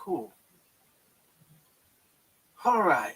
Cool. All right.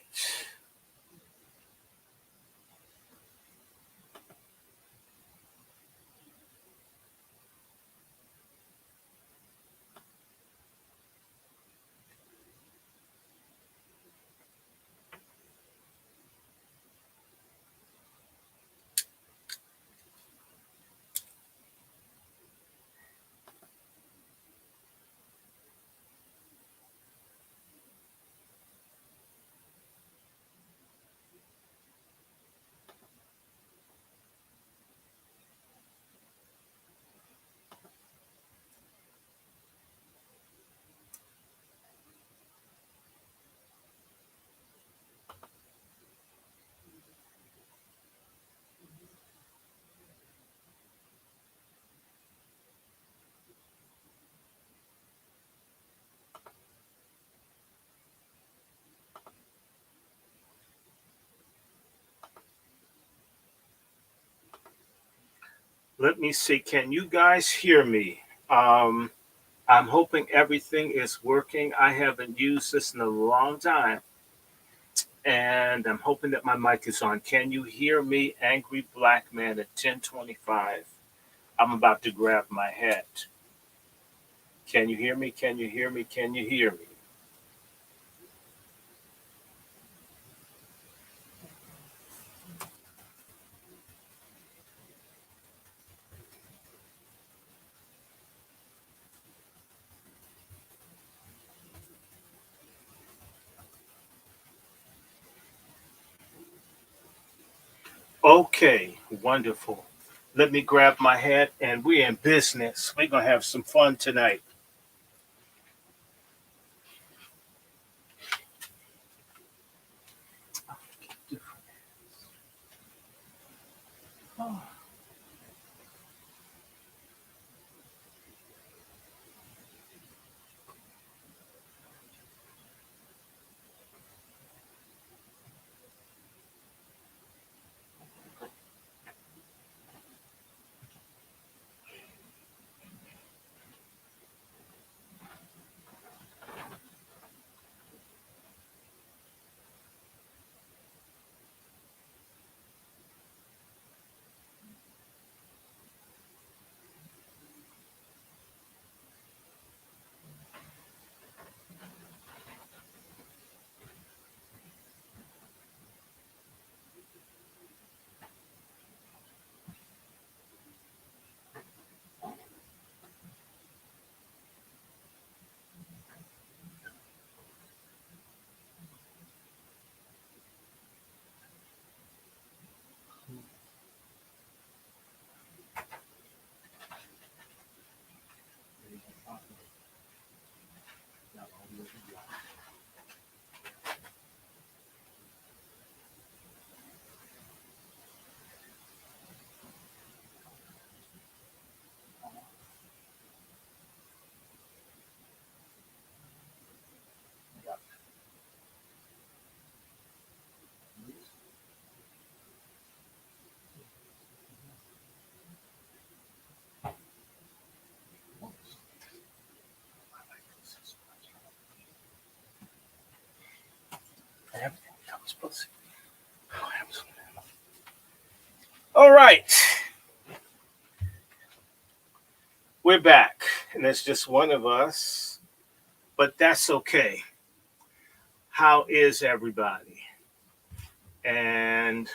Let me see. Can you guys hear me? Um, I'm hoping everything is working. I haven't used this in a long time, and I'm hoping that my mic is on. Can you hear me, Angry Black Man at 10:25? I'm about to grab my hat. Can you hear me? Can you hear me? Can you hear me? Okay, wonderful. Let me grab my hat, and we're in business. We're gonna have some fun tonight. Everything becomes pussy. Oh, absolutely. All right, we're back, and it's just one of us, but that's okay. How is everybody? And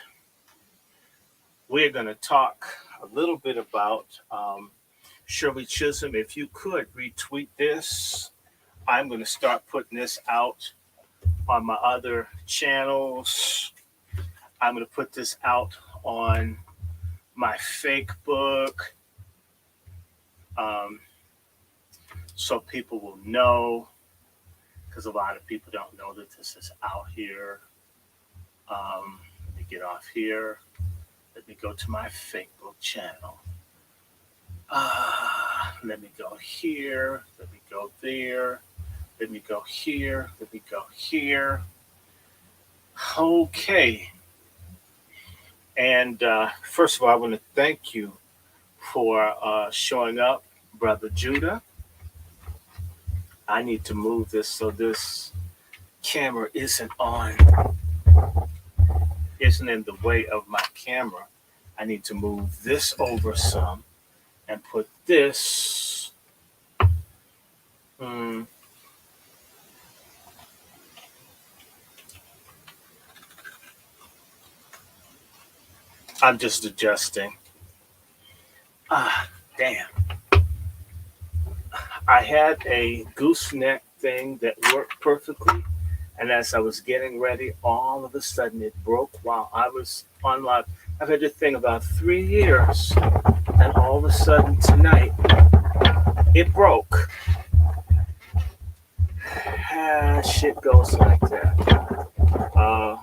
we're going to talk a little bit about Shirley Chisholm. If you could retweet this, I'm going to start putting this out on my other channels. I'm going to put this out on my fake book, um, so people will know, because a lot of people don't know that this is out here. Let me get off here. Let me go to my fake book channel. Let me go here. Let me go there. Let me go here. Let me go here. Okay. And first of all, I want to thank you for showing up, Brother Judah. I need to move this so this camera isn't in the way of my camera. I need to move this over some and put this. Hmm, I'm just adjusting. Ah, damn. I had a gooseneck thing that worked perfectly, and as I was getting ready, all of a sudden it broke while I was on live. I've had this thing about 3 years, and all of a sudden tonight it broke. Shit goes like that. Uh,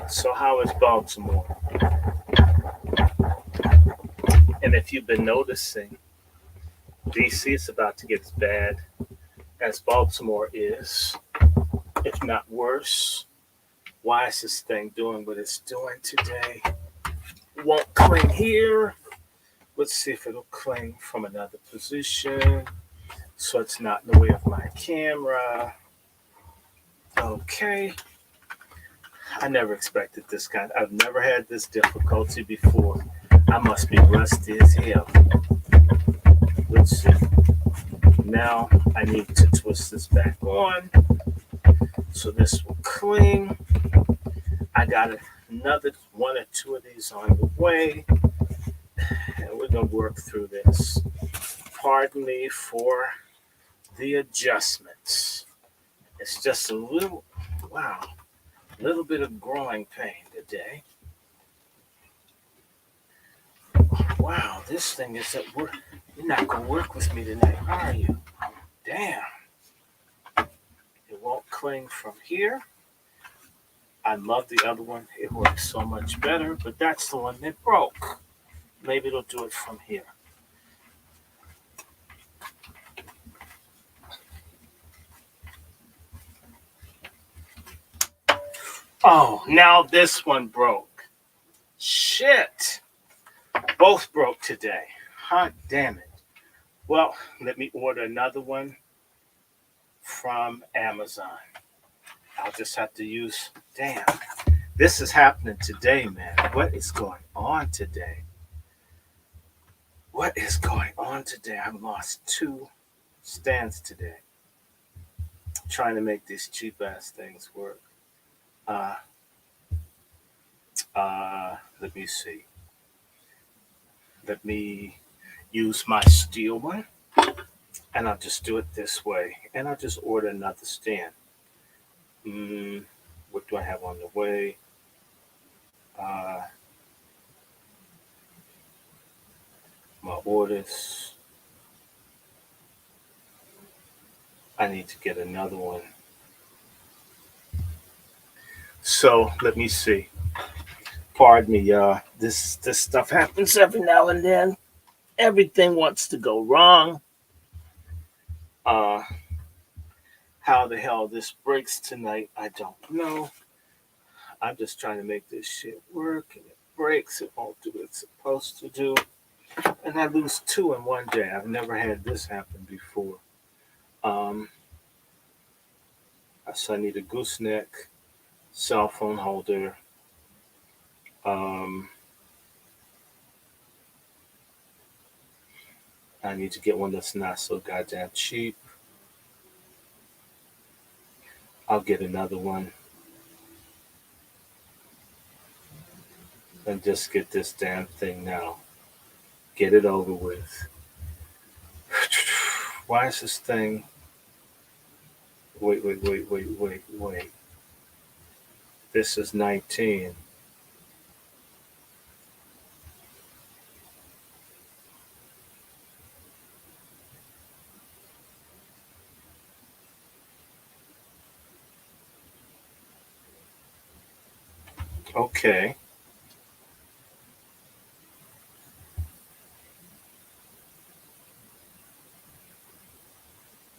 so how is Baltimore? And if you've been noticing, DC is about to get as bad as Baltimore is, if not worse. Why is this thing doing what it's doing today? Won't cling here. Let's see if it'll cling from another position so it's not in the way of my camera. Okay. I never expected this kind. I've never had this difficulty before. I must be rusty as hell. Let's see. Now I need to twist this back on so this will cling. I got another one or two of these on the way, and we're gonna work through this. Pardon me for the adjustments. It's just a little, wow, a little bit of growing pain today. Wow, this thing is at work. You're not gonna work with me tonight, are you? Damn. It won't cling from here. I love the other one. It works so much better, but that's the one that broke. Maybe it'll do it from here. Oh, now this one broke. Shit. Both broke today. Hot damn it. Well, let me order another one from Amazon. I'll just have to use. Damn. This is happening today, man. What is going on today? What is going on today? I've lost 2 stands today. Trying to make these cheap ass things work. Uh, Let me see. Let me use my steel one, and I'll just do it this way. And I'll just order another stand. What do I have on the way? Uh, my orders. I need to get another one. So let me see. Pardon me, y'all. This stuff happens every now and then. Everything wants to go wrong. Uh, how the hell this breaks tonight, I don't know. I'm just trying to make this shit work, and it breaks. It won't do what it's supposed to do, and I lose 2 in 1 day. I've never had this happen before. Um, so I need a gooseneck, cell phone holder. Um, I need to get one that's not so goddamn cheap. I'll get another one and just get this damn thing now. Get it over with. Why is this thing? Wait. This is 19. Okay.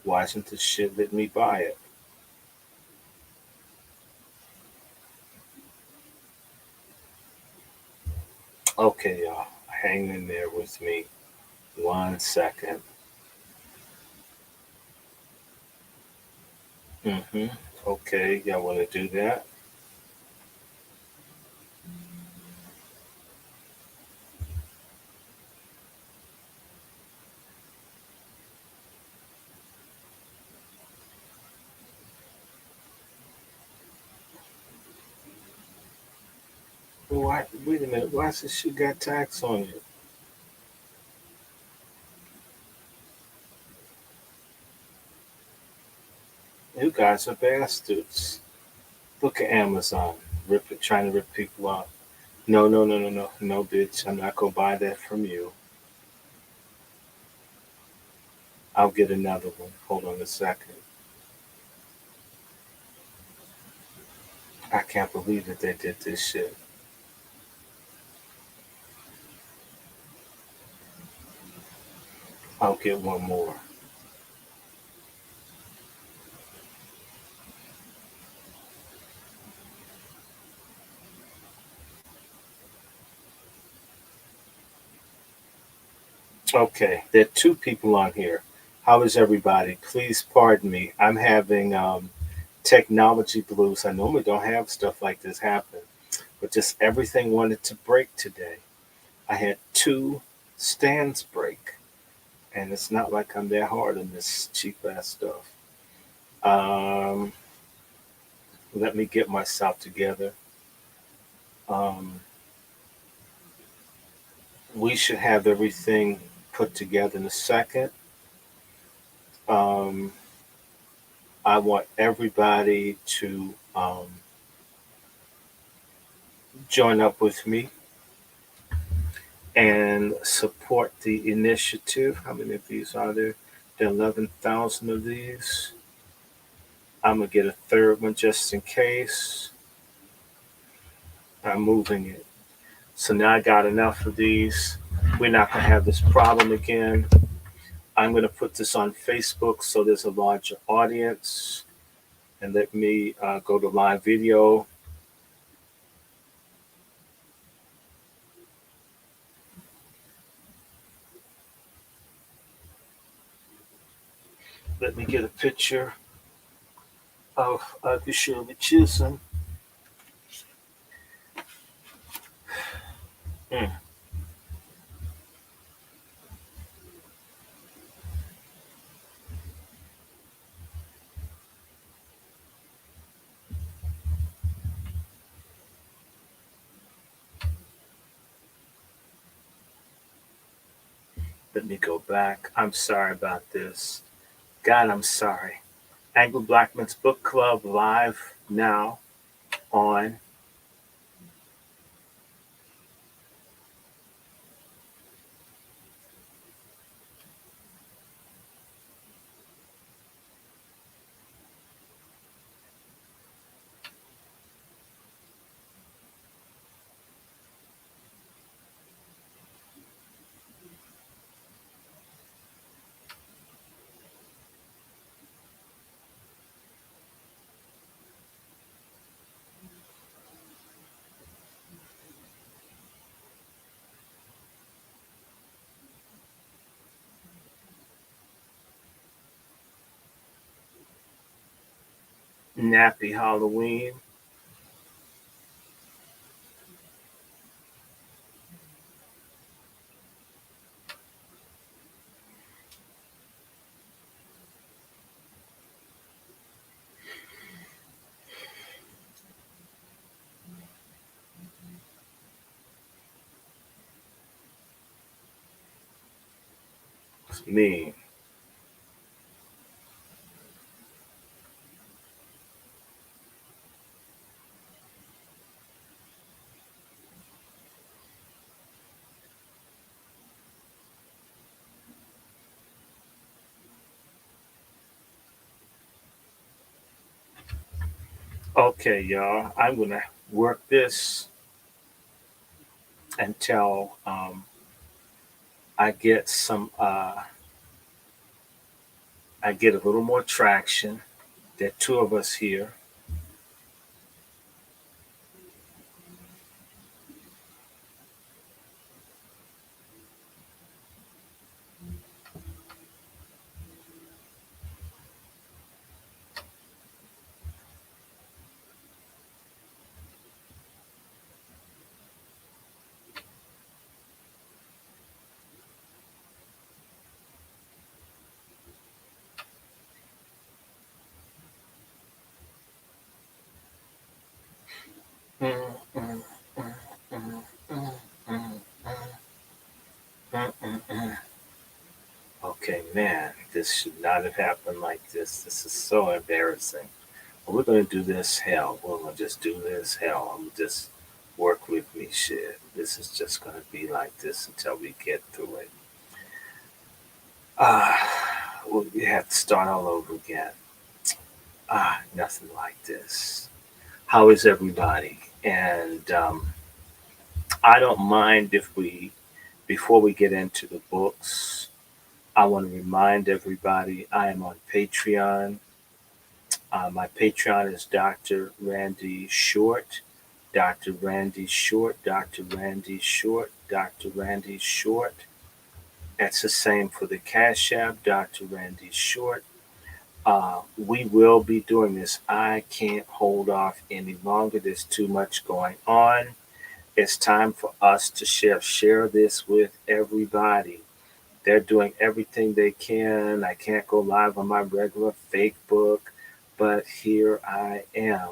Why isn't this shit letting me buy it? Okay, y'all. I hang in there with me 1 second. Mm-hmm. Okay, y'all want to do that? Why? Wait a minute. Why does she got tax on it? You guys are bastards. Look at Amazon, trying to rip people off. No, no, no, no, no, no, bitch. I'm not gonna buy that from you. I'll get another one. Hold on a second. I can't believe that they did this shit. I'll get one more. Okay, there are two people on here. How is everybody? Please pardon me. I'm having technology blues. I normally don't have stuff like this happen, but just everything wanted to break today. I had two stands break, and it's not like I'm that hard on this cheap ass stuff. Um, Let me get myself together. Um, we should have everything put together in a second. Um, I want everybody to join up with me and support the initiative. How many of these are there? There are 11,000 of these. I'm going to get a third one just in case. I'm moving it. So now I got enough of these. We're not going to have this problem again. I'm going to put this on Facebook so there's a larger audience. And let me go to live video. Let me get a picture of Shirley Chisholm. Mm. Let me go back. I'm sorry about this. God, I'm sorry. Angry Black Men's Book Club live now on Nappy Halloween. It's me. Okay, y'all. I'm gonna work this until I get some. I get a little more traction. There are two of us here. Mm-mm. Okay, man, this should not have happened like this. This is so embarrassing. But we're gonna do this hell. We're gonna just do this hell. I'm just work with me, shit. This is just gonna be like this until we get through it. We have to start all over again. Nothing like this. How is everybody? And I don't mind if we, before we get into the books, I want to remind everybody I am on Patreon. My Patreon is Dr. Randy Short, Dr. Randy Short, Dr. Randy Short, Dr. Randy Short. That's the same for the Cash App, Dr. Randy Short. We will be doing this. I can't hold off any longer. There's too much going on. It's time for us to share this with everybody. They're doing everything they can. I can't go live on my regular fake book, but here I am.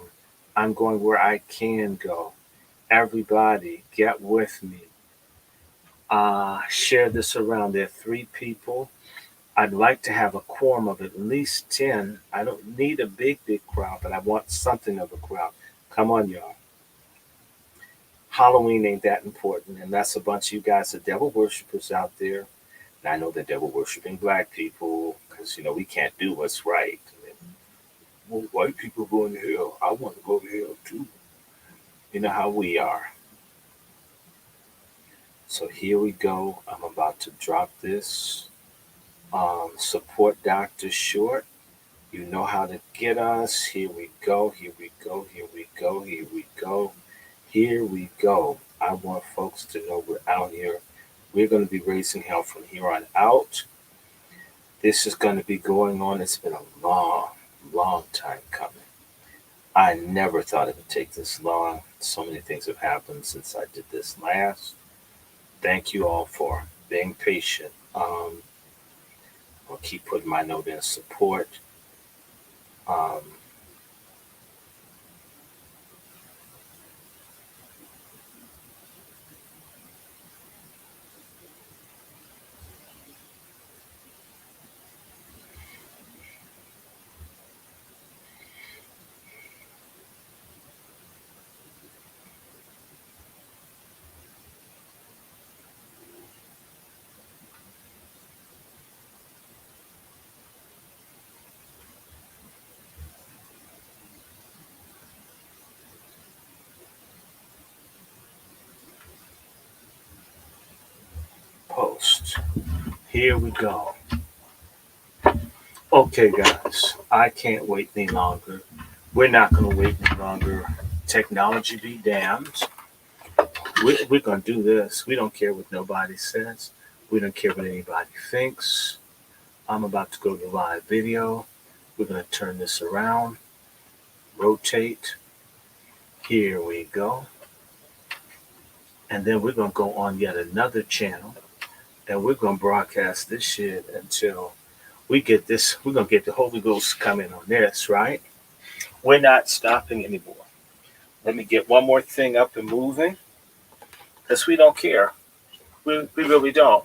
I'm going where I can go. Everybody, get with me. Share this around. There are 3 people. I'd like to have a quorum of at least 10. I don't need a big crowd, but I want something of a crowd. Come on, y'all. Halloween ain't that important, and that's a bunch of you guys, the devil worshippers out there. And I know the devil worshiping black people because, we can't do what's right. Well, white people going to hell. I want to go to hell too. You know how we are. So here we go. I'm about to drop this. Support Dr. Short. You know how to get us. Here we go. Here we go. Here we go. Here we go. Here we go. I want folks to know we're out here. We're going to be raising hell from here on out. This is going to be going on. It's been a long time coming. I never thought it would take this long. So many things have happened since I did this last. Thank you all for being patient. I'll keep putting my note in support. Um, post. Here we go. Okay, guys, I can't wait any longer. We're not going to wait any longer. Technology be damned. We're going to do this. We don't care what nobody says. We don't care what anybody thinks. I'm about to go to live video. We're going to turn this around, rotate. Here we go. And then we're going to go on yet another channel. And we're going to broadcast this shit until we get this. We're going to get the Holy Ghost coming on this, right? We're not stopping anymore. Let me get one more thing up and moving. Because we don't care. We really don't.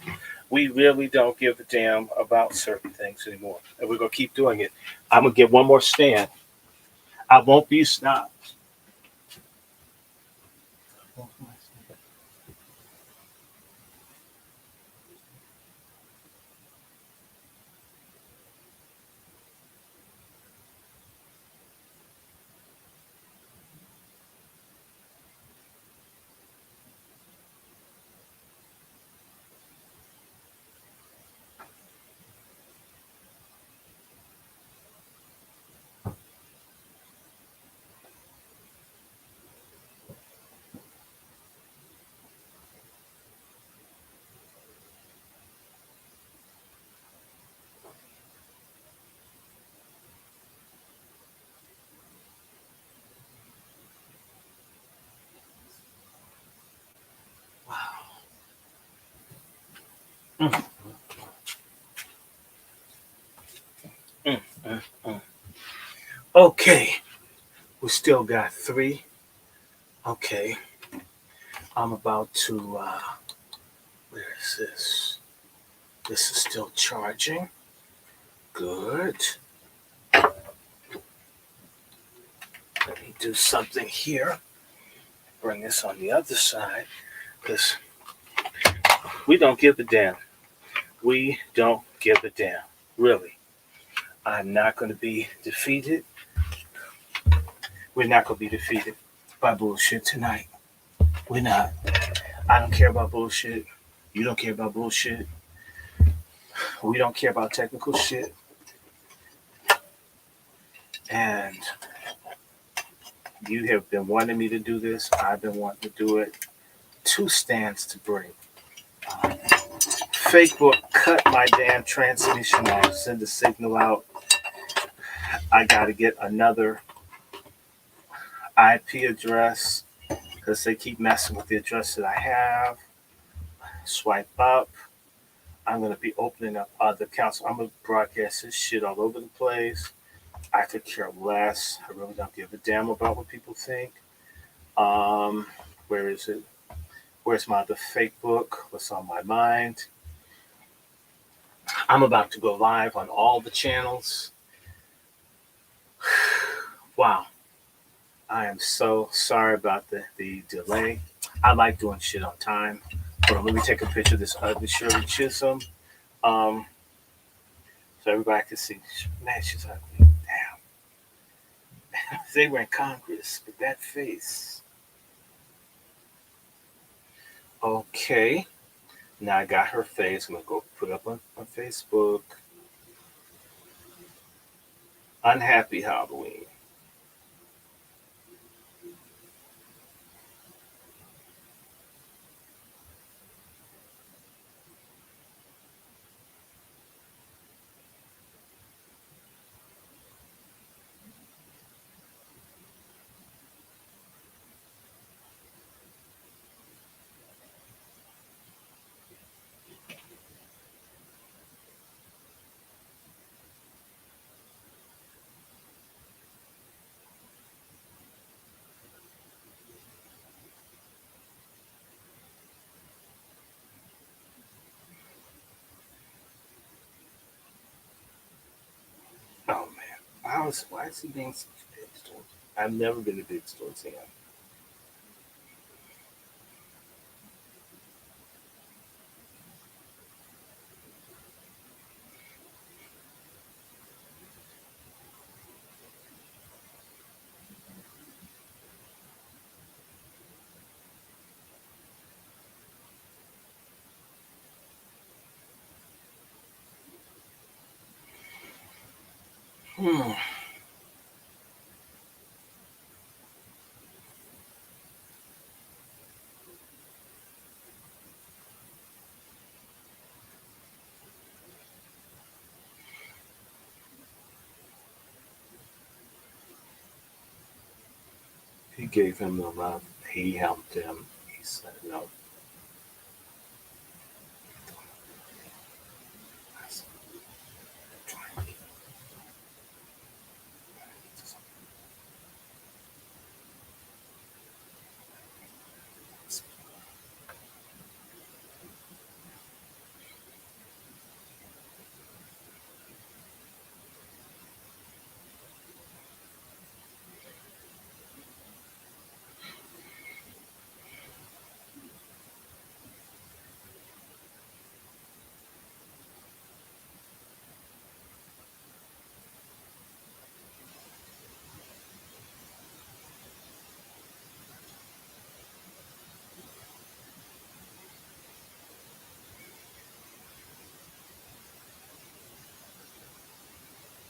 We really don't give a damn about certain things anymore. And we're going to keep doing it. I'm going to get one more stand. I won't be stopped. Mm, mm, mm, mm. Okay. We still got 3. Okay. I'm about to, where is this? This is still charging. Good. Let me do something here. Bring this on the other side because we don't give a damn. We don't give a damn. Really. I'm not going to be defeated. We're not going to be defeated by bullshit tonight. We're not. I don't care about bullshit. You don't care about bullshit. We don't care about technical shit. And you have been wanting me to do this. I've been wanting to do it. 2 stands to bring. Facebook cut my damn transmission off. Send the signal out. I got to get another IP address because they keep messing with the address that I have. Swipe up. I'm going to be opening up other accounts. I'm going to broadcast this shit all over the place. I could care less. I really don't give a damn about what people think. Where is it? Where's my other fake book? What's on my mind? I'm about to go live on all the channels. Wow. I am so sorry about the delay. I like doing shit on time. Hold on, let me take a picture of this ugly Shirley Chisholm. So everybody can see. Man, she's ugly. Damn. They were in Congress with that face. Okay. Now I got her face. I'm going to go put up on Facebook. Unhappy Halloween. Oh man, why is he being such a big store? I've never been a big store fan. Hmm. He gave him the love. He helped him. He said no.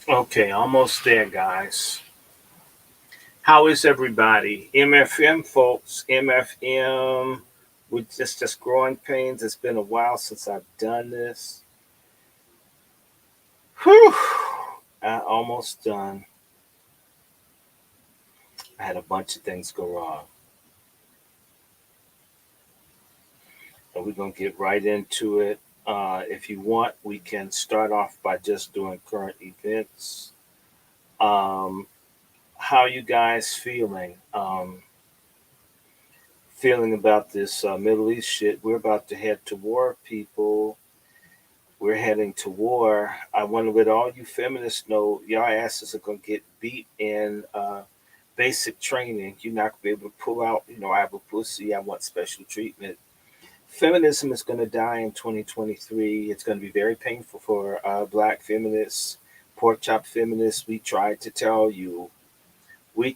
Okay, almost there, guys. How is everybody? MFM folks, MFM with just growing pains. It's been a while since I've done this. Whew. I'm almost done. I had a bunch of things go wrong. And we're going to get right into it. If you want, we can start off by just doing current events. How you guys feeling? Feeling about this Middle East shit? We're about to head to war, people. We're heading to war, I want to let all you feminists know your asses are going to get beat in basic training. You're not going to be able to pull out, I have a pussy, I want special treatment. Feminism is going to die in 2023. It's going to be very painful for black feminists, pork chop feminists. We tried to tell you. You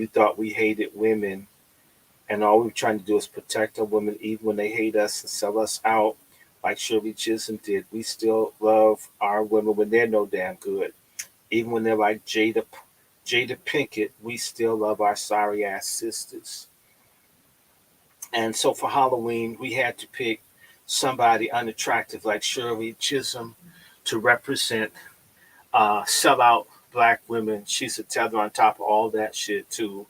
thought we hated women, and all we're trying to do is protect our women, even when they hate us and sell us out, like Shirley Chisholm did. We still love our women when they're no damn good. Even when they're like Jada Pinkett, we still love our sorry ass sisters. And so for Halloween, we had to pick somebody unattractive like Shirley Chisholm to represent sellout black women. She's a tether on top of all that shit too.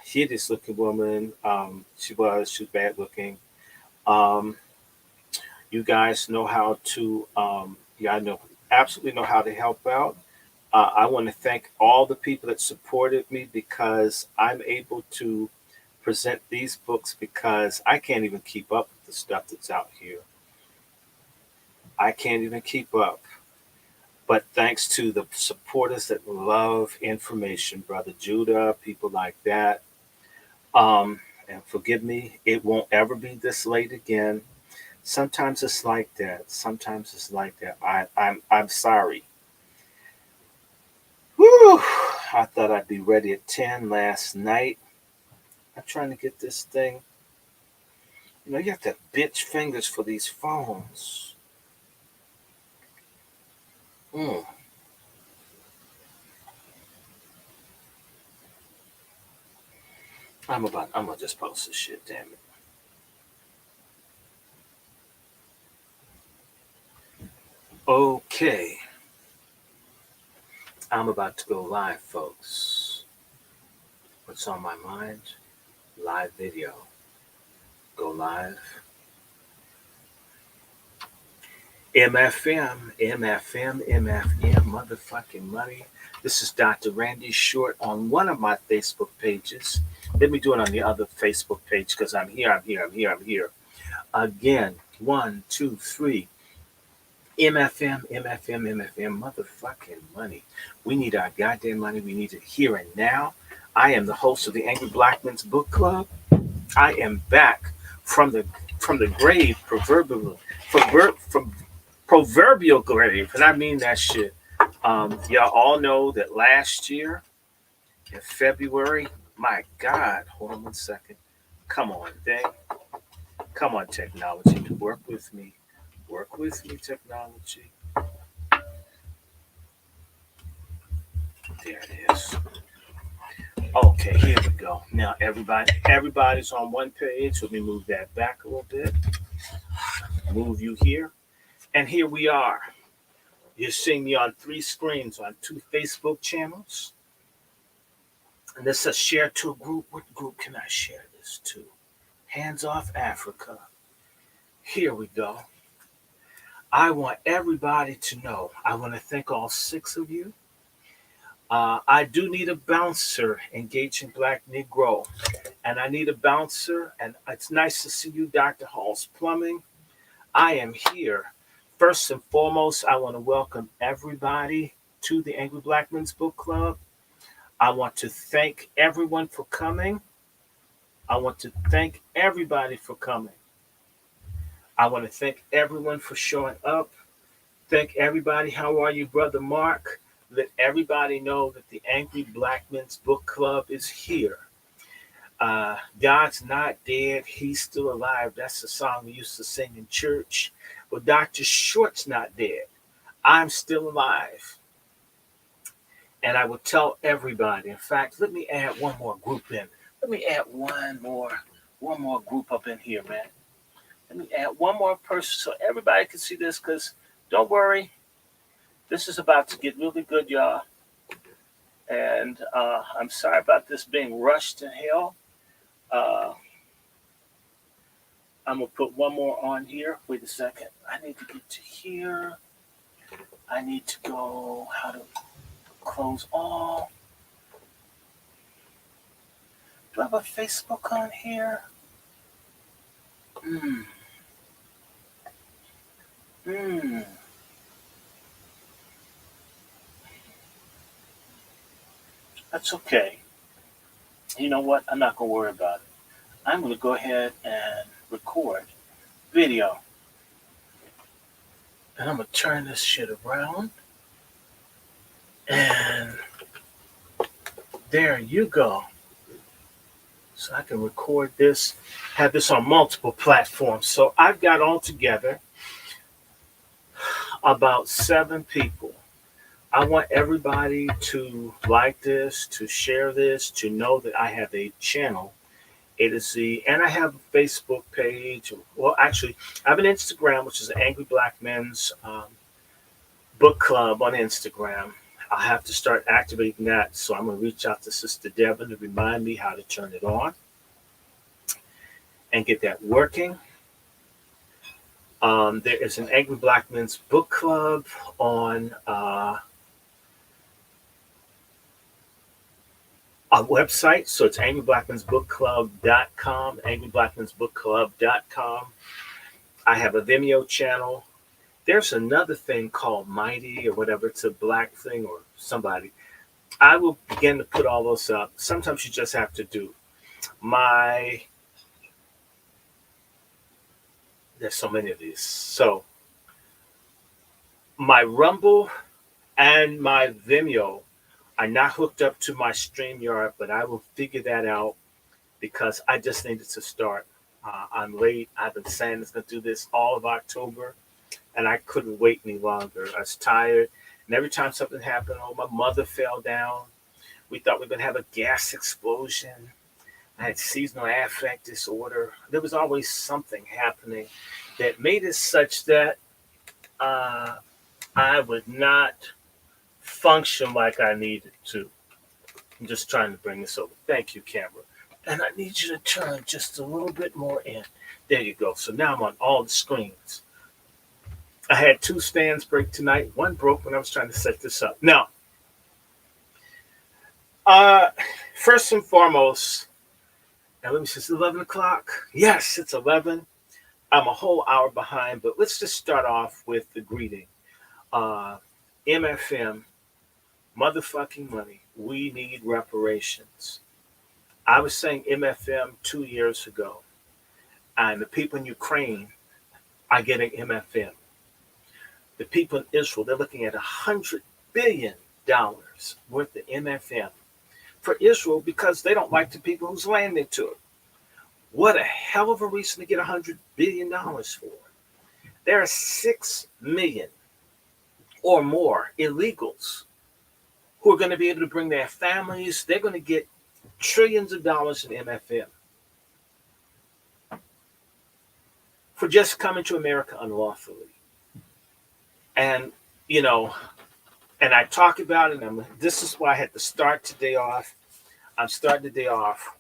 Hideous looking woman. She was bad looking. Um, you guys know how to, I know absolutely know how to help out. I want to thank all the people that supported me because I'm able to present these books because I can't even keep up with the stuff that's out here. I can't even keep up. But thanks to the supporters that love information, Brother Judah, people like that. And forgive me, it won't ever be this late again. Sometimes it's like that. Sometimes it's like that. I'm sorry. Whew. I thought I'd be ready at 10 last night. I'm trying to get this thing. You have to have bitch fingers for these phones. Mm. I'm gonna just post this shit, damn it. Okay. I'm about to go live, folks. What's on my mind? Live video. Go live. MFM, motherfucking money. This is Dr. Randy Short on one of my Facebook pages. Let me do it on the other Facebook page because I'm here. Again, 1, 2, 3. MFM, motherfucking money. We need our goddamn money. We need it here and now. I am the host of the Angry Black Men's Book Club. I am back from the grave, from proverbial grave, and I mean that shit. Y'all all know that last year in February, my God, hold on one second. Come on, thing. Come on, technology. Work with me. Work with me, technology. There it is. Okay, here we go. Now everybody's on one page. Let me move that back a little bit. Move you here. And here we are. You're seeing me on 3 screens on 2 Facebook channels. And this says share to a group. What group can I share this to? Hands Off Africa. Here we go. I want everybody to know. I want to thank all 6 of you. I do need a bouncer engaging Black Negro. And I need a bouncer. And it's nice to see you, Dr. Hall's Plumbing. I am here. First and foremost, I want to welcome everybody to the Angry Black Men's Book Club. I want to thank everyone for coming. I want to thank everybody for coming. I want to thank everyone for showing up. Thank everybody. How are you, Brother Mark? Let everybody know that the Angry Black Men's Book Club is here. God's not dead. He's still alive. That's the song we used to sing in church. But Dr. Short's not dead. I'm still alive. And I will tell everybody. In fact, let me add one more group in. Let me add one more group up in here, man. Let me add one more person so everybody can see this, because don't worry, this is about to get really good, y'all. And I'm sorry about this being rushed to hell. I'm going to put one more on here. Wait a second. I need to get to here. I need to go how to close all. Do I have a Facebook on here? Hmm. That's okay. You know what? I'm not going to worry about it. I'm going to go ahead and record video. And I'm going to turn this shit around. And there you go. So I can record this, have this on multiple platforms. So I've got altogether about 7 people. I want everybody to like this, to share this, to know that I have a channel, A to Z, and I have a Facebook page. Well, actually, I have an Instagram, which is Angry Black Men's Book Club on Instagram. I'll have to start activating that, so I'm going to reach out to Sister Devin to remind me how to turn it on and get that working. There is an Angry Black Men's Book Club on a website. So it's angryblackmensbookclub.com, angryblackmensbookclub.com. I have a Vimeo channel. There's another thing called Mighty or whatever. It's a black thing or somebody. I will begin to put all those up. Sometimes you just have to do. There's so many of these. So my Rumble and my Vimeo are not hooked up to my StreamYard, but I will figure that out because I just needed to start. I'm late. I've been saying it's going to do this all of October, and I couldn't wait any longer. I was tired, and every time something happened, my mother fell down. We thought we were going to have a gas explosion. I had seasonal affect disorder. There was always something happening that made it such that I would not function like I needed to. I'm just trying to bring this over. Thank you, camera. And I need you to turn just a little bit more in. There you go. So now I'm on all the screens. I had 2 stands break tonight. One broke when I was trying to set this up. Now, first and foremost, and let me see, it's 11 o'clock. Yes, it's 11. I'm a whole hour behind, but let's just start off with the greeting. MFM, motherfucking money. We need reparations. I was saying MFM 2 years ago, and the people in Ukraine are getting MFM. The people in Israel, they're looking at $100 billion worth of MFM for Israel because they don't like the people whose land they took. What a hell of a reason to get $100 billion for. There are 6 million or more illegals who are going to be able to bring their families. They're going to get trillions of dollars in MFM for just coming to America unlawfully. And, and I talk about it. This is why I had to start today off. I'm starting the day off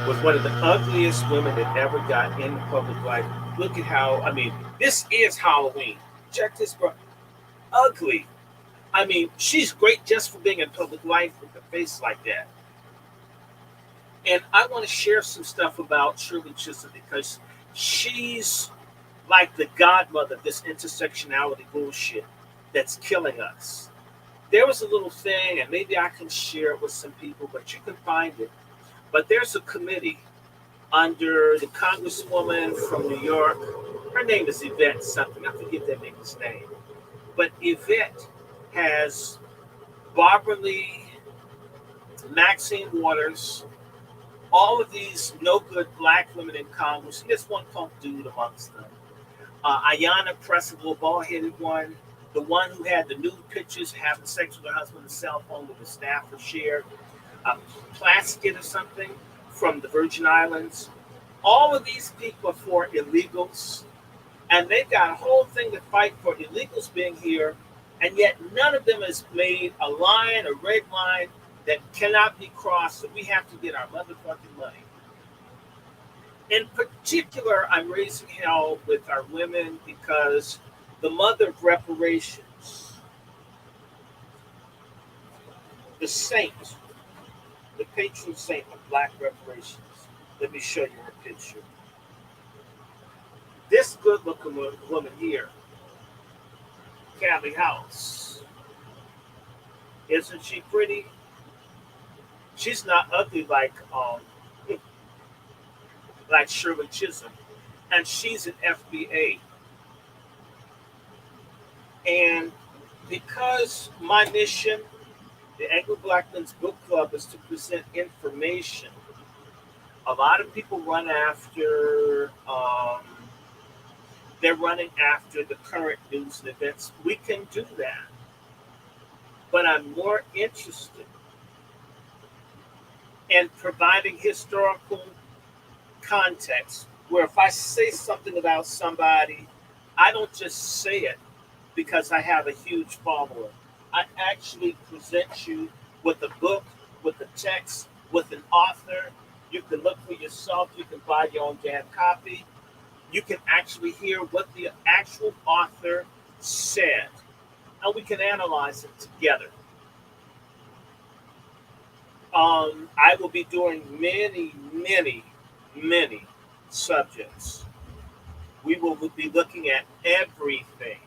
with one of the ugliest women that ever got in the public life. Look at how, this is Halloween. Check this, bro. Ugly. She's great just for being in public life with a face like that. And I want to share some stuff about Shirley Chisholm because she's like the godmother of this intersectionality bullshit that's killing us. There was a little thing, and maybe I can share it with some people, but you can find it. But there's a committee under the congresswoman from New York. Her name is Yvette something. I forget that nigga's name. But Yvette has Barbara Lee, Maxine Waters, all of these no good black women in Congress. And there's one punk dude amongst them. Ayanna Pressley, bald-headed one, the one who had the nude pictures having sex with her husband on the cell phone with the staffer shared, Plaskett or something from the Virgin Islands. All of these people are for illegals, and they've got a whole thing to fight for illegals being here, and yet none of them has made a line, a red line, that cannot be crossed, so we have to get our motherfucking money. In particular, I'm raising hell with our women because the mother of reparations, the saint, the patron saint of black reparations. Let me show you her picture. This good-looking woman here Sally House. Isn't she pretty? She's not ugly like Shirley Chisholm, and she's an FBA. And because my mission, the Angry Black Men's Book Club, is to present information, a lot of people run after. They're running after the current news and events. We can do that, but I'm more interested in providing historical context. Where if I say something about somebody, I don't just say it because I have a huge following. I actually present you with a book, with a text, with an author. You can look for yourself. You can buy your own damn copy. You can actually hear what the actual author said, and we can analyze it together. I will be doing many, many, many subjects. We will be looking at everything.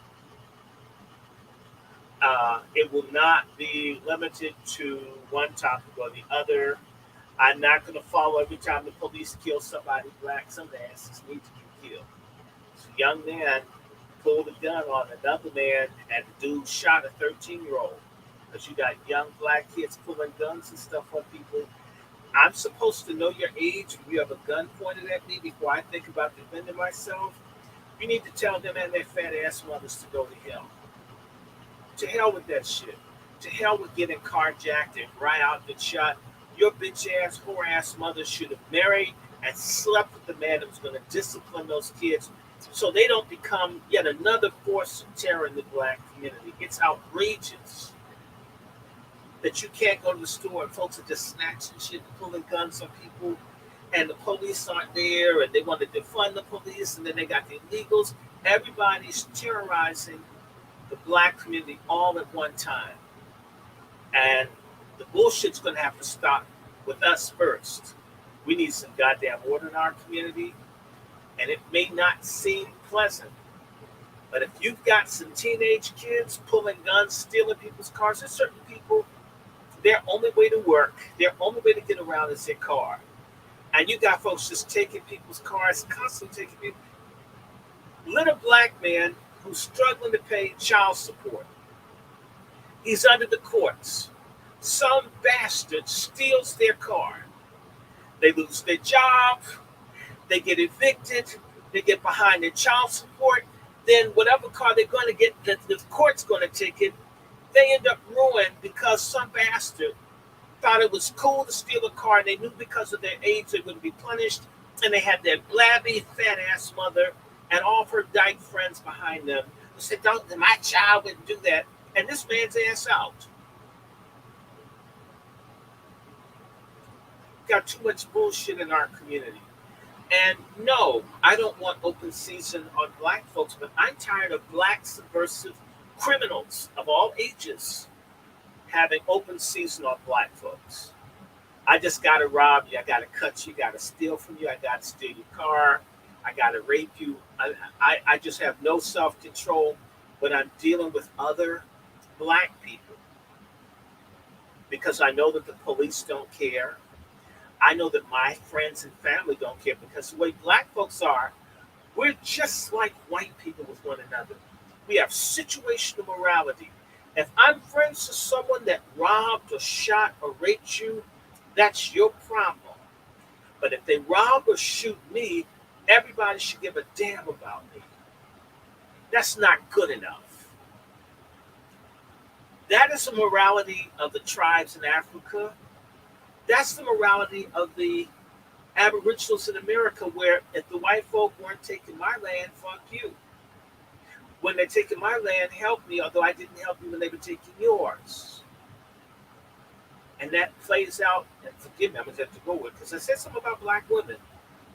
It will not be limited to one topic or the other. I'm not going to follow every time the police kill somebody black. Some asses need to be killed. So a young man pulled a gun on another man, and the dude shot a 13-year-old. Because you got young black kids pulling guns and stuff on people. I'm supposed to know your age if you have a gun pointed at me before I think about defending myself. You need to tell them and their fat ass mothers to go to hell. To hell with that shit. To hell with getting carjacked and right out and shot. Your bitch ass, whore ass mother should have married and slept with the man that was going to discipline those kids so they don't become yet another force of terror in the black community. It's outrageous that you can't go to the store and folks are just snatching shit and pulling guns on people and the police aren't there and they want to defund the police and then they got the illegals. Everybody's terrorizing the black community all at one time. And the bullshit's going to have to stop with us first. We need some goddamn order in our community. And it may not seem pleasant, but if you've got some teenage kids pulling guns, stealing people's cars, there's certain people, their only way to work, their only way to get around is their car. And you got folks just taking people's cars, constantly taking people. Little black man who's struggling to pay child support. He's under the courts. Some bastard steals their car. They lose their job. They get evicted. They get behind their child support. Then whatever car they're going to get, the court's going to take it. They end up ruined because some bastard thought it was cool to steal a car. And they knew because of their age they would be punished. And they had their blabby, fat-ass mother and all of her dyke friends behind them who said, "Don't, my child wouldn't do that." And this man's ass out. Got too much bullshit in our community. And no, I don't want open season on black folks, but I'm tired of black subversive criminals of all ages having open season on black folks. I just got to rob you. I got to cut you. I got to steal from you. I got to steal your car. I got to rape you. I just have no self-control when I'm dealing with other black people because I know that the police don't care. I know that my friends and family don't care because the way black folks are, we're just like white people with one another. We have situational morality. If I'm friends with someone that robbed or shot or raped you, that's your problem. But if they rob or shoot me, everybody should give a damn about me. That's not good enough. That is the morality of the tribes in Africa. That's the morality of the Aboriginals in America, where if the white folk weren't taking my land, fuck you. When they're taking my land, help me, although I didn't help you when they were taking yours. And that plays out, and forgive me, I'm going to have to go with it, because I said something about black women.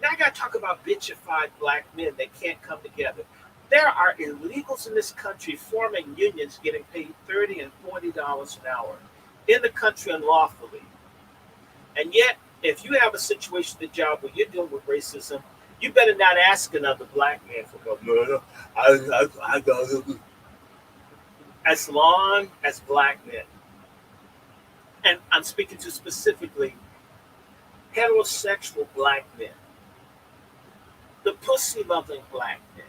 Now I got to talk about bitchified black men that can't come together. There are illegals in this country forming unions getting paid $30 and $40 an hour in the country unlawfully. And yet, if you have a situation at the job where you're dealing with racism, you better not ask another black man for help. No, I got help. as long as black men, and I'm speaking to specifically heterosexual black men, the pussy loving black men,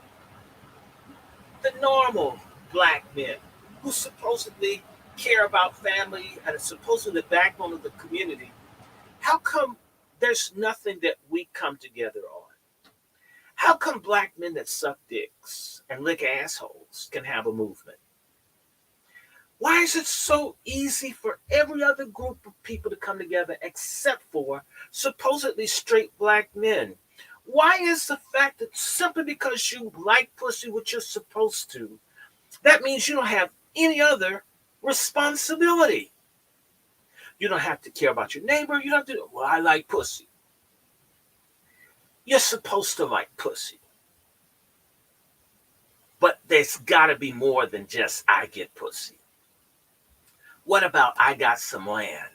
the normal black men who supposedly care about family and are supposedly the backbone of the community, how come there's nothing that we come together on? How come black men that suck dicks and lick assholes can have a movement? Why is it so easy for every other group of people to come together except for supposedly straight black men? Why is the fact that simply because you like pussy, what you're supposed to, that means you don't have any other responsibility? You don't have to care about your neighbor. You don't have to, well, I like pussy. You're supposed to like pussy. But there's got to be more than just I get pussy. What about I got some land?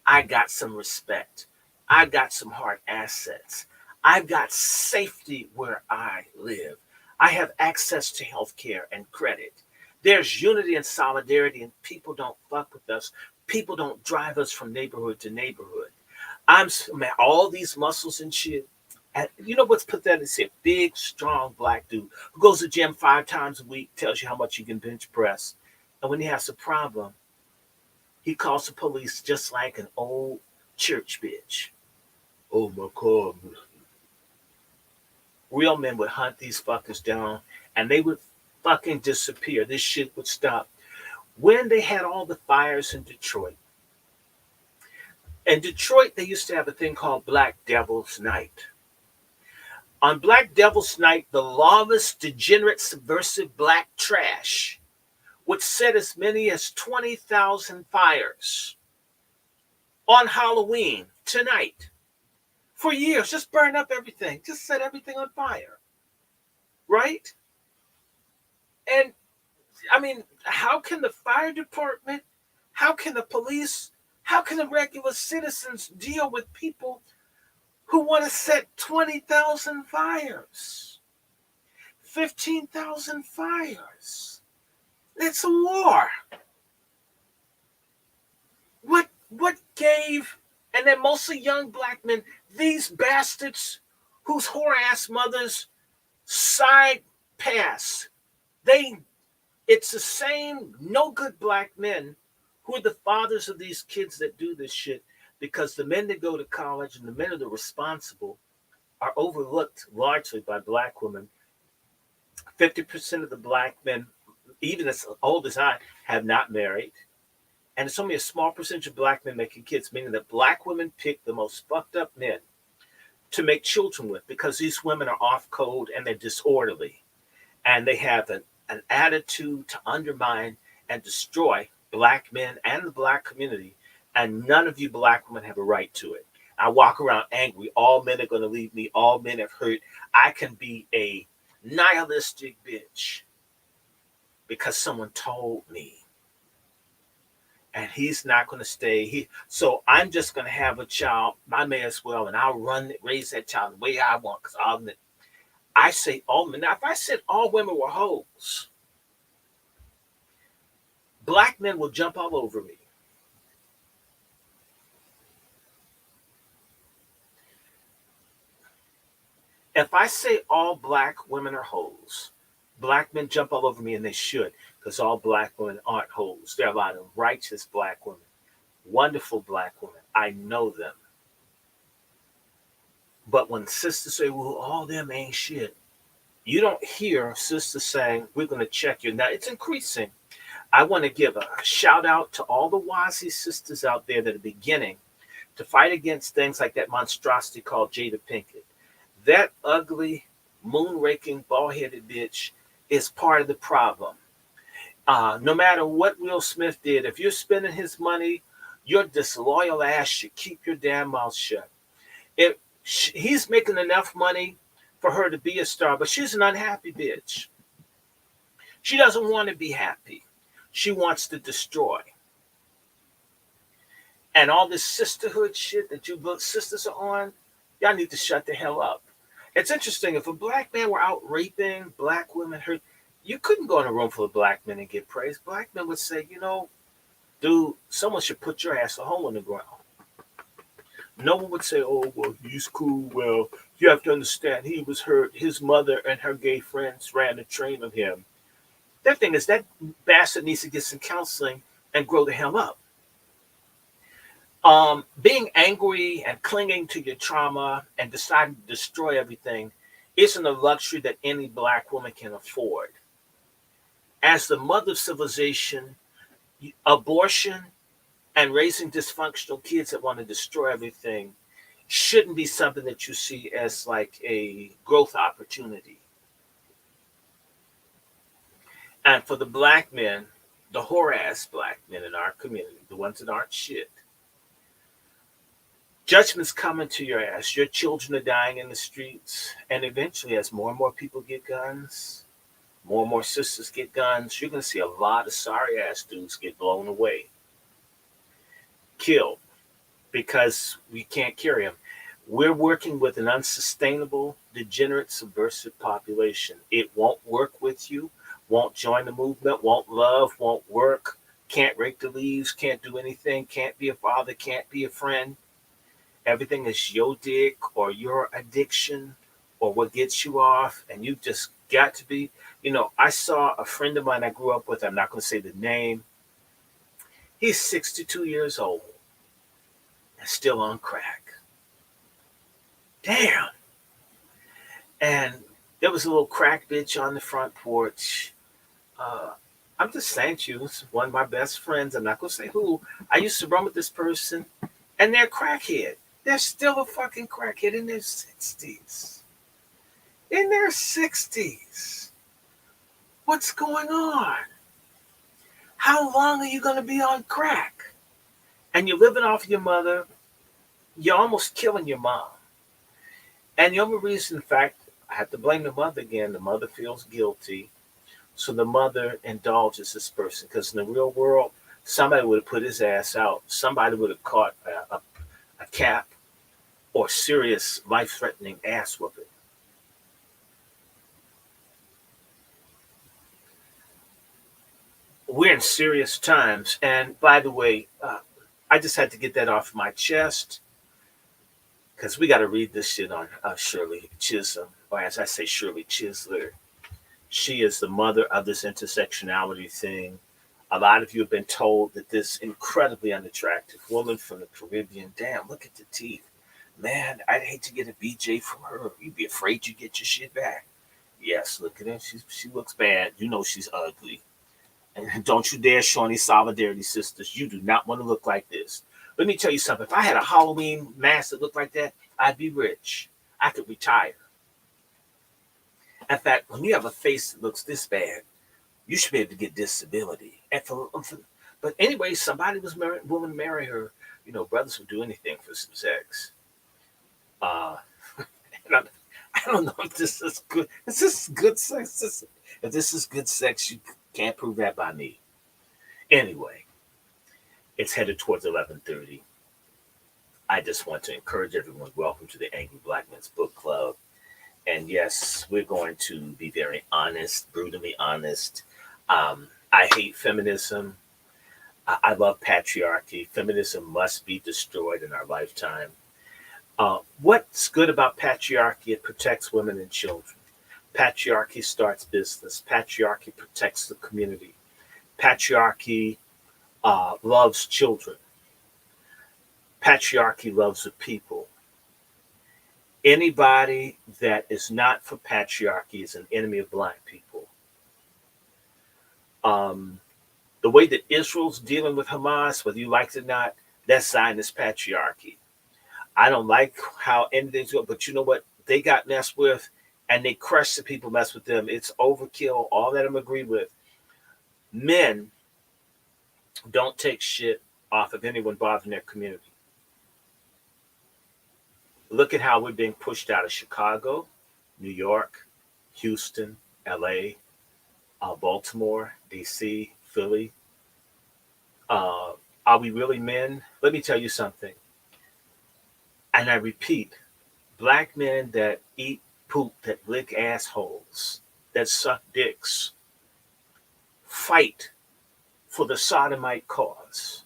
I got some respect. I got some hard assets. I've got safety where I live. I have access to health care and credit. There's unity and solidarity, and people don't fuck with us. People don't drive us from neighborhood to neighborhood. Man, all these muscles and shit. And you know what's pathetic? It's a big, strong black dude who goes to the gym 5 times a week, tells you how much you can bench press. And when he has a problem, he calls the police just like an old church bitch. Oh, my car. Real men would hunt these fuckers down and they would fucking disappear. This shit would stop. When they had all the fires in Detroit, they used to have a thing called Black Devil's Night. On Black Devil's Night, the lawless, degenerate, subversive black trash would set as many as 20,000 fires on Halloween tonight. For years, just burn up everything. Just set everything on fire. Right? And, I mean, how can the fire department, how can the police, how can the regular citizens deal with people who want to set 20,000 fires? 15,000 fires. It's a war. What gave, and they're mostly young black men, these bastards whose whore-ass mothers side pass. It's the same no-good black men who are the fathers of these kids that do this shit, because the men that go to college and the men that are responsible are overlooked largely by black women. 50% of the black men, even as old as I, have not married. And it's only a small percentage of black men making kids, meaning that black women pick the most fucked up men to make children with, because these women are off code and they're disorderly. And they have an attitude to undermine and destroy black men and the black community. And none of you black women have a right to it. I walk around angry. All men are going to leave me. All men have hurt. I can be a nihilistic bitch because someone told me. And he's not going to stay. So I'm just going to have a child. I may as well, and I'll raise that child the way I want. Because I say all men. Now, if I said all women were hoes, black men will jump all over me. If I say all black women are hoes, black men jump all over me, and they should, because all black women aren't hoes. There are a lot of righteous black women, wonderful black women. I know them. But when sisters say, well, all them ain't shit, you don't hear sisters saying, we're going to check you. Now, it's increasing. I want to give a shout out to all the Wazi sisters out there that are beginning to fight against things like that monstrosity called Jada Pinkett. That ugly, moon-raking, bald-headed bitch is part of the problem. No matter what Will Smith did, if you're spending his money, your disloyal ass should keep your damn mouth shut. He's making enough money for her to be a star, but she's an unhappy bitch. She doesn't want to be happy. She wants to destroy. And all this sisterhood shit that you sisters are on, y'all need to shut the hell up. It's interesting, if a black man were out raping black women, You couldn't go in a room full of black men and get praise. Black men would say, dude, someone should put your ass a hole in the ground. No one would say, oh, well, he's cool. Well, you have to understand, he was hurt. His mother and her gay friends ran a train on him. That thing is, that bastard needs to get some counseling and grow the hell up. Being angry and clinging to your trauma and deciding to destroy everything isn't a luxury that any black woman can afford. As the mother of civilization, abortion and raising dysfunctional kids that want to destroy everything shouldn't be something that you see as like a growth opportunity. And for the black men, the whore ass black men in our community, the ones that aren't shit, judgment's coming to your ass. Your children are dying in the streets. And eventually, as more and more people get guns, more and more sisters get guns, you're going to see a lot of sorry ass dudes get blown away, killed, because we can't carry them. We're working with an unsustainable, degenerate, subversive population. It won't work with you, won't join the movement, won't love, won't work, can't rake the leaves, can't do anything, can't be a father, can't be a friend. Everything is your dick or your addiction or what gets you off, and you just got to be. I saw a friend of mine I grew up with, I'm not going to say the name. He's 62 years old and still on crack. Damn. And there was a little crack bitch on the front porch. I'm just saying to you, it's one of my best friends. I'm not going to say who. I used to run with this person, and they're a crackhead. They're still a fucking crackhead in their 60s. In their 60s. What's going on? How long are you going to be on crack? And you're living off your mother. You're almost killing your mom. And the only reason, in fact, I have to blame the mother again. The mother feels guilty. So the mother indulges this person. Because in the real world, somebody would have put his ass out. Somebody would have caught a cap or serious life-threatening ass whooping. We're in serious times. And by the way, I just had to get that off my chest because we got to read this shit on Shirley Chisholm, or as I say, Shirley Chisler. She is the mother of this intersectionality thing. A lot of you have been told that this incredibly unattractive woman from the Caribbean, damn, look at the teeth. Man, I'd hate to get a BJ from her. You'd be afraid you get your shit back. Yes, look at her. She looks bad. You know she's ugly. And don't you dare show any solidarity, sisters. You do not want to look like this. Let me tell you something. If I had a Halloween mask that looked like that, I'd be rich. I could retire. In fact, when you have a face that looks this bad, you should be able to get disability. But anyway, somebody was willing to marry her. Brothers would do anything for some sex. I don't know if this is good. Is this good sex? If this is good sex, you can't prove that by me. Anyway, it's headed towards 11:30. I just want to encourage everyone. Welcome to the Angry Black Men's Book Club. And yes, we're going to be very honest, brutally honest. I hate feminism. I love patriarchy. Feminism must be destroyed in our lifetime. What's good about patriarchy? It protects women and children. Patriarchy starts business. Patriarchy protects the community. Patriarchy loves children. Patriarchy loves the people. Anybody that is not for patriarchy is an enemy of black people. The way that Israel's dealing with Hamas, whether you like it or not, that's Zionist patriarchy. I don't like how anything's going, but you know what? They got messed with, and they crushed the people mess with them. It's overkill. All that I'm agreed with. Men don't take shit off of anyone bothering their community. Look at how we're being pushed out of Chicago, New York, Houston, LA, Baltimore, DC, Philly. Are we really men? Let me tell you something. And I repeat, black men that eat poop, that lick assholes, that suck dicks, fight for the sodomite cause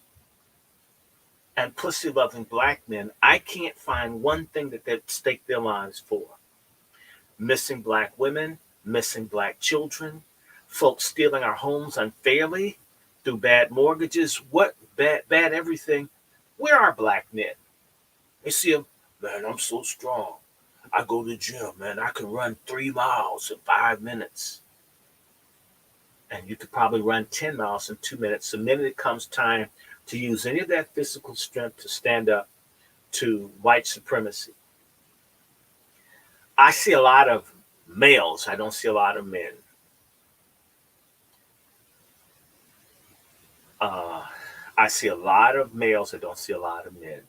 and pussy loving black men, I can't find one thing that they'd stake their lives for. Missing black women, missing black children, folks stealing our homes unfairly through bad mortgages, what bad everything. Where are black men? They see them, man, I'm so strong. I go to the gym, man. I can run 3 miles in 5 minutes. And you could probably run 10 miles in 2 minutes. The minute it comes time to use any of that physical strength to stand up to white supremacy. I see a lot of males. I don't see a lot of men. I see a lot of males. I don't see a lot of men.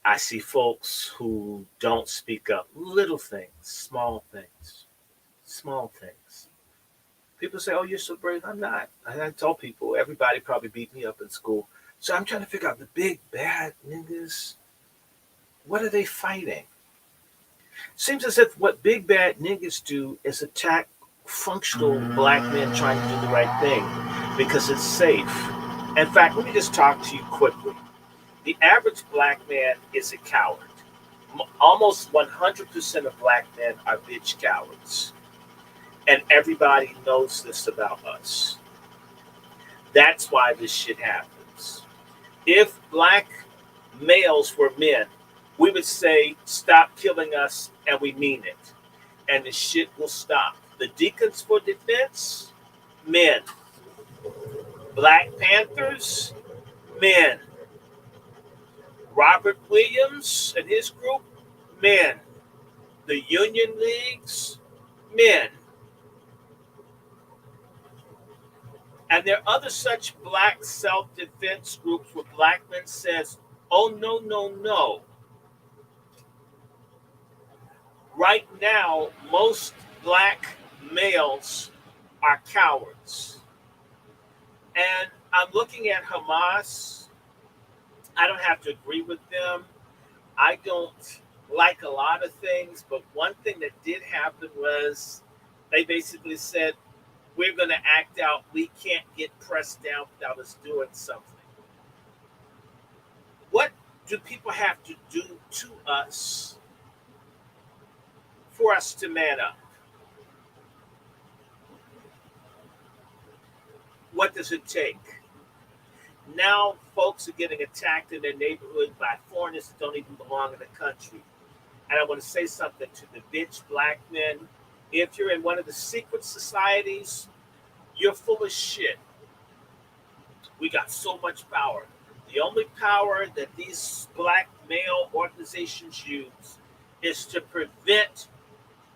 I see folks who don't speak up. Little things, small things, small things. People say, oh, you're so brave. I'm not. I tell people, everybody probably beat me up in school. So I'm trying to figure out the big bad niggas. What are they fighting? Seems as if what big bad niggas do is attack functional black men trying to do the right thing because it's safe. In fact, let me just talk to you quickly. The average black man is a coward. Almost 100% of black men are bitch cowards. And everybody knows this about us. That's why this shit happens. If black males were men, we would say, stop killing us, and we mean it. And the shit will stop. The Deacons for Defense, men. Black Panthers, men. Robert Williams and his group, men. The Union Leagues, men. And there are other such black self-defense groups where black men says, oh, no, no, no. Right now, most black males are cowards. And I'm looking at Hamas. I don't have to agree with them. I don't like a lot of things, but one thing that did happen was they basically said, we're going to act out. We can't get pressed down without us doing something. What do people have to do to us for us to man up? What does it take? Now folks are getting attacked in their neighborhood by foreigners that don't even belong in the country. And I want to say something to the bitch black men. If you're in one of the secret societies, you're full of shit. We got so much power. The only power that these black male organizations use is to prevent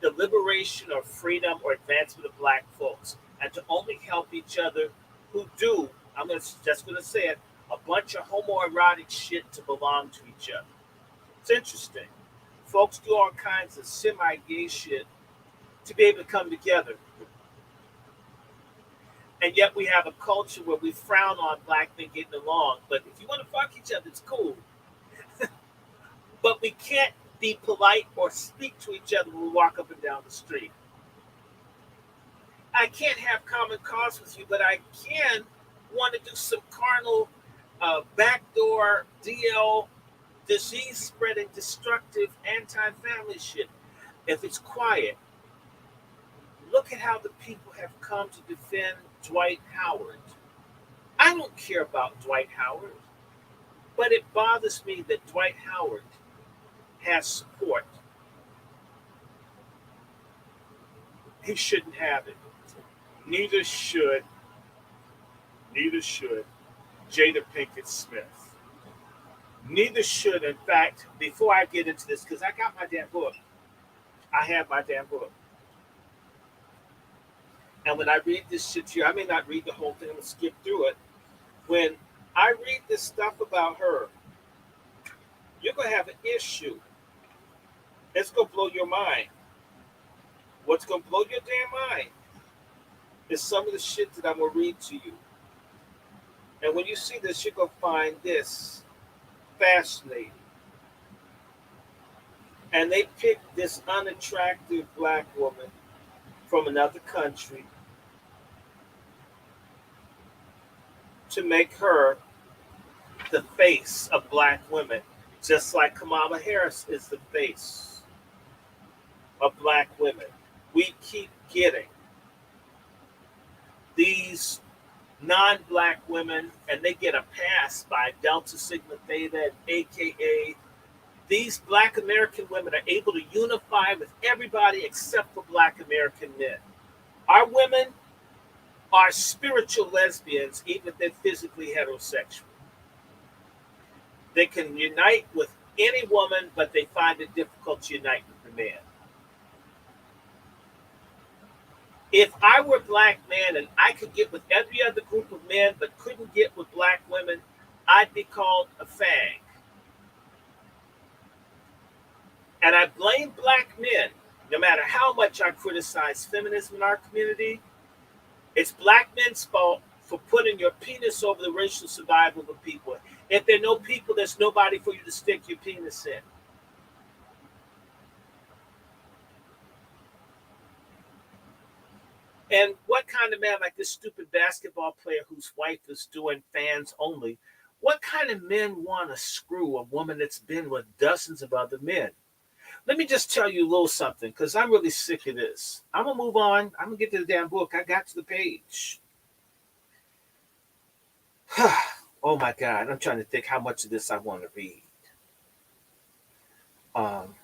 the liberation or freedom or advancement of black folks and to only help each other who do, just going to say it, a bunch of homoerotic shit to belong to each other. It's interesting. Folks do all kinds of semi-gay shit to be able to come together. And yet we have a culture where we frown on black men getting along. But if you want to fuck each other, it's cool. But we can't be polite or speak to each other when we walk up and down the street. I can't have common cause with you, but I can want to do some carnal, backdoor, DL, disease-spreading, destructive, anti-family shit. If it's quiet, look at how the people have come to defend Dwight Howard. I don't care about Dwight Howard, but it bothers me that Dwight Howard has support. He shouldn't have it. Neither should Jada Pinkett Smith. Neither should, in fact, before I get into this, because I got my damn book. I have my damn book. And when I read this shit here, I may not read the whole thing, I'm going to skip through it. When I read this stuff about her, you're going to have an issue. It's going to blow your mind. What's going to blow your damn mind is some of the shit that I'm going to read to you. And when you see this, you're going to find this fascinating. And they picked this unattractive black woman from another country to make her the face of black women, just like Kamala Harris is the face of black women. We keep getting these non-black women, and they get a pass by Delta Sigma Theta, aka these black American women are able to unify with everybody except for black American men. Our women are spiritual lesbians, even if they're physically heterosexual. They can unite with any woman, but they find it difficult to unite with the man. If I were a black man and I could get with every other group of men but couldn't get with black women, I'd be called a fag. And I blame black men, no matter how much I criticize feminism in our community, it's black men's fault for putting your penis over the racial survival of people. If there are no people, there's nobody for you to stick your penis in. And what kind of man, like this stupid basketball player whose wife is doing fans only, what kind of men want to screw a woman that's been with dozens of other men? Let me just tell you a little something, because I'm really sick of this. I'm going to move on. I'm going to get to the damn book. I got to the page. Oh, my God. I'm trying to think how much of this I want to read. I'm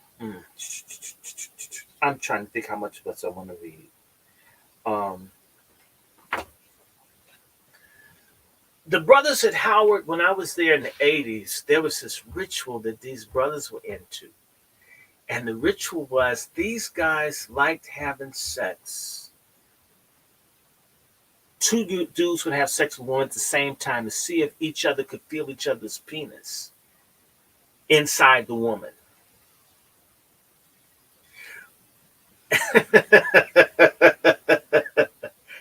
trying to think how much of this I want to read. The brothers at Howard, when I was there in the 80s, there was this ritual that these brothers were into. And the ritual was these guys liked having sex. Two dudes would have sex with one at the same time to see if each other could feel each other's penis inside the woman.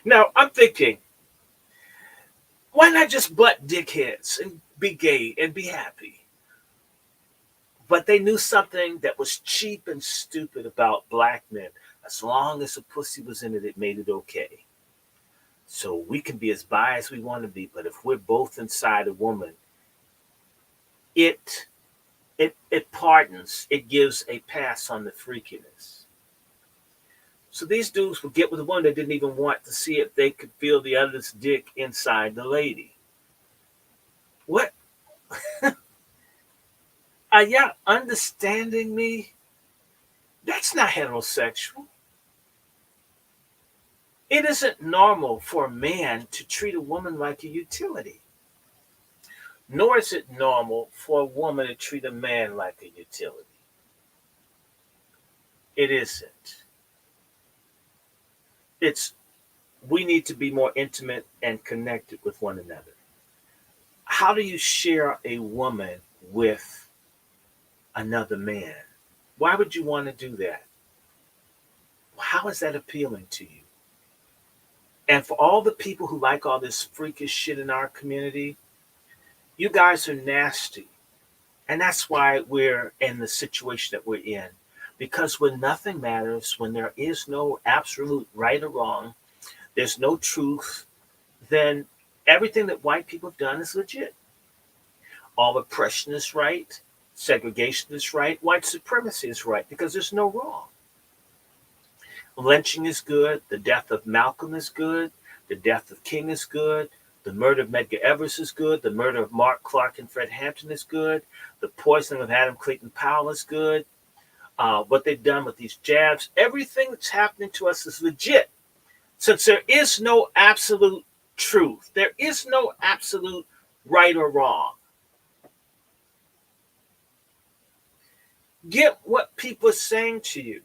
Now, I'm thinking, why not just butt dickheads and be gay and be happy? But they knew something that was cheap and stupid about black men. As long as the pussy was in it, it made it okay. So we can be as bi as we want to be, but if we're both inside a woman, it pardons, it gives a pass on the freakiness. So these dudes would get with a woman that didn't even want to see if they could feel the other's dick inside the lady. What? Are y'all understanding me? That's not heterosexual. It isn't normal for a man to treat a woman like a utility. Nor is it normal for a woman to treat a man like a utility. It isn't. We need to be more intimate and connected with one another. How do you share a woman with another man? Why would you want to do that? How is that appealing to you? And for all the people who like all this freakish shit in our community, you guys are nasty. And that's why we're in the situation that we're in. Because when nothing matters, when there is no absolute right or wrong, there's no truth, then everything that white people have done is legit. All oppression is right. Segregation is right. White supremacy is right because there's no wrong. Lynching is good. The death of Malcolm is good. The death of King is good. The murder of Medgar Evers is good. The murder of Mark Clark and Fred Hampton is good. The poisoning of Adam Clayton Powell is good. What they've done with these jabs, everything that's happening to us is legit. Since there is no absolute truth, there is no absolute right or wrong. Get what people are saying to you,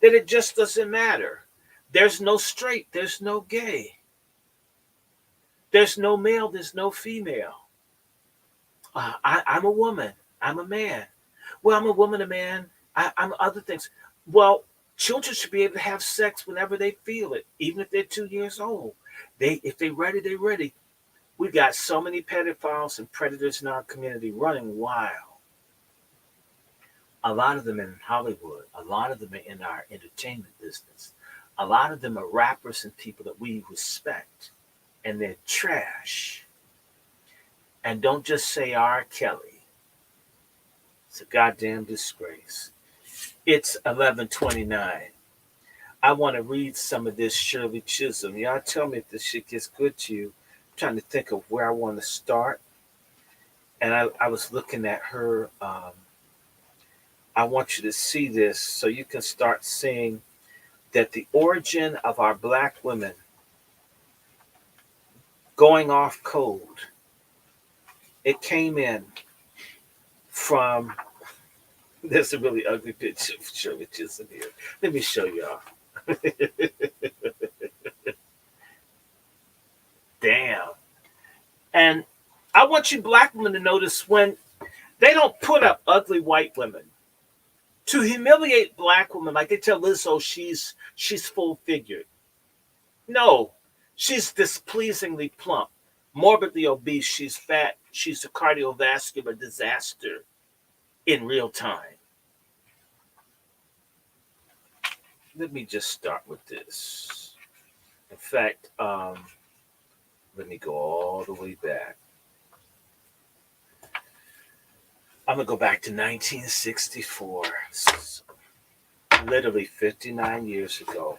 that it just doesn't matter. There's no straight, there's no gay. There's no male, there's no female. I'm a woman, I'm a man. Well, I'm a woman, a man, I'm other things. Well, children should be able to have sex whenever they feel it, even if they're 2 years old. If they're ready, they're ready. We've got so many pedophiles and predators in our community running wild. A lot of them in Hollywood, a lot of them are in our entertainment business. A lot of them are rappers and people that we respect, and they're trash. And don't just say R. Kelly. It's a goddamn disgrace. It's 11:29. I want to read some of this Shirley Chisholm. Y'all tell me if this shit gets good to you. I'm trying to think of where I want to start. And I was looking at her. I want you to see this so you can start seeing that the origin of our black women going off code, it came in from, there's a really ugly picture of Shirley Chisholm here. Let me show y'all. Damn. And I want you black women to notice when they don't put up ugly white women to humiliate black women, like they tell Lizzo she's full figured. No, she's displeasingly plump, morbidly obese, she's fat, she's a cardiovascular disaster in real time. Let me just start with this. In fact, let me go all the way back. I'm going to go back to 1964. Literally 59 years ago.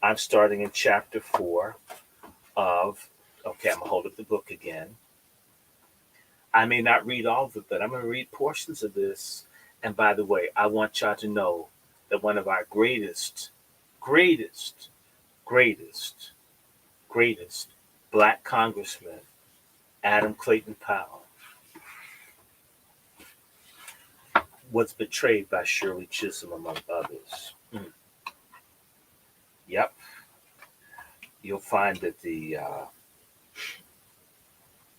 I'm starting in chapter 4 of, okay, I'm going to hold up the book again. I may not read all of it, but I'm going to read portions of this. And by the way, I want y'all to know that one of our greatest black congressmen, Adam Clayton Powell, was betrayed by Shirley Chisholm, among others. Yep. You'll find that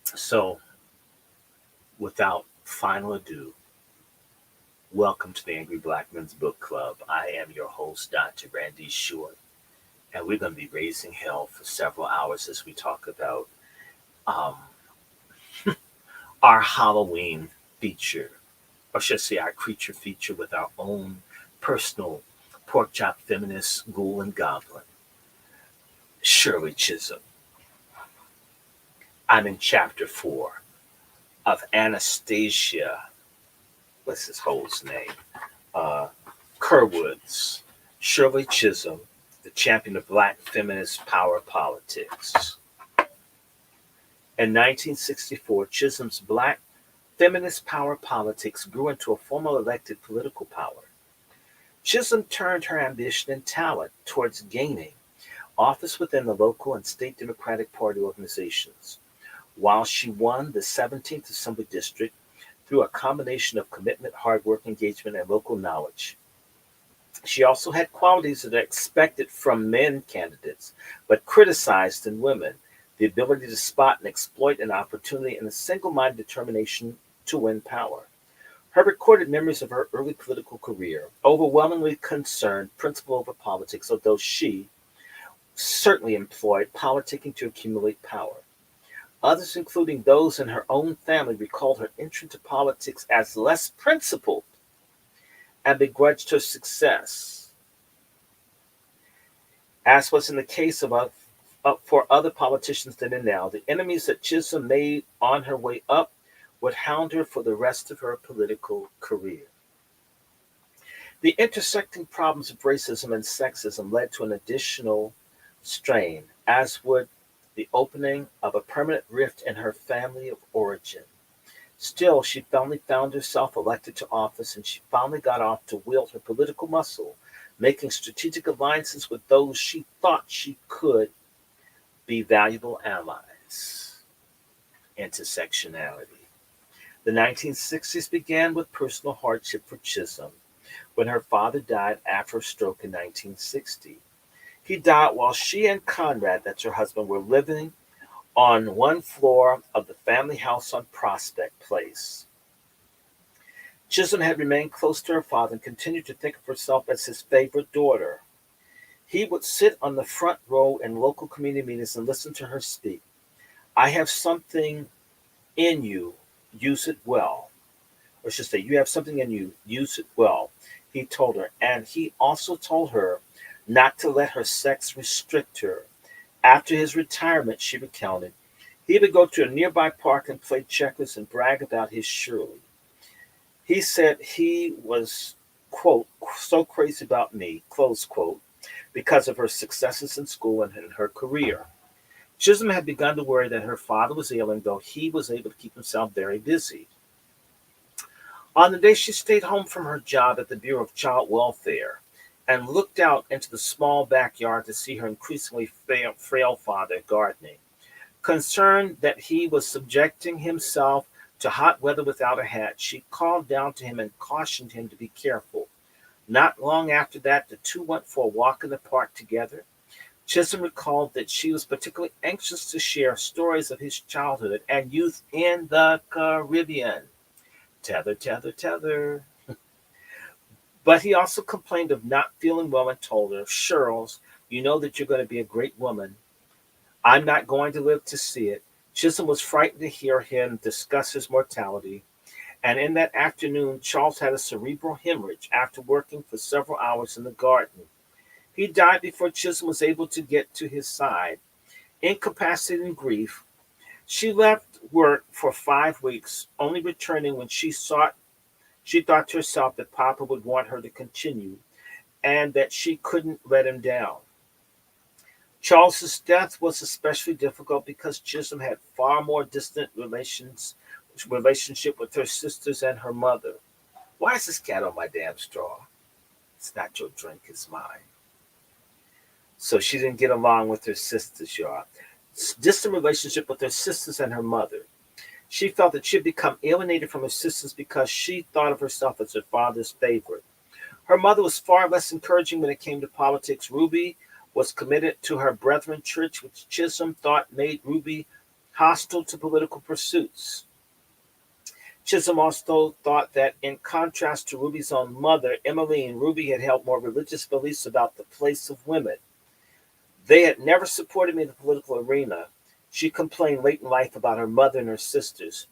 so without final ado, welcome to the Angry Black Men's Book Club. I am your host, Dr. Randy Short, and we're going to be raising hell for several hours as we talk about our Halloween feature, or should I say our creature feature with our own personal pork chop feminist ghoul and goblin, Shirley Chisholm. I'm in chapter 4 of Anastasia, what's his host name? Kerwood's Shirley Chisholm, the champion of black feminist power politics. In 1964, Chisholm's black feminist power politics grew into a formal elected political power. Chisholm turned her ambition and talent towards gaining office within the local and state Democratic Party organizations. While she won the 17th Assembly District through a combination of commitment, hard work, engagement, and local knowledge, she also had qualities that are expected from men candidates, but criticized in women: the ability to spot and exploit an opportunity and a single-minded determination to win power. Her recorded memories of her early political career overwhelmingly concerned principle over politics, although she certainly employed politicking to accumulate power. Others, including those in her own family, recalled her entry into politics as less principled and begrudged her success. As was in the case of for other politicians then and now, the enemies that Chisholm made on her way up would hound her for the rest of her political career. The intersecting problems of racism and sexism led to an additional strain, as would the opening of a permanent rift in her family of origin. Still, she finally found herself elected to office, and she finally got off to wield her political muscle, making strategic alliances with those she thought she could be valuable allies. Intersectionality. The 1960s began with personal hardship for Chisholm when her father died after a stroke in 1960. He died while she and Conrad, that's her husband, were living on one floor of the family house on Prospect Place. Chisholm had remained close to her father and continued to think of herself as his favorite daughter. He would sit on the front row in local community meetings and listen to her speak. "I have something in you, use it well." Or I should say, "You have something in you, use it well," he told her. And he also told her not to let her sex restrict her. After his retirement, she recounted, He would go to a nearby park and play checkers and brag about his Shirley. He said he was, quote, so crazy about me, close quote, because of her successes in school and in her career. Chisholm had begun to worry that her father was ailing, though he was able to keep himself very busy. On the day she stayed home from her job at the Bureau of Child Welfare and looked out into the small backyard to see her increasingly frail father gardening, concerned that he was subjecting himself to hot weather without a hat, she called down to him and cautioned him to be careful. Not long after that, the two went for a walk in the park together. Chisholm recalled that she was particularly anxious to share stories of his childhood and youth in the Caribbean. Tether, tether, tether. But he also complained of not feeling well and told her, Shirls, you know that you're going to be a great woman. I'm not going to live to see it. Chisholm was frightened to hear him discuss his mortality, and in that afternoon Charles had a cerebral hemorrhage after working for several hours in the garden. He died before Chisholm was able to get to his side. Incapacitated in grief, she left work for 5 weeks, only returning when she thought to herself that Papa would want her to continue and that she couldn't let him down. Charles's death was especially difficult because Chisholm had far more distant relationship with her sisters and her mother. Why is this cat on my damn straw? It's not your drink, it's mine. So she didn't get along with her sisters, y'all. Distant relationship with her sisters and her mother. She felt that she had become alienated from her sisters because she thought of herself as her father's favorite. Her mother was far less encouraging when it came to politics. Ruby was committed to her Brethren church, which Chisholm thought made Ruby hostile to political pursuits. Chisholm also thought that, in contrast to Ruby's own mother, Emmeline, Ruby had held more religious beliefs about the place of women. They had never supported me in the political arena. She complained late in life about her mother and her sisters.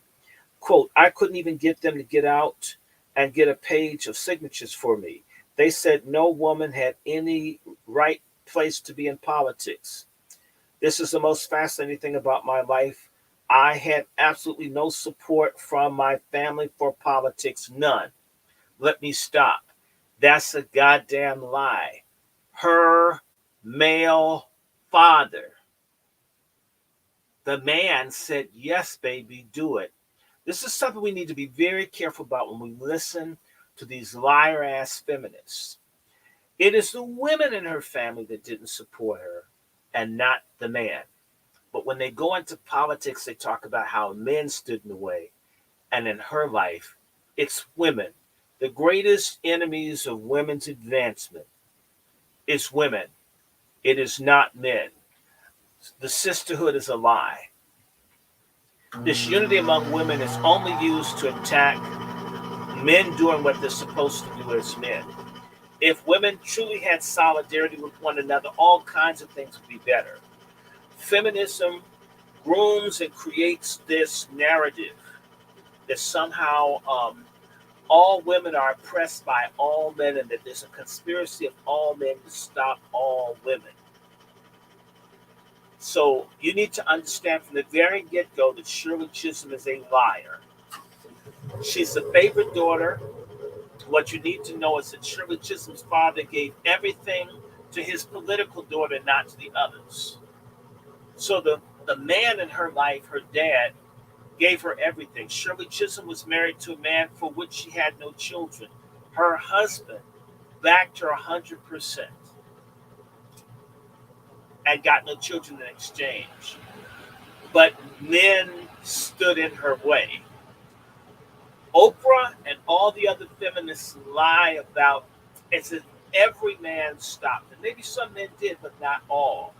Quote, I couldn't even get them to get out and get a page of signatures for me. They said no woman had any right place to be in politics. This is the most fascinating thing about my life. I had absolutely no support from my family for politics. None. Let me stop. That's a goddamn lie. Her male father, the man, said, yes, baby, do it. This is something we need to be very careful about when we listen to these liar ass feminists. It is the women in her family that didn't support her and not the man. But when they go into politics, they talk about how men stood in the way. And in her life, it's women. The greatest enemies of women's advancement is women. It is not men. The sisterhood is a lie. This unity among women is only used to attack men doing what they're supposed to do as men. If women truly had solidarity with one another, all kinds of things would be better. Feminism grooms and creates this narrative that somehow all women are oppressed by all men and that there's a conspiracy of all men to stop all women. So you need to understand from the very get-go that Shirley Chisholm is a liar. She's the favorite daughter. What you need to know is that Shirley Chisholm's father gave everything to his political daughter, not to the others. So the man in her life, her dad, gave her everything. Shirley Chisholm was married to a man for which she had no children. Her husband backed her 100% and got no children in exchange. But men stood in her way. Oprah and all the other feminists lie about as if every man stopped. And maybe some men did, but not all.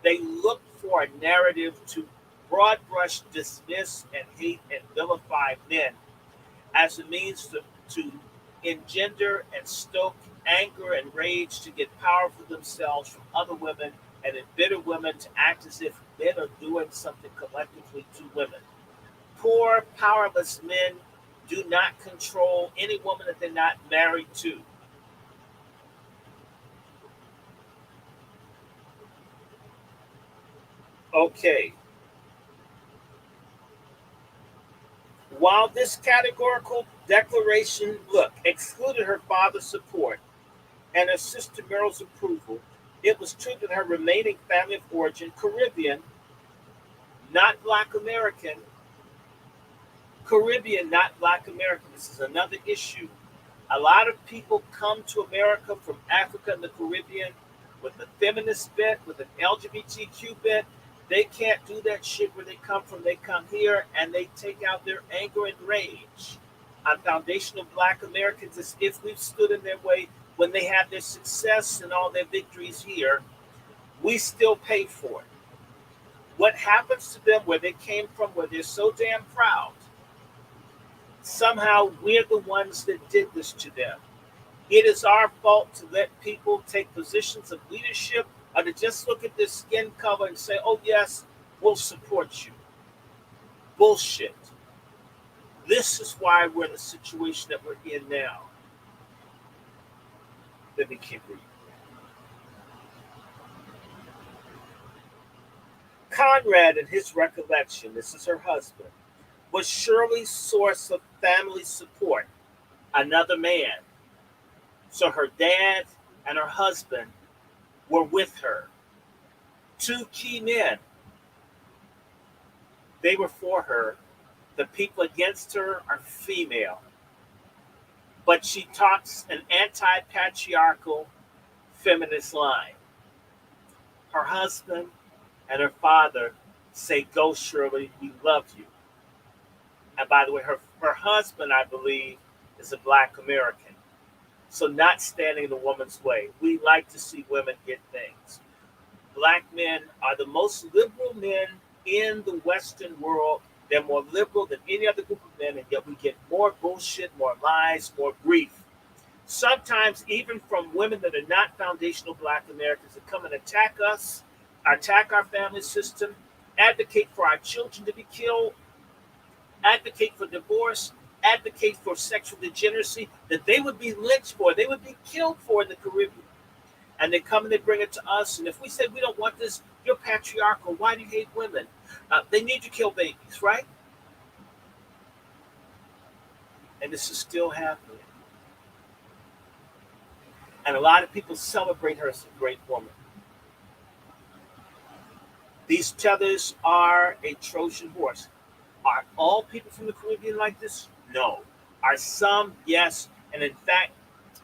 They look for a narrative to broad brush dismiss and hate and vilify men as a means to engender and stoke anger and rage to get power for themselves from other women and embitter women to act as if men are doing something collectively to women. Poor, powerless men do not control any woman that they're not married to. Okay. While this categorical declaration, look, excluded her father's support and her sister Meryl's approval, it was true that her remaining family of origin, Caribbean, not Black American, Caribbean, not Black American. This is another issue. A lot of people come to America from Africa and the Caribbean with a feminist bent, with an LGBTQ bent. They can't do that shit where they come from. They come here and they take out their anger and rage on foundational Black Americans as if we've stood in their way when they have their success and all their victories here. We still pay for it. What happens to them where they came from, where they're so damn proud? Somehow we're the ones that did this to them. It is our fault to let people take positions of leadership or to just look at their skin color and say, oh, yes, we'll support you. Bullshit. This is why we're in the situation that we're in now. Let me keep reading. Conrad, in his recollection, this is her husband, was Shirley's source of family support, another man. So her dad and her husband were with her. Two key men. They were for her. The people against her are female. But she talks an anti-patriarchal feminist line. Her husband and her father say, go Shirley, we love you. And by the way, her husband, I believe, is a Black American. So not standing in the woman's way. We like to see women get things. Black men are the most liberal men in the Western world. They're more liberal than any other group of men, and yet we get more bullshit, more lies, more grief. Sometimes even from women that are not foundational Black Americans that come and attack us, attack our family system, advocate for our children to be killed, advocate for divorce, advocate for sexual degeneracy, that they would be lynched for, they would be killed for in the Caribbean. And they come and they bring it to us. And if we say we don't want this, you're patriarchal. Why do you hate women? They need to kill babies, right? And this is still happening. And a lot of people celebrate her as a great woman. These tethers are a Trojan horse. Are all people from the Caribbean like this? No. Are some? Yes. And in fact,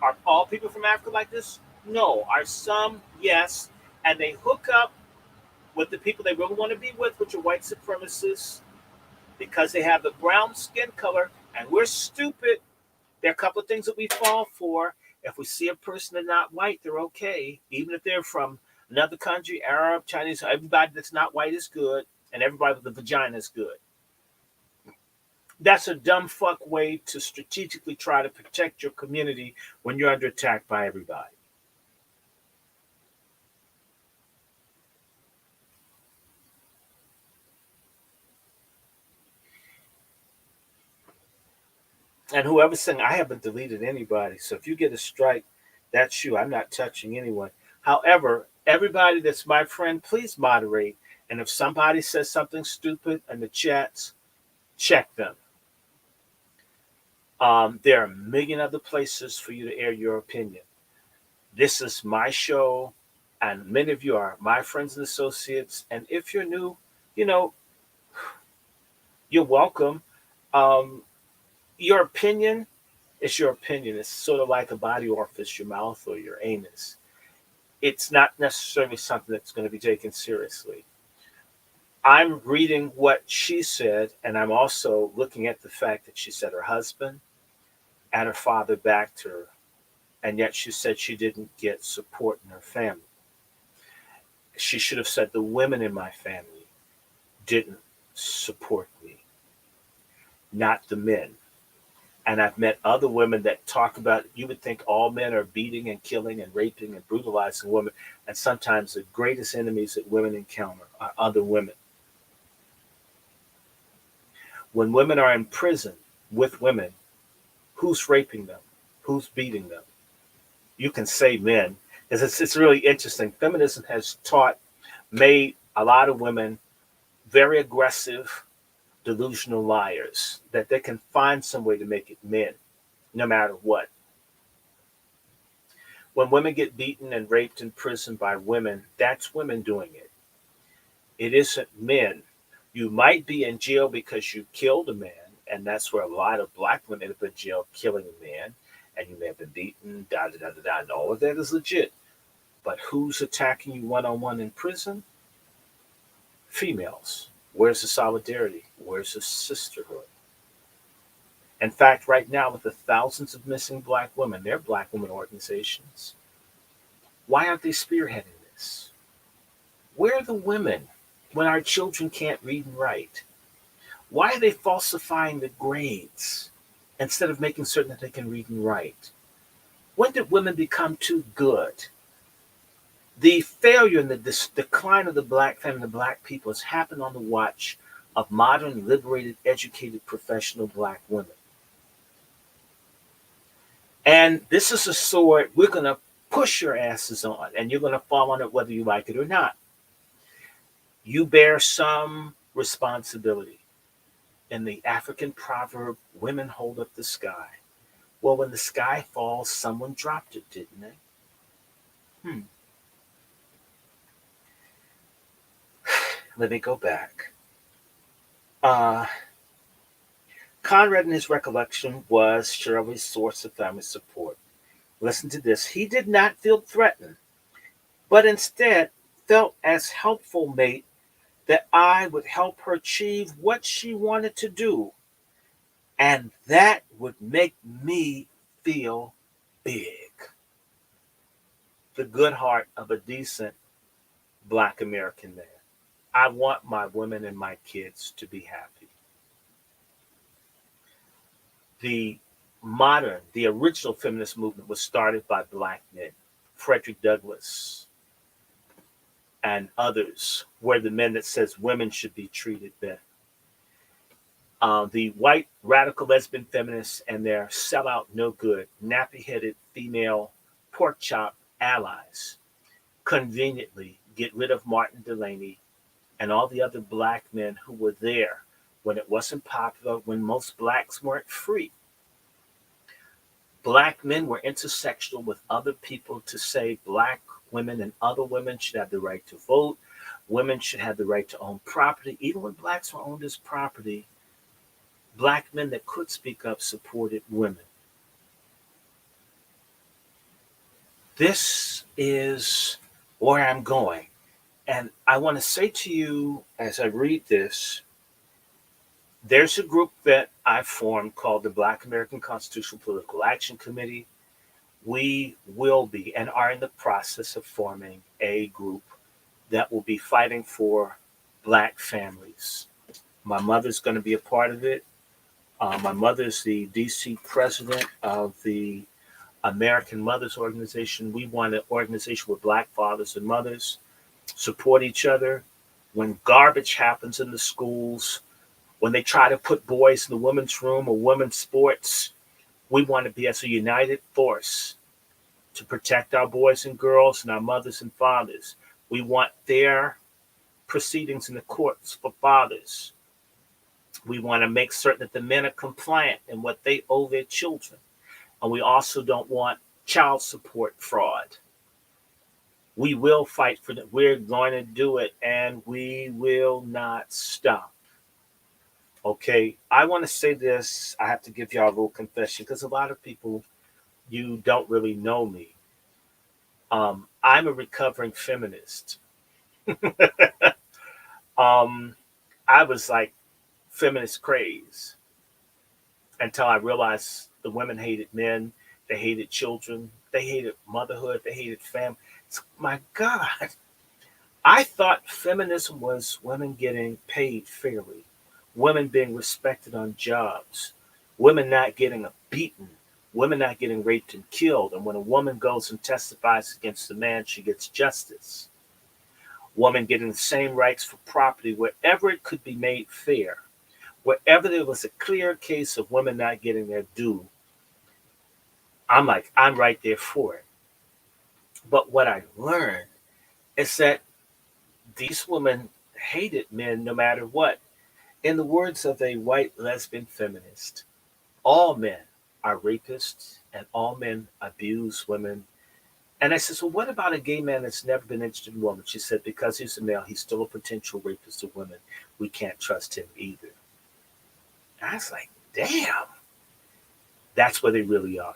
are all people from Africa like this? No. Are some? Yes. And they hook up with the people they really want to be with, which are white supremacists, because they have the brown skin color, and we're stupid. There are a couple of things that we fall for. If we see a person that's not white, they're okay. Even if they're from another country, Arab, Chinese, everybody that's not white is good, and everybody with a vagina is good. That's a dumb fuck way to strategically try to protect your community when you're under attack by everybody. And whoever's saying, I haven't deleted anybody. So if you get a strike, that's you. I'm not touching anyone. However, everybody that's my friend, please moderate. And if somebody says something stupid in the chats, check them. There are a million other places for you to air your opinion. This is my show, and many of you are my friends and associates. And if you're new, you're welcome. Your opinion is your opinion. It's sort of like a body orifice, your mouth or your anus. It's not necessarily something that's going to be taken seriously. I'm reading what she said, and I'm also looking at the fact that she said her husband and her father backed her, and yet she said she didn't get support in her family. She should have said the women in my family didn't support me, not the men. And I've met other women that talk about, you would think all men are beating and killing and raping and brutalizing women. And sometimes the greatest enemies that women encounter are other women. When women are in prison with women, who's raping them? Who's beating them? You can say men, because it's really interesting. Feminism has made a lot of women very aggressive, delusional liars, that they can find some way to make it men, no matter what. When women get beaten and raped in prison by women, that's women doing it. It isn't men. You might be in jail because you killed a man, and that's where a lot of black women have been in jail killing a man, and you may have been beaten, da da da da da, and all of that is legit. But who's attacking you one on one in prison? Females. Where's the solidarity? Where's the sisterhood? In fact, right now, with the thousands of missing black women, they're black women organizations. Why aren't they spearheading this? Where are the women when our children can't read and write? Why are they falsifying the grades instead of making certain that they can read and write? When did women become too good? The failure and the decline of the black family and the black people has happened on the watch of modern, liberated, educated, professional black women. And this is a sword we're going to push your asses on, and you're going to fall on it whether you like it or not. You bear some responsibility. In the African proverb, women hold up the sky. Well, when the sky falls, someone dropped it, didn't they? Let me go back. Conrad, in his recollection, was Shirley's source of family support. Listen to this. He did not feel threatened, but instead felt as helpful mate that I would help her achieve what she wanted to do. And that would make me feel big. The good heart of a decent black American man. I want my women and my kids to be happy. The original feminist movement was started by black men. Frederick Douglass and others were the men that says women should be treated better. The white radical lesbian feminists and their sellout, no good, nappy-headed female pork chop allies conveniently get rid of Martin Delany and all the other black men who were there when it wasn't popular, when most blacks weren't free. Black men were intersectional with other people to say black women and other women should have the right to vote. Women should have the right to own property. Even when blacks were owned as property, black men that could speak up supported women. This is where I'm going. And I want to say to you as I read this, there's a group that I formed called the Black American Constitutional Political Action Committee. We will be and are in the process of forming a group that will be fighting for black families. My mother's going to be a part of it. My mother's the DC president of the American Mothers Organization. We want an organization where black fathers and mothers support each other. When garbage happens in the schools, when they try to put boys in the women's room or women's sports, we want to be as a united force to protect our boys and girls and our mothers and fathers. We want their proceedings in the courts for fathers. We want to make certain that the men are compliant in what they owe their children. And we also don't want child support fraud. We will fight for that. We're going to do it, and we will not stop. Okay, I want to say this. I have to give y'all a little confession because a lot of people, you don't really know me. I'm a recovering feminist. I was like feminist craze until I realized the women hated men, they hated children, they hated motherhood, they hated family. My God, I thought feminism was women getting paid fairly, women being respected on jobs, women not getting beaten, women not getting raped and killed. And when a woman goes and testifies against a man, she gets justice. Women getting the same rights for property wherever it could be made fair. Wherever there was a clear case of women not getting their due, I'm right there for it. But what I learned is that these women hated men no matter what. In the words of a white lesbian feminist, all men are rapists and all men abuse women. And I said, so what about a gay man that's never been interested in a woman? She said, because he's a male, he's still a potential rapist of women. We can't trust him either. And I was like, damn, that's where they really are.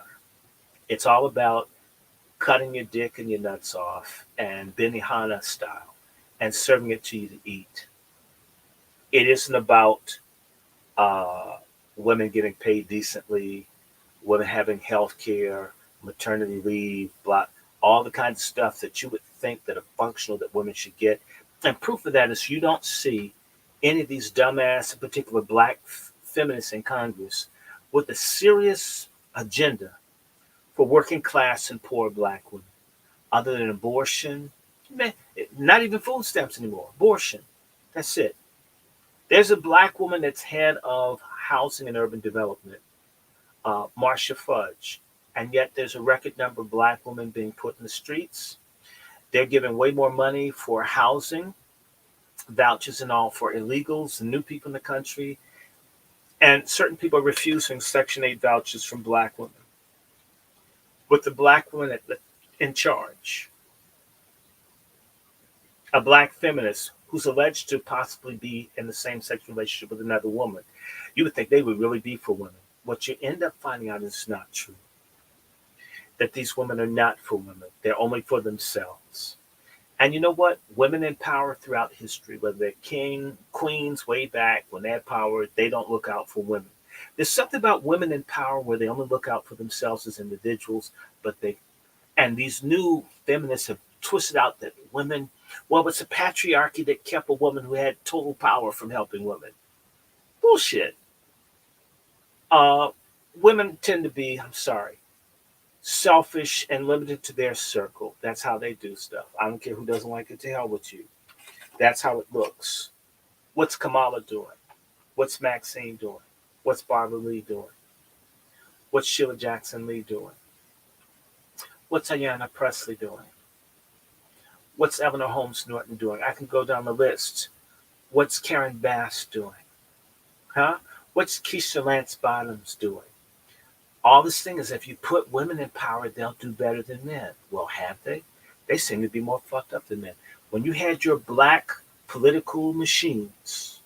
It's all about cutting your dick and your nuts off and Benihana style and serving it to you to eat. It isn't about uh, women getting paid decently, women having health care, maternity leave, blah, all the kinds of stuff that you would think that are functional that women should get. And proof of that is you don't see any of these dumbass, in particular black feminists in Congress, with a serious agenda for working class and poor black women, other than abortion, man, not even food stamps anymore, abortion. That's it. There's a black woman that's head of housing and urban development, Marcia Fudge, and yet there's a record number of black women being put in the streets. They're giving way more money for housing, vouchers and all for illegals and new people in the country. And certain people are refusing Section 8 vouchers from black women. With the black woman in charge, a black feminist who's alleged to possibly be in the same sex relationship with another woman, you would think they would really be for women. What you end up finding out is not true. That these women are not for women. They're only for themselves. And you know what? Women in power throughout history, whether they're queens way back when they had power, they don't look out for women. There's something about women in power where they only look out for themselves as individuals, and these new feminists have twisted out that women, well, it's a patriarchy that kept a woman who had total power from helping women. Bullshit. Women tend to be, I'm sorry, selfish and limited to their circle. That's how they do stuff. I don't care who doesn't like it, to hell with you. That's how it looks. What's Kamala doing? What's Maxine doing? What's Barbara Lee doing? What's Sheila Jackson Lee doing? What's Ayanna Presley doing? What's Eleanor Holmes Norton doing? I can go down the list. What's Karen Bass doing? Huh? What's Keisha Lance Bottoms doing? All this thing is if you put women in power, they'll do better than men. Well, have they? They seem to be more fucked up than men. When you had your black political machines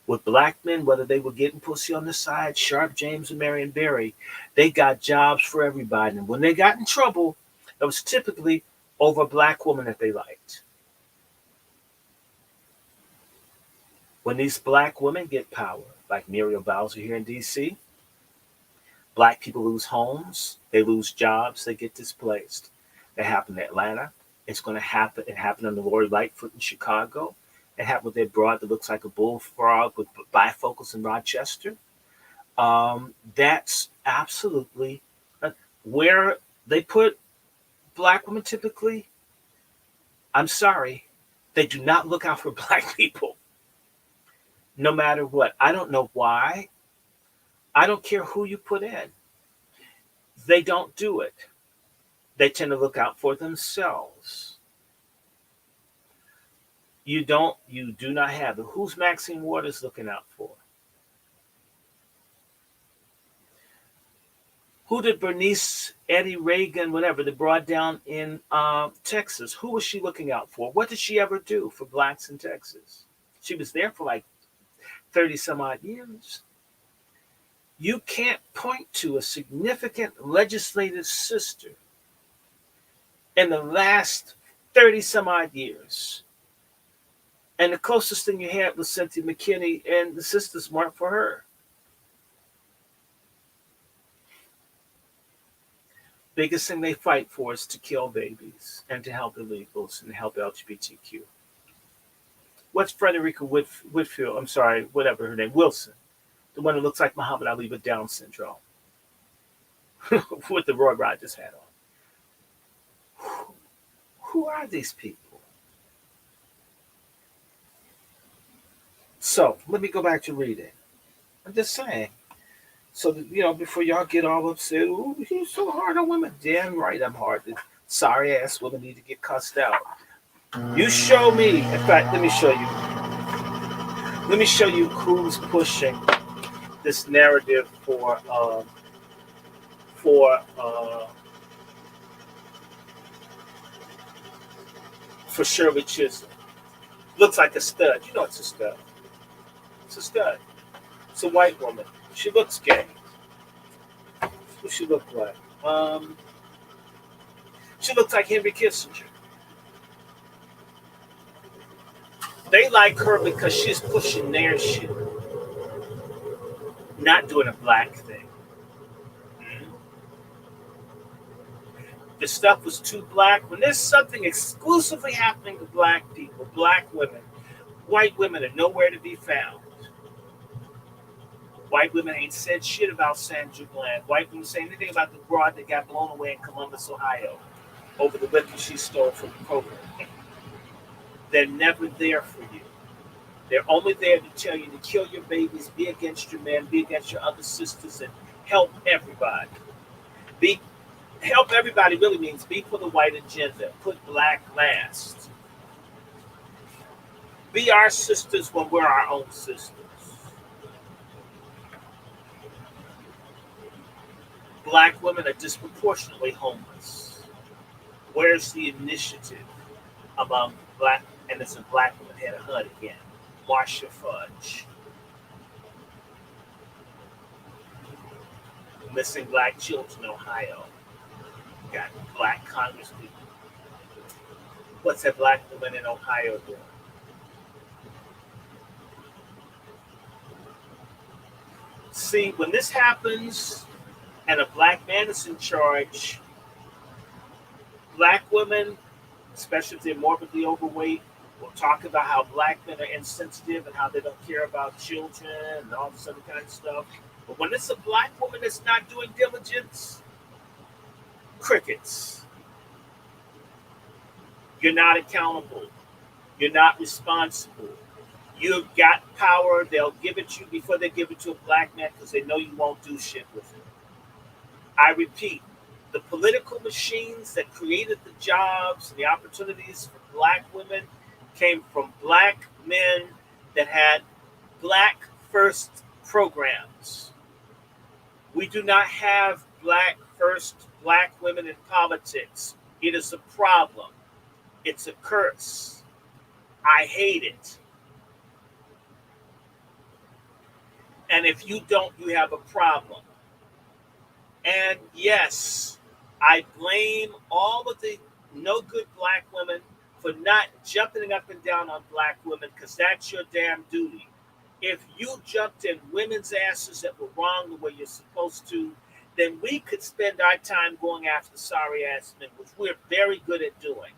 with black men, whether they were getting pussy on the side, Sharp James and Marion Barry, they got jobs for everybody. And when they got in trouble, it was typically over a black woman that they liked. When these black women get power, like Muriel Bowser here in D.C., black people lose homes, they lose jobs, they get displaced. That happened in Atlanta. It's going to happen. It happened on the Lori Lightfoot in Chicago. It happened with that broad that looks like a bullfrog with bifocals in Rochester. That's absolutely where they put black women typically. I'm sorry, they do not look out for black people. No matter what. I don't know why. I don't care who you put in. They don't do it. They tend to look out for themselves. You do not have it. Who's Maxine Waters looking out for? Who did Bernice, Eddie Reagan, whatever, they brought down in Texas? Who was she looking out for? What did she ever do for blacks in Texas? She was there for like 30 some odd years. You can't point to a significant legislative sister in the last 30 some odd years. And the closest thing you had was Cynthia McKinney, and the sisters weren't for her. Biggest thing they fight for is to kill babies and to help illegals and to help LGBTQ. What's Frederica Whitfield? I'm sorry, whatever her name, Wilson. The one that looks like Muhammad Ali with Down syndrome. With the Roy Rogers hat on. Who are these people? So, let me go back to reading. I'm just saying. So, before y'all get all upset, oh, he's so hard on women. Damn right I'm hard. Sorry ass women need to get cussed out. You show me. In fact, let me show you. Let me show you who's pushing this narrative for uh, for Shirley Chisholm. Looks like a stud. You know it's a stud. It's a stud. It's a white woman. She looks gay. What she look like? She looks like Henry Kissinger. They like her because she's pushing their shit, not doing a black thing. Mhm. The stuff was too black. When there's something exclusively happening to black people, black women, white women are nowhere to be found. White women ain't said shit about Sandra Bland. White women say anything about the broad that got blown away in Columbus, Ohio, over the liquor she stole from the program. They're never there for you. They're only there to tell you to kill your babies, be against your men, be against your other sisters, and help everybody. Be Help everybody really means be for the white agenda. Put black last. Be our sisters when we're our own sisters. Black women are disproportionately homeless. Where's the initiative among black innocent black women? Had a HUD again. Marcia Fudge. Missing black children in Ohio. Got black congresspeople. What's that black woman in Ohio doing? See, when this happens and a black man is in charge, black women, especially if they're morbidly overweight, will talk about how black men are insensitive and how they don't care about children and all this other kind of stuff. But when it's a black woman that's not doing diligence, crickets. You're not accountable. You're not responsible. You've got power. They'll give it to you before they give it to a black man because they know you won't do shit with it. I repeat, the political machines that created the jobs and the opportunities for black women came from black men that had black first programs. We do not have black first black women in politics. It is a problem. It's a curse. I hate it. And if you don't, you have a problem. And yes, I blame all of the no good black women for not jumping up and down on black women because that's your damn duty. If you jumped in women's asses that were wrong the way you're supposed to, then we could spend our time going after sorry ass men, which we're very good at doing.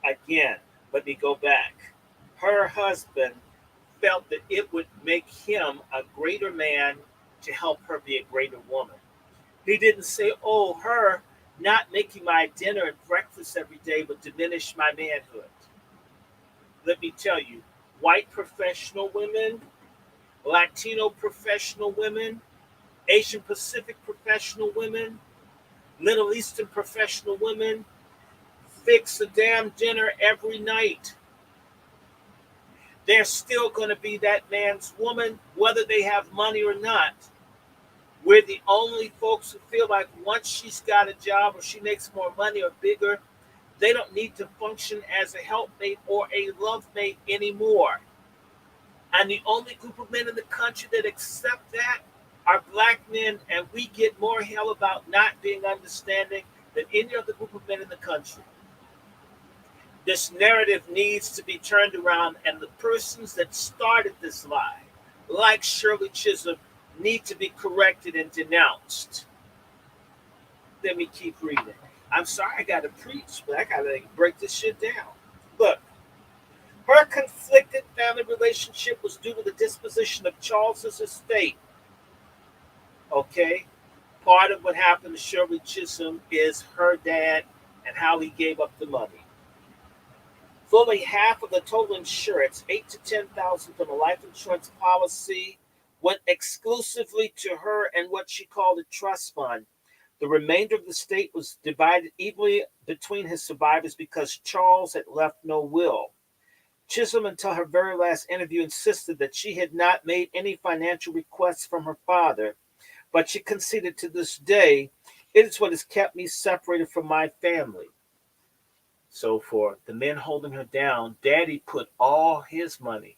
Again, let me go back. Her husband felt that it would make him a greater man to help her be a greater woman. He didn't say, oh, her not making my dinner and breakfast every day would diminish my manhood. Let me tell you, white professional women, Latino professional women, Asian Pacific professional women, Middle Eastern professional women fix a damn dinner every night. They're still going to be that man's woman, whether they have money or not. We're the only folks who feel like once she's got a job or she makes more money or bigger, they don't need to function as a helpmate or a love mate anymore. And the only group of men in the country that accept that are black men, and we get more hell about not being understanding than any other group of men in the country. This narrative needs to be turned around, and the persons that started this lie, like Shirley Chisholm, need to be corrected and denounced. Let me keep reading. I'm sorry I got to preach, but I got to break this shit down. Look, her conflicted family relationship was due to the disposition of Charles's estate. Okay? Part of what happened to Shirley Chisholm is her dad and how he gave up the money. Fully half of the total insurance, 8 to 10,000 from a life insurance policy, went exclusively to her and what she called a trust fund. The remainder of the estate was divided evenly between his survivors because Charles had left no will. Chisholm, until her very last interview, insisted that she had not made any financial requests from her father, but she conceded to this day, "It is what has kept me separated from my family." So, for the men holding her down, Daddy put all his money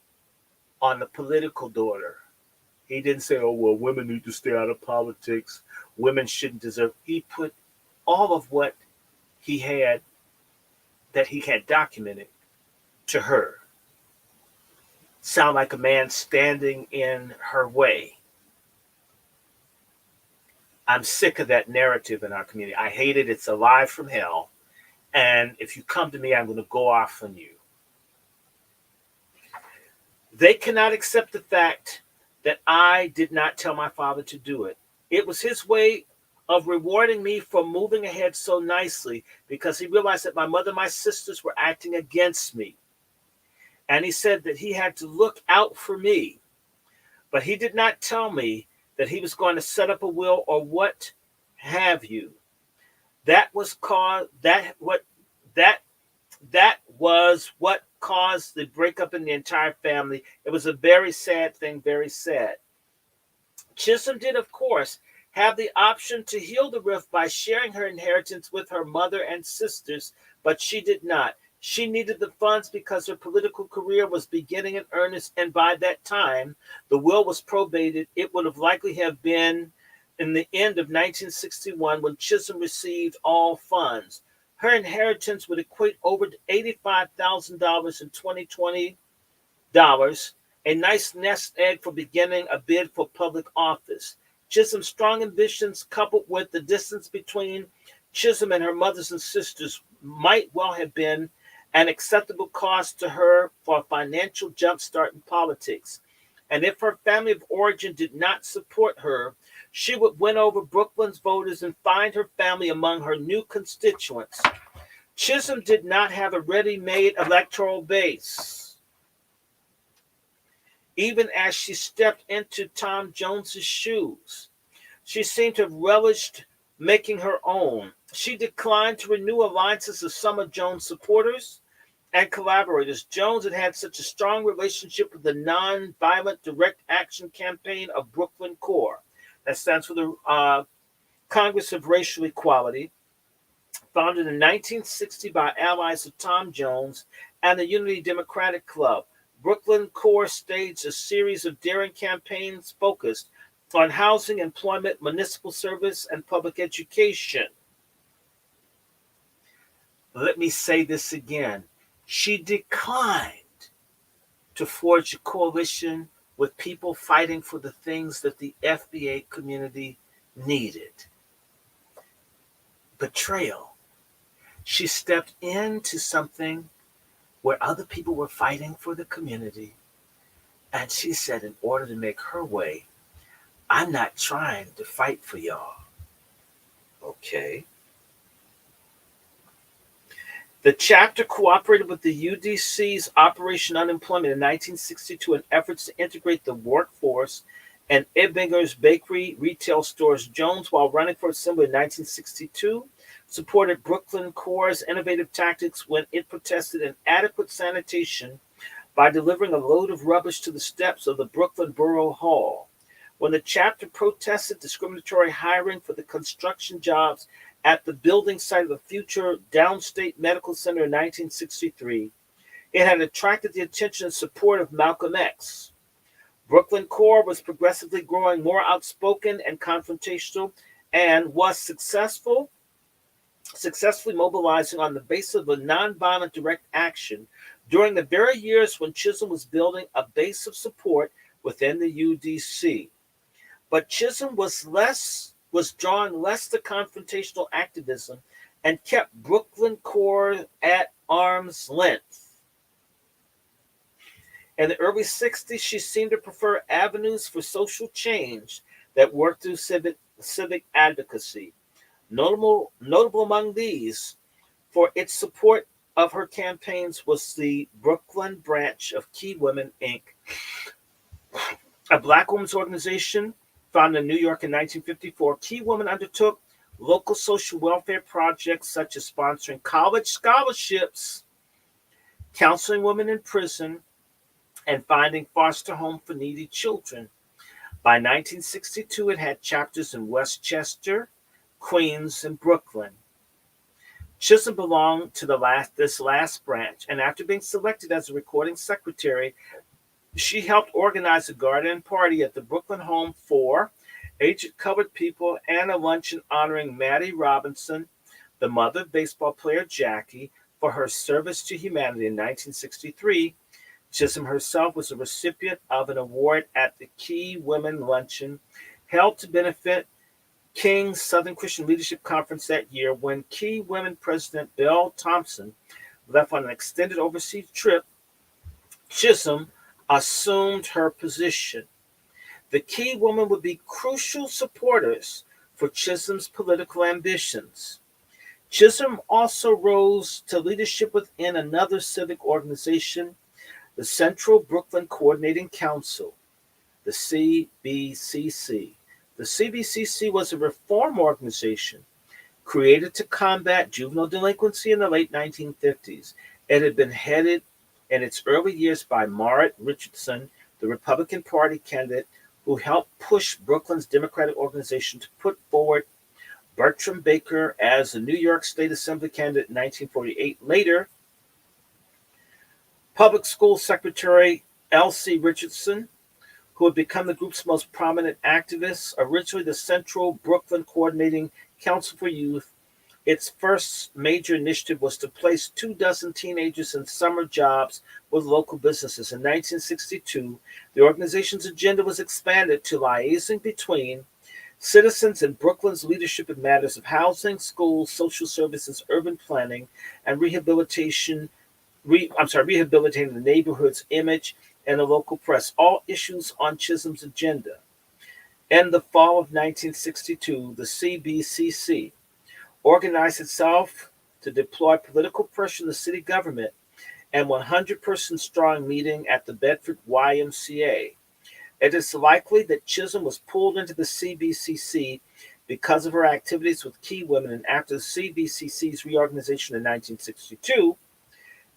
on the political daughter. He didn't say, "Oh, well, women need to stay out of politics. Women shouldn't deserve." He put all of what he had, that he had documented, to her. Sound like a man standing in her way. I'm sick of that narrative in our community. I hate it. It's alive from hell. And if you come to me, I'm going to go off on you. They cannot accept the fact that I did not tell my father to do it. It was his way of rewarding me for moving ahead so nicely, because he realized that my mother and my sisters were acting against me. And he said that he had to look out for me. But he did not tell me that he was going to set up a will or what have you. That was what caused the breakup in the entire family. It was a very sad thing, very sad. Chisholm did, of course, have the option to heal the rift by sharing her inheritance with her mother and sisters, but she did not. She needed the funds because her political career was beginning in earnest, and by that time, the will was probated. It would have likely have been in the end of 1961 when Chisholm received all funds. Her inheritance would equate over to $85,000 in 2020 dollars, a nice nest egg for beginning a bid for public office. Chisholm's strong ambitions, coupled with the distance between Chisholm and her mothers and sisters, might well have been an acceptable cost to her for a financial jumpstart in politics. And if her family of origin did not support her, she would win over Brooklyn's voters and find her family among her new constituents. Chisholm did not have a ready-made electoral base. Even as she stepped into Tom Jones's shoes, she seemed to have relished making her own. She declined to renew alliances with some of Jones' supporters and collaborators. Jones had had such a strong relationship with the Nonviolent Direct Action Campaign of Brooklyn Corps. That stands for the Congress of Racial Equality, founded in 1960 by allies of Tom Jones and the Unity Democratic Club. Brooklyn Corps staged a series of daring campaigns focused on housing, employment, municipal service, and public education. Let me say this again. She declined to forge a coalition with people fighting for the things that the FBA community needed. Betrayal. She stepped into something where other people were fighting for the community, and she said, in order to make her way, I'm not trying to fight for y'all. Okay. The chapter cooperated with the UDC's Operation Unemployment in 1962 in efforts to integrate the workforce and Ibinger's bakery retail stores. Jones, while running for assembly in 1962, supported Brooklyn Corps' innovative tactics when it protested inadequate sanitation by delivering a load of rubbish to the steps of the Brooklyn Borough Hall. When the chapter protested discriminatory hiring for the construction jobs at the building site of the future Downstate Medical Center in 1963, it had attracted the attention and support of Malcolm X. Brooklyn Corps was progressively growing more outspoken and confrontational, and was successfully mobilizing on the basis of a nonviolent direct action during the very years when Chisholm was building a base of support within the UDC. But Chisholm was drawing less to confrontational activism and kept Brooklyn Corps at arm's length. In the early 60s, she seemed to prefer avenues for social change that worked through civic advocacy. Notable among these, for its support of her campaigns, was the Brooklyn branch of Key Women, Inc., A black women's organization founded in New York in 1954, Key Women undertook local social welfare projects such as sponsoring college scholarships, counseling women in prison, and finding foster homes for needy children. By 1962, it had chapters in Westchester, Queens, and Brooklyn. Chisholm belonged to this last branch, and after being selected as a recording secretary, she helped organize a garden party at the Brooklyn home for aged colored people and a luncheon honoring Maddie Robinson, the mother of baseball player Jackie, for her service to humanity in 1963. Chisholm herself was a recipient of an award at the Key Women Luncheon held to benefit King's Southern Christian Leadership Conference that year. When Key Women President Bill Thompson left on an extended overseas trip, Chisholm assumed her position. The Key Women would be crucial supporters for Chisholm's political ambitions. Chisholm also rose to leadership within another civic organization, the Central Brooklyn Coordinating Council, the CBCC. The CBCC was a reform organization created to combat juvenile delinquency in the late 1950s. It had been headed in its early years by Margaret Richardson, the Republican Party candidate who helped push Brooklyn's Democratic organization to put forward Bertram Baker as the New York State Assembly candidate in 1948. Later, Public School Secretary L.C. Richardson, who had become the group's most prominent activist. Originally the Central Brooklyn Coordinating Council for Youth, its first major initiative was to place 24 teenagers in summer jobs with local businesses. In 1962, the organization's agenda was expanded to liaising between citizens and Brooklyn's leadership in matters of housing, schools, social services, urban planning, and rehabilitating the neighborhood's image and the local press, all issues on Chisholm's agenda. In the fall of 1962, the CBCC organized itself to deploy political pressure on the city government and 100-person strong meeting at the Bedford YMCA. It is likely that Chisholm was pulled into the CBCC because of her activities with Key Women, and after the CBCC's reorganization in 1962,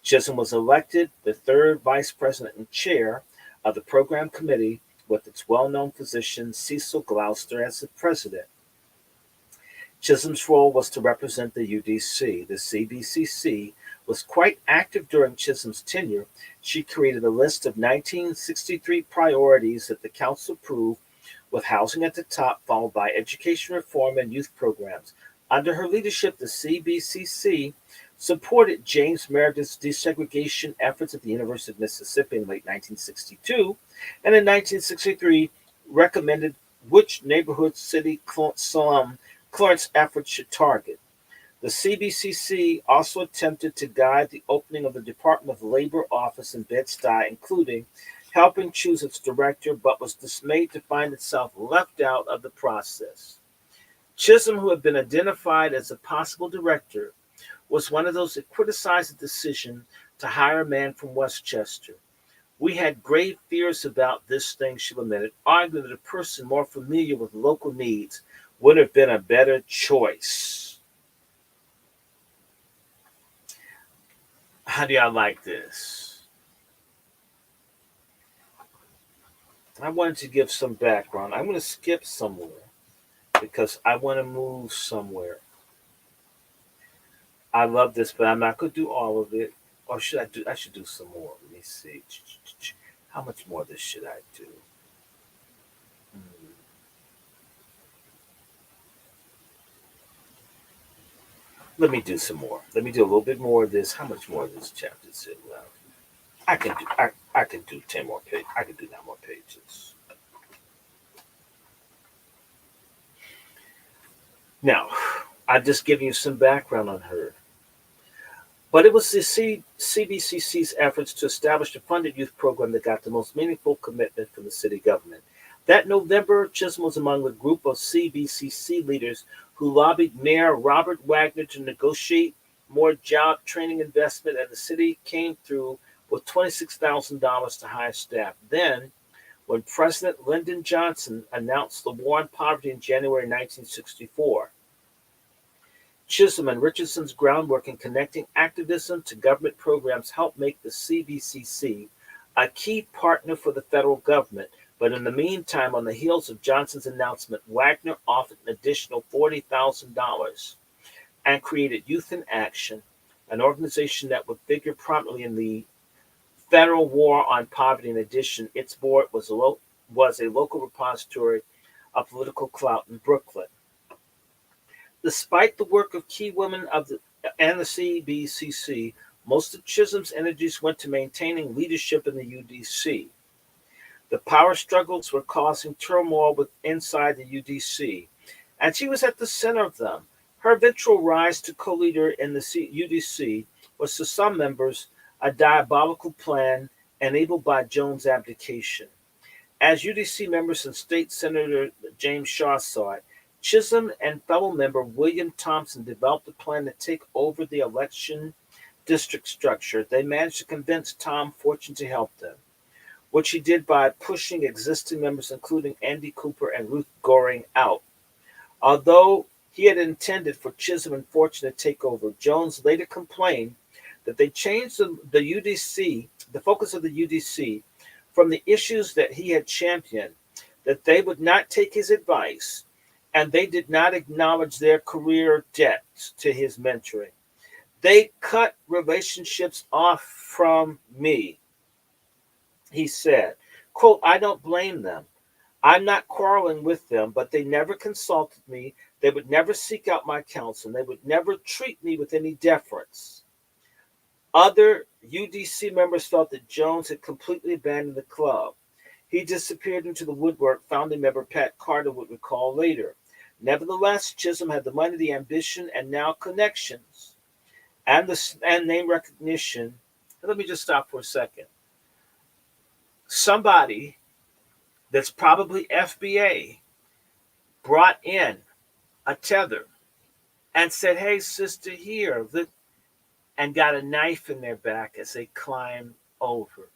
Chisholm was elected the third vice president and chair of the program committee, with its well-known physician Cecil Gloucester as the president. Chisholm's role was to represent the UDC. The CBCC was quite active during Chisholm's tenure. She created a list of 1963 priorities that the council approved, with housing at the top, followed by education reform and youth programs. Under her leadership, the CBCC supported James Meredith's desegregation efforts at the University of Mississippi in late 1962, and in 1963 recommended which neighborhood city slum Clarence efforts should target. The CBCC also attempted to guide the opening of the Department of Labor office in Bed-Stuy, including helping choose its director, but was dismayed to find itself left out of the process. Chisholm, who had been identified as a possible director, was one of those that criticized the decision to hire a man from Westchester. We had grave fears about this thing, she lamented, arguing that a person more familiar with local needs would have been a better choice. How do y'all like this? I wanted to give some background. I'm going to skip somewhere because I want to move somewhere. I love this, but I'm not going to do all of it. Or should I do? I should do some more. Let me see. How much more of this should I do? Let me do some more. Let me do a little bit more of this. How much more of this chapter is it left? I can do 10 more pages. I can do 9 more pages. Now, I've just given you some background on her. But it was the CBCC's efforts to establish a funded youth program that got the most meaningful commitment from the city government. That November, Chisholm was among the group of CBCC leaders who lobbied Mayor Robert Wagner to negotiate more job training investment, and the city came through with $26,000 to hire staff. Then, when President Lyndon Johnson announced the war on poverty in January 1964. Chisholm and Richardson's groundwork in connecting activism to government programs helped make the CBCC a key partner for the federal government. But in the meantime, on the heels of Johnson's announcement, Wagner offered an additional $40,000 and created Youth in Action, an organization that would figure prominently in the federal war on poverty. In addition, its board was a local repository of political clout in Brooklyn. Despite the work of key women and the CBCC, most of Chisholm's energies went to maintaining leadership in the UDC. The power struggles were causing turmoil inside the UDC, and she was at the center of them. Her eventual rise to co-leader in the UDC was to some members a diabolical plan enabled by Jones' abdication. As UDC members and State Senator James Shaw saw it, Chisholm and fellow member William Thompson developed a plan to take over the election district structure. They managed to convince Tom Fortune to help them, which he did by pushing existing members, including Andy Cooper and Ruth Goring, out. Although he had intended for Chisholm and Fortune to take over, Jones later complained that they changed the focus of the UDC from the issues that he had championed, that they would not take his advice, and they did not acknowledge their career debts to his mentoring. They cut relationships off from me, he said. Quote, I don't blame them. I'm not quarreling with them, but they never consulted me. They would never seek out my counsel. They would never treat me with any deference. Other UDC members felt that Jones had completely abandoned the club. He disappeared into the woodwork, founding member Pat Carter would recall later. Nevertheless, Chisholm had the money, the ambition, and now connections, and name recognition. Let me just stop for a second. Somebody that's probably FBA brought in a tether and said, hey, sister, here, and got a knife in their back as they climb over.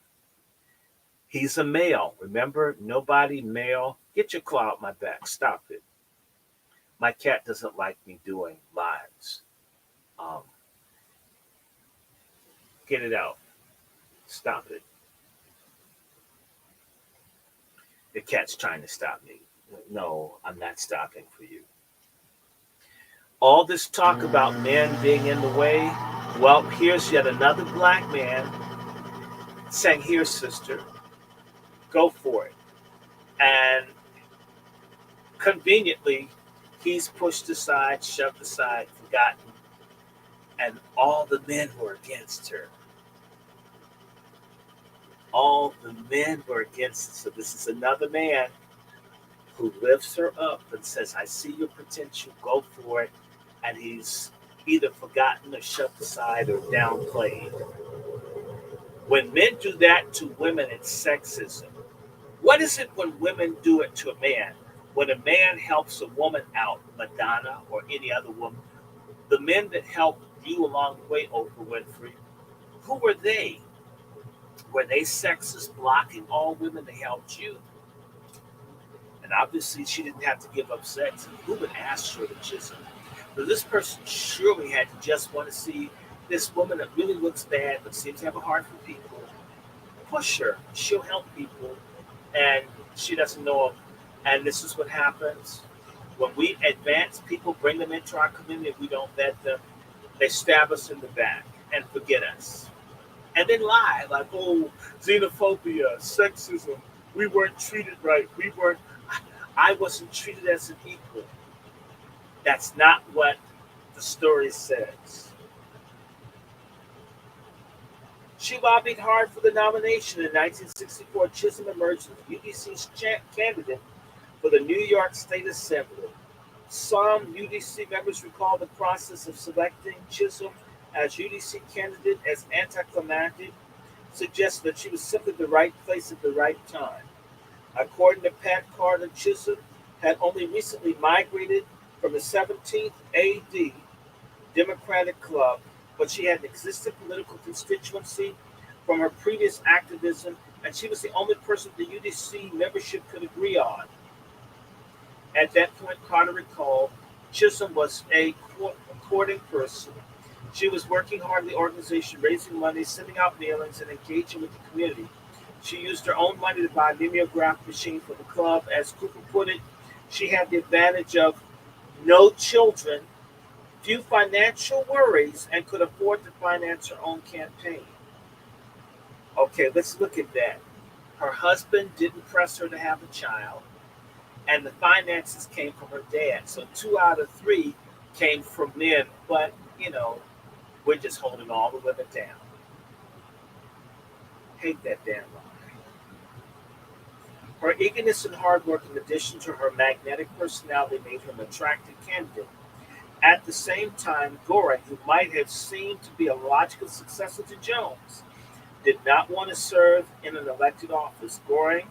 He's a male. Remember, nobody male. Get your claw out my back. Stop it. My cat doesn't like me doing lives. Get it out. Stop it. The cat's trying to stop me. No, I'm not stopping for you. All this talk about men being in the way, well, here's yet another black man saying, here, sister, go for it. And conveniently, he's pushed aside, shoved aside, forgotten, and all the men were against her. All the men were against her. So this is another man who lifts her up and says, I see your potential, go for it. And he's either forgotten or shoved aside or downplayed. When men do that to women, it's sexism. What is it when women do it to a man? When a man helps a woman out, Madonna or any other woman, the men that helped you along the way, Oprah Winfrey, who were they? Were they sexist, blocking all women that helped you? And obviously she didn't have to give up sex. And who would ask her to Chisholm? So this person surely had to just want to see this woman that really looks bad but seems to have a heart for people. Push her. She'll help people. And she doesn't know. And this is what happens. When we advance people, bring them into our community, if we don't vet them, they stab us in the back and forget us. And then lie, like, oh, xenophobia, sexism, we weren't treated right. I wasn't treated as an equal. That's not what the story says. She lobbied hard for the nomination. In 1964, Chisholm emerged as UDC's candidate for the New York State Assembly. Some UDC members recall the process of selecting Chisholm as UDC candidate as anticlimactic, suggesting that she was simply the right place at the right time. According to Pat Carter, Chisholm had only recently migrated from the 17th AD Democratic Club, but she had an existing political constituency from her previous activism and she was the only person the UDC membership could agree on. At that point, Carter recalled, Chisholm was a courting person. She was working hard in the organization, raising money, sending out mailings, and engaging with the community. She used her own money to buy a mimeograph machine for the club. As Cooper put it, she had the advantage of no children, few financial worries, and could afford to finance her own campaign. Okay, let's look at that. Her husband didn't press her to have a child, and the finances came from her dad. So 2 out of 3 came from men, but we're just holding all the women down. Hate that damn lie. Her eagerness and hard work, in addition to her magnetic personality, made her an attractive candidate. At the same time, Goring, who might have seemed to be a logical successor to Jones, did not want to serve in an elected office. Goring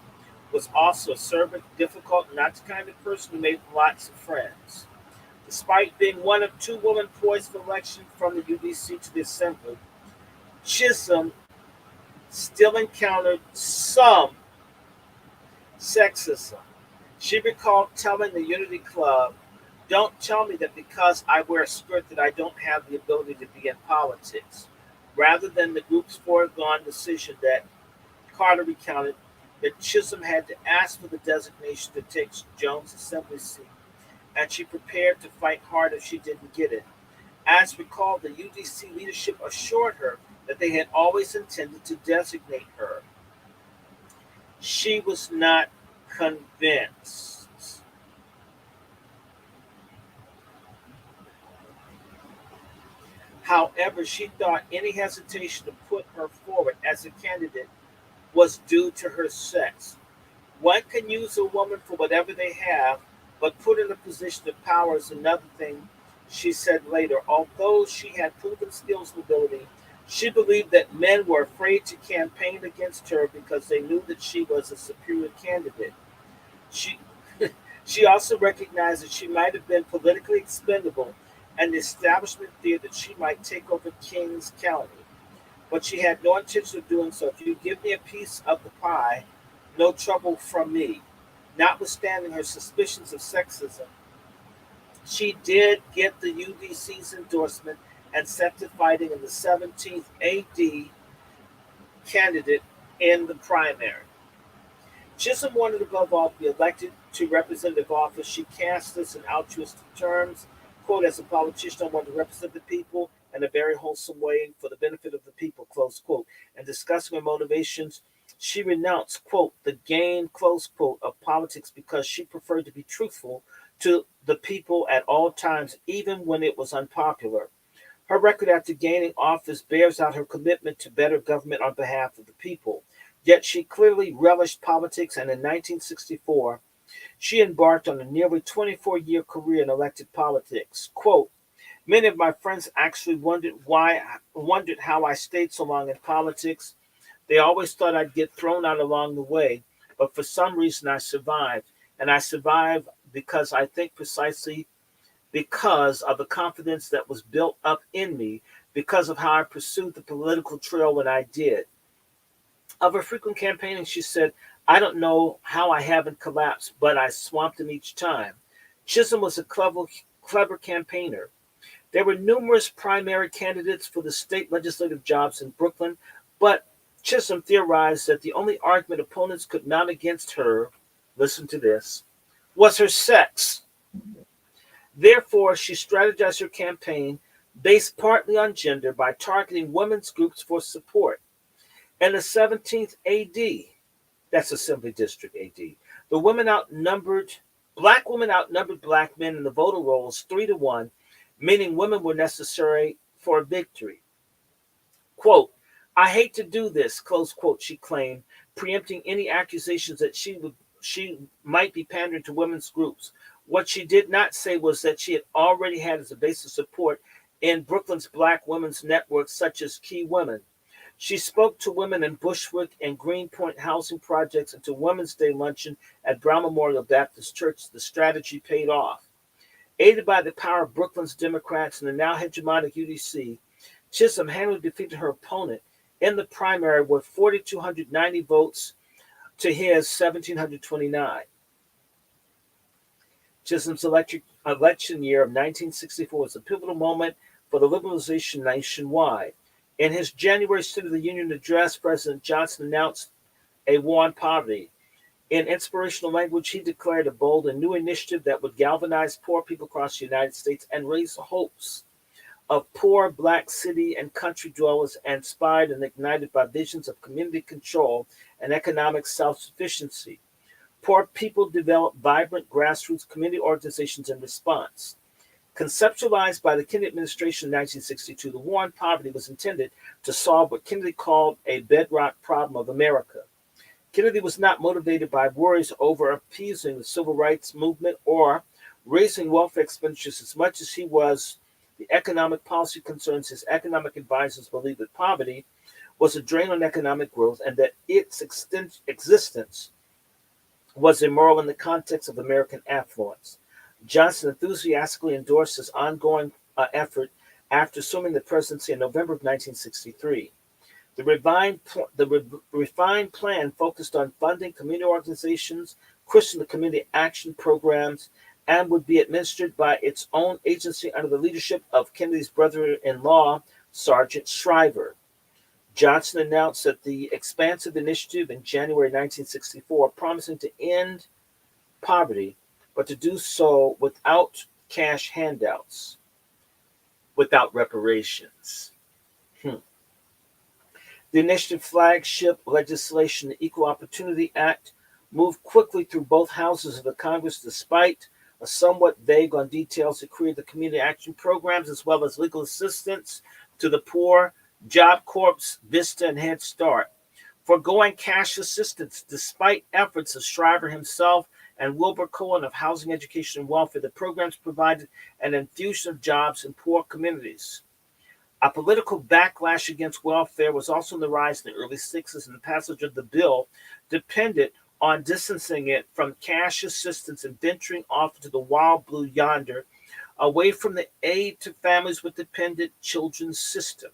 was also a servant, difficult, not the kind of person who made lots of friends. Despite being one of 2 women poised for election from the UDC to the Assembly, Chisholm still encountered some sexism. She recalled telling the Unity Club, "Don't tell me that because I wear a skirt that I don't have the ability to be in politics." Rather than the group's foregone decision that Carter recounted that Chisholm had to ask for the designation to take Jones' assembly seat, and she prepared to fight hard if she didn't get it. As recalled, the UDC leadership assured her that they had always intended to designate her. She was not convinced. However, she thought any hesitation to put her forward as a candidate was due to her sex. One can use a woman for whatever they have, but put in a position of power is another thing, she said later. Although she had proven skills and ability, she believed that men were afraid to campaign against her because they knew that she was a superior candidate. She, she also recognized that she might have been politically expendable, and the establishment feared that she might take over Kings County. But she had no intention of doing so. If you give me a piece of the pie, no trouble from me. Notwithstanding her suspicions of sexism, she did get the UDC's endorsement and set to fighting in the 17th AD candidate in the primary. Chisholm wanted above all to be elected to representative office. She cast this in altruistic terms. Quote, as a politician, I want to represent the people in a very wholesome way for the benefit of the people, close quote. And discussing her motivations, she renounced, quote, the gain, close quote, of politics because she preferred to be truthful to the people at all times, even when it was unpopular. Her record after gaining office bears out her commitment to better government on behalf of the people. Yet she clearly relished politics, and in 1964, she embarked on a nearly 24-year career in elected politics. Quote, many of my friends actually wondered how I stayed so long in politics. They always thought I'd get thrown out along the way, but for some reason I survived. And I survived because I think precisely because of the confidence that was built up in me, because of how I pursued the political trail when I did. Of her frequent campaigning, she said, I don't know how I haven't collapsed, but I swamped him each time. Chisholm was a clever campaigner. There were numerous primary candidates for the state legislative jobs in Brooklyn, but Chisholm theorized that the only argument opponents could mount against her, listen to this, was her sex. Therefore, she strategized her campaign based partly on gender by targeting women's groups for support. In the 17th AD, that's Assembly District AD, the black women outnumbered black men in the voter rolls 3-1, meaning women were necessary for a victory. Quote, I hate to do this, close quote, she claimed, preempting any accusations that she might be pandering to women's groups. What she did not say was that she had already had as a base of support in Brooklyn's black women's networks such as Key Women. She spoke to women in Bushwick and Greenpoint housing projects and to Women's Day luncheon at Brown Memorial Baptist Church. The strategy paid off. Aided by the power of Brooklyn's Democrats and the now hegemonic UDC, Chisholm handily defeated her opponent in the primary with 4,290 votes to his 1,729. Chisholm's election year of 1964 was a pivotal moment for the liberalization nationwide. In his January State of the Union address, President Johnson announced a war on poverty. In inspirational language, he declared a bold and new initiative that would galvanize poor people across the United States and raise the hopes of poor Black city and country dwellers, inspired and ignited by visions of community control and economic self-sufficiency. Poor people developed vibrant grassroots community organizations in response. Conceptualized by the Kennedy administration in 1962, the war on poverty was intended to solve what Kennedy called a bedrock problem of America. Kennedy was not motivated by worries over appeasing the civil rights movement or raising welfare expenditures as much as he was the economic policy concerns. His economic advisors believed that poverty was a drain on economic growth and that its existence was immoral in the context of American affluence. Johnson enthusiastically endorsed this ongoing effort after assuming the presidency in November of 1963. The refined plan focused on funding community organizations, Christian community action programs, and would be administered by its own agency under the leadership of Kennedy's brother-in-law, Sergeant Shriver. Johnson announced that the expansive initiative in January 1964, promising to end poverty, but to do so without cash handouts, without reparations. The initiative flagship legislation, the Equal Opportunity Act, moved quickly through both houses of the Congress despite a somewhat vague on details that created the community action programs as well as legal assistance to the poor, Job Corps, Vista, and Head Start. Foregoing cash assistance despite efforts of Shriver himself and Wilbur Cohen of Housing, Education, and Welfare, the programs provided an infusion of jobs in poor communities. A political backlash against welfare was also on the rise in the early 60s, and the passage of the bill depended on distancing it from cash assistance and venturing off into the wild blue yonder, away from the aid to families with dependent children system.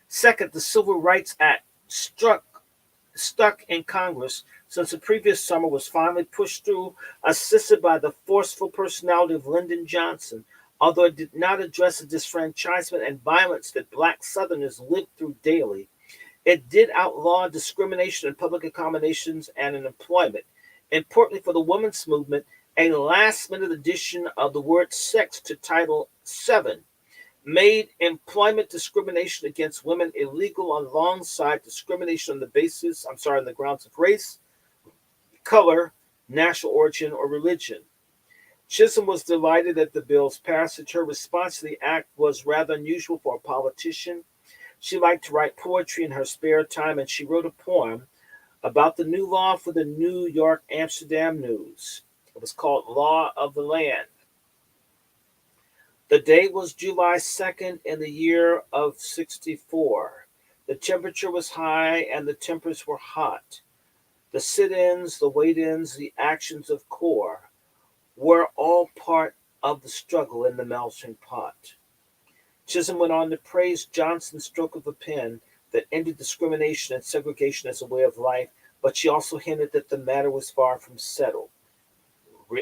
Second, the Civil Rights Act stuck in Congress since the previous summer was finally pushed through, assisted by the forceful personality of Lyndon Johnson. Although it did not address the disfranchisement and violence that Black Southerners lived through daily, it did outlaw discrimination in public accommodations and in employment. Importantly for the women's movement, a last-minute addition of the word sex to Title VII made employment discrimination against women illegal alongside discrimination on the grounds of race, color, national origin, or religion. Chisholm was delighted at the bill's passage. Her response to the act was rather unusual for a politician. She liked to write poetry in her spare time, and she wrote a poem about the new law for the New York Amsterdam News. It was called Law of the Land. The date was July 2nd in the year of 64. The temperature was high and the tempers were hot. The sit-ins, the wait-ins, the actions of CORE were all part of the struggle in the melting pot. Chisholm went on to praise Johnson's stroke of a pen that ended discrimination and segregation as a way of life, but she also hinted that the matter was far from settled.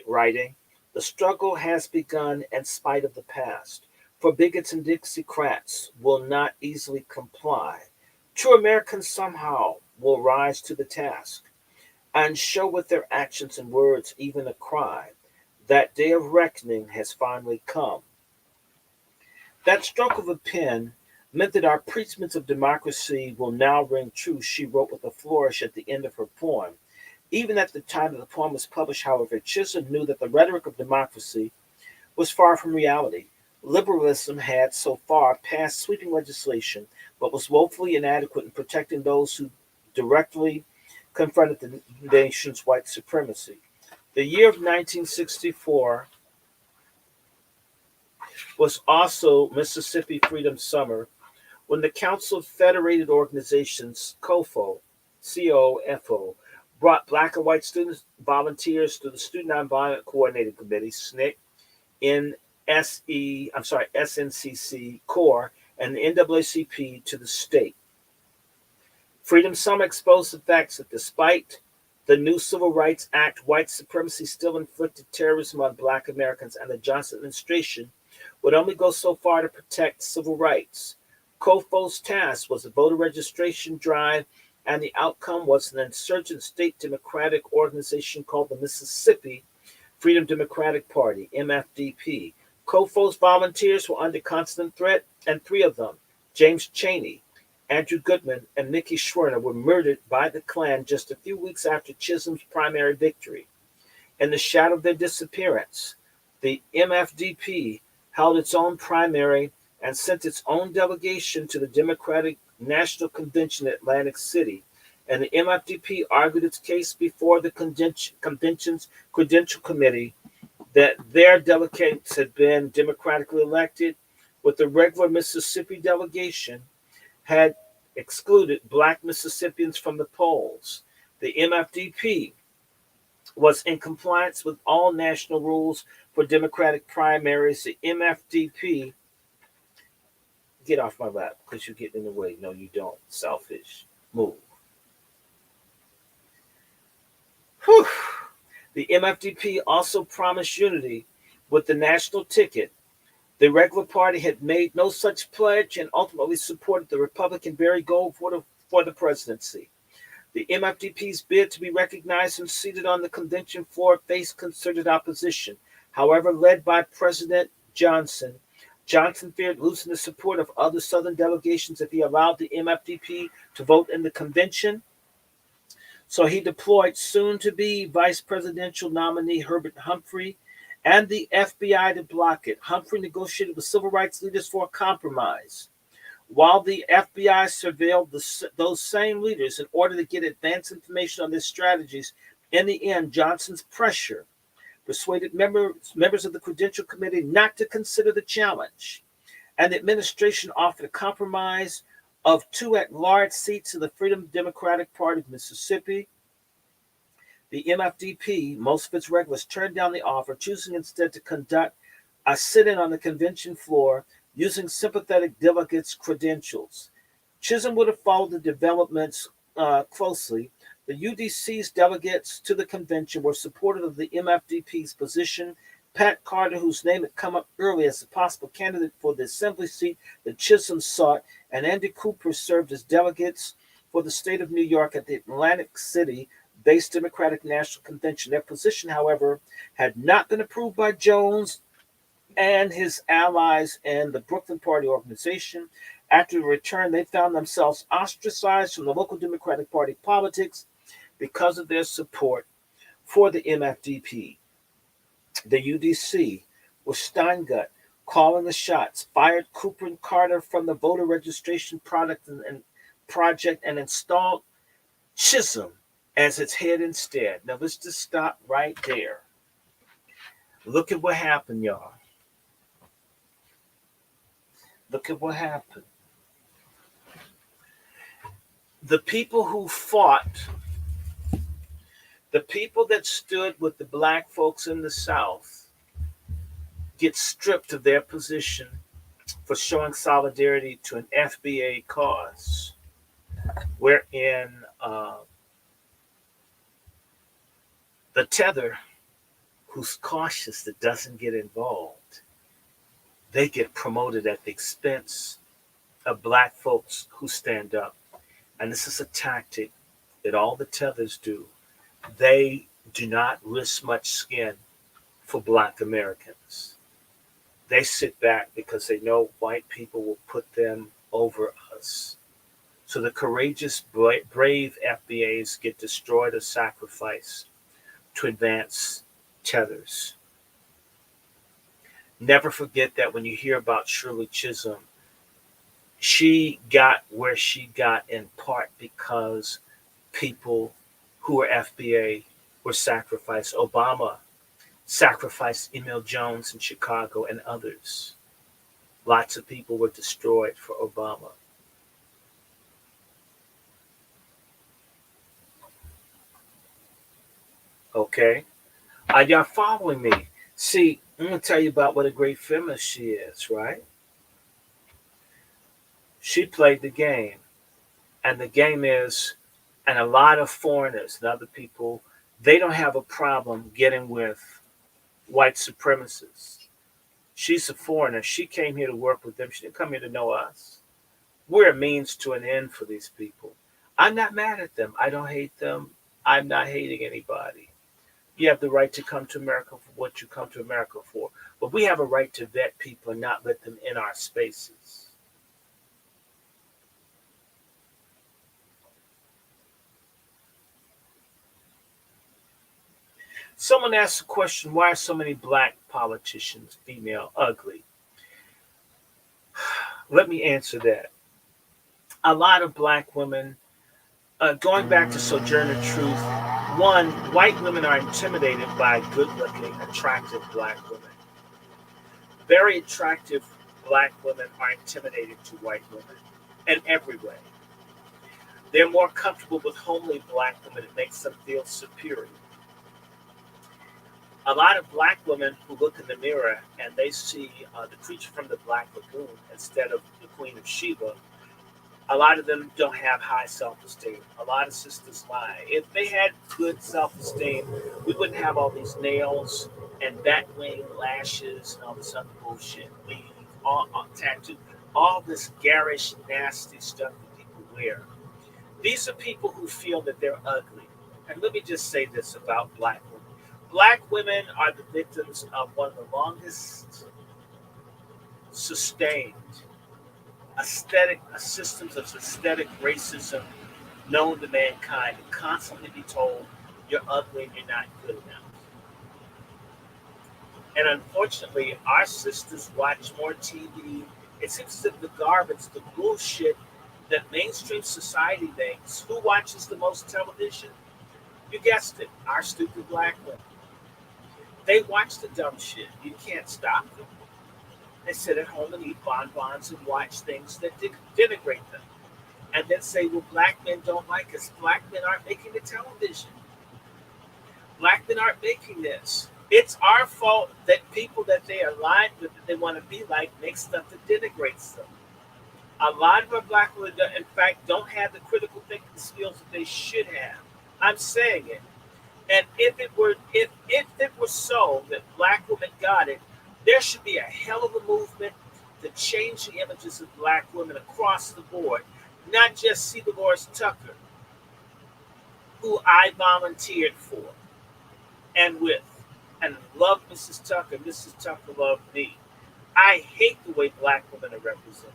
Writing, "The struggle has begun in spite of the past, for bigots and Dixiecrats will not easily comply. True Americans somehow will rise to the task and show with their actions and words, even a cry, that day of reckoning has finally come." That stroke of a pen meant that our preachments of democracy will now ring true, she wrote with a flourish at the end of her poem. Even at the time that the poem was published, however, Chisholm knew that the rhetoric of democracy was far from reality. Liberalism had so far passed sweeping legislation, but was woefully inadequate in protecting those who directly confronted the nation's white supremacy. The year of 1964 was also Mississippi Freedom Summer, when the Council of Federated Organizations, COFO, brought Black and white student volunteers to the Student Nonviolent Coordinating Committee, SNCC, CORE, and the NAACP to the state. Freedom Summer exposed the facts that despite the new Civil Rights Act, white supremacy still inflicted terrorism on Black Americans, and the Johnson administration would only go so far to protect civil rights. COFO's task was a voter registration drive, and the outcome was an insurgent state democratic organization called the Mississippi Freedom Democratic Party, MFDP. COFO's volunteers were under constant threat, and three of them, James Chaney, Andrew Goodman, and Mickey Schwerner, were murdered by the Klan just a few weeks after Chisholm's primary victory. In the shadow of their disappearance, the MFDP held its own primary and sent its own delegation to the Democratic National Convention in Atlantic City, and the MFDP argued its case before the convention's Credential Committee that their delegates had been democratically elected, with the regular Mississippi delegation had excluded Black Mississippians from the polls. The MFDP was in compliance with all national rules for Democratic primaries. The MFDP, get off my lap because you're getting in the way. No, you don't. Selfish. Move. Whew. The MFDP also promised unity with the national ticket. The regular party had made no such pledge and ultimately supported the Republican Barry Gold for the presidency. The MFDP's bid to be recognized and seated on the convention floor faced concerted opposition. However, led by President Johnson, Johnson feared losing the support of other Southern delegations if he allowed the MFDP to vote in the convention. So he deployed soon-to-be vice presidential nominee Herbert Humphrey and the FBI to block it. Humphrey negotiated with civil rights leaders for a compromise, while the FBI surveilled those same leaders in order to get advance information on their strategies. In the end, Johnson's pressure persuaded members of the Credential Committee not to consider the challenge, and the administration offered a compromise of 2 at-large seats in the Freedom Democratic Party of Mississippi. The MFDP, most of its regulars, turned down the offer, choosing instead to conduct a sit-in on the convention floor using sympathetic delegates' credentials. Chisholm would have followed the developments closely. The UDC's delegates to the convention were supportive of the MFDP's position. Pat Carter, whose name had come up earlier as a possible candidate for the assembly seat that Chisholm sought, and Andy Cooper served as delegates for the state of New York at the Atlantic City-based Democratic National Convention. Their position, however, had not been approved by Jones and his allies in the Brooklyn Party organization. After the return, they found themselves ostracized from the local Democratic Party politics because of their support for the MFDP. The UDC, with Steingut calling the shots, fired Cooper and Carter from the voter registration project and installed Chisholm as its head instead. Now let's just stop right there. Look at what happened, y'all. Look at what happened. The people who fought, the people that stood with the Black folks in the South, get stripped of their position for showing solidarity to an FBA cause, wherein the tether, who's cautious, that doesn't get involved, they get promoted at the expense of Black folks who stand up. And this is a tactic that all the tethers do. They do not risk much skin for Black Americans. They sit back because they know white people will put them over us. So the courageous, brave FBAs get destroyed or sacrificed to advance tethers. Never forget that when you hear about Shirley Chisholm, she got where she got in part because people who were FBA were sacrificed. Obama sacrificed Emil Jones in Chicago and others. Lots of people were destroyed for Obama. Okay? Are y'all following me? See, I'm going to tell you about what a great feminist she is, right? She played the game, and the game is, and a lot of foreigners and other people, they don't have a problem getting with white supremacists. She's a foreigner. She came here to work with them. She didn't come here to know us. We're a means to an end for these people. I'm not mad at them. I don't hate them. I'm not hating anybody. You have the right to come to America for what you come to America for. But we have a right to vet people and not let them in our spaces. Someone asked the question, why are so many black politicians female ugly? Let me answer that. A lot of black women, going back to Sojourner Truth, one, white women are intimidated by good looking, attractive black women. Very attractive black women are intimidated to white women in every way. They're more comfortable with homely black women. It makes them feel superior. A lot of black women who look in the mirror and they see the creature from the Black Lagoon instead of the Queen of Sheba, a lot of them don't have high self-esteem. A lot of sisters lie. If they had good self-esteem, we wouldn't have all these nails and bat wing lashes and all this other bullshit. We all tattoo, all this garish, nasty stuff that people wear. These are people who feel that they're ugly. And let me just say this about black women. Black women are the victims of one of the longest sustained aesthetic systems of aesthetic racism known to mankind, and constantly be told you're ugly and you're not good enough. And unfortunately, our sisters watch more TV. It seems that the garbage, the bullshit that mainstream society thinks. Who watches the most television? You guessed it, our stupid black women. They watch the dumb shit. You can't stop them. They sit at home and eat bonbons and watch things that denigrate them. And then say, well, black men don't like us. Black men aren't making the television. Black men aren't making this. It's our fault that people that they are aligned with, that they want to be like, make stuff that denigrates them. A lot of our black women, in fact, don't have the critical thinking skills that they should have. I'm saying it. And if it were so that black women got it, there should be a hell of a movement to change the images of black women across the board, not just see Dolores Tucker, who I volunteered for and with, and love Mrs. Tucker. Mrs. Tucker loved me. I hate the way black women are represented.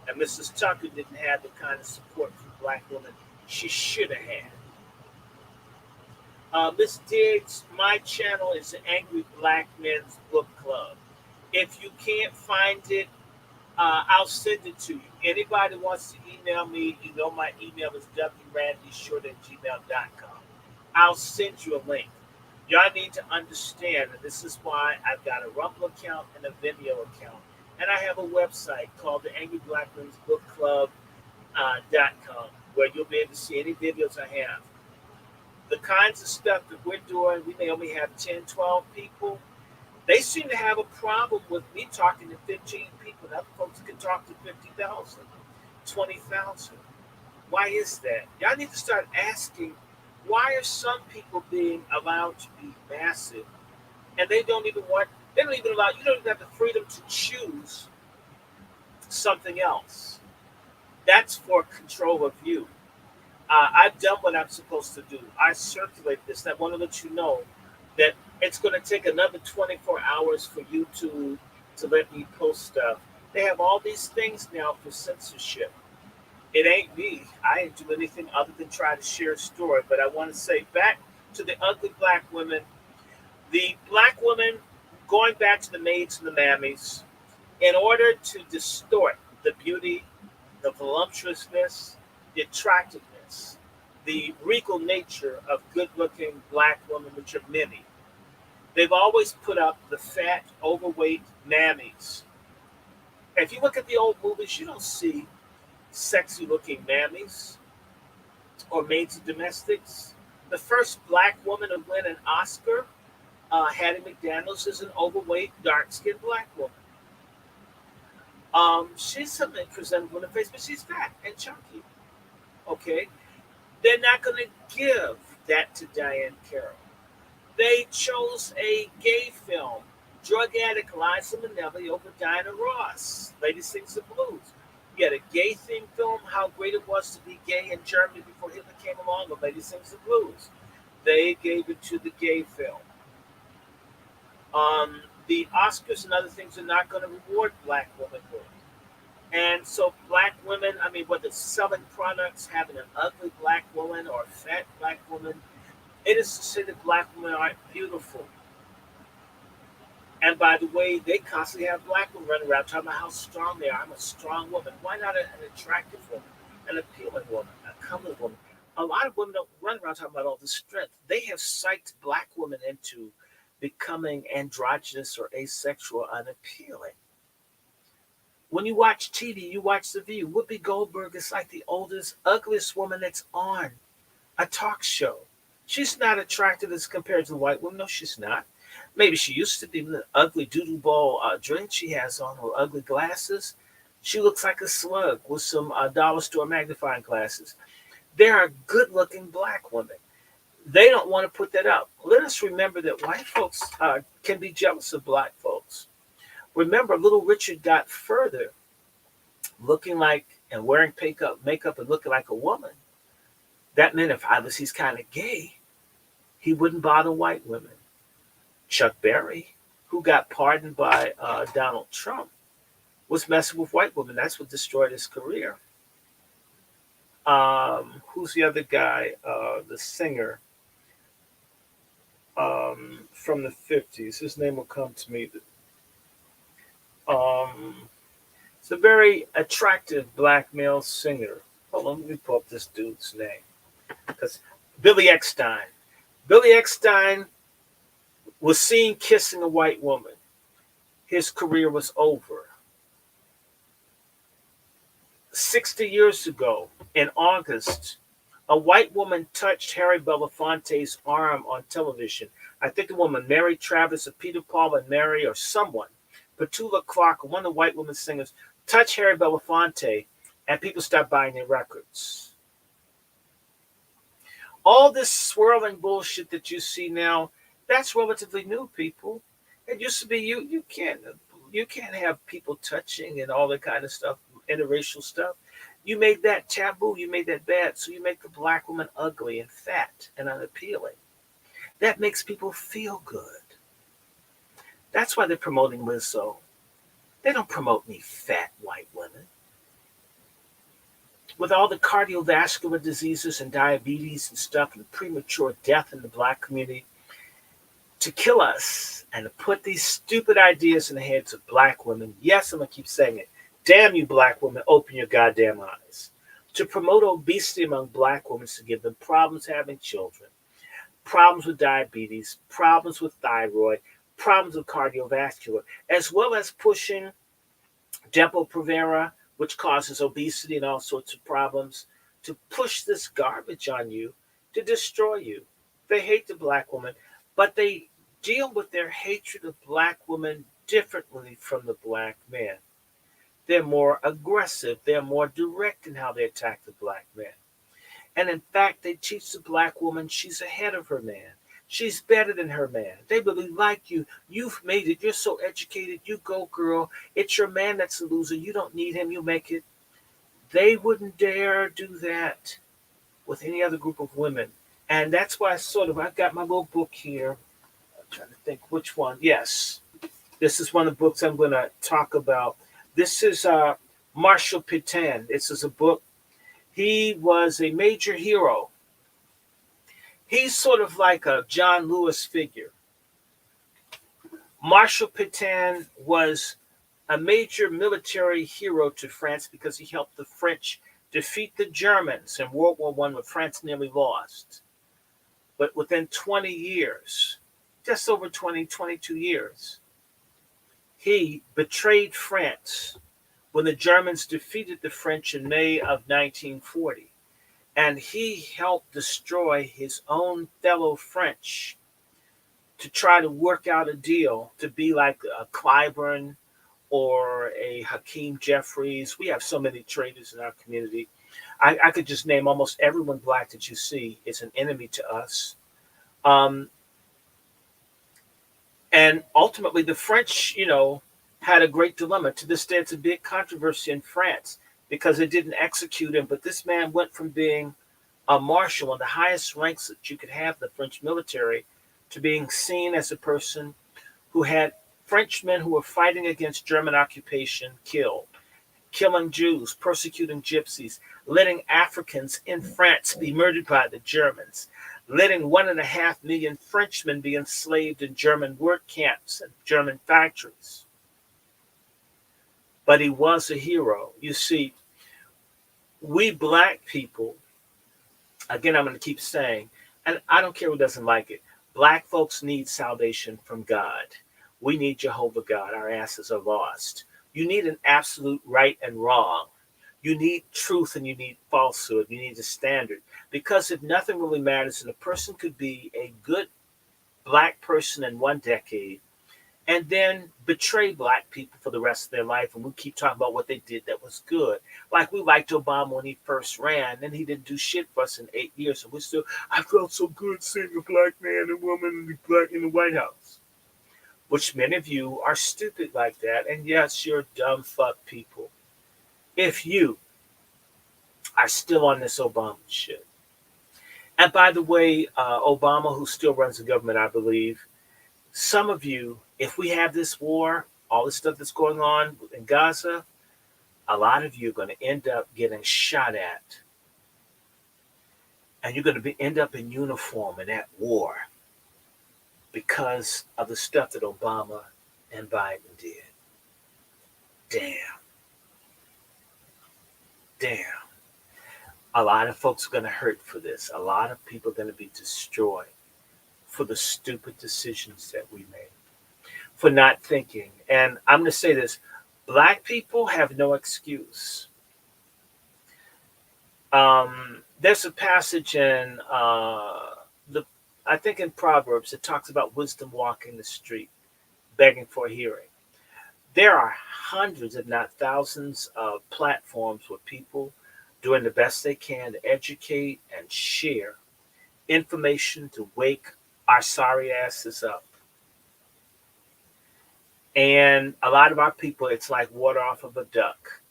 And Mrs. Tucker didn't have the kind of support from black women she should have had. Miss Diggs, my channel is the Angry Black Men's Book Club. If you can't find it, I'll send it to you. Anybody wants to email me, you know my email is wrandyshort@gmail.com. I'll send you a link. Y'all need to understand that this is why I've got a Rumble account and a Vimeo account. And I have a website called the AngryBlackMensBookClub.com, where you'll be able to see any videos I have. The kinds of stuff that we're doing, we may only have 10, 12 people. They seem to have a problem with me talking to 15 people. And other folks can talk to 50,000, 20,000. Why is that? Y'all need to start asking, why are some people being allowed to be massive and they don't even allow, you don't even have the freedom to choose something else. That's for control of you. I've done what I'm supposed to do. I circulate this. I want to let you know that it's going to take another 24 hours for YouTube to let me post stuff. They have all these things now for censorship. It ain't me. I ain't do anything other than try to share a story. But I want to say back to the ugly black women. The black women, going back to the maids and the mammies, in order to distort the beauty, the voluptuousness, the attractiveness, the regal nature of good-looking black women, which are many, they've always put up the fat, overweight mammies. If you look at the old movies, you don't see sexy-looking mammies or maids of domestics. The first black woman to win an Oscar, Hattie McDaniels, is an overweight, dark-skinned black woman. She's something presentable in the face, but she's fat and chunky. Okay, they're not going to give that to Diane Carroll. They chose a gay film, drug addict Liza Minnelli over Diana Ross, Lady Sings the Blues. You had a gay themed film, how great it was to be gay in Germany before Hitler came along with Lady Sings the Blues. They gave it to the gay film. The Oscars and other things are not going to reward black womanhood. And so black women, I mean, whether selling products, having an ugly black woman or a fat black woman, it is to say that black women aren't beautiful. And by the way, they constantly have black women running around talking about how strong they are. I'm a strong woman. Why not an attractive woman, an appealing woman, a comely woman? A lot of women don't run around talking about all this strength. They have psyched black women into becoming androgynous or asexual, unappealing. When you watch TV, you watch The View. Whoopi Goldberg is like the oldest, ugliest woman that's on a talk show. She's not attractive as compared to the white woman. No, she's not. Maybe she used to be with an ugly doodle ball dress she has on, her ugly glasses. She looks like a slug with some dollar store magnifying glasses. There are good looking black women. They don't want to put that up. Let us remember that white folks can be jealous of black folks. Remember, Little Richard got further looking like and wearing makeup and looking like a woman. That meant if I was he's kind of gay, he wouldn't bother white women. Chuck Berry, who got pardoned by Donald Trump, was messing with white women. That's what destroyed his career. Who's the other guy? The singer from the 50s. His name will come to me. Um, it's a very attractive black male singer. Hold on, let me pull up this dude's name. Because Billy Eckstein. Billy Eckstein was seen kissing a white woman. His career was over. 60 years ago, in August, a white woman touched Harry Belafonte's arm on television. I think the woman, Mary Travis or Peter Paul and Mary or someone, Petula Clark, one of the white women singers, touched Harry Belafonte, and people stopped buying their records. All this swirling bullshit that you see now, that's relatively new, people. It used to be you can't have people touching and all that kind of stuff, interracial stuff. You made that taboo, you made that bad, so you make the black woman ugly and fat and unappealing. That makes people feel good. That's why they're promoting Lizzo. They don't promote any fat white women. With all the cardiovascular diseases and diabetes and stuff and premature death in the black community, to kill us and to put these stupid ideas in the heads of black women. Yes, I'm going to keep saying it. Damn you, black women, open your goddamn eyes. To promote obesity among black women, to give them problems having children, problems with diabetes, problems with thyroid, problems with cardiovascular, as well as pushing Depo-Provera, which causes obesity and all sorts of problems, to push this garbage on you, to destroy you. They hate the black woman, but they deal with their hatred of black women differently from the black man. They're more aggressive. They're more direct in how they attack the black man. And in fact, they teach the black woman she's ahead of her man. She's better than her man. They really like you. You've made it. You're so educated. You go, girl. It's your man that's a loser. You don't need him. You make it. They wouldn't dare do that with any other group of women. And that's why I've got my little book here. I'm trying to think which one. Yes. This is one of the books I'm going to talk about. This is Marshall Pétain. This is a book. He was a major hero. He's sort of like a John Lewis figure. Marshal Pétain was a major military hero to France because he helped the French defeat the Germans in World War I when France nearly lost. But within 20 years, just over 20, 22 years, he betrayed France when the Germans defeated the French in May of 1940. And he helped destroy his own fellow French to try to work out a deal to be like a Clyburn or a Hakeem Jeffries. We have so many traders in our community. I could just name almost everyone black that you see is an enemy to us. Um, and ultimately, the French, had a great dilemma. To this day, it's a big controversy in France because they didn't execute him. But this man went from being a marshal, one of the highest ranks that you could have in the French military, to being seen as a person who had Frenchmen who were fighting against German occupation killed, killing Jews, persecuting gypsies, letting Africans in France be murdered by the Germans, letting 1.5 million Frenchmen be enslaved in German work camps and German factories. But he was a hero. You see, we black people, again, I'm going to keep saying, and I don't care who doesn't like it, black folks need salvation from God. We need Jehovah God. Our asses are lost. You need an absolute right and wrong. You need truth and you need falsehood. You need a standard. Because if nothing really matters, and a person could be a good black person in one decade and then betray black people for the rest of their life, and we keep talking about what they did that was good. Like we liked Obama when he first ran, and he didn't do shit for us in 8 years. And we're still, I felt so good seeing a black man and woman in the White House. Which many of you are stupid like that. And yes, you're dumb fuck people. If you are still on this Obama shit. And by the way, Obama, who still runs the government, I believe, some of you, if we have this war, all this stuff that's going on in Gaza, a lot of you are going to end up getting shot at. And you're going to end up in uniform in that war because of the stuff that Obama and Biden did. Damn. A lot of folks are going to hurt for this. A lot of people are going to be destroyed for the stupid decisions that we made, for not thinking. And I'm going to say this, black people have no excuse. There's a passage in I think in Proverbs, it talks about wisdom walking the street, begging for a hearing. There are hundreds, if not thousands, of platforms where people doing the best they can to educate and share information to wake our sorry asses up. And a lot of our people, it's like water off of a duck.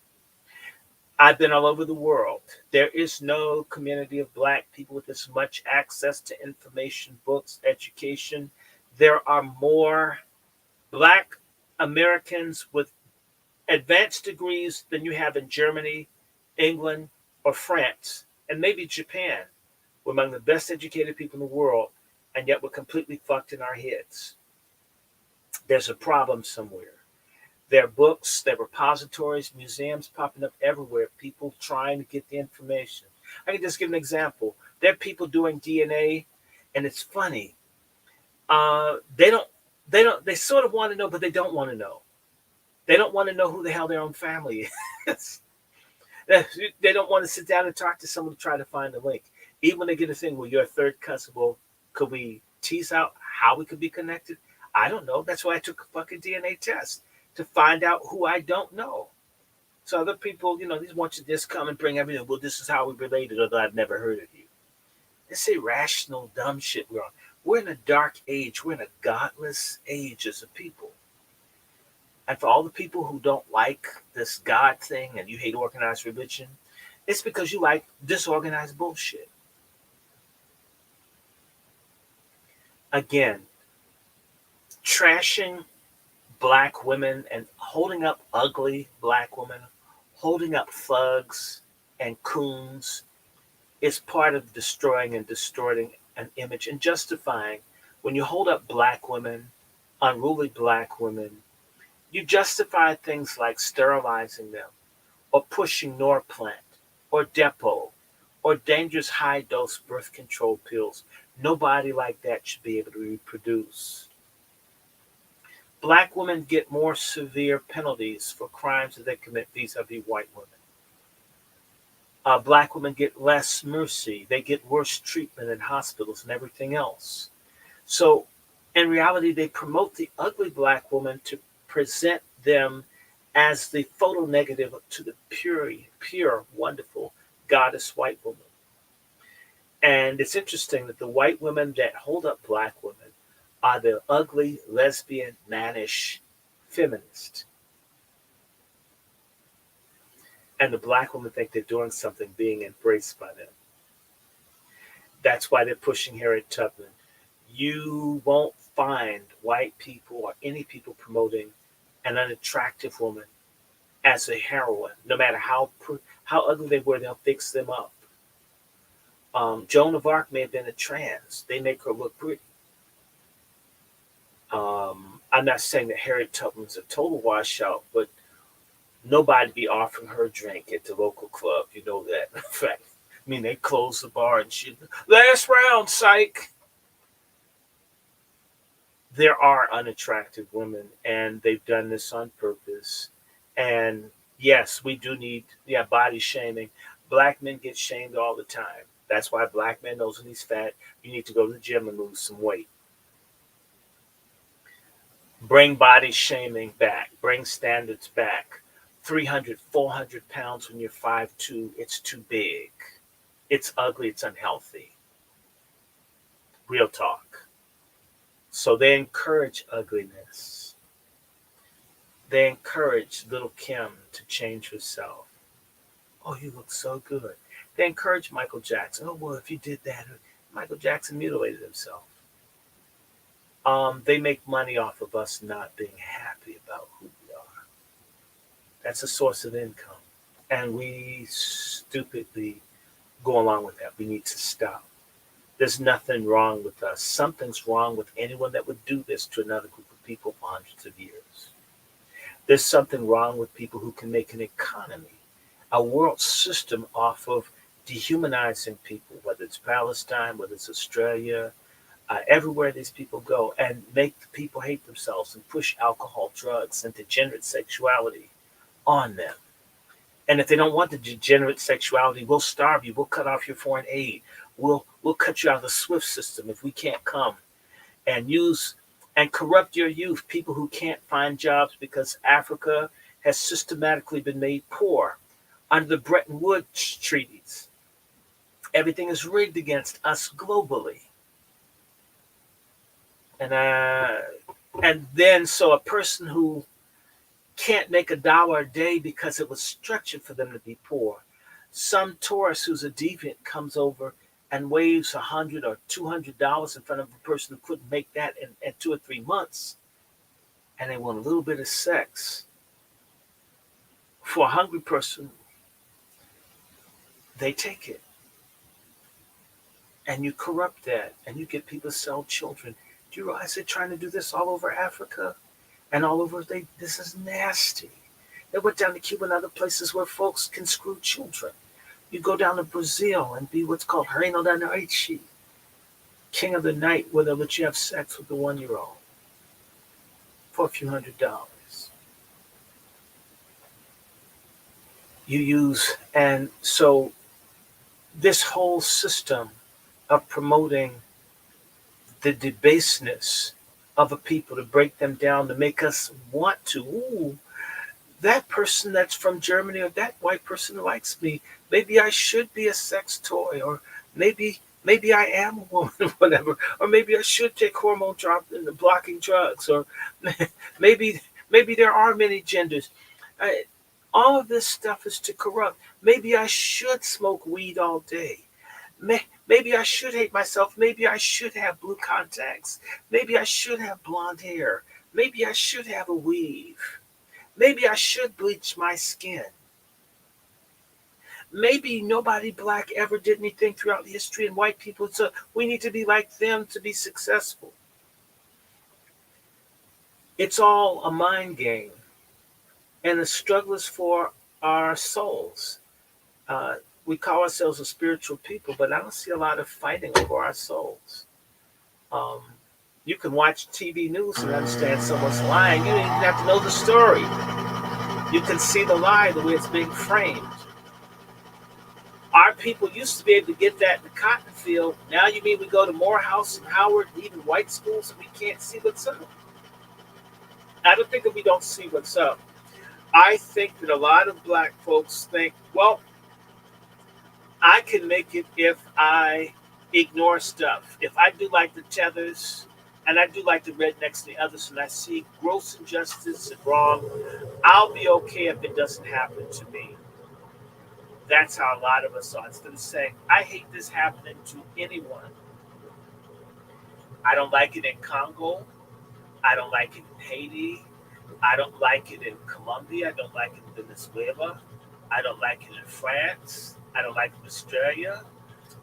I've been all over the world. There is no community of black people with as much access to information, books, education. There are more black Americans with advanced degrees than you have in Germany, England, or France, and maybe Japan. We're among the best educated people in the world, and yet we're completely fucked in our heads. There's a problem somewhere. There are books, there are repositories, museums popping up everywhere, people trying to get the information. I can just give an example. There are people doing DNA, and it's funny. They sort of want to know, but they don't want to know. They don't want to know who the hell their own family is. They don't want to sit down and talk to someone to try to find a link. Even when they get a thing, well, you're a third cousin. Well, could we tease out how we could be connected? I don't know. That's why I took a fucking DNA test, to find out who I don't know. So other people, these want you to just come and bring everything. Well, this is how we related, although I've never heard of you. This irrational, dumb shit we're on. We're in a dark age. We're in a godless age as a people. And for all the people who don't like this God thing and you hate organized religion, it's because you like disorganized bullshit. Again, trashing black women and holding up ugly black women, holding up thugs and coons is part of destroying and distorting an image and justifying. When you hold up black women, unruly black women, you justify things like sterilizing them or pushing Norplant or Depo or dangerous high-dose birth control pills. Nobody like that should be able to reproduce. Black women get more severe penalties for crimes that they commit vis-a-vis white women. Black women get less mercy. They get worse treatment in hospitals and everything else. So in reality, they promote the ugly black woman to present them as the photo negative to the pure, wonderful goddess white woman. And it's interesting that the white women that hold up black women are the ugly, lesbian, mannish feminists. And the black women think they're doing something being embraced by them. That's why they're pushing Harriet Tubman. You won't find white people or any people promoting an unattractive woman as a heroine, no matter how ugly they were, they'll fix them up. Joan of Arc may have been a trans. They make her look pretty. I'm not saying that Harriet Tubman's a total washout, but nobody be offering her a drink at the local club. You know that. In fact, I mean, they close the bar and shit. Last round, psych. There are unattractive women, and they've done this on purpose. And yes, we do need body shaming. Black men get shamed all the time. That's why black men knows when he's fat, you need to go to the gym and lose some weight. Bring body shaming back. Bring standards back. 300, 400 pounds when you're 5'2", it's too big. It's ugly, it's unhealthy. Real talk. So they encourage ugliness. They encourage little Kim to change herself. Oh, you look so good. They encourage Michael Jackson. Oh, well, if you did that, Michael Jackson mutilated himself. They make money off of us not being happy about who we are. That's a source of income. And we stupidly go along with that. We need to stop. There's nothing wrong with us. Something's wrong with anyone that would do this to another group of people for hundreds of years. There's something wrong with people who can make an economy, a world system off of dehumanizing people, whether it's Palestine, whether it's Australia, everywhere these people go, and make the people hate themselves and push alcohol, drugs, and degenerate sexuality on them. And if they don't want the degenerate sexuality, we'll starve you. We'll cut off your foreign aid. We'll cut you out of the SWIFT system if we can't come and use and corrupt your youth, people who can't find jobs because Africa has systematically been made poor under the Bretton Woods treaties. Everything is rigged against us globally. And then so a person who can't make $1 a day because it was structured for them to be poor, some tourist who's a deviant comes over and waves $100 or $200 in front of a person who couldn't make that in 2 or 3 months, and they want a little bit of sex. For a hungry person, they take it. And you corrupt that, and you get people to sell children. Do you realize they're trying to do this all over Africa and all over? This is nasty. They went down to Cuba and other places where folks can screw children. You go down to Brazil and be what's called Reino da Noite, king of the night, where they'll let you have sex with the 1-year-old for a few $100s. You use, and so this whole system of promoting the debaseness of a people, to break them down, to make us want to, ooh, that person that's from Germany or that white person likes me. Maybe I should be a sex toy, or maybe I am a woman, whatever, or maybe I should take hormone blocking drugs, or maybe there are many genders. All of this stuff is to corrupt. Maybe I should smoke weed all day. Maybe I should hate myself. Maybe I should have blue contacts. Maybe I should have blonde hair. Maybe I should have a weave. Maybe I should bleach my skin. Maybe nobody black ever did anything throughout history, and white people, so we need to be like them to be successful. It's all a mind game. And the struggle is for our souls. We call ourselves a spiritual people, but I don't see a lot of fighting over our souls. You can watch TV news and understand someone's lying. You don't even have to know the story. You can see the lie, the way it's being framed. Our people used to be able to get that in the cotton field. Now you mean we go to Morehouse and Howard, even white schools, and we can't see what's up? I don't think that we don't see what's up. I think that a lot of black folks think, well, I can make it if I ignore stuff. If I do like the tethers and I do like the rednecks and the others and I see gross injustice and wrong, I'll be okay if it doesn't happen to me. That's how a lot of us are. Instead of saying, I hate this happening to anyone. I don't like it in Congo. I don't like it in Haiti. I don't like it in Colombia. I don't like it in Venezuela. I don't like it in France. I don't like it in Australia.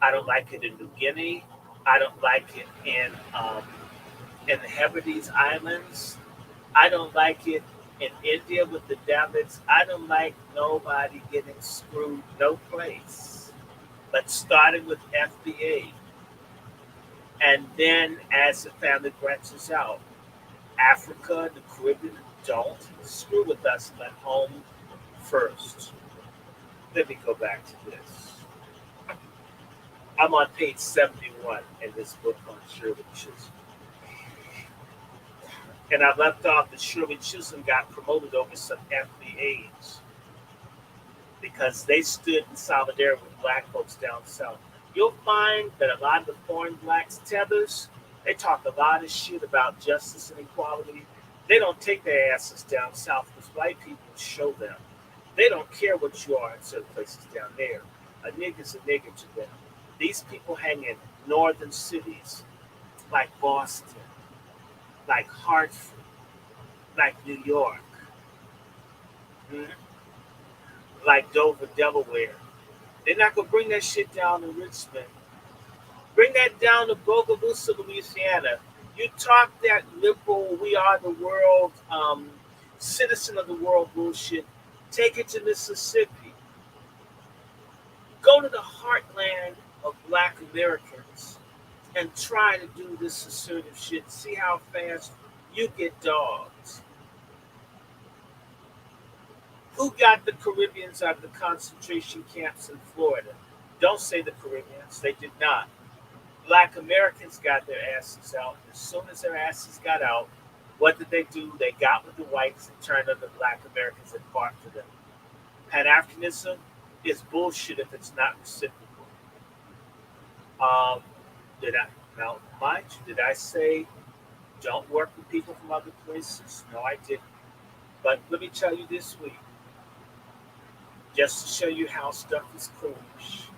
I don't like it in New Guinea. I don't like it in the Hebrides Islands. I don't like it in India with the Davids. I don't like nobody getting screwed no place. But starting with FBA, and then as the family branches out, Africa, the Caribbean, don't screw with us at home first. Let me go back to this. I'm on page 71 in this book on Shirley Chisholm. And I left off that Shirley Chisholm got promoted over some FBAs because they stood in solidarity with black folks down south. You'll find that a lot of the foreign blacks tethers, they talk a lot of shit about justice and equality. They don't take their asses down south because white people show them. They don't care what you are in certain places down there. A nigger's a nigger to them. These people hang in northern cities like Boston, like Hartford, like New York, mhm, like Dover, Delaware. They're not going to bring that shit down to Richmond. Bring that down to Bogalusa, Louisiana. You talk that liberal, we are the world, citizen of the world bullshit. Take it to Mississippi. Go to the heartland of black Americans and try to do this assertive shit. See how fast you get dogs. Who got the Caribbeans out of the concentration camps in Florida? Don't say the Caribbeans. They did not. Black Americans got their asses out. As soon as their asses got out, what did they do? They got with the whites and turned on the black Americans and fought for them. Pan Africanism is bullshit if it's not reciprocal. Um, did I now mind you? Did I say don't work with people from other places? No, I didn't. But let me tell you this week, just to show you how stuff is coolish.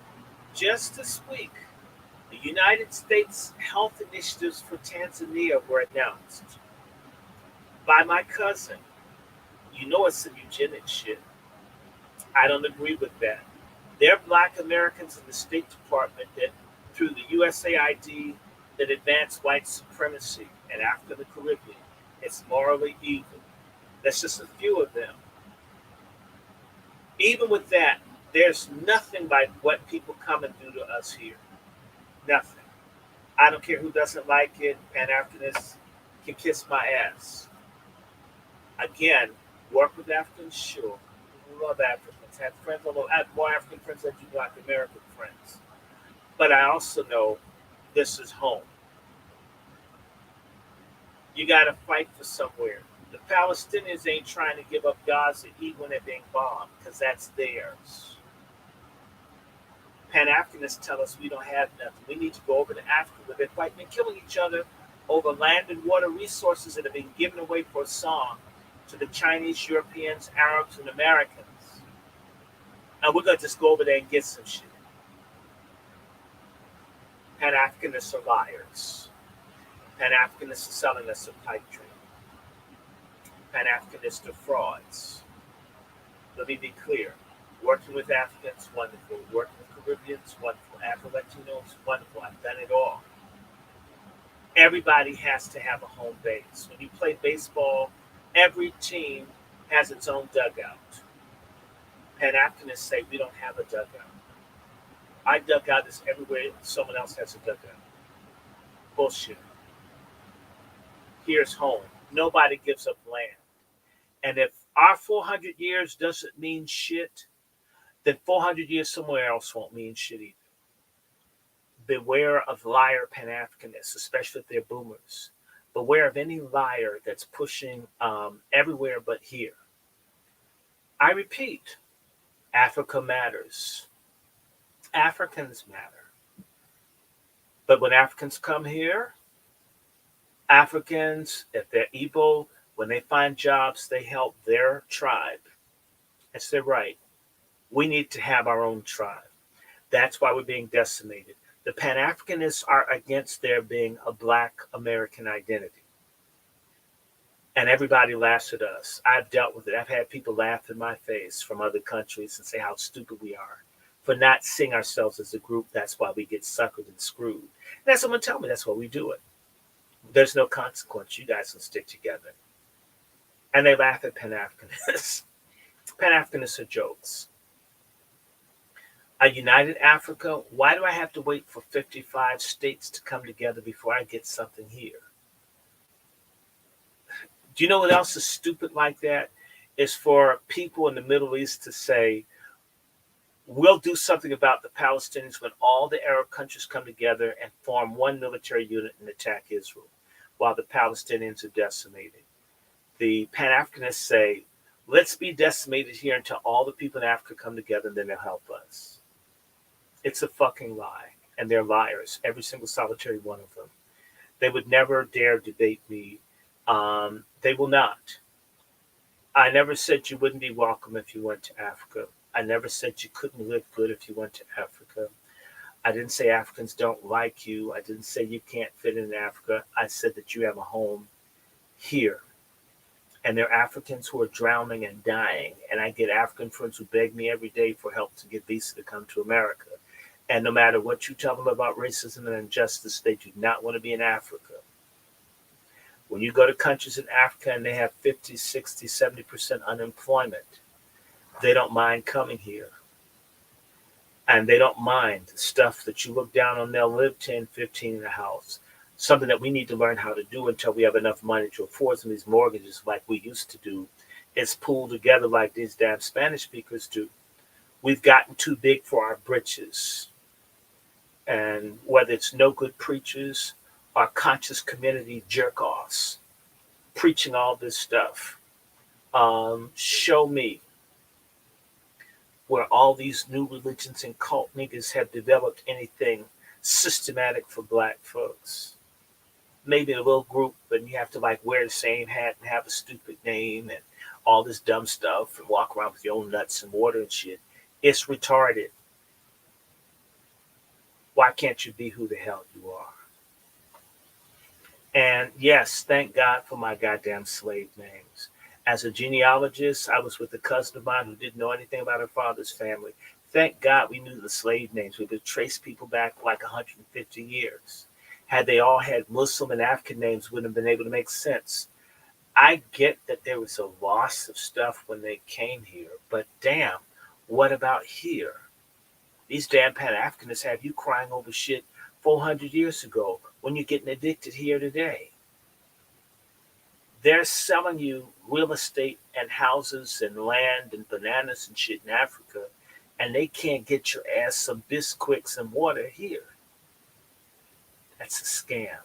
Just this week, the United States health initiatives for Tanzania were announced by my cousin. You know it's some eugenics shit. I don't agree with that. There are black Americans in the State Department that, through the USAID, that advance white supremacy and Africa and the Caribbean. It's morally evil. That's just a few of them. Even with that, there's nothing like what people come and do to us here. Nothing. I don't care who doesn't like it. Pan Africanists can kiss my ass. Again, work with Africans, sure. Love Africans. Have friends, although I have more African friends than you Black American friends. But I also know this is home. You got to fight for somewhere. The Palestinians ain't trying to give up Gaza even when they're being bombed, because that's theirs. Pan Africanists tell us we don't have nothing. We need to go over to Africa where they're fighting and killing each other over land and water resources that have been given away for a song to the Chinese, Europeans, Arabs, and Americans. And we're going to just go over there and get some shit. Pan Africanists are liars. Pan Africanists are selling us a pipe dream. Pan Africanists are frauds. Let me be clear. Working with Africans, wonderful. Working with Caribbeans, wonderful. Afro-Latinos, wonderful. I've done it all. Everybody has to have a home base. When you play baseball, every team has its own dugout. Pan Africanists say we don't have a dugout. Our dugout is everywhere someone else has a dugout. Bullshit. Here's home. Nobody gives up land. And if our 400 years doesn't mean shit, then 400 years somewhere else won't mean shit either. Beware of liar Pan-Africanists, especially if they're boomers. Beware of any liar that's pushing everywhere but here. I repeat, Africa matters. Africans matter. But when Africans come here, Africans, if they're Igbo, when they find jobs, they help their tribe. That's their right. We need to have our own tribe. That's why we're being decimated. The Pan Africanists are against there being a Black American identity. And everybody laughs at us. I've dealt with it. I've had people laugh in my face from other countries and say how stupid we are for not seeing ourselves as a group. That's why we get suckered and screwed. And that's someone tell me that's why we do it. There's no consequence. You guys can stick together. And they laugh at Pan Africanists. Pan Africanists are jokes. A united Africa, why do I have to wait for 55 states to come together before I get something here? Do you know what else is stupid like that? Is for people in the Middle East to say, we'll do something about the Palestinians when all the Arab countries come together and form one military unit and attack Israel, while the Palestinians are decimated. The Pan-Africanists say, let's be decimated here until all the people in Africa come together and then they'll help us. It's a fucking lie. And they're liars, every single solitary one of them. They would never dare debate me. They will not. I never said you wouldn't be welcome if you went to Africa. I never said you couldn't live good if you went to Africa. I didn't say Africans don't like you. I didn't say you can't fit in Africa. I said that you have a home here. And there are Africans who are drowning and dying. And I get African friends who beg me every day for help to get visa to come to America. And no matter what you tell them about racism and injustice, they do not want to be in Africa. When you go to countries in Africa and they have 50, 60, 70% unemployment, they don't mind coming here. And they don't mind the stuff that you look down on. They'll live 10, 15 in a house. Something that we need to learn how to do until we have enough money to afford some of these mortgages like we used to do is pool together like these damn Spanish speakers do. We've gotten too big for our britches. And whether it's no good preachers or conscious community jerk-offs preaching all this stuff, show me where all these new religions and cult niggas have developed anything systematic for black folks. Maybe a little group, but you have to like wear the same hat and have a stupid name and all this dumb stuff and walk around with your own nuts and water and shit. It's retarded. Why can't you be who the hell you are? And yes, thank God for my goddamn slave names. As a genealogist, I was with a cousin of mine who didn't know anything about her father's family. Thank God we knew the slave names. We could trace people back like 150 years. Had they all had Muslim and African names, wouldn't have been able to make sense. I get that there was a loss of stuff when they came here, but damn, what about here? These damn Pan-Africanists have you crying over shit 400 years ago when you're getting addicted here today. They're selling you real estate and houses and land and bananas and shit in Africa, and they can't get your ass some Bisquiks and water here. That's a scam.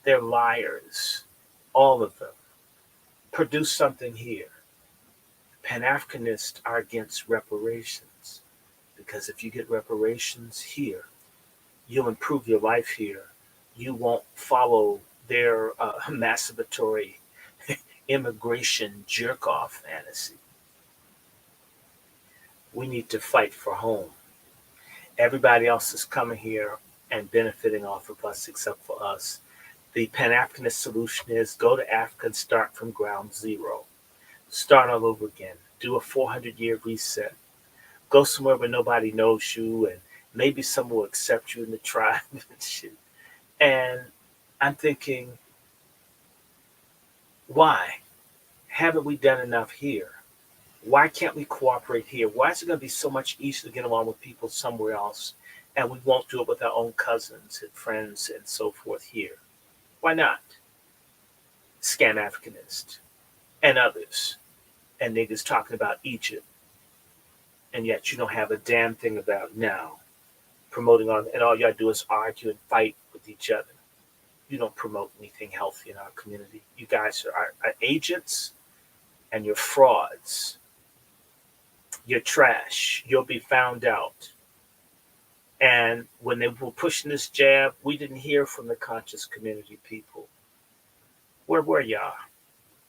They're liars, all of them. Produce something here. Pan-Africanists are against reparations because if you get reparations here, you'll improve your life here. You won't follow their masturbatory immigration jerk-off fantasy. We need to fight for home. Everybody else is coming here and benefiting off of us except for us. The Pan-Africanist solution is go to Africa and start from ground zero. Start all over again. Do a 400-year reset. Go somewhere where nobody knows you and maybe someone will accept you in the tribe and shit. And I'm thinking, why haven't we done enough here? Why can't we cooperate here? Why is it going to be so much easier to get along with people somewhere else and we won't do it with our own cousins and friends and so forth here? Why not? Scam Africanist and others and niggas talking about Egypt. And yet you don't have a damn thing about now promoting on, and all you gotta do is argue and fight with each other. You don't promote anything healthy in our community. You guys are agents and you're frauds. You're trash. You'll be found out. And when they were pushing this jab, we didn't hear from the conscious community people. Where were y'all?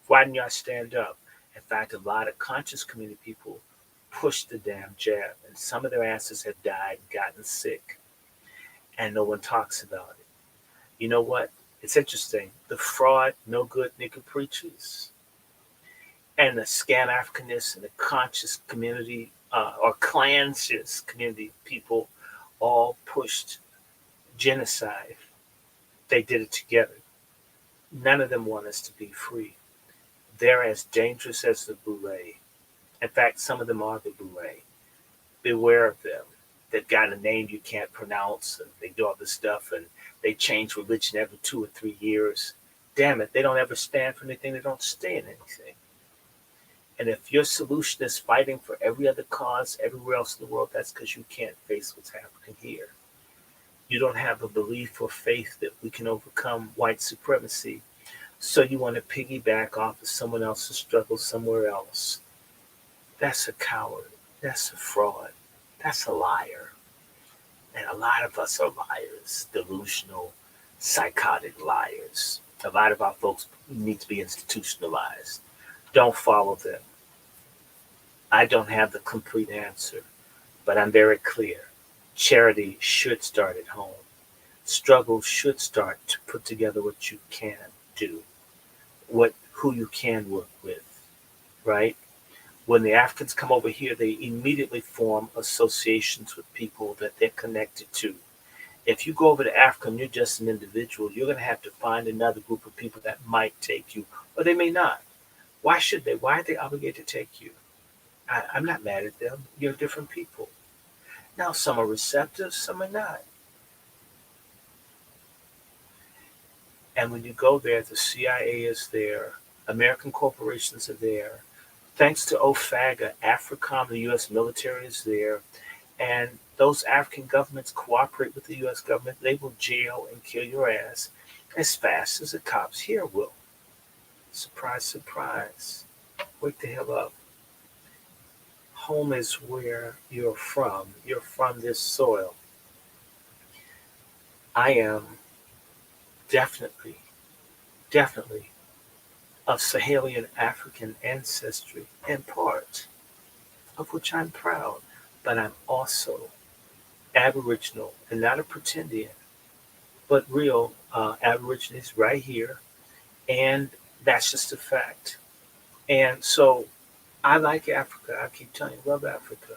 Why didn't y'all stand up? In fact, a lot of conscious community people pushed the damn jab, and some of their asses have died, gotten sick, and no one talks about it. You know what? It's interesting. The fraud, no good nigger preachers, and the scan Africanists and the conscious community or conscious community people all pushed genocide. They did it together. None of them want us to be free. They're as dangerous as the boule. In fact, some of them are the boule. Beware of them. They've got a name you can't pronounce, and they do all this stuff, and they change religion every 2 or 3 years. Damn it, they don't ever stand for anything. They don't stay in anything. And if your solution is fighting for every other cause everywhere else in the world, that's because you can't face what's happening here. You don't have a belief or faith that we can overcome white supremacy. So you want to piggyback off of someone else's struggle somewhere else. That's a coward. That's a fraud. That's a liar. And a lot of us are liars, delusional, psychotic liars. A lot of our folks need to be institutionalized. Don't follow them. I don't have the complete answer, but I'm very clear. Charity should start at home. Struggle should start to put together what you can do, who you can work with, right? When the Africans come over here, they immediately form associations with people that they're connected to. If you go over to Africa and you're just an individual, you're going to have to find another group of people that might take you, or they may not. Why should they? Why are they obligated to take you? I'm not mad at them. You're different people. Now, some are receptive, some are not. And when you go there, the CIA is there, American corporations are there. Thanks to OFAGA, AFRICOM, the U.S. military is there. And those African governments cooperate with the U.S. government. They will jail and kill your ass as fast as the cops here will. Surprise, surprise. Wake the hell up. Home is where you're from. You're from this soil. I am definitely of Sahelian African ancestry and part, of which I'm proud, but I'm also Aboriginal, and not a pretendian, but real Aborigines right here, and that's just a fact. And so I like Africa. I keep telling you, love Africa.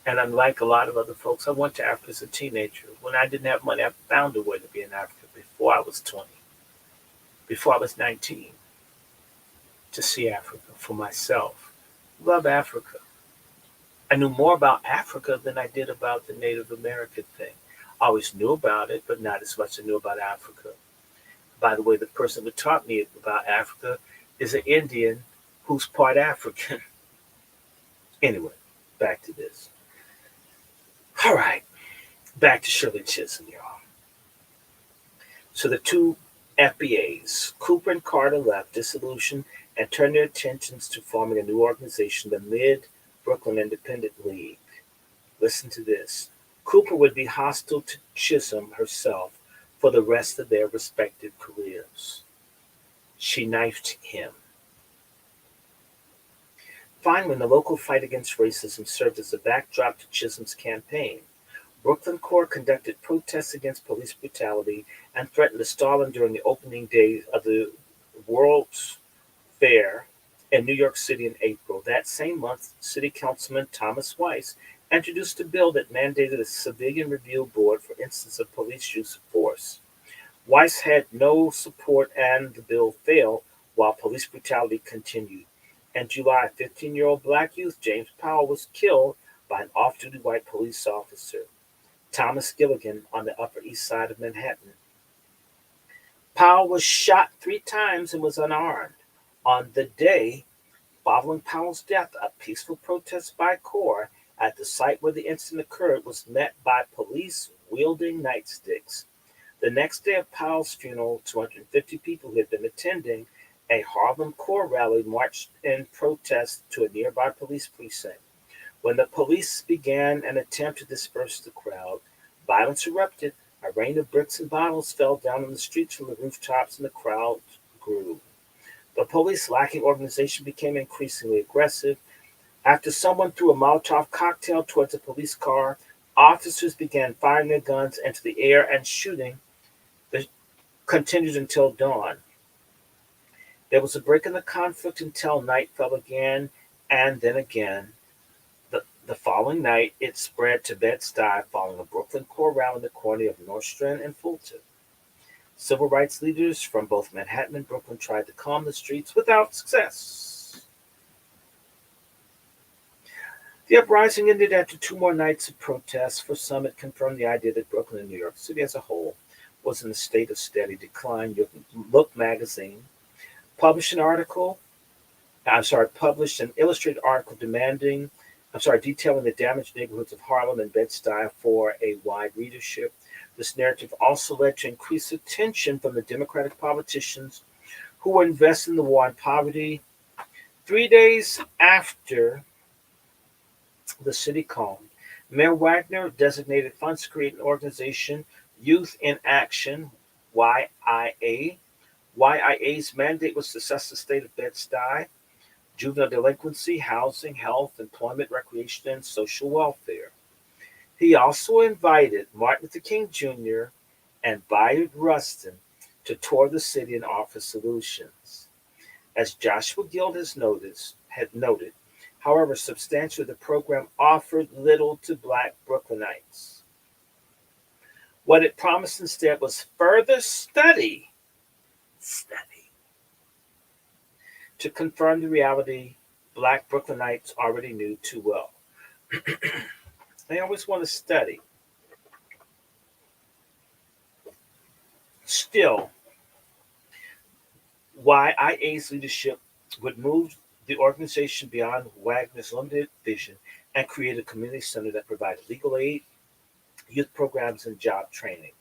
And unlike a lot of other folks, I went to Africa as a teenager. When I didn't have money, I found a way to be in Africa before I was 20, before I was 19, to see Africa for myself. Love Africa. I knew more about Africa than I did about the Native American thing. I always knew about it, but not as much as I knew about Africa. By the way, the person who taught me about Africa is an Indian who's part African. Anyway, back to this. All right, back to Shirley Chisholm, y'all. So the two FBAs, Cooper and Carter, left dissolution and turned their attentions to forming a new organization, the Mid-Brooklyn Independent League. Listen to this. Cooper would be hostile to Chisholm herself for the rest of their respective careers. She knifed him. Finally, the local fight against racism served as a backdrop to Chisholm's campaign. Brooklyn Core conducted protests against police brutality and threatened to stall them during the opening day of the World's Fair in New York City in April. That same month, City Councilman Thomas Weiss introduced a bill that mandated a civilian review board for instances of police use of force. Weiss had no support and the bill failed while police brutality continued. In July, 15-year-old black youth James Powell was killed by an off-duty white police officer, Thomas Gilligan, on the Upper East Side of Manhattan. Powell was shot 3 times and was unarmed. On the day following Powell's death, a peaceful protest by CORE at the site where the incident occurred was met by police wielding nightsticks. The next day of Powell's funeral, 250 people who had been attending a Harlem CORE rally marched in protest to a nearby police precinct. When the police began an attempt to disperse the crowd, violence erupted. A rain of bricks and bottles fell down on the streets from the rooftops, and the crowd grew. The police, lacking organization, became increasingly aggressive. After someone threw a Molotov cocktail towards a police car, officers began firing their guns into the air, and shooting continued until dawn. There was a break in the conflict until night fell again, and then again. The following night, it spread to Bed-Stuy following a Brooklyn core rally in the corner of North Strand and Fulton. Civil rights leaders from both Manhattan and Brooklyn tried to calm the streets without success. The uprising ended after 2 more nights of protests. For some, it confirmed the idea that Brooklyn and New York City as a whole was in a state of steady decline. Look magazine published an article, published an illustrated article detailing the damaged neighborhoods of Harlem and Bed-Stuy for a wide readership. This narrative also led to increased attention from the Democratic politicians who were invested in the war on poverty. 3 days after the city calmed, Mayor Wagner designated funds to create an organization, Youth in Action, YIA. YIA's mandate was to assess the state of Bed-Stuy, juvenile delinquency, housing, health, employment, recreation, and social welfare. He also invited Martin Luther King Jr. and Bayard Rustin to tour the city and offer solutions. As Joshua Guild had noted, however, substantially the program offered little to Black Brooklynites. What it promised instead was further study to confirm the reality Black Brooklynites already knew too well. They always want to study. Still, YIA's leadership would move the organization beyond Wagner's limited vision and create a community center that provided legal aid, youth programs, and job training.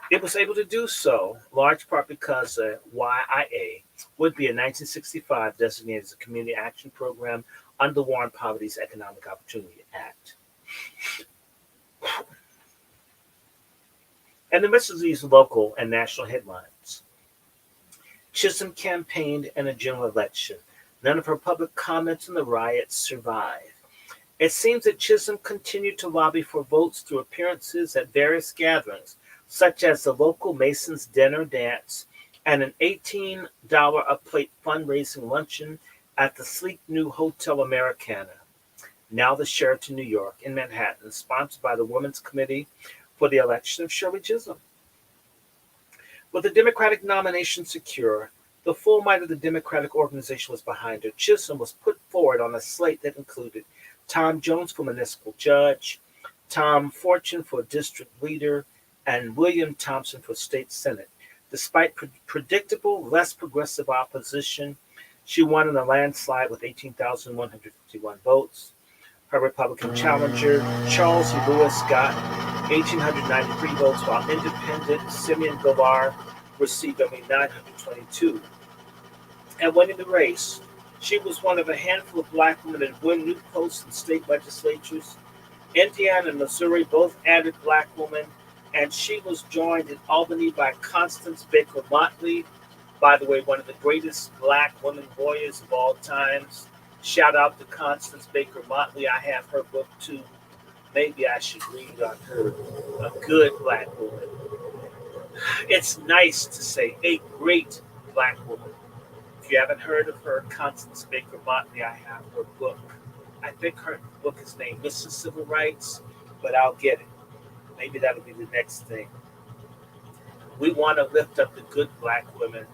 It was able to do so, large part because YIA would be in 1965 designated as a community action program under the War on Poverty's Economic Opportunity Act. In the midst of these local and national headlines, Chisholm campaigned in a general election. None of her public comments on the riots survived. It seems that Chisholm continued to lobby for votes through appearances at various gatherings, such as the local Masons Dinner Dance and an $18 a plate fundraising luncheon at the sleek new Hotel Americana, now the Sheraton New York in Manhattan, sponsored by the Women's Committee for the election of Shirley Chisholm. With the Democratic nomination secure, the full might of the Democratic organization was behind her. Chisholm was put forward on a slate that included Tom Jones for municipal judge, Tom Fortune for district leader, and William Thompson for state senate. Despite predictable, less progressive opposition, she won in a landslide with 18,151 votes. Her Republican challenger, Charles E. Lewis, got 1,893 votes, while independent Simeon Gobar received only 922. And winning the race, she was one of a handful of Black women to win new posts in state legislatures. Indiana and Missouri both added Black women, and she was joined in Albany by Constance Baker Motley, by the way, one of the greatest Black women warriors of all times. Shout out to Constance Baker Motley. I have her book too. Maybe I should read on her. A good Black woman. It's nice to say a great Black woman. If you haven't heard of her, Constance Baker Motley, I have her book. I think her book is named Mrs. Civil Rights, but I'll get it. Maybe that'll be the next thing. We want to lift up the good Black women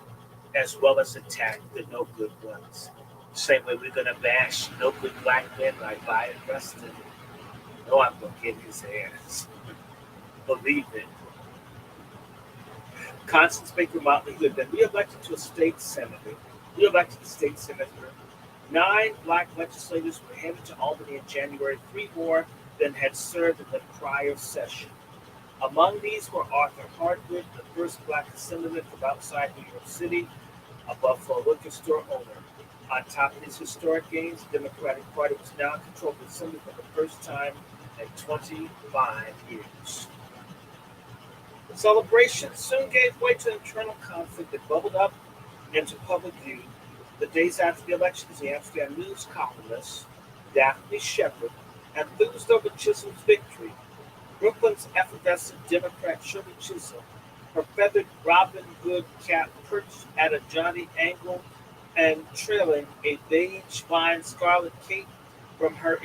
as well as attack the no good ones. Same way we're going to bash no good Black men like Bayard Rustin. No, I'm going to get his ass. Believe it. Constance Baker Motley, who had been reelected to a state senator, reelected to state senator. 9 Black legislators were headed to Albany in January, 3 more than had served in the prior session. Among these were Arthur Hardwick, the first Black assemblyman from outside New York City, a Buffalo liquor store owner. On top of these historic gains, the Democratic Party was now in control of the Assembly for the first time in 25 years. The celebration soon gave way to internal conflict that bubbled up into public view. The days after the elections, the Amsterdam News columnist Daphne Shepard enthused over Chisholm's victory. Brooklyn's effervescent Democrat Shirley Chisholm, her feathered Robin Hood cap perched at a jaunty angle and trailing a beige vine scarlet cape from her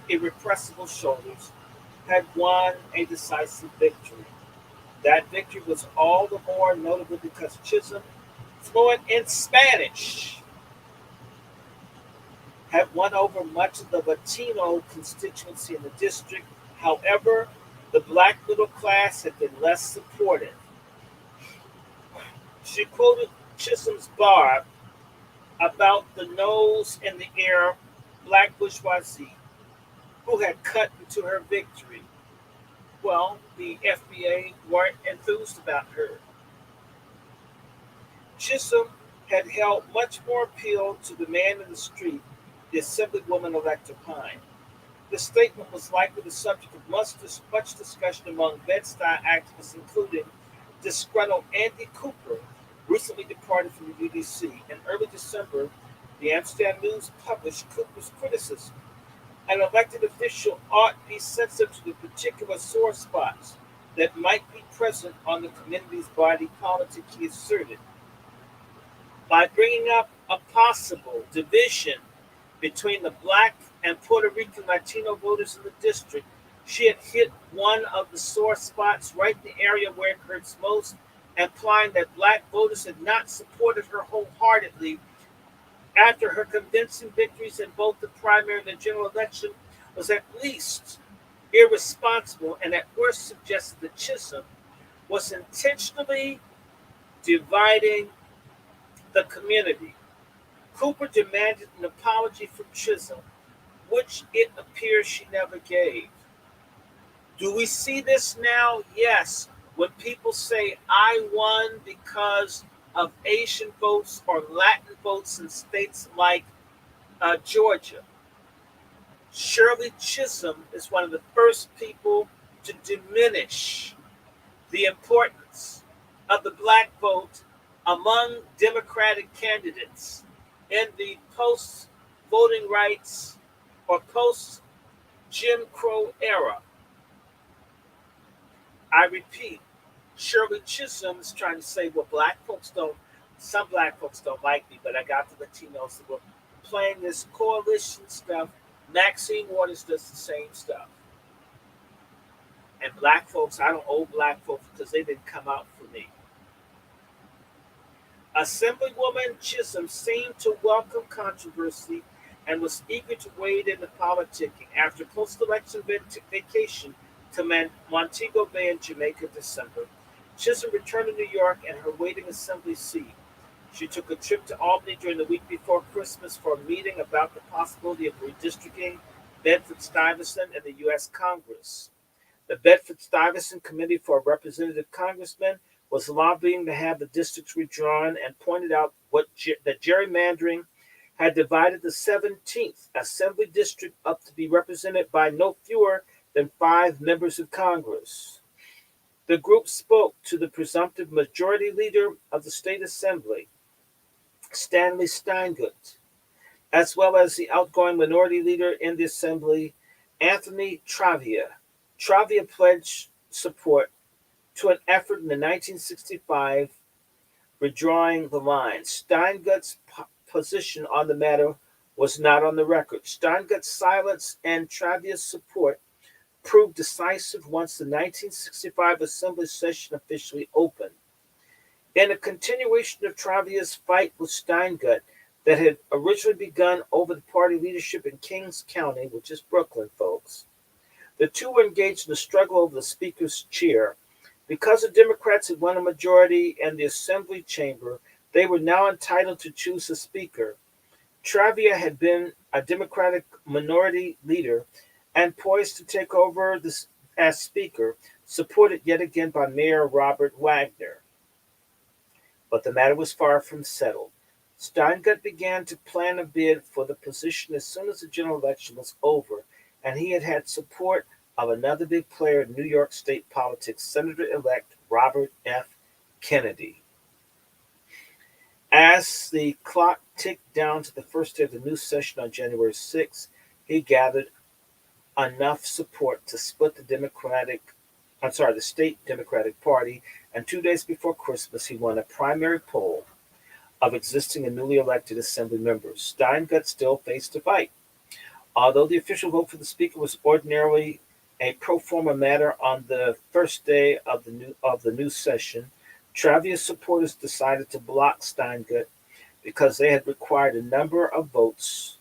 irrepressible shoulders, had won a decisive victory. That victory was all the more notable because Chisholm, fluent in Spanish, had won over much of the Latino constituency in the district. However, the black middle class had been less supportive. She quoted Chisholm's barb about the nose in the air black bourgeoisie who had cut into her victory. Well, the FBA weren't enthused about her. Chisholm had held much more appeal to the man in the street, the Assemblywoman Electa Pine. This statement was likely the subject of much discussion among Bed-Stuy activists, including disgruntled Andy Cooper, recently departed from the UDC. In early December, the Amsterdam News published Cooper's criticism. An elected official ought be sensitive to the particular sore spots that might be present on the community's body politic, he asserted. By bringing up a possible division between the black and Puerto Rican Latino voters in the district, she had hit one of the sore spots right in the area where it hurts most, implying that black voters had not supported her wholeheartedly after her convincing victories in both the primary and the general election was at least irresponsible and at worst suggested that Chisholm was intentionally dividing the community. Cooper demanded an apology from Chisholm, which it appears she never gave. Do we see this now? Yes. When people say, I won because of Asian votes or Latin votes in states like Georgia. Shirley Chisholm is one of the first people to diminish the importance of the black vote among Democratic candidates in the post-voting rights or post-Jim Crow era. I repeat, Shirley Chisholm is trying to say, well, some black folks don't like me, but I got the Latinos that were playing this coalition stuff. Maxine Waters does the same stuff. And black folks, I don't owe black folks because they didn't come out for me. Assemblywoman Chisholm seemed to welcome controversy and was eager to wade into politicking after post-election vacation to Montego Bay in Jamaica in December. Chisholm returned to New York and her waiting assembly seat. She took a trip to Albany during the week before Christmas for a meeting about the possibility of redistricting Bedford-Stuyvesant in the U.S. Congress. The Bedford-Stuyvesant Committee for Representative Congressmen was lobbying to have the districts redrawn and pointed out that gerrymandering had divided the 17th Assembly District up to be represented by no fewer than 5 members of Congress. The group spoke to the presumptive majority leader of the state assembly, Stanley Steingut, as well as the outgoing minority leader in the assembly, Anthony Travia. Travia pledged support to an effort in the 1965 redrawing the lines. Steingut's position on the matter was not on the record. Steingut's silence and Travia's support proved decisive once the 1965 Assembly session officially opened. In a continuation of Travia's fight with Steingut that had originally begun over the party leadership in Kings County, which is Brooklyn, folks, the two were engaged in a struggle over the Speaker's chair. Because the Democrats had won a majority in the Assembly chamber, they were now entitled to choose a Speaker. Travia had been a Democratic minority leader and poised to take over as Speaker, supported yet again by Mayor Robert Wagner. But the matter was far from settled. Steingut began to plan a bid for the position as soon as the general election was over, and he had had support of another big player in New York State politics, Senator-elect Robert F. Kennedy. As the clock ticked down to the first day of the new session on January 6th, he gathered enough support to split the state Democratic Party, and 2 days before Christmas, he won a primary poll of existing and newly elected assembly members. Steingut still faced a fight. Although the official vote for the speaker was ordinarily a pro forma matter on the first day of the new session, Travia's supporters decided to block Steingut because they had required a number of votes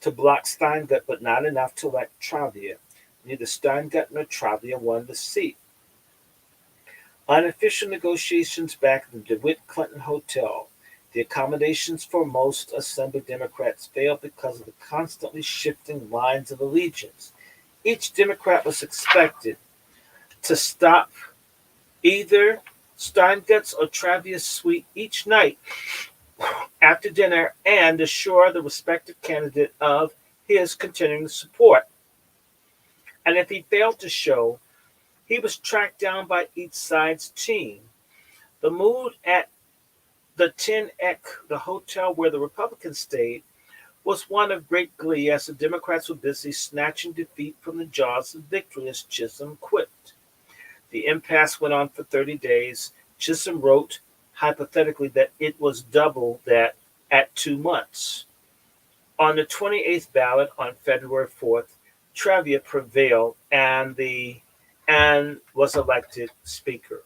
to block Steingut, but not enough to elect Travia. Neither Steingut nor Travia won the seat. Unofficial negotiations back at the DeWitt Clinton Hotel. The accommodations for most Assembly Democrats failed because of the constantly shifting lines of allegiance. Each Democrat was expected to stop either Steingut's or Travia's suite each night after dinner and assure the respective candidate of his continuing support. And if he failed to show, he was tracked down by each side's team. The mood at the Tin Ek, the hotel where the Republicans stayed, was one of great glee as the Democrats were busy snatching defeat from the jaws of victory, as Chisholm quipped. The impasse went on for 30 days. Chisholm wrote, hypothetically, that it was double that at 2 months. On the 28th ballot on February 4th, Travia prevailed and was elected Speaker.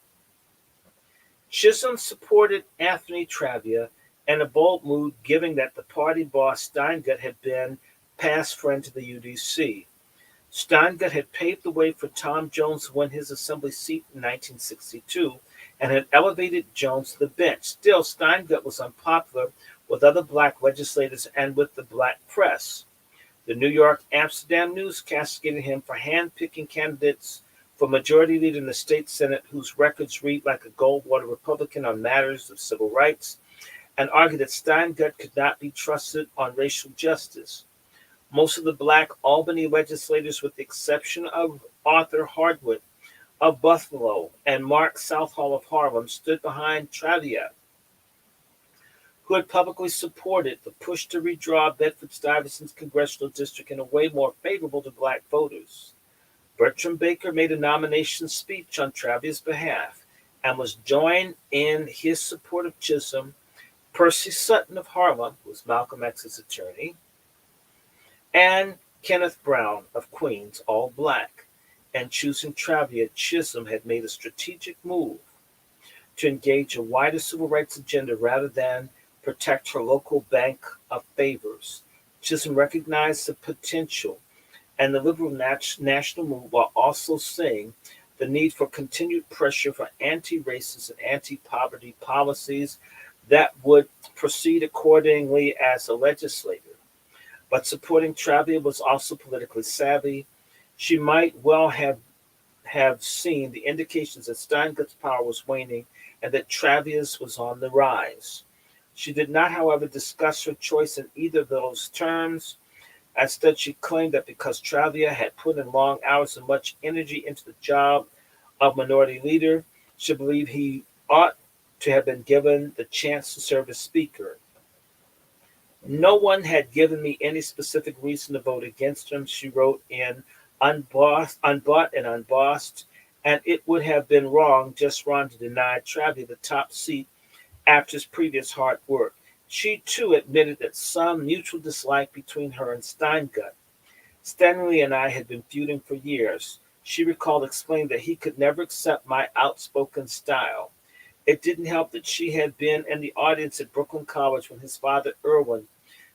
Chisholm supported Anthony Travia in a bold move, given that the party boss Steingut had been past friend to the UDC. Steingut had paved the way for Tom Jones to win his assembly seat in 1962 and had elevated Jones to the bench. Still, Steingut was unpopular with other black legislators and with the black press. The New York Amsterdam News castigated him for hand-picking candidates for majority leader in the state Senate whose records read like a Goldwater Republican on matters of civil rights, and argued that Steingut could not be trusted on racial justice. Most of the black Albany legislators, with the exception of Arthur Hardwick of Buffalo and Mark Southall of Harlem, stood behind Travia, who had publicly supported the push to redraw Bedford-Stuyvesant's congressional district in a way more favorable to black voters. Bertram Baker made a nomination speech on Travia's behalf and was joined in his support of Chisholm, Percy Sutton of Harlem, who was Malcolm X's attorney, and Kenneth Brown of Queens, all black. And choosing Travia, Chisholm had made a strategic move to engage a wider civil rights agenda rather than protect her local bank of favors. Chisholm recognized the potential and the liberal national move while also saying the need for continued pressure for anti-racist and anti-poverty policies that would proceed accordingly as a legislator. But supporting Travia was also politically savvy. She might well have seen the indications that Steingut's power was waning and that Travia's was on the rise. She did not, however, discuss her choice in either of those terms. Instead, she claimed that because Travia had put in long hours and much energy into the job of minority leader, she believed he ought to have been given the chance to serve as Speaker. No one had given me any specific reason to vote against him, she wrote in Unbought and Unbossed, and it would have been just wrong to deny Travia the top seat after his previous hard work. She, too, admitted that some mutual dislike between her and Steingut. Stanley and I had been feuding for years. She recalled explaining that he could never accept my outspoken style. It didn't help that she had been in the audience at Brooklyn College when his father, Irwin,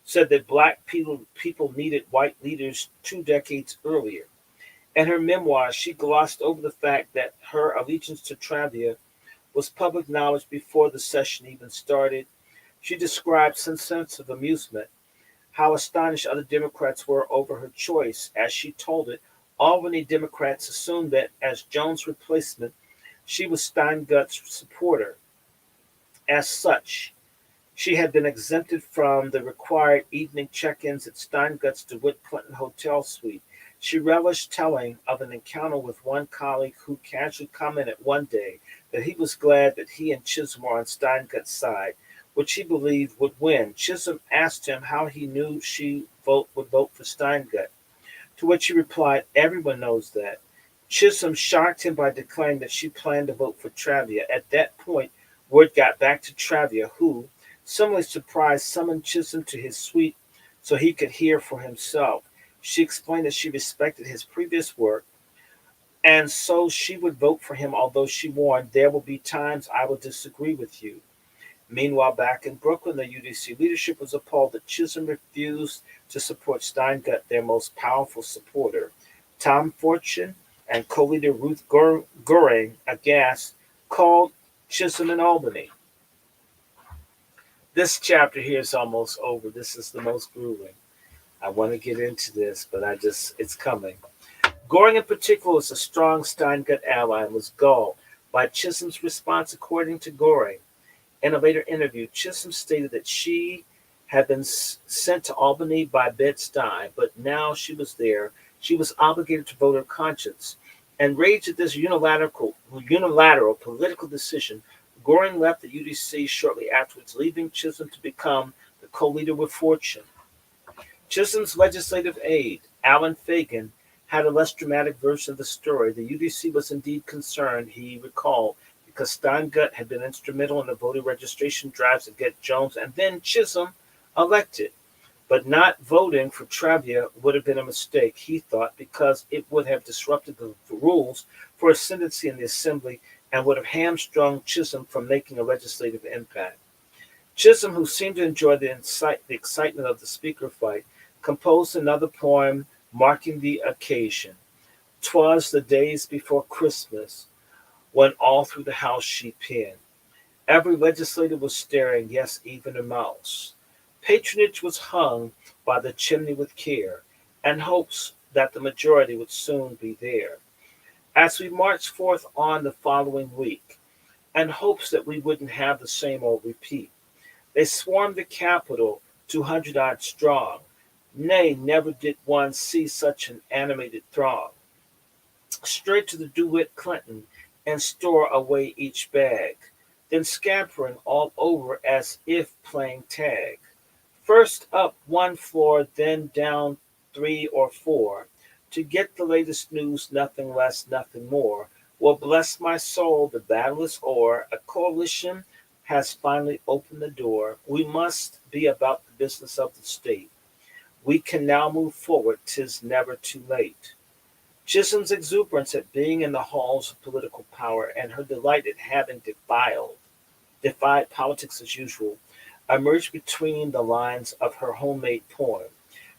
said that black people needed white leaders 2 decades earlier. In her memoir, she glossed over the fact that her allegiance to Travia was public knowledge before the session even started. She described some sense of amusement, how astonished other Democrats were over her choice. As she told it, Albany Democrats assumed that as Jones' replacement, she was Steingut's supporter. As such, She had been exempted from the required evening check-ins at Steingut's DeWitt Clinton Hotel suite. She relished telling of an encounter with one colleague who casually commented one day that he was glad that he and Chisholm were on Steingut's side, which he believed would win. Chisholm asked him how he knew would vote for Steingut, to which he replied, "Everyone knows that." Chisholm shocked him by declaring that she planned to vote for Travia. At that point, word got back to Travia, who, similarly surprised, summoned Chisholm to his suite so he could hear for himself. She explained that she respected his previous work, and so she would vote for him, although she warned, "There will be times I will disagree with you." Meanwhile, back in Brooklyn, the UDC leadership was appalled that Chisholm refused to support Steingut, their most powerful supporter. Tom Fortune and co-leader Ruth Goring, aghast, called Chisholm in Albany. This chapter here is almost over. This is the most grueling. I want to get into this, but it's coming. Goring in particular was a strong Steingut ally and was galled by Chisholm's response. According to Goring, in a later interview, Chisholm stated that she had been sent to Albany by Bed-Stuy, but now she was there. She was obligated to vote her conscience. Enraged at this unilateral political decision, Goring left the UDC shortly afterwards, leaving Chisholm to become the co-leader with Fortune. Chisholm's legislative aide, Alan Fagan, had a less dramatic version of the story. The UDC was indeed concerned, he recalled, because Steingut had been instrumental in the voter registration drives to get Jones and then Chisholm elected. But not voting for Travia would have been a mistake, he thought, because it would have disrupted the rules for ascendancy in the Assembly and would have hamstrung Chisholm from making a legislative impact. Chisholm, who seemed to enjoy the excitement of the speaker fight, composed another poem marking the occasion. "'Twas the days before Christmas, when all through the house she penned. Every legislator was staring, yes, even a mouse. Patronage was hung by the chimney with care, and hopes that the majority would soon be there. As we marched forth on the following week, and hopes that we wouldn't have the same old repeat. They swarmed the Capitol, 200-odd strong. Nay, never did one see such an animated throng. Straight to the DeWitt Clinton, and store away each bag, then scampering all over as if playing tag. First up one floor, then down 3 or 4, to get the latest news, nothing less, nothing more. Well, bless my soul, the battle is o'er. A coalition has finally opened the door. We must be about the business of the state. We can now move forward, 'tis never too late." Chisholm's exuberance at being in the halls of political power and her delight at having defied politics as usual, emerged between the lines of her homemade poem.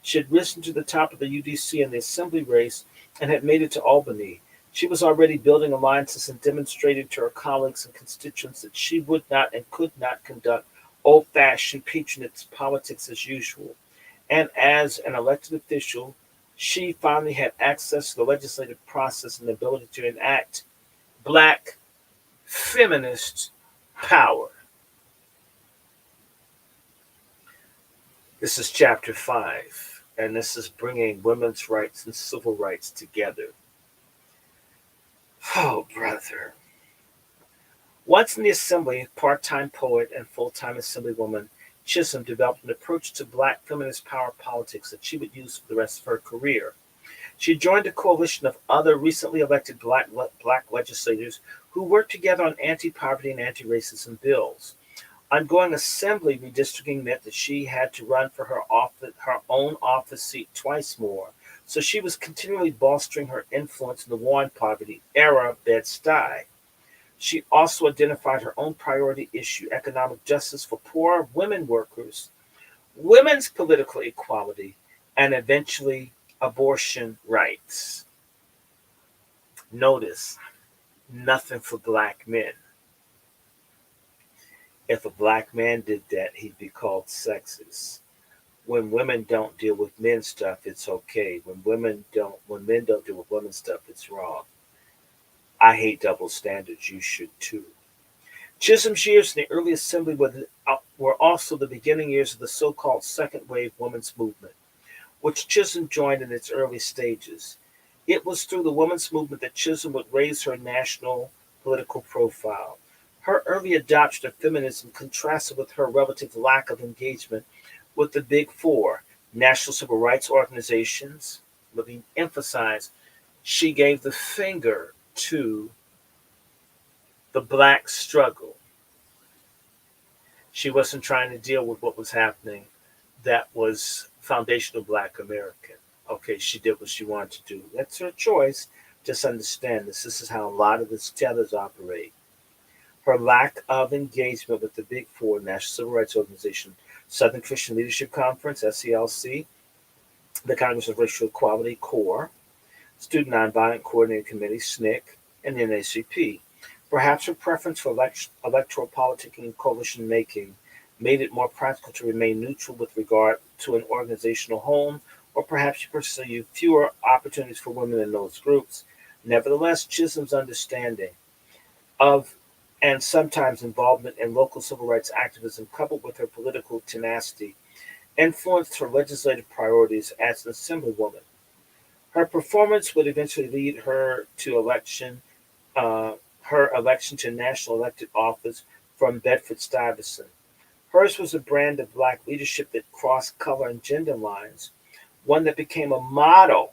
She had risen to the top of the UDC in the Assembly race and had made it to Albany. She was already building alliances and demonstrated to her colleagues and constituents that she would not and could not conduct old-fashioned patronage politics as usual. And as an elected official, she finally had access to the legislative process and the ability to enact black feminist power. This is chapter 5, and this is bringing women's rights and civil rights together. Oh, brother. Once in the Assembly, part-time poet and full-time Assemblywoman, Chisholm developed an approach to black feminist power politics that she would use for the rest of her career. She joined a coalition of other recently elected black legislators who worked together on anti-poverty and anti-racism bills. Ongoing Assembly redistricting meant that she had to run for her own office seat twice more, so she was continually bolstering her influence in the war on poverty era Bed-Stuy. She also identified her own priority issue, economic justice for poor women workers, women's political equality, and eventually abortion rights. Notice, nothing for black men. If a black man did that, he'd be called sexist. When women don't deal with men's stuff, it's okay. When men don't deal with women's stuff, it's wrong. I hate double standards. You should too. Chisholm's years in the early assembly were the were also the beginning years of the so called second wave women's movement, which Chisholm joined in its early stages. It was through the women's movement that Chisholm would raise her national political profile. Her early adoption of feminism contrasted with her relative lack of engagement with the Big Four, national civil rights organizations. Let me emphasize, she gave the finger to the black struggle. She wasn't trying to deal with what was happening that was foundational black American. Okay, she did what she wanted to do. That's her choice. Just understand this. This is how a lot of the tethers operate. Her lack of engagement with the Big Four, National Civil Rights Organization, Southern Christian Leadership Conference, SCLC, the Congress of Racial Equality, CORE, Student Nonviolent Coordinating Committee, SNCC, and the NACP. Perhaps her preference for electoral politicking and coalition making made it more practical to remain neutral with regard to an organizational home, or perhaps she perceived fewer opportunities for women in those groups. Nevertheless, Chisholm's understanding of and sometimes involvement in local civil rights activism, coupled with her political tenacity, influenced her legislative priorities as an assemblywoman. Her performance would eventually lead her election to national elected office from Bedford-Stuyvesant. Hers was a brand of black leadership that crossed color and gender lines, one that became a model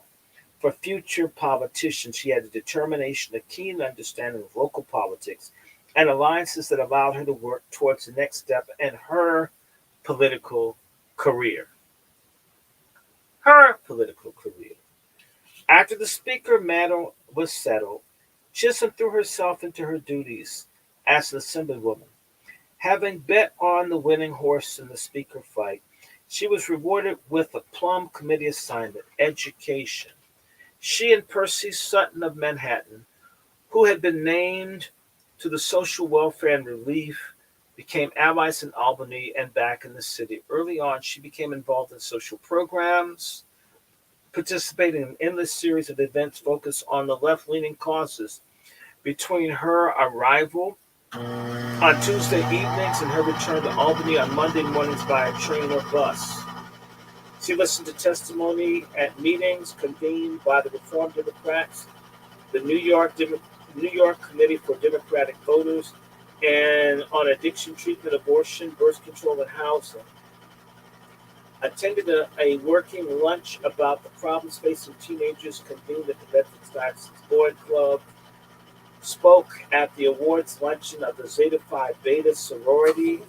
for future politicians. She had a determination, a keen understanding of local politics, and alliances that allowed her to work towards the next step in her political career. Her political career. After the Speaker matter was settled, Chisholm threw herself into her duties as an assemblywoman. Having bet on the winning horse in the Speaker fight, she was rewarded with a plum committee assignment, education. She and Percy Sutton of Manhattan, who had been named to the Social Welfare and Relief, became allies in Albany and back in the city. Early on, she became involved in social programs, participating in an endless series of events focused on the left leaning causes. Between her arrival on Tuesday evenings and her return to Albany on Monday mornings by train or bus, she listened to testimony at meetings convened by the Reform Democrats, the New York Committee for Democratic Voters, and on addiction treatment, abortion, birth control, and housing. Attended a working lunch about the problems facing teenagers convened at the Bedford-Stuyvesant Board Club, spoke at the awards luncheon of the Zeta Phi Beta sorority.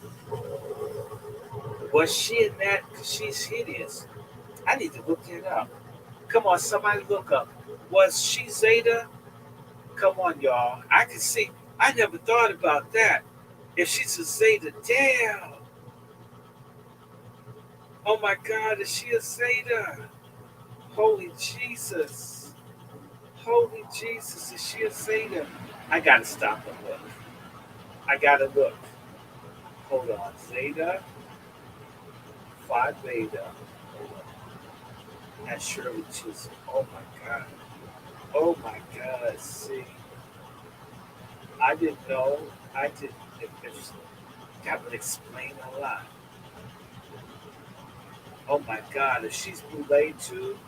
Was she in that? Because she's hideous. I need to look it up. Come on, somebody look up. Was she Zeta? Come on, y'all. I can see. I never thought about that. If she's a Zeta, damn. Oh my God, is she a Zeta? Holy Jesus. Holy Jesus, is she a Zeta? I gotta stop and look. I gotta look. Hold on. Zeta, Phi Beta. Hold on. And Shirley Chisholm. Oh my God. Oh my God. See, I didn't know. I didn't. That would explain a lot. Oh my God. If she's Boulay too,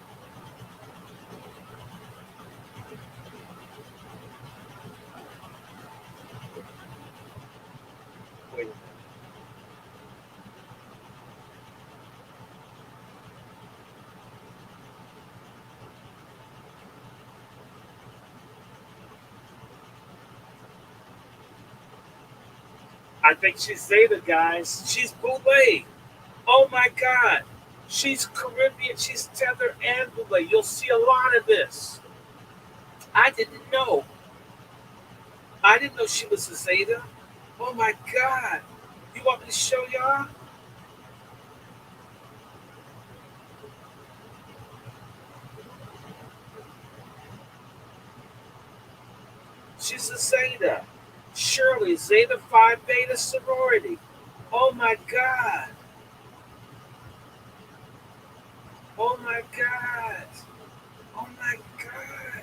wait a minute. I think she's Zeta, guys. She's Boulay. Oh my God. She's Caribbean. She's Tether and Boulay. You'll see a lot of this. I didn't know. I didn't know she was a Zeta. Oh my God. You want me to show y'all? She's a Zeta. Shirley, Zeta Phi Beta sorority. Oh my God. Oh my God. Oh my God.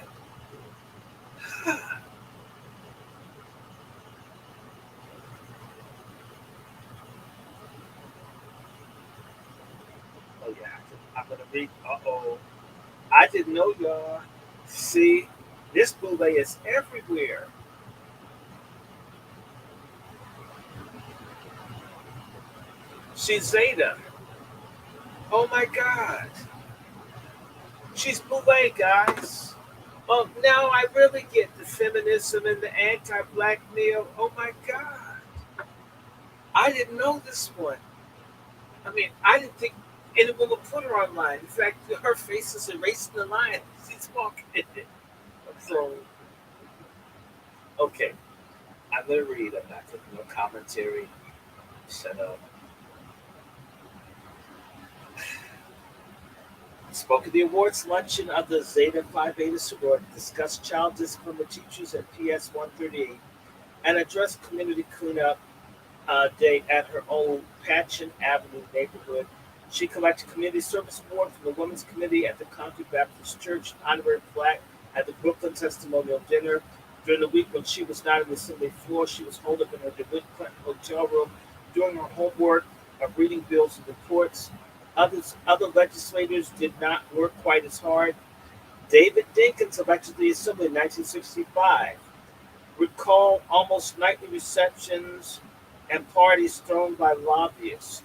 I'm gonna read. I didn't know, y'all. See, this Boule is everywhere. She's Zeta. Oh my God. She's Boule, guys. Oh, now I really get the feminism and the anti-black male. Oh my God. I didn't know this one. I mean, I didn't think anyone would put her online. In fact, her face is erasing the line. She's walking. So, okay, I'm going to read. I'm not taking no commentary. Shut up. Spoke at the awards luncheon of the Zeta Phi Beta sorority, discussed child discipline with teachers at PS 138, and addressed community cleanup day at her old Patchen Avenue neighborhood. She collected community service award from the Women's Committee at the Concord Baptist Church, honorary plaque at the Brooklyn Testimonial Dinner. During the week when she was not on the assembly floor, she was holed up in her DeWitt Clinton hotel room doing her homework of reading bills and reports. Other legislators did not work quite as hard. David Dinkins, elected to the Assembly in 1965, recall almost nightly receptions and parties thrown by lobbyists.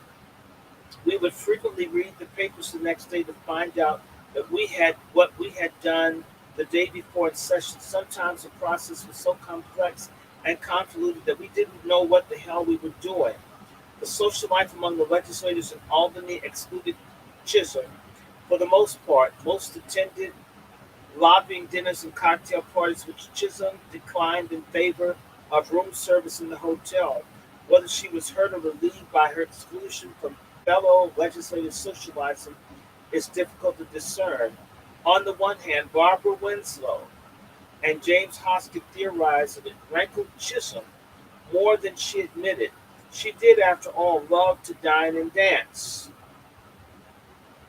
We would frequently read the papers the next day to find out that we had what we had done the day before in session. Sometimes the process was so complex and convoluted that we didn't know what the hell we were doing. The social life among the legislators in Albany excluded Chisholm. For the most part, most attended lobbying dinners and cocktail parties, which Chisholm declined in favor of room service in the hotel. Whether she was hurt or relieved by her exclusion from fellow legislators socializing is difficult to discern. On the one hand, Barbara Winslow and James Hoskett theorized that it rankled Chisholm more than she admitted. She did, after all, love to dine and dance.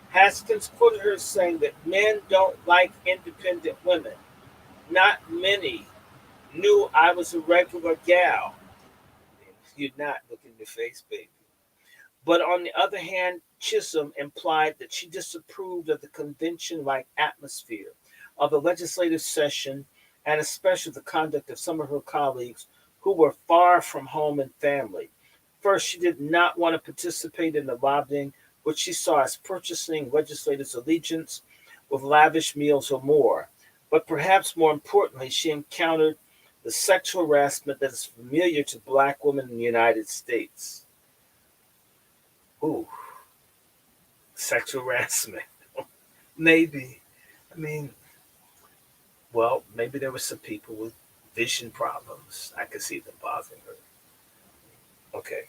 Haskins quoted her as saying that men don't like independent women. Not many knew I was a regular gal. You're not looking in the face, baby. But on the other hand, Chisholm implied that she disapproved of the convention like atmosphere of the legislative session and especially the conduct of some of her colleagues who were far from home and family. First, she did not want to participate in the lobbying, which she saw as purchasing legislators' allegiance with lavish meals or more. But perhaps more importantly, she encountered the sexual harassment that is familiar to black women in the United States. Ooh, sexual harassment. Maybe. I mean, well, maybe there were some people with vision problems. I could see them bothering her. Okay.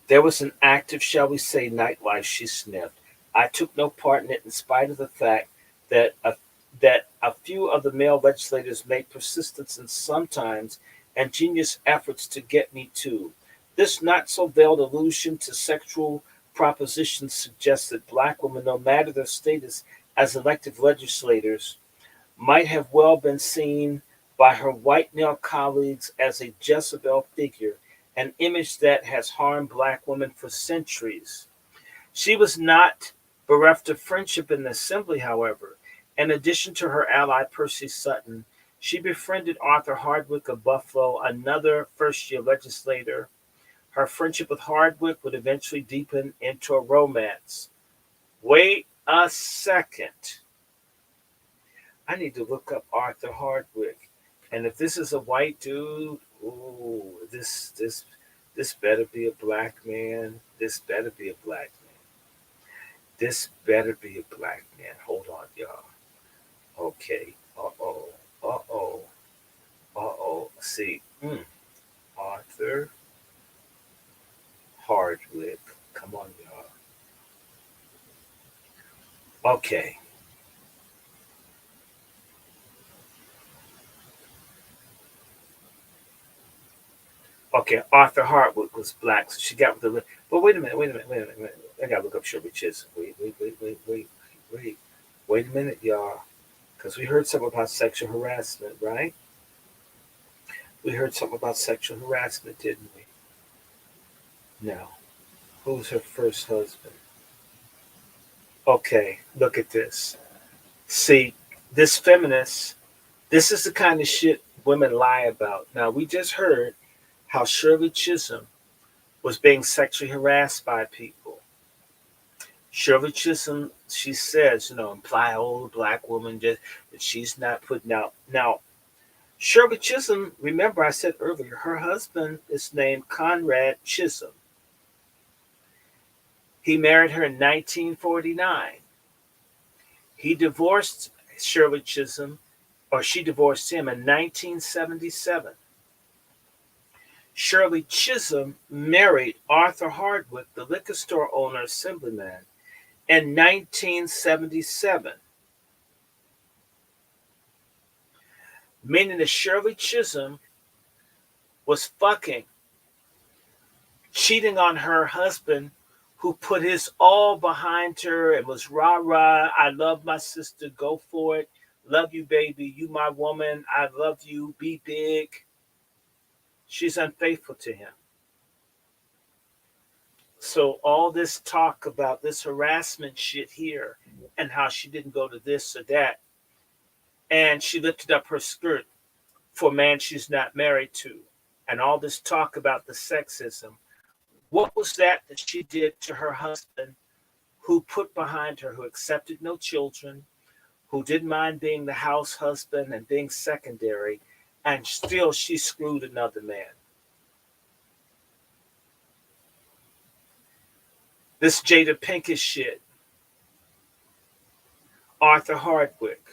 There was an active, shall we say, nightlife, she sniffed. I took no part in it in spite of the fact that a few of the male legislators made persistence and sometimes ingenious efforts to get me too. This not so veiled allusion to sexual propositions suggests that black women, no matter their status as elected legislators, might have well been seen by her white male colleagues as a Jezebel figure, an image that has harmed black women for centuries. She was not bereft of friendship in the assembly, however. In addition to her ally Percy Sutton, she befriended Arthur Hardwick of Buffalo, another first year legislator. Her friendship with Hardwick would eventually deepen into a romance. Wait a second. I need to look up Arthur Hardwick. And if this is a white dude, ooh, this better be a black man. This better be a black man. This better be a black man. Hold on, y'all. Okay. Uh oh. Uh oh. Uh oh. See. Arthur Hardwick. Come on, y'all. Okay. Okay. Arthur Hardwick was black, so she got with the. But wait a minute. Wait a minute. Wait a minute. Wait a minute. I gotta look up Shirley Chisholm. Wait a minute, y'all. Because we heard something about sexual harassment, right? We heard something about sexual harassment, didn't we? Now, who's her first husband? Okay, look at this. See, this feminist, this is the kind of shit women lie about. Now, we just heard how Shirley Chisholm was being sexually harassed by people. Shirley Chisholm, she says, imply old black woman just that she's not putting out. Now, Shirley Chisholm, remember I said earlier, her husband is named Conrad Chisholm. He married her in 1949. He divorced Shirley Chisholm, or she divorced him in 1977. Shirley Chisholm married Arthur Hardwick, the liquor store owner assemblyman, in 1977, meaning that Shirley Chisholm was fucking, cheating on her husband, who put his all behind her and was rah rah. I love my sister. Go for it. Love you, baby. You my woman. I love you. Be big. She's unfaithful to him. So all this talk about this harassment shit here and how she didn't go to this or that, and she lifted up her skirt for a man she's not married to, and all this talk about the sexism. What was that she did to her husband, who put behind her, who accepted no children, who didn't mind being the house husband and being secondary, and still she screwed another man? This Jada Pinkett shit. Arthur Hardwick.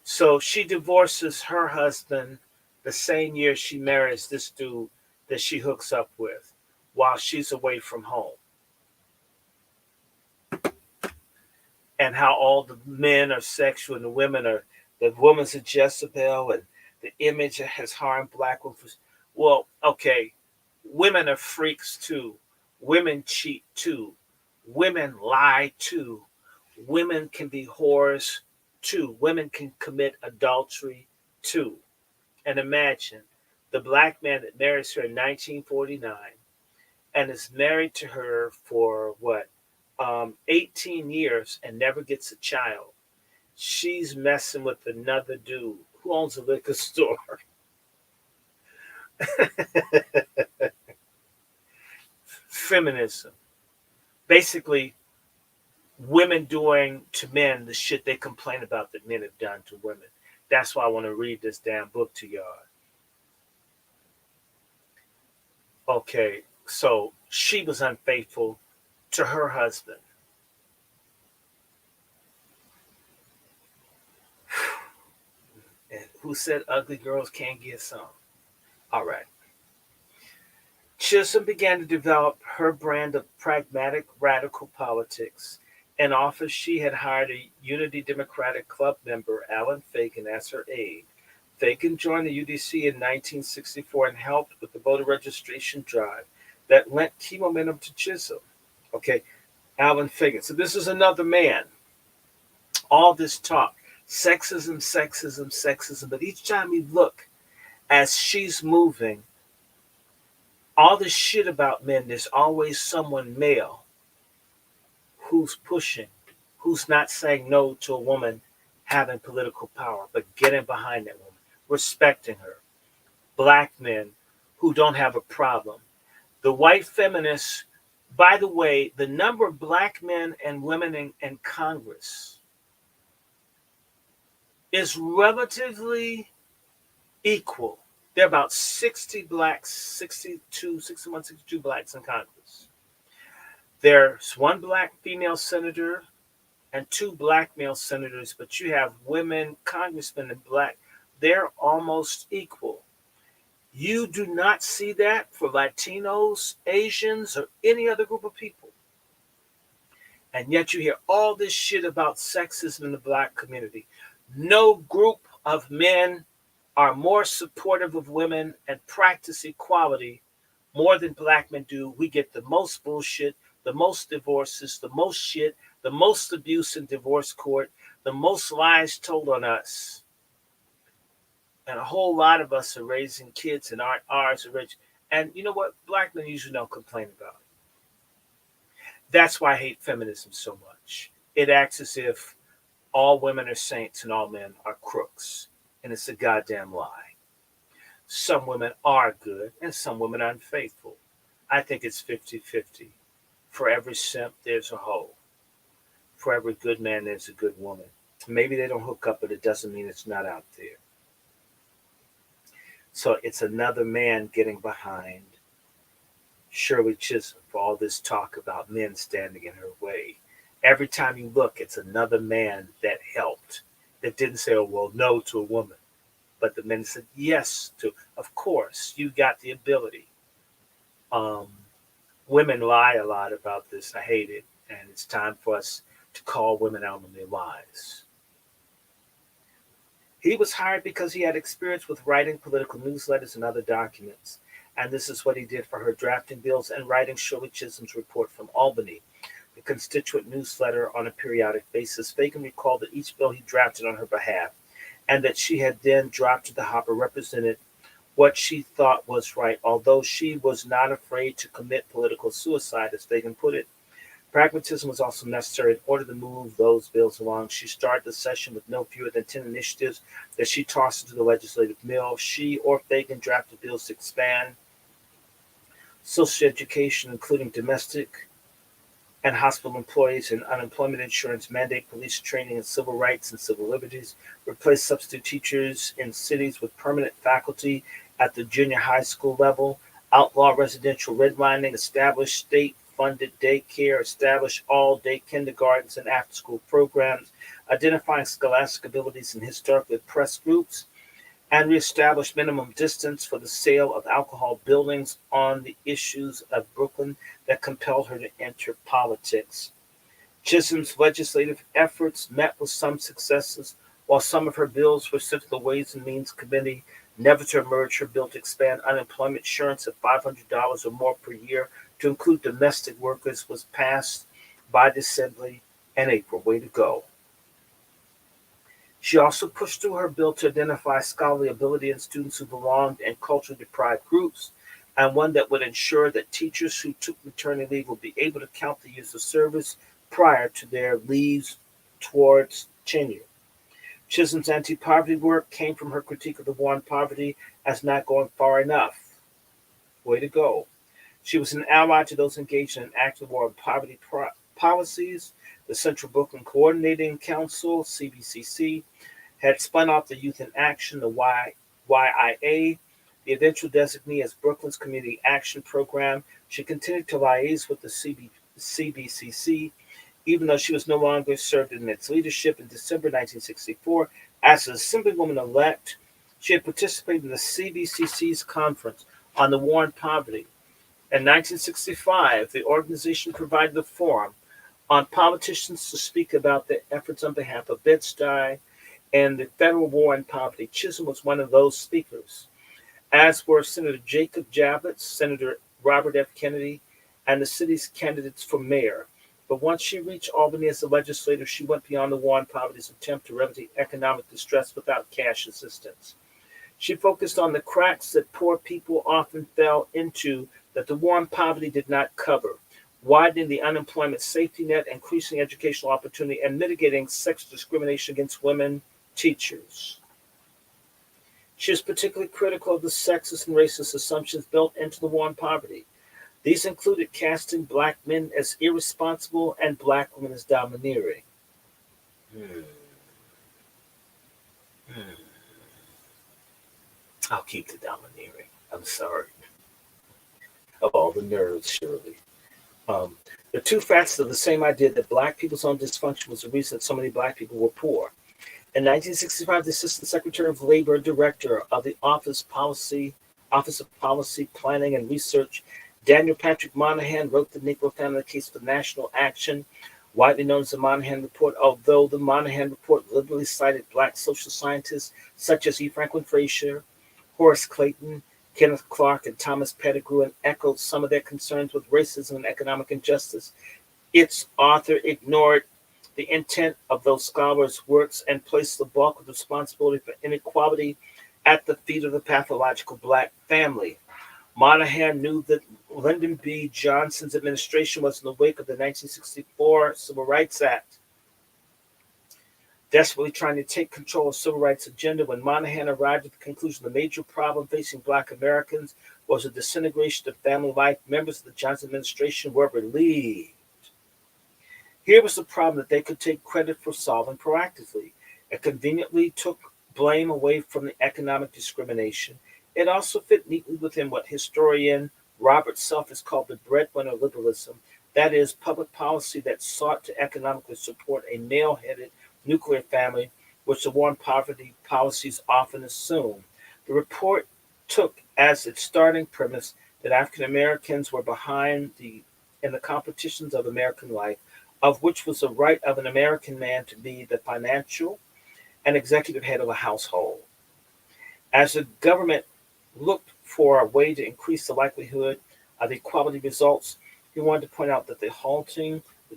So she divorces her husband the same year she marries this dude that she hooks up with while she's away from home. And how all the men are sexual and the woman's a Jezebel, and the image has harmed black women. Well, okay, women are freaks too. Women cheat too. Women lie too. Women can be whores too. Women can commit adultery too. And imagine the black man that marries her in 1949 and is married to her for what, 18 years and never gets a child. She's messing with another dude who owns a liquor store. Feminism. Basically, women doing to men the shit they complain about that men have done to women. That's why I want to read this damn book to y'all. Okay, so she was unfaithful to her husband. And who said ugly girls can't get some? All right. Chisholm began to develop her brand of pragmatic radical politics. In office, she had hired a Unity Democratic Club member, Alan Fagan, as her aide. Fagan joined the UDC in 1964 and helped with the voter registration drive that lent key momentum to Chisholm. Okay, Alan Fagan. So this is another man. All this talk, sexism, sexism, sexism. But each time you look, as she's moving, all this shit about men, there's always someone male who's pushing, who's not saying no to a woman having political power, but getting behind that woman, respecting her. Black men who don't have a problem. The white feminists, by the way, the number of black men and women in Congress is relatively equal. There are about 60 blacks, 61, 62 blacks in Congress. There's one black female senator and two black male senators, but you have women congressmen and black. They're almost equal. You do not see that for Latinos, Asians, or any other group of people. And yet you hear all this shit about sexism in the black community. No group of men are more supportive of women and practice equality more than black men do. We get the most bullshit, the most divorces, the most shit, the most abuse in divorce court, the most lies told on us. And a whole lot of us are raising kids and aren't ours are rich. And you know what? Black men usually don't complain about it. That's why I hate feminism so much. It acts as if all women are saints and all men are crooks. And it's a goddamn lie. Some women are good and some women are unfaithful. I think it's 50-50. For every simp, there's a hoe. For every good man, there's a good woman. Maybe they don't hook up, but it doesn't mean it's not out there. So it's another man getting behind Shirley Chisholm for all this talk about men standing in her way. Every time you look, it's another man that helped, that didn't say, oh, well, no to a woman. But the men said yes to, of course, you got the ability. Um, Women lie a lot about this. I hate it. And it's time for us to call women out on their lies. He was hired because he had experience with writing political newsletters and other documents. And this is what he did for her: drafting bills and writing Shirley Chisholm's report from Albany, the constituent newsletter, on a periodic basis. Fagan recalled that each bill he drafted on her behalf and that she had then dropped to the hopper represented what she thought was right, although she was not afraid to commit political suicide, as Fagan put it. Pragmatism was also necessary in order to move those bills along. She started the session with no fewer than 10 initiatives that she tossed into the legislative mill. She or Fagan drafted bills to expand social education, including domestic and hospital employees and unemployment insurance, mandate police training in civil rights and civil liberties, replace substitute teachers in cities with permanent faculty at the junior high school level, outlaw residential redlining, establish state-funded daycare, establish all-day kindergartens and after-school programs, identifying scholastic abilities in historically oppressed groups, and reestablish minimum distance for the sale of alcohol buildings on the issues of Brooklyn that compelled her to enter politics. Chisholm's legislative efforts met with some successes. While some of her bills were sent to the Ways and Means Committee, never to emerge, her bill to expand unemployment insurance at $500 or more per year to include domestic workers was passed by the Assembly in April. Way to go. She also pushed through her bill to identify scholarly ability in students who belonged in culturally deprived groups, and one that would ensure that teachers who took maternity leave would be able to count the years of service prior to their leaves towards tenure. Chisholm's anti-poverty work came from her critique of the war on poverty as not going far enough. Way to go. She was an ally to those engaged in an active war on poverty policies. The Central Brooklyn Coordinating Council, CBCC, had spun off the Youth in Action, the YIA, the eventual designee as Brooklyn's Community Action Program. She continued to liaise with the CBCC, even though she was no longer served in its leadership. In December 1964, as an Assemblywoman-elect, she had participated in the CBCC's conference on the war on poverty. In 1965, the organization provided a forum on politicians to speak about their efforts on behalf of Bed-Stuy and the federal war on poverty. Chisholm was one of those speakers, as were Senator Jacob Javits, Senator Robert F. Kennedy, and the city's candidates for mayor. But once she reached Albany as a legislator, she went beyond the war on poverty's attempt to remedy economic distress without cash assistance. She focused on the cracks that poor people often fell into that the war on poverty did not cover: widening the unemployment safety net, increasing educational opportunity, and mitigating sex discrimination against women teachers. She was particularly critical of the sexist and racist assumptions built into the war on poverty. These included casting black men as irresponsible and black women as domineering. Hmm. Hmm. I'll keep the domineering. I'm sorry. Of all the nerves, surely. Um, the two facets of the same idea that black people's own dysfunction was the reason that so many black people were poor. In 1965, the Assistant Secretary of Labor, Director of the Office of Policy, Planning, and Research, Daniel Patrick Moynihan, wrote the Negro Family Case for National Action, widely known as the Moynihan Report. Although the Moynihan Report liberally cited black social scientists such as E. Franklin Frazier, Horace Clayton, Kenneth Clark, and Thomas Pettigrew, and echoed some of their concerns with racism and economic injustice, its author ignored the intent of those scholars' works and placed the bulk of the responsibility for inequality at the feet of the pathological black family. Monahan knew that Lyndon B. Johnson's administration was in the wake of the 1964 Civil Rights Act, desperately trying to take control of the civil rights agenda. When Monahan arrived at the conclusion the major problem facing Black Americans was the disintegration of family life, members of the Johnson administration were relieved. Here was the problem that they could take credit for solving proactively. It conveniently took blame away from the economic discrimination. It also fit neatly within what historian Robert Self has called the breadwinner liberalism, that is, public policy that sought to economically support a male headed nuclear family, which the war on poverty policies often assume. The report took as its starting premise that African Americans were behind in the competitions of American life, of which was the right of an American man to be the financial and executive head of a household. As the government looked for a way to increase the likelihood of equality results, he wanted to point out that the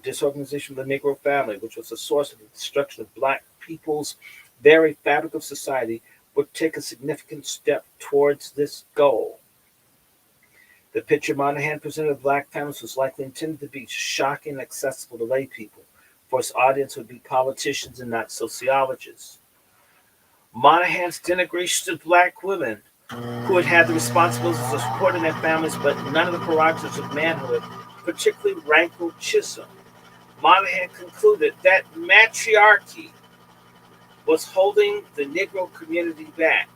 disorganization of the Negro family, which was the source of the destruction of Black people's very fabric of society, would take a significant step towards this goal. The picture Monahan presented of Black families was likely intended to be shocking and accessible to lay people, for its audience would be politicians and not sociologists. Monahan's denigration of Black women, who had had the responsibilities of supporting their families but none of the prerogatives of manhood, particularly rankled Chisholm. Monahan concluded that matriarchy was holding the Negro community back.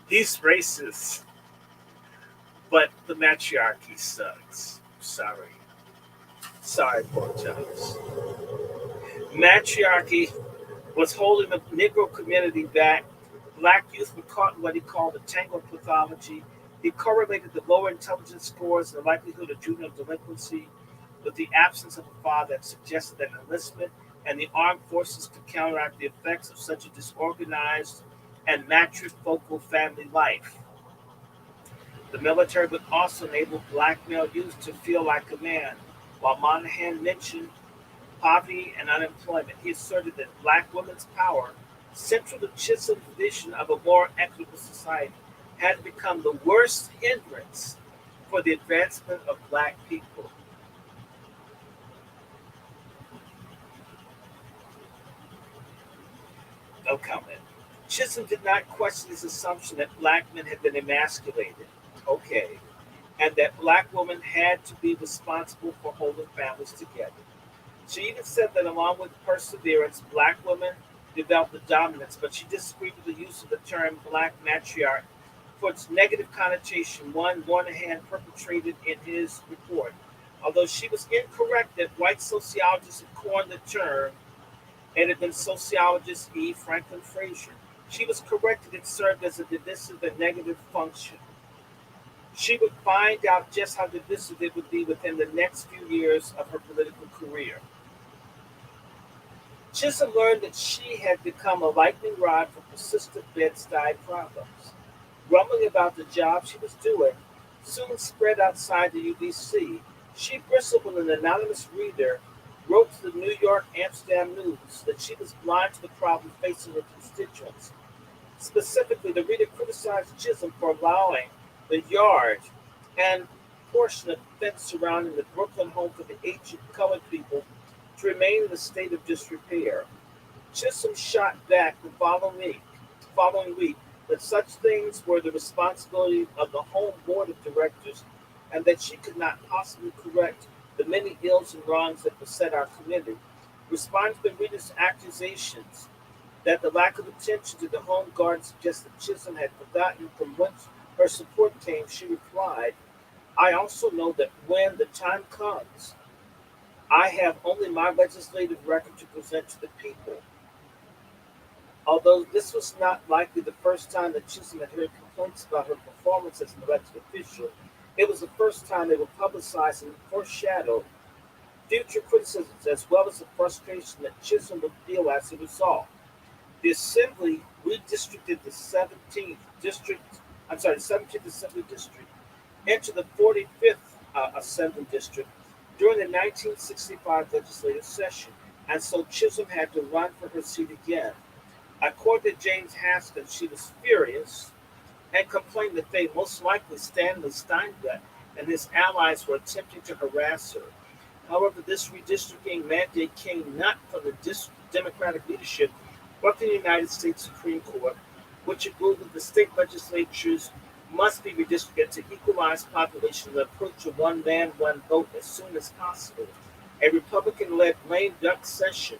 He's racist, but the matriarchy sucks. Sorry. Sorry, apologize. Matriarchy was holding the Negro community back. Black youth were caught in what he called the tangle pathology. He correlated the lower intelligence scores and the likelihood of juvenile delinquency with the absence of a father that suggested that enlistment and the armed forces could counteract the effects of such a disorganized and matrifocal family life. The military would also enable Black male youth to feel like a man. While Monahan mentioned poverty and unemployment, he asserted that Black women's power, central to Chisholm's vision of a more equitable society, had become the worst hindrance for the advancement of Black people. No comment. Chisholm did not question his assumption that Black men had been emasculated. Okay. And that Black women had to be responsible for holding families together. She even said that along with perseverance, Black women developed the dominance, but she disagreed with the use of the term Black matriarch for its negative connotation, one Moynihan perpetrated in his report. Although she was incorrect that white sociologists had coined the term, it had been sociologist E. Franklin Frazier. She was correct that it served as a divisive and negative function. She would find out just how divisive it would be within the next few years of her political career. Chisholm learned that she had become a lightning rod for persistent Bed-Stuy problems. Grumbling about the job she was doing soon spread outside the UBC. She bristled when an anonymous reader wrote to the New York Amsterdam News that she was blind to the problem facing her constituents. Specifically, the reader criticized Chisholm for allowing the yard and portion of the fence surrounding the Brooklyn home for the ancient colored people to remain in a state of disrepair. Chisholm shot back the following week that such things were the responsibility of the home board of directors and that she could not possibly correct the many ills and wrongs that beset our community. Responding to the reader's accusations that the lack of attention to the home garden suggested Chisholm had forgotten from whence her support came, she replied, I also know that when the time comes, I have only my legislative record to present to the people. Although this was not likely the first time that Chisholm had heard complaints about her performance as an elected official, it was the first time they were publicized and foreshadowed future criticisms as well as the frustration that Chisholm would feel as a result. The Assembly redistricted the 17th Assembly District into the 45th Assembly District, during the 1965 legislative session, and so Chisholm had to run for her seat again. According to James Haskins, she was furious and complained that they, most likely Stanley Steinbeck and his allies, were attempting to harass her. However, this redistricting mandate came not from the Democratic leadership, but from the United States Supreme Court, which ruled that the state legislatures must be redistricted to equalize population and approach a one man, one vote as soon as possible. A Republican led lame duck session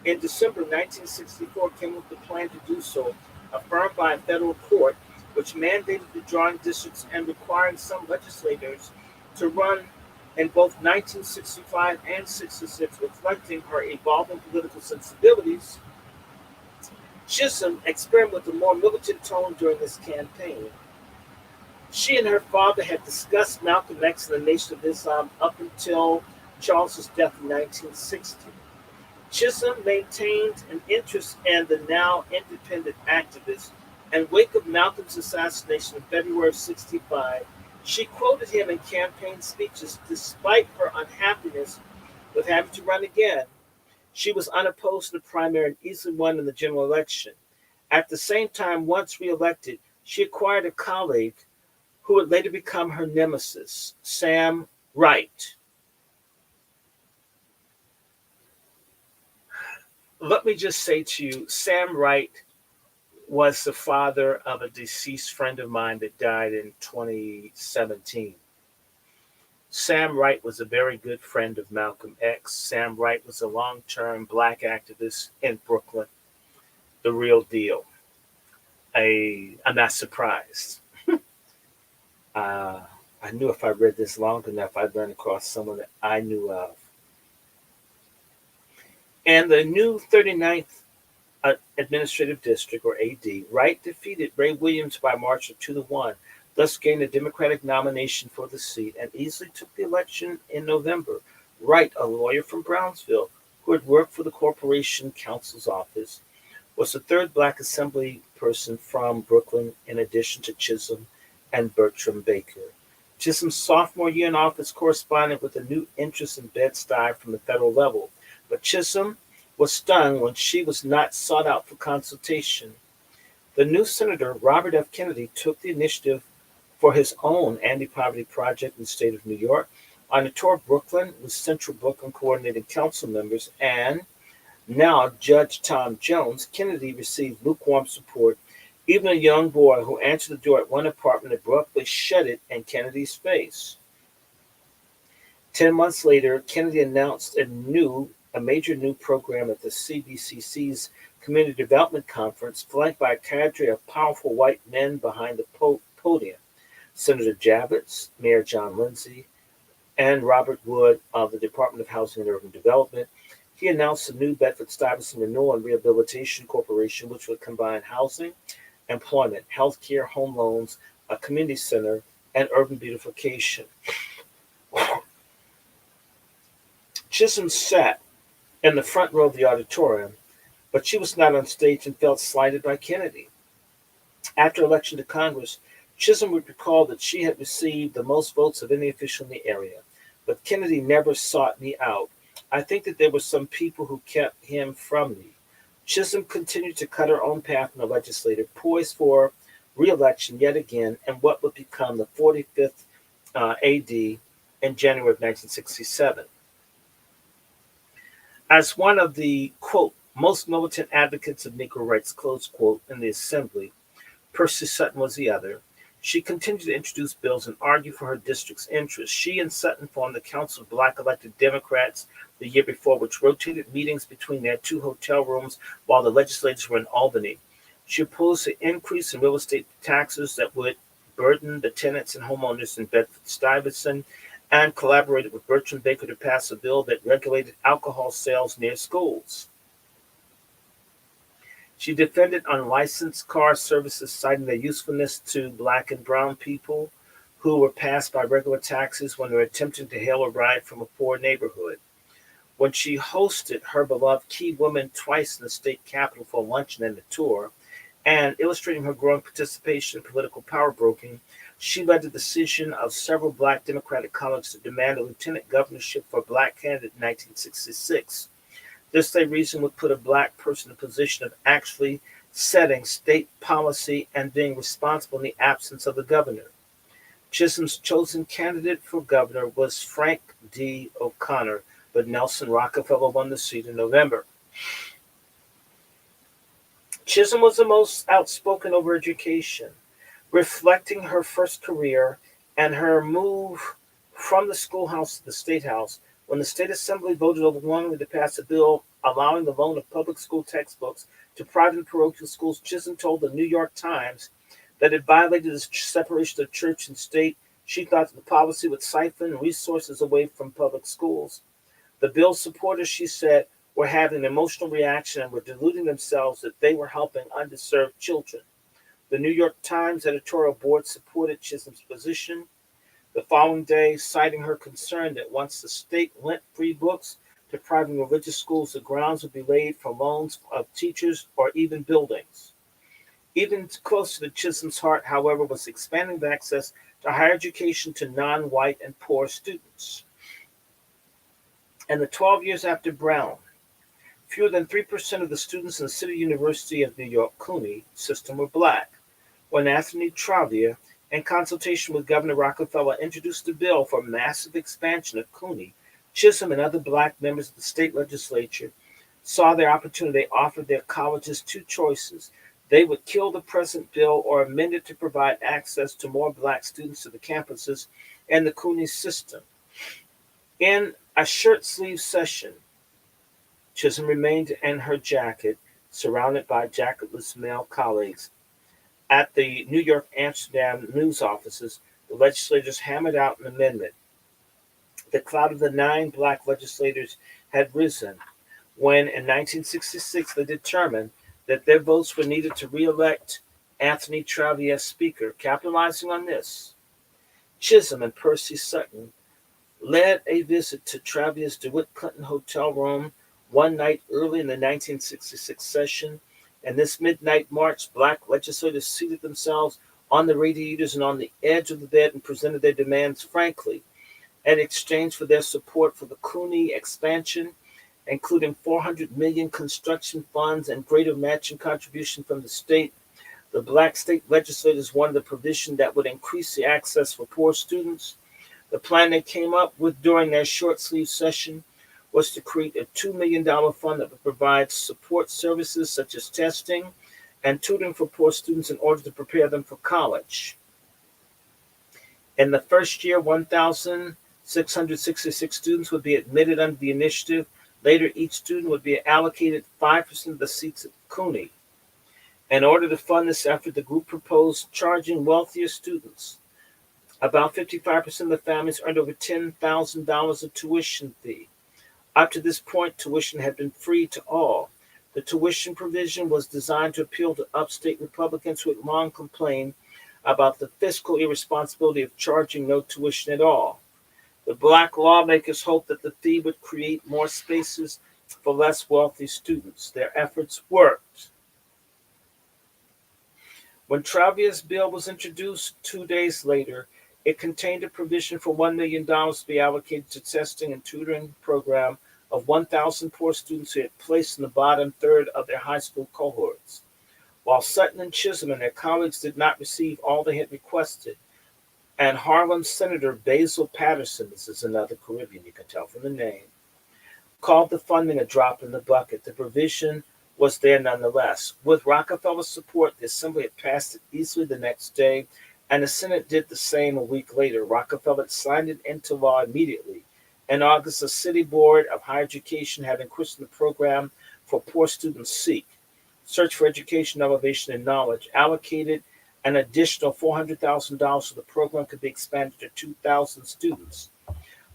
in December 1964 came up with a plan to do so, affirmed by a federal court, which mandated the drawing districts and requiring some legislators to run in both 1965 and 66, reflecting her evolving political sensibilities. Chisholm experimented with a more militant tone during this campaign. She and her father had discussed Malcolm X and the Nation of Islam up until Charles's death in 1960. Chisholm maintained an interest in the now independent activist. In wake of Malcolm's assassination in February of 65, she quoted him in campaign speeches despite her unhappiness with having to run again. She was unopposed in the primary and easily won in the general election. At the same time, once reelected, she acquired a colleague who would later become her nemesis, Sam Wright. Let me just say to you, Sam Wright was the father of a deceased friend of mine that died in 2017. Sam Wright was a very good friend of Malcolm X. Sam Wright was a long-term black activist in Brooklyn, the real deal. I'm not surprised. I knew if I read this long enough, I'd run across someone that I knew of. And the new 39th Administrative District, or AD, Wright defeated Ray Williams by a margin of 2-1, thus gained a Democratic nomination for the seat and easily took the election in November. Wright, a lawyer from Brownsville who had worked for the Corporation Counsel's office, was the third black assembly person from Brooklyn in addition to Chisholm and Bertram Baker. Chisholm's sophomore year in office corresponded with a new interest in Bed-Stuy from the federal level, but Chisholm was stung when she was not sought out for consultation. The new Senator, Robert F. Kennedy, took the initiative for his own anti-poverty project in the state of New York on a tour of Brooklyn with Central Brooklyn coordinating council members, and now Judge Tom Jones. Kennedy received lukewarm support. Even a young boy who answered the door at one apartment abruptly shut it in Kennedy's face. 10 months later, Kennedy announced a major new program at the CBCC's Community Development Conference, flanked by a cadre of powerful white men behind the podium. Senator Javits, Mayor John Lindsay, and Robert Wood of the Department of Housing and Urban Development. He announced the new Bedford-Stuyvesant Renewal and Rehabilitation Corporation, which would combine housing, employment, healthcare, home loans, a community center, and urban beautification. Chisholm sat in the front row of the auditorium, but she was not on stage and felt slighted by Kennedy. After election to Congress, Chisholm would recall that she had received the most votes of any official in the area, but Kennedy never sought me out. I think that there were some people who kept him from me. Chisholm continued to cut her own path in the legislature, poised for re-election yet again in what would become the 45th AD in January of 1967. As one of the, quote, most militant advocates of Negro rights, close quote, in the Assembly, Percy Sutton was the other, she continued to introduce bills and argue for her district's interests. She and Sutton formed the Council of Black Elected Democrats the year before, which rotated meetings between their two hotel rooms while the legislators were in Albany. She opposed the increase in real estate taxes that would burden the tenants and homeowners in Bedford-Stuyvesant, and collaborated with Bertram Baker to pass a bill that regulated alcohol sales near schools. She defended unlicensed car services, citing their usefulness to black and brown people who were passed by regular taxis when they were attempting to hail a ride from a poor neighborhood. When she hosted her beloved Key Woman twice in the state capitol for a luncheon and a tour, and illustrating her growing participation in political power broking, She led the decision of several black Democratic colleges to demand a lieutenant governorship for a black candidate in 1966. This, they reasoned, would put a black person in a position of actually setting state policy and being responsible in the absence of the governor. Chisholm's chosen candidate for governor was Frank D. O'Connor, but Nelson Rockefeller won the seat in November. Chisholm was the most outspoken over education, reflecting her first career and her move from the schoolhouse to the state house. When the state assembly voted overwhelmingly to pass a bill allowing the loan of public school textbooks to private and parochial schools, Chisholm told the New York Times that it violated the separation of church and state. She thought that the policy would siphon resources away from public schools. The bill's supporters, she said, were having an emotional reaction and were deluding themselves that they were helping underserved children. The New York Times editorial board supported Chisholm's position the following day, citing her concern that once the state lent free books to private and religious schools, the grounds would be laid for loans of teachers or even buildings. Even closer to Chisholm's heart, however, was expanding the access to higher education to non-white and poor students. In the 12 years after Brown, fewer than 3% of the students in the City University of New York CUNY system were black. When Anthony Travia, in consultation with Governor Rockefeller, introduced a bill for massive expansion of CUNY, Chisholm and other black members of the state legislature saw their opportunity. They offered their colleges two choices. They would kill the present bill or amend it to provide access to more black students to the campuses and the CUNY system. In a shirt-sleeve session, Chisholm remained in her jacket, surrounded by jacketless male colleagues. At the New York Amsterdam news offices, the legislators hammered out an amendment. The cloud of the 9 black legislators had risen when, in 1966, they determined that their votes were needed to re-elect Anthony Travia as Speaker. Capitalizing on this, Chisholm and Percy Sutton led a visit to Travia's DeWitt Clinton hotel room one night early in the 1966 session. In this midnight march, black legislators seated themselves on the radiators and on the edge of the bed and presented their demands frankly. In exchange for their support for the CUNY expansion, including $400 million construction funds and greater matching contribution from the state, the black state legislators wanted a provision that would increase the access for poor students. The plan they came up with during their short-sleeve session was to create a $2 million fund that would provide support services such as testing and tutoring for poor students in order to prepare them for college. In the first year, 1,666 students would be admitted under the initiative. Later, each student would be allocated 5% of the seats at CUNY. In order to fund this effort, the group proposed charging wealthier students. About 55% of the families earned over $10,000 of tuition fee. Up to this point, tuition had been free to all. The tuition provision was designed to appeal to upstate Republicans who had long complained about the fiscal irresponsibility of charging no tuition at all. The black lawmakers hoped that the fee would create more spaces for less wealthy students. Their efforts worked. When Travia's bill was introduced 2 days later, it contained a provision for $1 million to be allocated to testing and tutoring program of 1,000 poor students who had placed in the bottom third of their high school cohorts. While Sutton and Chisholm and their colleagues did not receive all they had requested, and Harlem Senator Basil Patterson, this is another Caribbean, you can tell from the name, called the funding a drop in the bucket, the provision was there nonetheless. With Rockefeller's support, the Assembly had passed it easily the next day, and the Senate did the same a week later. Rockefeller signed it into law immediately. In August, the City Board of Higher Education, having christened the program for poor students SEEK, Search for Education, Elevation, and Knowledge, allocated an additional $400,000 so the program could be expanded to 2,000 students.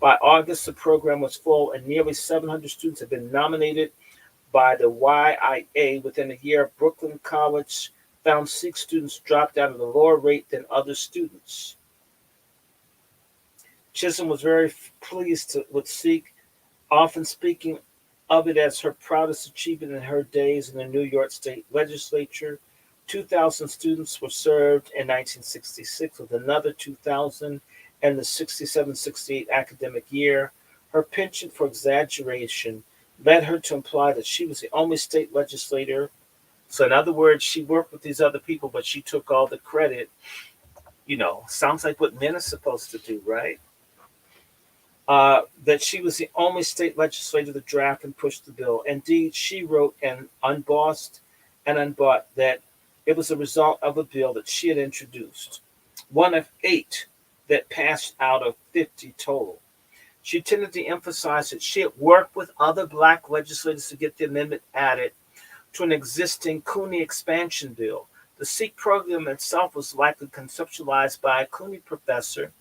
By August, the program was full, and nearly 700 students had been nominated by the YIA. Within a year, Brooklyn College found SEEK students dropped out at a lower rate than other students. Chisholm was very pleased with SEEK, often speaking of it as her proudest achievement in her days in the New York State Legislature. 2,000 students were served in 1966 with another 2,000 in the 67-68 academic year. Her penchant for exaggeration led her to imply that she was the only state legislator. So, in other words, she worked with these other people, but she took all the credit. Sounds like what men are supposed to do, right? That she was the only state legislator to draft and push the bill. Indeed, she wrote in Unbossed and Unbought that it was a result of a bill that she had introduced, one of 8 that passed out of 50 total. She tended to emphasize that she had worked with other black legislators to get the amendment added to an existing CUNY expansion bill. The SEEK program itself was likely conceptualized by a CUNY professor,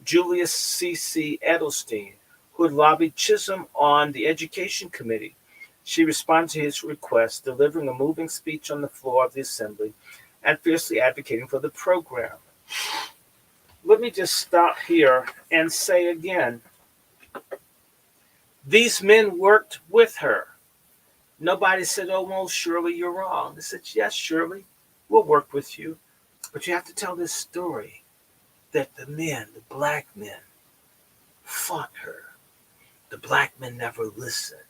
Julius C.C. Edelstein, who had lobbied Chisholm on the Education Committee. She responded to his request, delivering a moving speech on the floor of the assembly and fiercely advocating for the program. Let me just stop here and say again, these men worked with her. Nobody said, "Oh, well, Shirley, you're wrong." They said, "Yes, Shirley, we'll work with you. But you have to tell this story that the men, the black men, fought her. The black men never listened."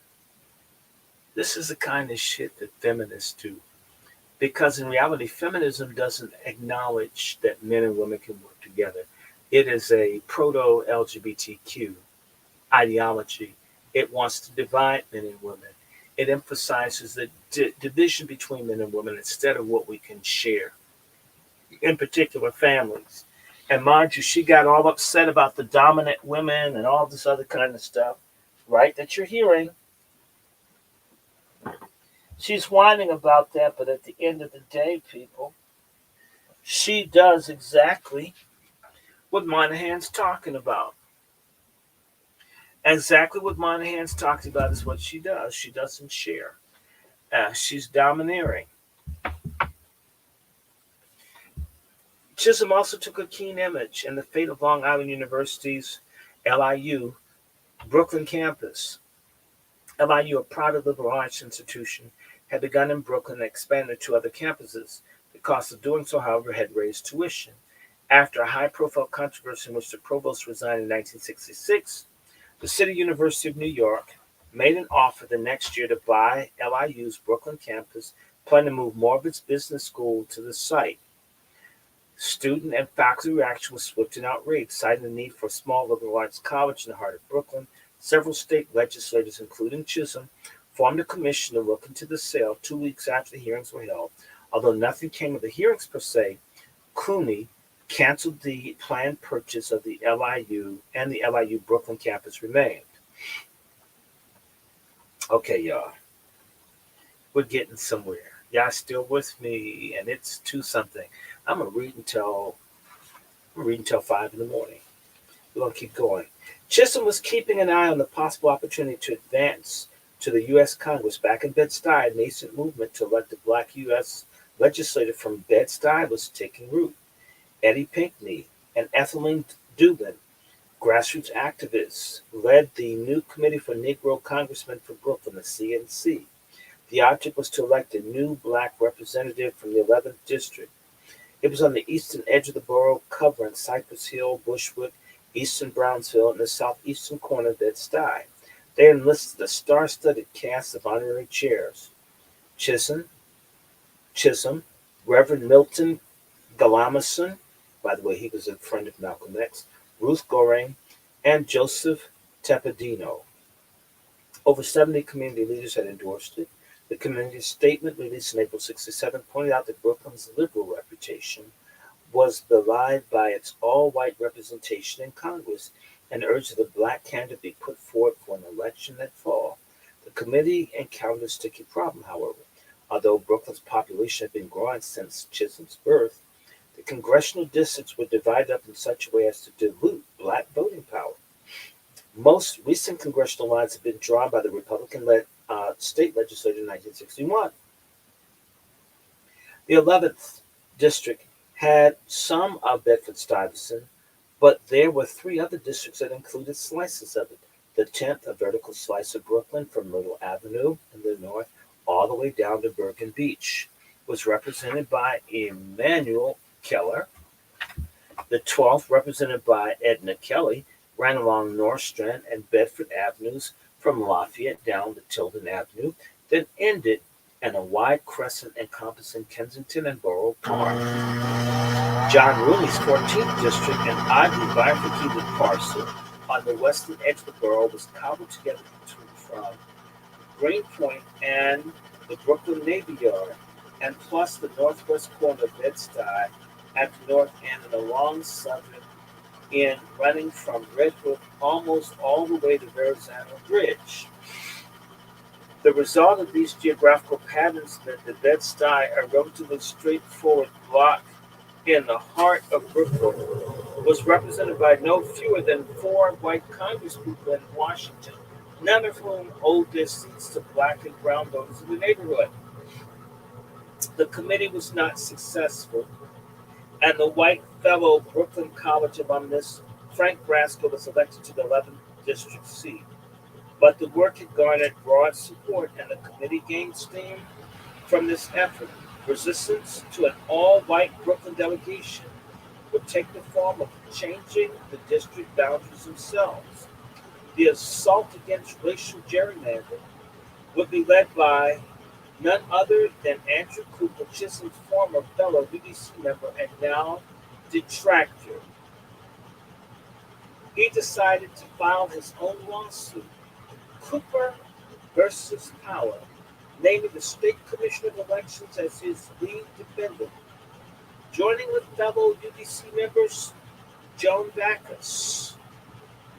This is the kind of shit that feminists do. Because in reality, feminism doesn't acknowledge that men and women can work together. It is a proto-LGBTQ ideology. It wants to divide men and women. It emphasizes the division between men and women instead of what we can share, in particular families. And mind you, she got all upset about the dominant women and all this other kind of stuff, right, that you're hearing. She's whining about that, but at the end of the day, people, she does exactly what Moynihan's talking about. Exactly what Moynihan's talking about is what she does. She doesn't share. She's domineering. Chisholm also took a keen image in the fate of Long Island University's LIU Brooklyn campus. LIU, a proud liberal arts institution, had begun in Brooklyn and expanded to other campuses. The cost of doing so, however, had raised tuition. After a high-profile controversy in which the provost resigned in 1966, the City University of New York made an offer the next year to buy LIU's Brooklyn campus, planning to move more of its business school to the site. Student and faculty reaction was swift and outraged, citing the need for a small liberal arts college in the heart of Brooklyn. Several state legislators, including Chisholm, formed a commission to look into the sale 2 weeks after the hearings were held. Although nothing came of the hearings per se, CUNY canceled the planned purchase of the LIU, and the LIU Brooklyn campus remained. Okay, y'all. We're getting somewhere. Y'all still with me, and it's 2-something. I'm gonna read until 5 in the morning. We're gonna keep going. Chisholm was keeping an eye on the possible opportunity to advance to the U.S. Congress. Back in Bed-Stuy, a nascent movement to elect a black U.S. legislator from Bed-Stuy was taking root. Eddie Pinckney and Ethelene Dubin, grassroots activists, led the new Committee for Negro Congressmen for Brooklyn, the CNC. The object was to elect a new black representative from the 11th District. It was on the eastern edge of the borough, covering Cypress Hill, Bushwick, eastern Brownsville, and the southeastern corner of Bed-Stuy. They enlisted a star-studded cast of honorary chairs. Chisholm, Reverend Milton Galamison, by the way, he was a friend of Malcolm X, Ruth Goring, and Joseph Tepedino. Over 70 community leaders had endorsed it. The community statement released in April '67 pointed out that Brooklyn's liberal reputation was belied by its all-white representation in Congress and urged that a black candidate be put forward for an election that fall. The committee encountered a sticky problem, however. Although Brooklyn's population had been growing since Chisholm's birth, the congressional districts were divided up in such a way as to dilute black voting power. Most recent congressional lines have been drawn by the Republican-led state legislature in 1961. The 11th district had some of Bedford-Stuyvesant, but there were 3 other districts that included slices of it. The 10th, a vertical slice of Brooklyn from Myrtle Avenue in the north all the way down to Bergen Beach. was represented by Emmanuel Keller. The 12th, represented by Edna Kelly, ran along North Strand and Bedford Avenues from Lafayette down to Tilden Avenue, then ended in a wide crescent encompassing Kensington and Borough Park. John Rooney's 14th district, an oddly bifurcated parcel on the western edge of the borough, was cobbled together from Greenpoint and the Brooklyn Navy Yard, and plus the northwest corner of Bed-Stuy at the north end and along southern end running from Red Hook almost all the way to Verrazano Bridge. The result of these geographical patterns meant that Bed-Stuy, a relatively straightforward block in the heart of Brooklyn, was represented by no fewer than four white congresspeople in Washington, none of whom owed their seats to black and brown voters in the neighborhood. The committee was not successful, and the white fellow Brooklyn College alumnus Frank Brasker was elected to the 11th district seat. But the work had garnered broad support, and the committee gained steam from this effort. Resistance to an all-white Brooklyn delegation would take the form of changing the district boundaries themselves. The assault against racial gerrymandering would be led by none other than Andrew Cooper, Chisholm's former fellow UDC member and now detractor. He decided to file his own lawsuit, Cooper versus Power, naming the State Commissioner of Elections as his lead defendant. Joining with fellow UDC members Joan Backus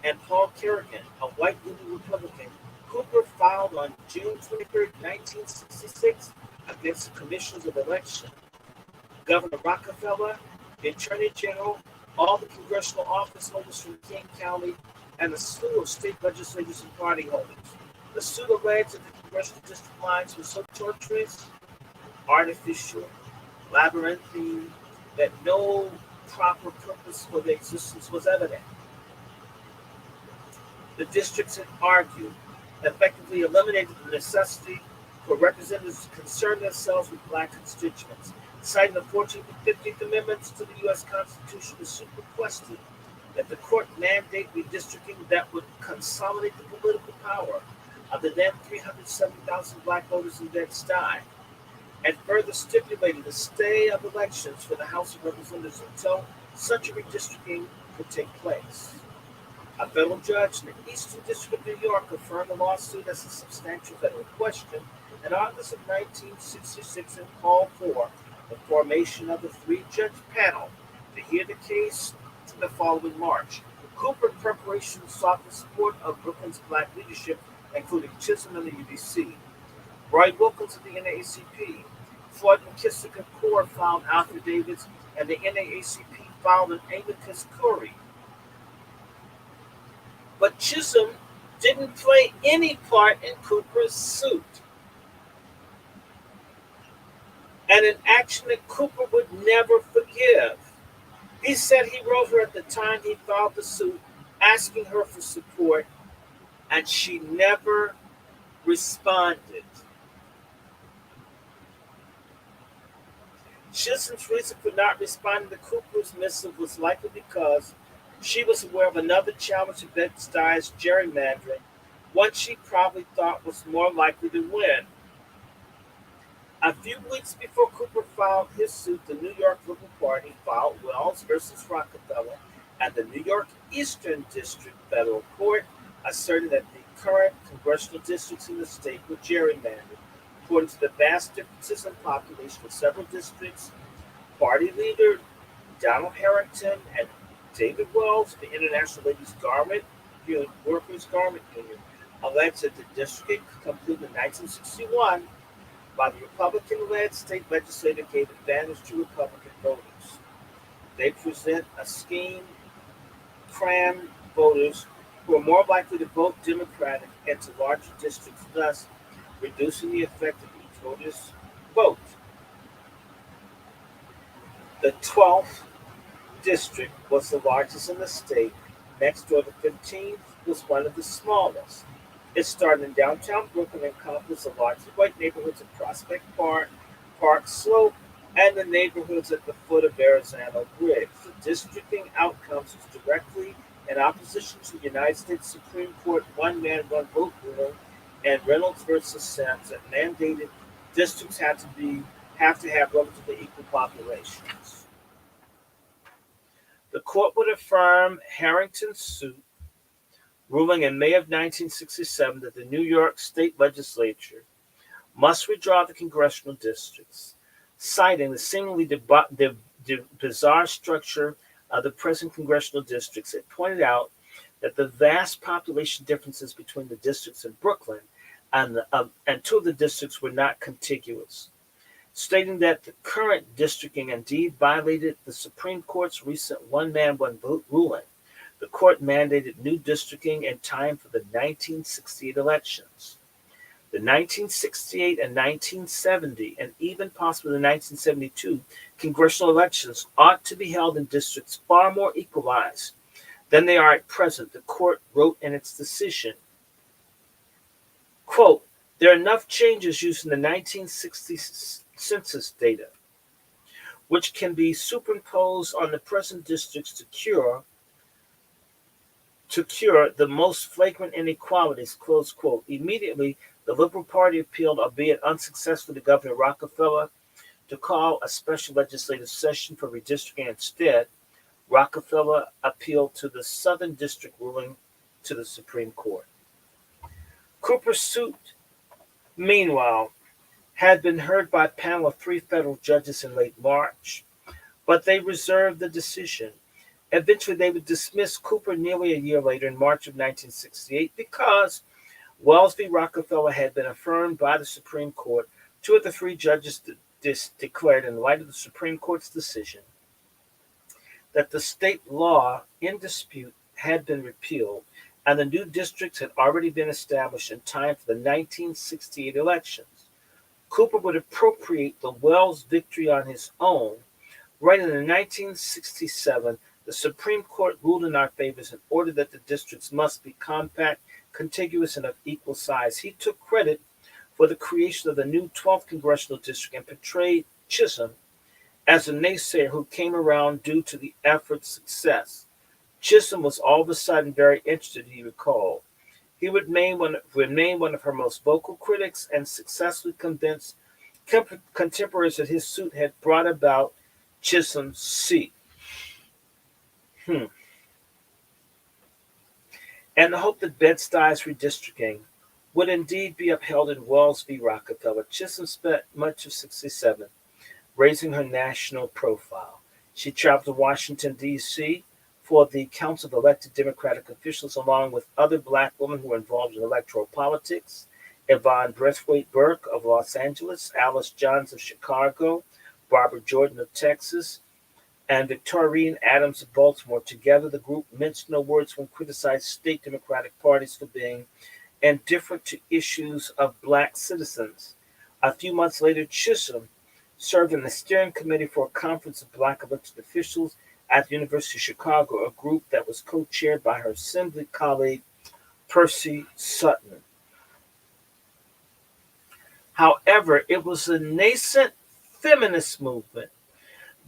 and Paul Kerrigan, a white Union Republican, Cooper filed on June 23, 1966, against the commissioners of election, Governor Rockefeller, the Attorney General, all the congressional office holders from King County, and a slew of state legislators and party holders. The suit alleged that the congressional district lines were so tortuous, artificial, labyrinthine, that no proper purpose for their existence was evident. The districts had argued, effectively eliminated the necessity for representatives to concern themselves with black constituents. Citing the 14th and 15th Amendments to the U.S. Constitution, the suit requested that the court mandate redistricting that would consolidate the political power of the then 370,000 black voters in Bed-Stuy, and further stipulated a stay of elections for the House of Representatives until such a redistricting could take place. A federal judge in the Eastern District of New York affirmed the lawsuit as a substantial federal question in August of 1966 and called for the formation of a three-judge panel to hear the case the following March. Cooper in preparation sought the support of Brooklyn's black leadership, including Chisholm and the UDC, Roy Wilkins of the NAACP, Floyd McKissick of CORE filed affidavits, and the NAACP filed an amicus curiae. But Chisholm didn't play any part in Cooper's suit, and an action that Cooper would never forgive. He said he wrote her at the time he filed the suit, asking her for support, and she never responded. Chisholm's reason for not responding to Cooper's missive was likely because she was aware of another challenge to Bed-Stuy's gerrymandering, one she probably thought was more likely to win. A few weeks before Cooper filed his suit, the New York Liberal Party filed Wells versus Rockefeller, and the New York Eastern District Federal Court asserted that the current congressional districts in the state were gerrymandered. According to the vast differences in population of several districts, party leader Donald Harrington and David Wells, the International Ladies Garment Union, Workers Garment Union, alleged that the districting concluded in 1961 by the Republican-led state legislature gave advantage to Republican voters. They present a scheme cram voters who are more likely to vote Democratic into larger districts, thus reducing the effect of each voter's vote. The 12th district was the largest in the state. Next door, the 15th was one of the smallest. It started in downtown Brooklyn and encompassed the largely white neighborhoods of Prospect Park, Park Slope, and the neighborhoods at the foot of Verrazano Bridge. The districting outcomes was directly in opposition to the United States Supreme Court one-man, one-vote ruling and Reynolds versus Sims that mandated districts have to have relatively equal populations. The court would affirm Harrington's suit, ruling in May of 1967 that the New York State Legislature must redraw the congressional districts, citing the seemingly bizarre structure of the present congressional districts. It pointed out that the vast population differences between the districts in Brooklyn and two of the districts were not contiguous, stating that the current districting indeed violated the Supreme Court's recent one-man, one-vote ruling. The court mandated new districting in time for the 1968 elections. The 1968 and 1970, and even possibly the 1972 congressional elections ought to be held in districts far more equalized than they are at present, the court wrote in its decision. Quote, there are enough changes using the 1960 census data, which can be superimposed on the present districts to cure the most flagrant inequalities, close quote. Immediately, the Liberal Party appealed, albeit unsuccessfully, to Governor Rockefeller to call a special legislative session for redistricting. Instead, Rockefeller appealed to the Southern District ruling to the Supreme Court. Cooper's suit, meanwhile, had been heard by a panel of 3 federal judges in late March, but they reserved the decision. Eventually, they would dismiss Cooper nearly a year later in March of 1968 because Wells v. Rockefeller had been affirmed by the Supreme Court. 2 of the 3 judges declared, in light of the Supreme Court's decision, that the state law in dispute had been repealed and the new districts had already been established in time for the 1968 elections. Cooper would appropriate the Wells victory on his own. Right in 1967, the Supreme Court ruled in our favor and ordered that the districts must be compact, contiguous, and of equal size. He took credit for the creation of the new 12th Congressional District and portrayed Chisholm as a naysayer who came around due to the effort's success. Chisholm was all of a sudden very interested, he recalled. He would remain one of her most vocal critics and successfully convinced contemporaries that his suit had brought about Chisholm's seat. And the hope that Bed-Stuy's redistricting would indeed be upheld in Wells v. Rockefeller. Chisholm spent much of 1967 raising her national profile. She traveled to Washington, D.C. for the Council of Elected Democratic Officials, along with other Black women who were involved in electoral politics. Yvonne Braithwaite Burke of Los Angeles, Alice Johns of Chicago, Barbara Jordan of Texas, and Victorine Adams of Baltimore. Together, the group minced no words when criticized state Democratic parties for being indifferent to issues of Black citizens. A few months later, Chisholm served in the steering committee for a conference of Black elected officials at the University of Chicago, a group that was co-chaired by her assembly colleague, Percy Sutton. However, it was the nascent feminist movement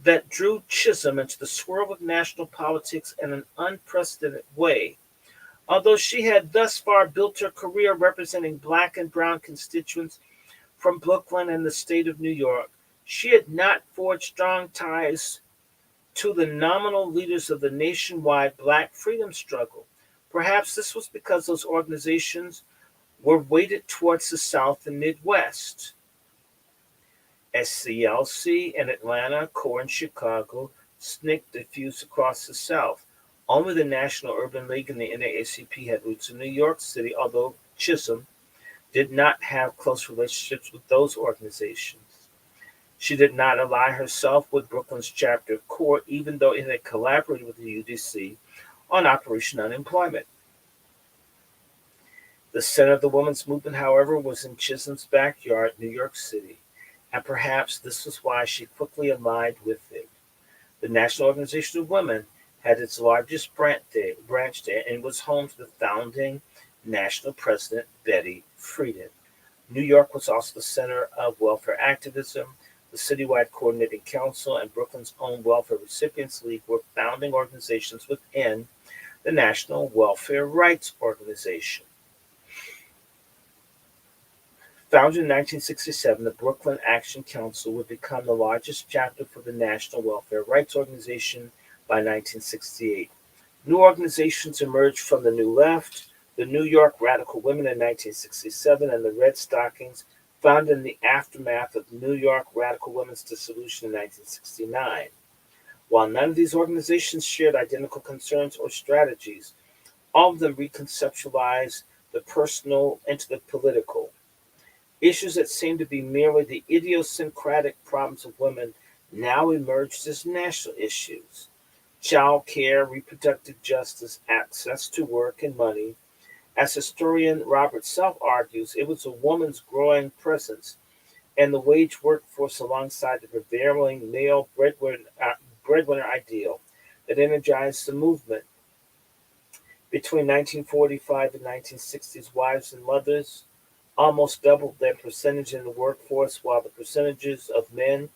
that drew Chisholm into the swirl of national politics in an unprecedented way. Although she had thus far built her career representing Black and brown constituents from Brooklyn and the state of New York, she had not forged strong ties to the nominal leaders of the nationwide Black freedom struggle. Perhaps this was because those organizations were weighted towards the South and Midwest. SCLC in Atlanta, CORE in Chicago, SNCC diffused across the South. Only the National Urban League and the NAACP had roots in New York City, although Chisholm did not have close relationships with those organizations. She did not ally herself with Brooklyn's chapter of CORE, even though it had collaborated with the UDC on Operation Unemployment. The center of the women's movement, however, was in Chisholm's backyard, New York City, and perhaps this was why she quickly aligned with it. The National Organization of Women had its largest branch there and was home to the founding national president, Betty Friedan. New York was also the center of welfare activism, The Citywide Coordinating Council, and Brooklyn's own Welfare Recipients League were founding organizations within the National Welfare Rights Organization. Founded in 1967, the Brooklyn Action Council would become the largest chapter for the National Welfare Rights Organization by 1968. New organizations emerged from the New Left, the New York Radical Women in 1967, and the Red Stockings, founded in the aftermath of New York Radical Women's dissolution in 1969. While none of these organizations shared identical concerns or strategies, all of them reconceptualized the personal into the political. Issues that seemed to be merely the idiosyncratic problems of women now emerged as national issues. Child care, reproductive justice, access to work and money. As historian Robert Self argues, it was a woman's growing presence in the wage workforce alongside the prevailing male breadwinner ideal that energized the movement. Between 1945 and 1960s, wives and mothers almost doubled their percentage in the workforce, while the percentages of men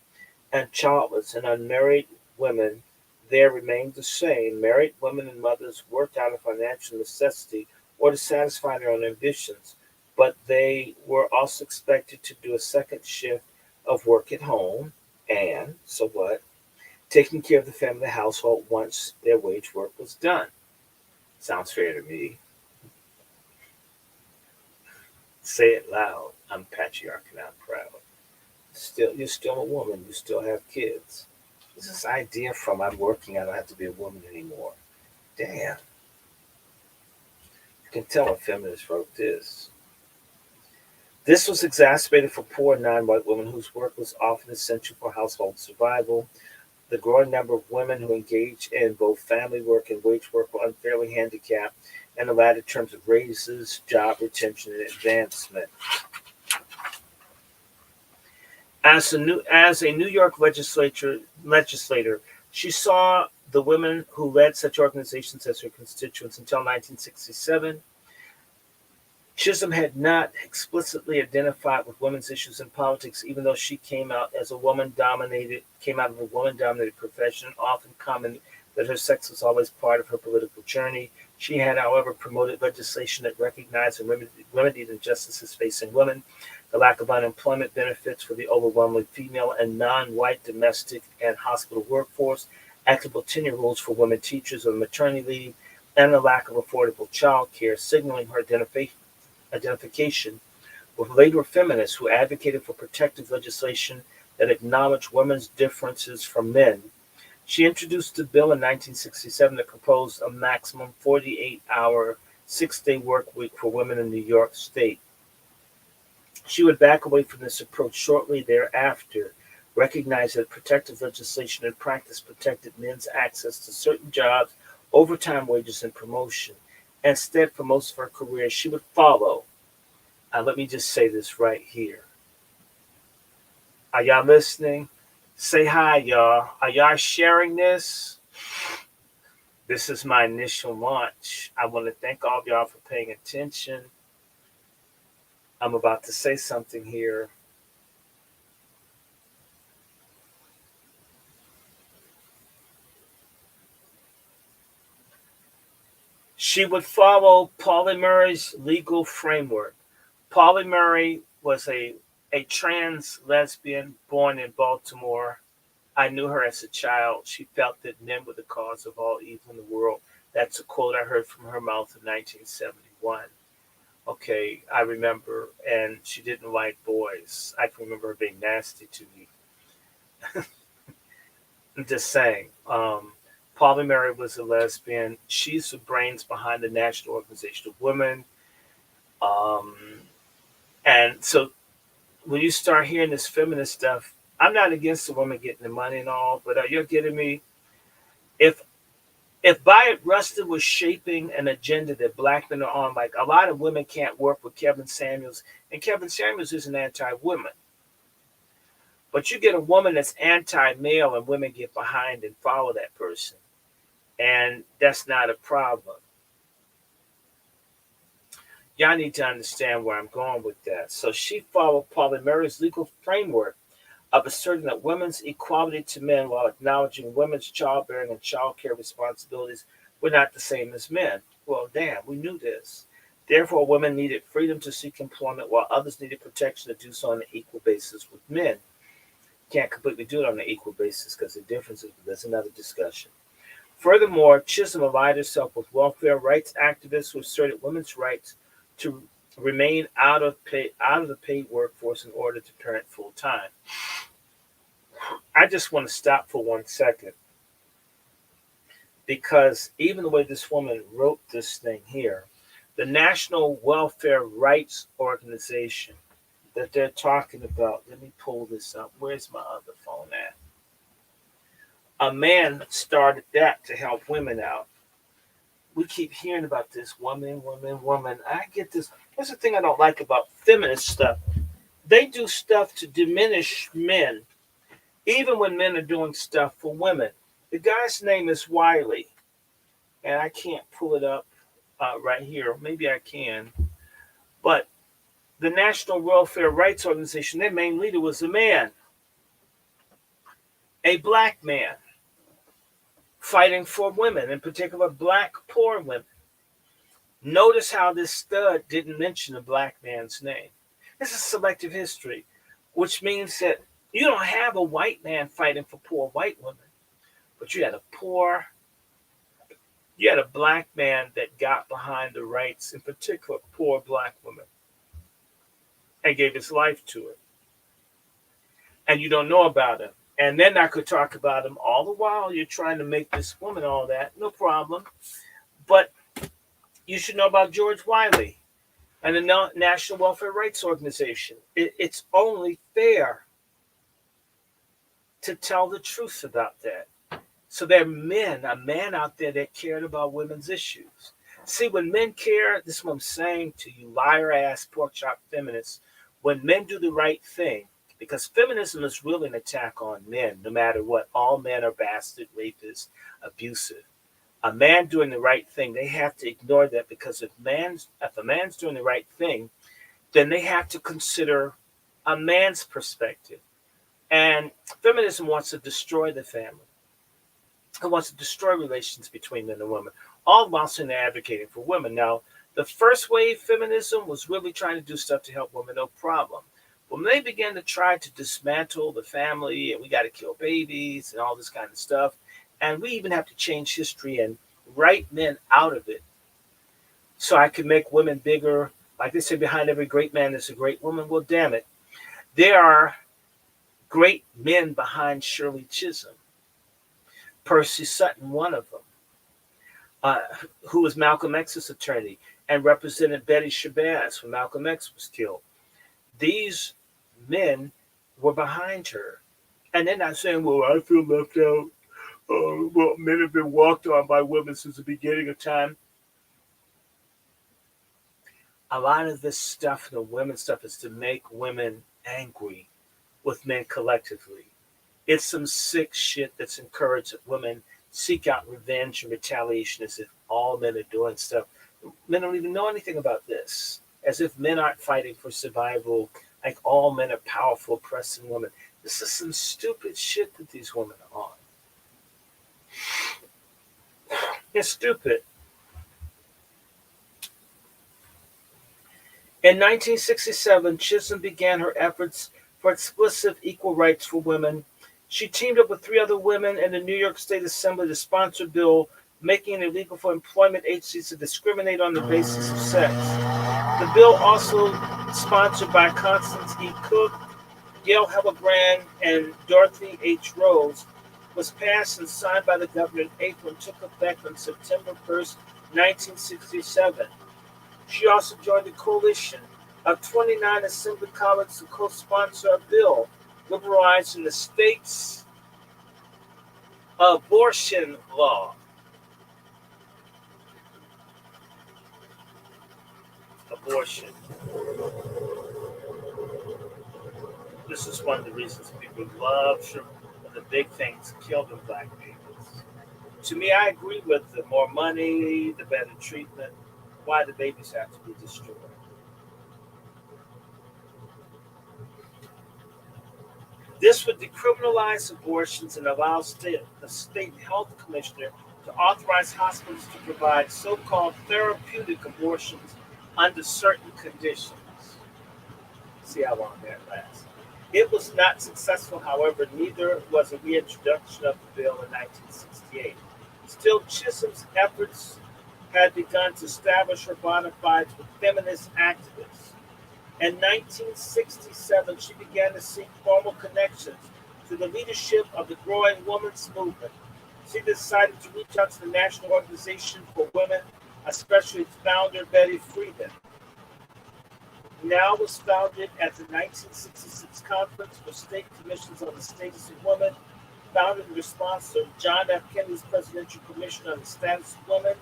and childless and unmarried women there remained the same. Married women and mothers worked out of financial necessity or to satisfy their own ambitions, but they were also expected to do a second shift of work at home and, so what, taking care of the family household once their wage work was done. Sounds fair to me. Say it loud. I'm patriarch and I'm proud. You're still a woman. You still have kids. There's this idea from I'm working, I don't have to be a woman anymore. Damn. You can tell a feminist wrote this. This was exacerbated for poor non-white women whose work was often essential for household survival. The growing number of women who engage in both family work and wage work were unfairly handicapped, and the latter in terms of raises, job retention, and advancement. As a New York legislator, she saw the women who led such organizations as her constituents until 1967. Chisholm had not explicitly identified with women's issues in politics, even though she came out of a woman-dominated profession, often commented that her sex was always part of her political journey. She had, however, promoted legislation that recognized and remedied injustices facing women, the lack of unemployment benefits for the overwhelmingly female and non-white domestic and hospital workforce, equitable tenure rules for women teachers on maternity leave, and the lack of affordable child care, signaling her identification with later feminists who advocated for protective legislation that acknowledged women's differences from men. She introduced a bill in 1967 that proposed a maximum 48-hour, 6-day work week for women in New York State. She would back away from this approach shortly thereafter, recognized that protective legislation in practice protected men's access to certain jobs, overtime wages, and promotion. Instead, for most of her career, she would follow. Let me just say this right here. Are y'all listening? Say hi, y'all. Are y'all sharing this? This is my initial launch. I want to thank all of y'all for paying attention. I'm about to say something here. She would follow Pauli Murray's legal framework. Pauli Murray was a trans lesbian born in Baltimore. I knew her as a child. She felt that men were the cause of all evil in the world. That's a quote I heard from her mouth in 1971. Okay, I remember, and she didn't like boys. I can remember her being nasty to me. I'm just saying. Pauli Murray was a lesbian. She's the brains behind the National Organization of Women. Um, and so when you start hearing this feminist stuff, I'm not against the woman getting the money and all, but are you kidding me? If Bayard Rustin was shaping an agenda that black men are on, like a lot of women can't work with Kevin Samuels, and Kevin Samuels is an anti-woman. But you get a woman that's anti-male and women get behind and follow that person. And that's not a problem. Y'all need to understand where I'm going with that. So she followed Pauli Murray's legal framework. of asserting that women's equality to men while acknowledging women's childbearing and childcare responsibilities were not the same as men. Well, damn, we knew this. Therefore, women needed freedom to seek employment while others needed protection to do so on an equal basis with men. Can't completely do it on an equal basis because the differences, but that's another discussion. Furthermore, Chisholm allied herself with welfare rights activists who asserted women's rights to remain out of the paid workforce in order to parent full time. I just want to stop for 1 second because even the way this woman wrote this thing here, the National Welfare Rights Organization that they're talking about, let me pull this up. Where's my other phone at? A man started that to help women out. We keep hearing about this woman, woman, woman. I get this. That's the thing I don't like about feminist stuff. They do stuff to diminish men, even when men are doing stuff for women. The guy's name is Wiley, and I can't pull it up right here. Maybe I can. But the National Welfare Rights Organization, their main leader was a man, a black man, fighting for women, in particular black poor women. Notice how this stud didn't mention a black man's name. This is selective history, which means that you don't have a white man fighting for poor white women, but you had a black man that got behind the rights, in particular poor black women, and gave his life to it. And you don't know about him. And then I could talk about him all the while. You're trying to make this woman all that. No problem. But you should know about George Wiley and the National Welfare Rights Organization. It's only fair to tell the truth about that. So there are a man out there that cared about women's issues. See, when men care, this is what I'm saying to you, liar ass, pork chop feminists, when men do the right thing, because feminism is really an attack on men, no matter what. All men are bastard, rapist, abusive. A man doing the right thing, they have to ignore that because if a man's doing the right thing, then they have to consider a man's perspective. And feminism wants to destroy the family. It wants to destroy relations between men and women, all whilst they're advocating for women. Now, the first wave feminism was really trying to do stuff to help women, no problem. When they began to try to dismantle the family and we got to kill babies and all this kind of stuff, and we even have to change history and write men out of it so I can make women bigger. Like they say, behind every great man there's a great woman. Well, damn it. There are great men behind Shirley Chisholm. Percy Sutton, one of them, who was Malcolm X's attorney and represented Betty Shabazz when Malcolm X was killed. These men were behind her. And they're not saying, well, I feel left out. Well, men have been walked on by women since the beginning of time. A lot of this stuff, the women stuff, is to make women angry with men collectively. It's some sick shit that's encouraged that women seek out revenge and retaliation as if all men are doing stuff. Men don't even know anything about this. As if men aren't fighting for survival, like all men are powerful, oppressing women. This is some stupid shit that these women are on. It's stupid. In 1967, Chisholm began her efforts for explicit equal rights for women. She teamed up with 3 other women in the New York State Assembly to sponsor a bill making it illegal for employment agencies to discriminate on the basis of sex. The bill, also sponsored by Constance E. Cook, Gail Hellebrand, and Dorothy H. Rose, was passed and signed by the governor in April and took effect on September 1st, 1967. She also joined a coalition of 29 assembly colleagues to co-sponsor a bill liberalizing the state's abortion law. Abortion. This is one of the reasons people love the big things kill the black babies. To me, I agree with the more money, the better treatment. Why the babies have to be destroyed? This would decriminalize abortions and allow the state health commissioner to authorize hospitals to provide so-called therapeutic abortions under certain conditions. See how long that lasts. It was not successful, however, neither was a reintroduction of the bill in 1968. Still, Chisholm's efforts had begun to establish her bona fides with feminist activists. In 1967, she began to seek formal connections to the leadership of the growing women's movement. She decided to reach out to the National Organization for Women, especially its founder, Betty Friedan. Now was founded at the 1966 Conference for State Commissions on the Status of Women, founded in response to John F. Kennedy's Presidential Commission on the Status of Women,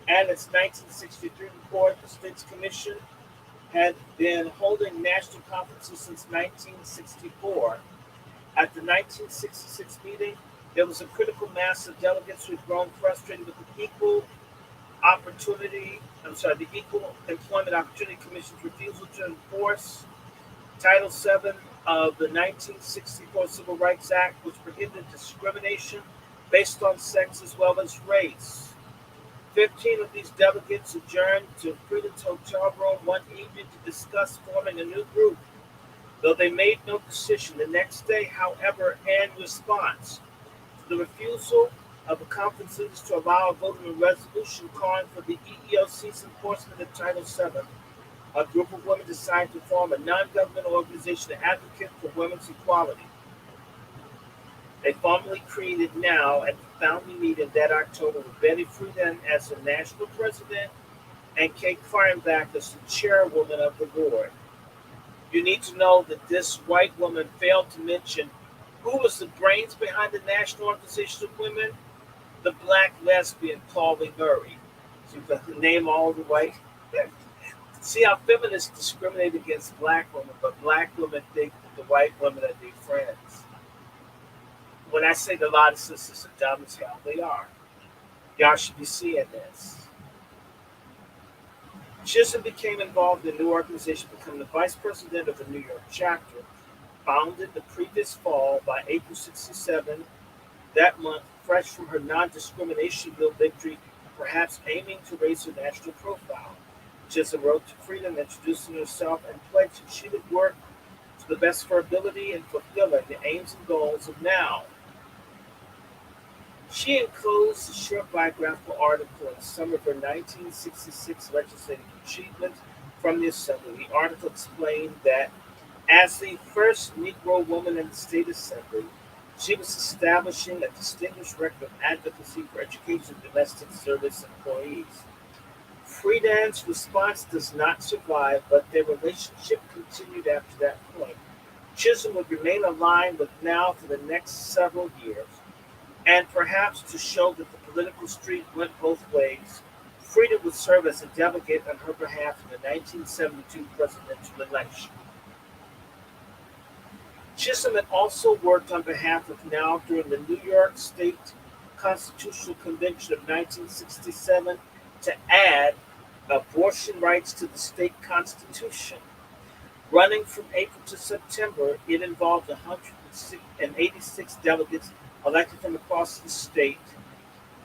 and its 1963 report. The States Commission had been holding national conferences since 1964. At the 1966 meeting, there was a critical mass of delegates who had grown frustrated with the Equal Employment Opportunity Commission's refusal to enforce Title VII of the 1964 Civil Rights Act, which prohibited discrimination based on sex as well as race. 15 of these delegates adjourned to Friedan's hotel room one evening to discuss forming a new group. Though they made no decision the next day, however, in response to the refusal of the conference leaders to allow a vote on a resolution calling for the EEOC's enforcement of Title VII, a group of women decided to form a non-governmental organization to advocate for women's equality. They formally created NOW at the founding meeting that October with Betty Friedan as the national president and Kate Feigenback as the chairwoman of the board. You need to know that this white woman failed to mention who was the brains behind the National Organization of Women, the black lesbian Pauli Murray. So you've got to name all the white. See how feminists discriminate against black women, but black women think that the white women are their friends. When I say that a lot of sisters are dumb as hell, they are. Y'all should be seeing this. Chisholm became involved in the new organization, becoming the vice president of the New York chapter, founded the previous fall. By April 67, that month, fresh from her non-discrimination bill victory, perhaps aiming to raise her national profile. Chisholm wrote to Friedan, introducing herself and pledging she would work to the best of her ability in fulfilling the aims and goals of NOW. She enclosed a short biographical article in the summer of her 1966 legislative achievement from the Assembly. The article explained that as the first Negro woman in the State Assembly, she was establishing a distinguished record of advocacy for education and domestic service employees. Friedan's response does not survive, but their relationship continued after that point. Chisholm would remain aligned with NOW for the next several years, and perhaps to show that the political street went both ways, Friedan would serve as a delegate on her behalf in the 1972 presidential election. Chisholm had also worked on behalf of NOW during the New York State Constitutional Convention of 1967 to add abortion rights to the state constitution. Running from April to September, it involved 186 delegates elected from across the state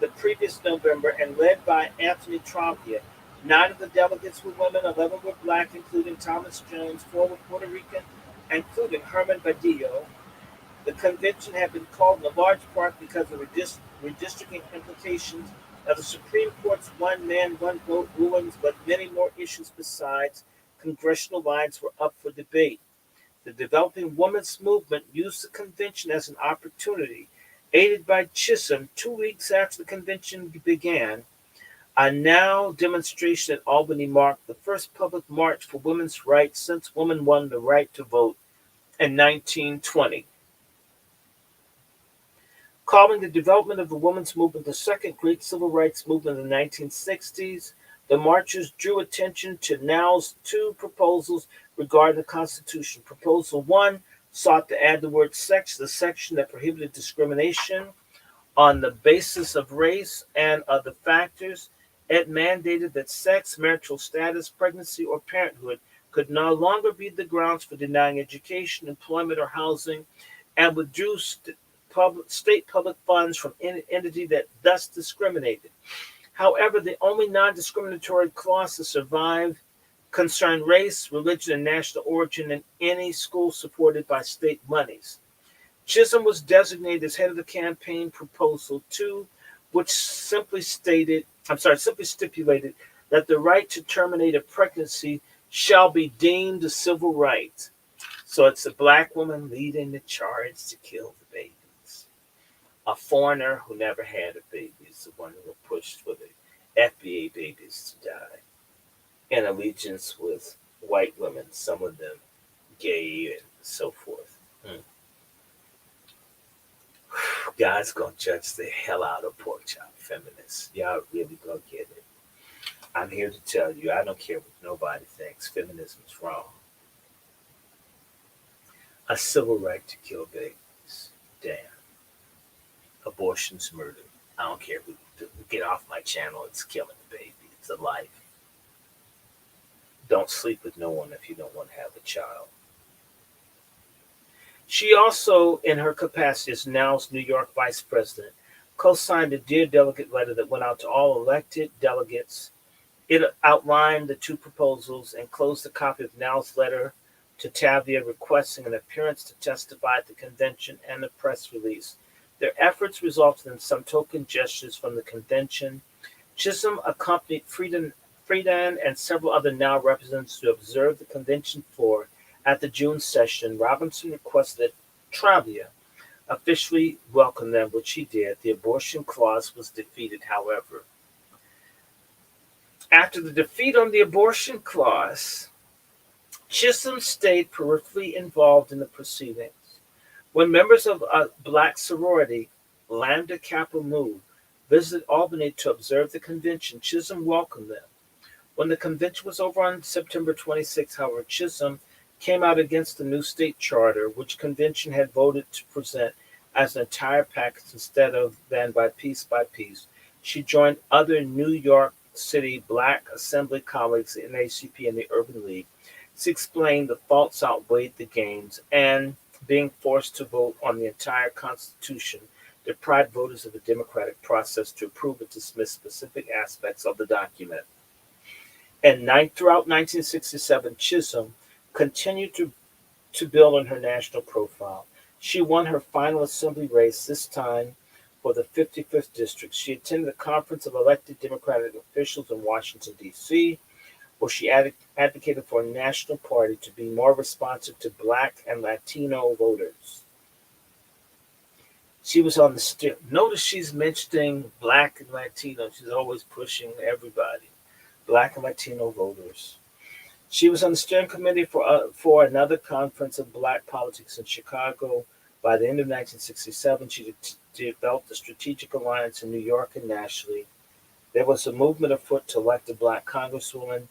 the previous November and led by Anthony Trombley. 9 of the delegates were women, 11 were black, including Thomas Jones, 4 were Puerto Rican, including Herman Badillo. The convention had been called in large part because of redistricting implications of the Supreme Court's one man, one vote rulings, but many more issues besides congressional lines were up for debate. The developing women's movement used the convention as an opportunity, aided by Chisholm. 2 weeks after the convention began, a NOW demonstration at Albany marked the first public march for women's rights since women won the right to vote in 1920. Calling the development of the women's movement the second great civil rights movement in the 1960s, the marchers drew attention to NOW's 2 proposals regarding the Constitution. Proposal 1 sought to add the word sex to the section that prohibited discrimination on the basis of race and other factors. It mandated that sex, marital status, pregnancy, or parenthood could no longer be the grounds for denying education, employment, or housing. and withdrew state public funds from any entity that thus discriminated. However, the only non discriminatory clause to survive concerned race, religion, and national origin in any school supported by state monies. Chisholm was designated as head of the campaign proposal two, which simply stipulated that the right to terminate a pregnancy shall be deemed a civil right. So it's a black woman leading the charge to kill the babies. A foreigner who never had a baby is the one who will push for the FBA babies to die. In allegiance with white women, some of them gay and so forth. God's gonna judge the hell out of pork chop feminists. Y'all really gonna get it. I'm here to tell you, I don't care what nobody thinks. Feminism is wrong. A civil right to kill babies. Damn. Abortion's murder. I don't care who. Get off my channel. It's killing the baby. It's a life. Don't sleep with no one if you don't want to have a child. She also, in her capacity as NOW's New York vice president, co-signed a Dear Delegate letter that went out to all elected delegates. It outlined the two proposals and closed a copy of NOW's letter to Tavia requesting an appearance to testify at the convention and a press release. Their efforts resulted in some token gestures from the convention. Chisholm accompanied Friedan and several other NOW representatives to observe the convention floor at the June session. Robinson requested that Tavia officially welcome them, which she did. The abortion clause was defeated, however. After the defeat on the abortion clause, Chisholm stayed peripherally involved in the proceedings. When members of a black sorority, Lambda Kappa Mu, visited Albany to observe the convention, Chisholm welcomed them. When the convention was over on September 26, however, Chisholm came out against the new state charter, which convention had voted to present as an entire package instead of than by piece. She joined other New York City Black Assembly colleagues in ACP and the Urban League. She explained the faults outweighed the gains, and being forced to vote on the entire Constitution deprived voters of the democratic process to approve or dismiss specific aspects of the document. And throughout 1967, Chisholm continued to build on her national profile. She won her final assembly race, this time for the 55th District. She attended a conference of elected Democratic officials in Washington, D.C., where she advocated for a national party to be more responsive to Black and Latino voters. She was on the notice she's mentioning Black and Latino. She's always pushing everybody, Black and Latino voters. She was on the steering committee for another conference of Black politics in Chicago. By the end of 1967, she developed a strategic alliance in New York and nationally. There was a movement afoot to elect a Black congresswoman.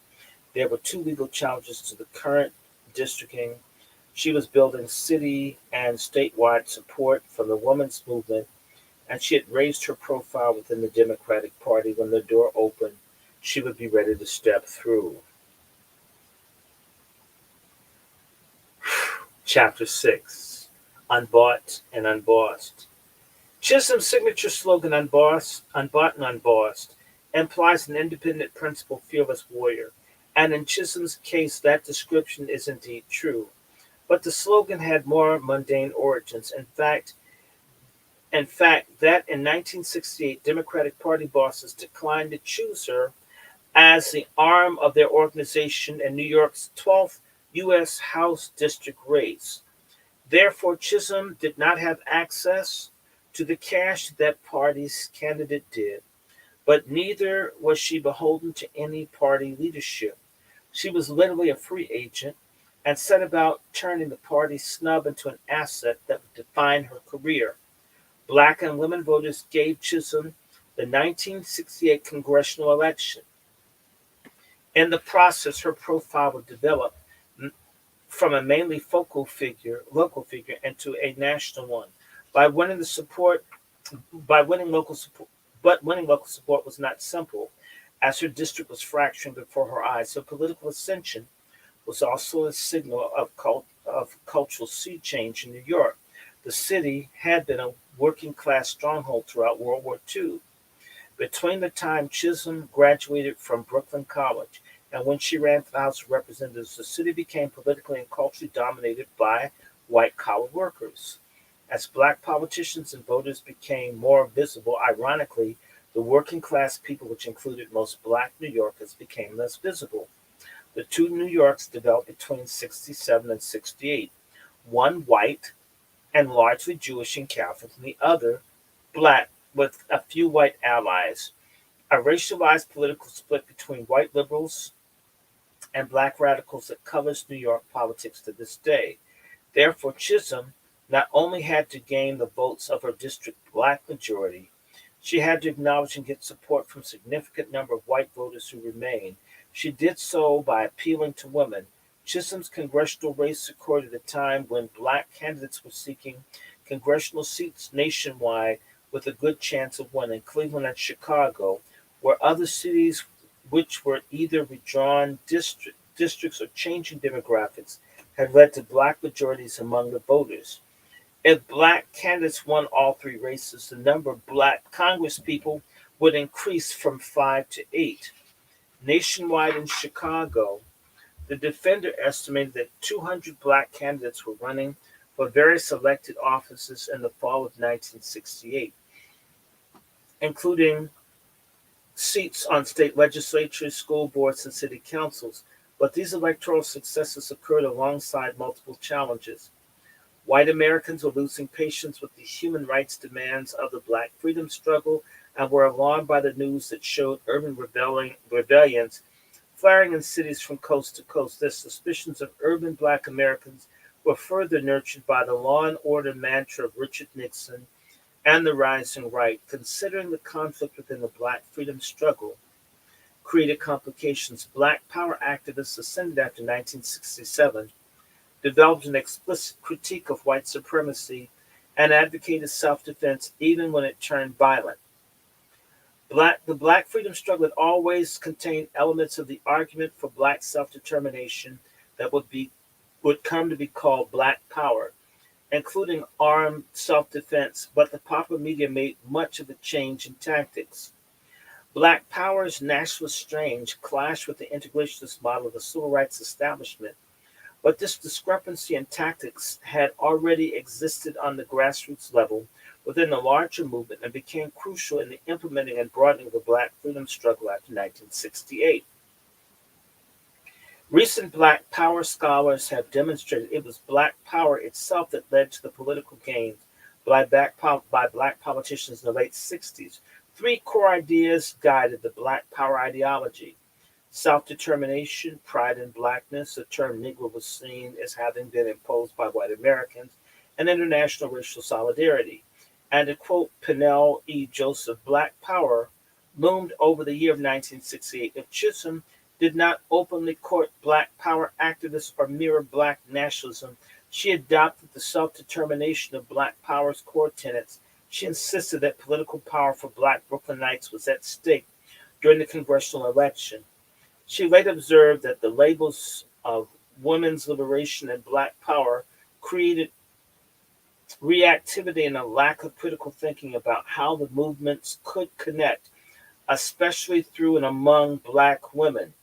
There were two legal challenges to the current districting. She was building city and statewide support from the women's movement, and she had raised her profile within the Democratic Party. When the door opened, she would be ready to step through. Chapter 6, Unbought and Unbossed. Chisholm's signature slogan, Unbought and Unbossed, implies an independent, principled, fearless warrior. And in Chisholm's case, that description is indeed true. But the slogan had more mundane origins. In fact, that in 1968, Democratic Party bosses declined to choose her as the arm of their organization in New York's 12th U.S. House district race. Therefore, Chisholm did not have access to the cash that party's candidate did, but neither was she beholden to any party leadership. She was literally a free agent and set about turning the party snub into an asset that would define her career. Black and women voters gave Chisholm the 1968 congressional election. In the process, her profile would develop from a mainly local figure, into a national one. By winning local support was not simple, as her district was fracturing before her eyes. So political ascension was also a signal of cultural sea change in New York. The city had been a working class stronghold throughout World War II. Between the time Chisholm graduated from Brooklyn College and when she ran for the House of Representatives, the city became politically and culturally dominated by white collar workers. As black politicians and voters became more visible, ironically, the working class people, which included most black New Yorkers, became less visible. The two New Yorks developed between 67 and 68, one white and largely Jewish and Catholic, and the other black with a few white allies. A racialized political split between white liberals and black radicals that covers New York politics to this day. Therefore, Chisholm not only had to gain the votes of her district black majority, she had to acknowledge and get support from a significant number of white voters who remained. She did so by appealing to women. Chisholm's congressional race occurred at a time when black candidates were seeking congressional seats nationwide with a good chance of winning. Cleveland and Chicago were other cities which were either redrawn districts or changing demographics had led to black majorities among the voters. If black candidates won all three races, the number of black congresspeople would increase from 5 to 8. Nationwide in Chicago, the Defender estimated that 200 black candidates were running for various elected offices in the fall of 1968, including seats on state legislatures, school boards, and city councils. But these electoral successes occurred alongside multiple challenges. White Americans were losing patience with the human rights demands of the black freedom struggle and were alarmed by the news that showed urban rebellions flaring in cities from coast to coast. Their suspicions of urban black Americans were further nurtured by the law and order mantra of Richard Nixon and the rising right. Considering the conflict within the black freedom struggle created complications, black power activists ascended after 1967 developed an explicit critique of white supremacy and advocated self-defense even when it turned violent. The black freedom struggle had always contained elements of the argument for black self-determination that would come to be called black power, including armed self-defense, but the popular media made much of the change in tactics. Black power's nationalist strain clashed with the integrationist model of the civil rights establishment, but this discrepancy in tactics had already existed on the grassroots level within the larger movement and became crucial in the implementing and broadening of the black freedom struggle after 1968. Recent black power scholars have demonstrated it was black power itself that led to the political gains by black politicians in the late 60s. Three core ideas guided the black power ideology: self-determination, pride in blackness, a term Negro was seen as having been imposed by white Americans, and international racial solidarity. And to quote Pennell E. Joseph, black power loomed over the year of 1968. If Chisholm did not openly court black power activists or mirror black nationalism, she adopted the self-determination of black power's core tenets. She insisted that political power for black Brooklynites was at stake during the congressional election. She later observed that the labels of women's liberation and black power created reactivity and a lack of critical thinking about how the movements could connect, especially through and among black women.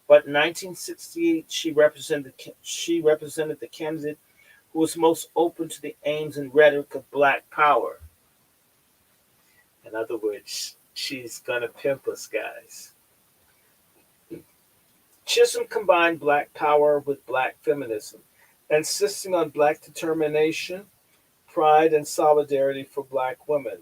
But in 1968, she represented the candidate who was most open to the aims and rhetoric of black power. In other words, she's gonna pimp us, guys. Chisholm combined black power with black feminism, insisting on black determination, pride, and solidarity for black women.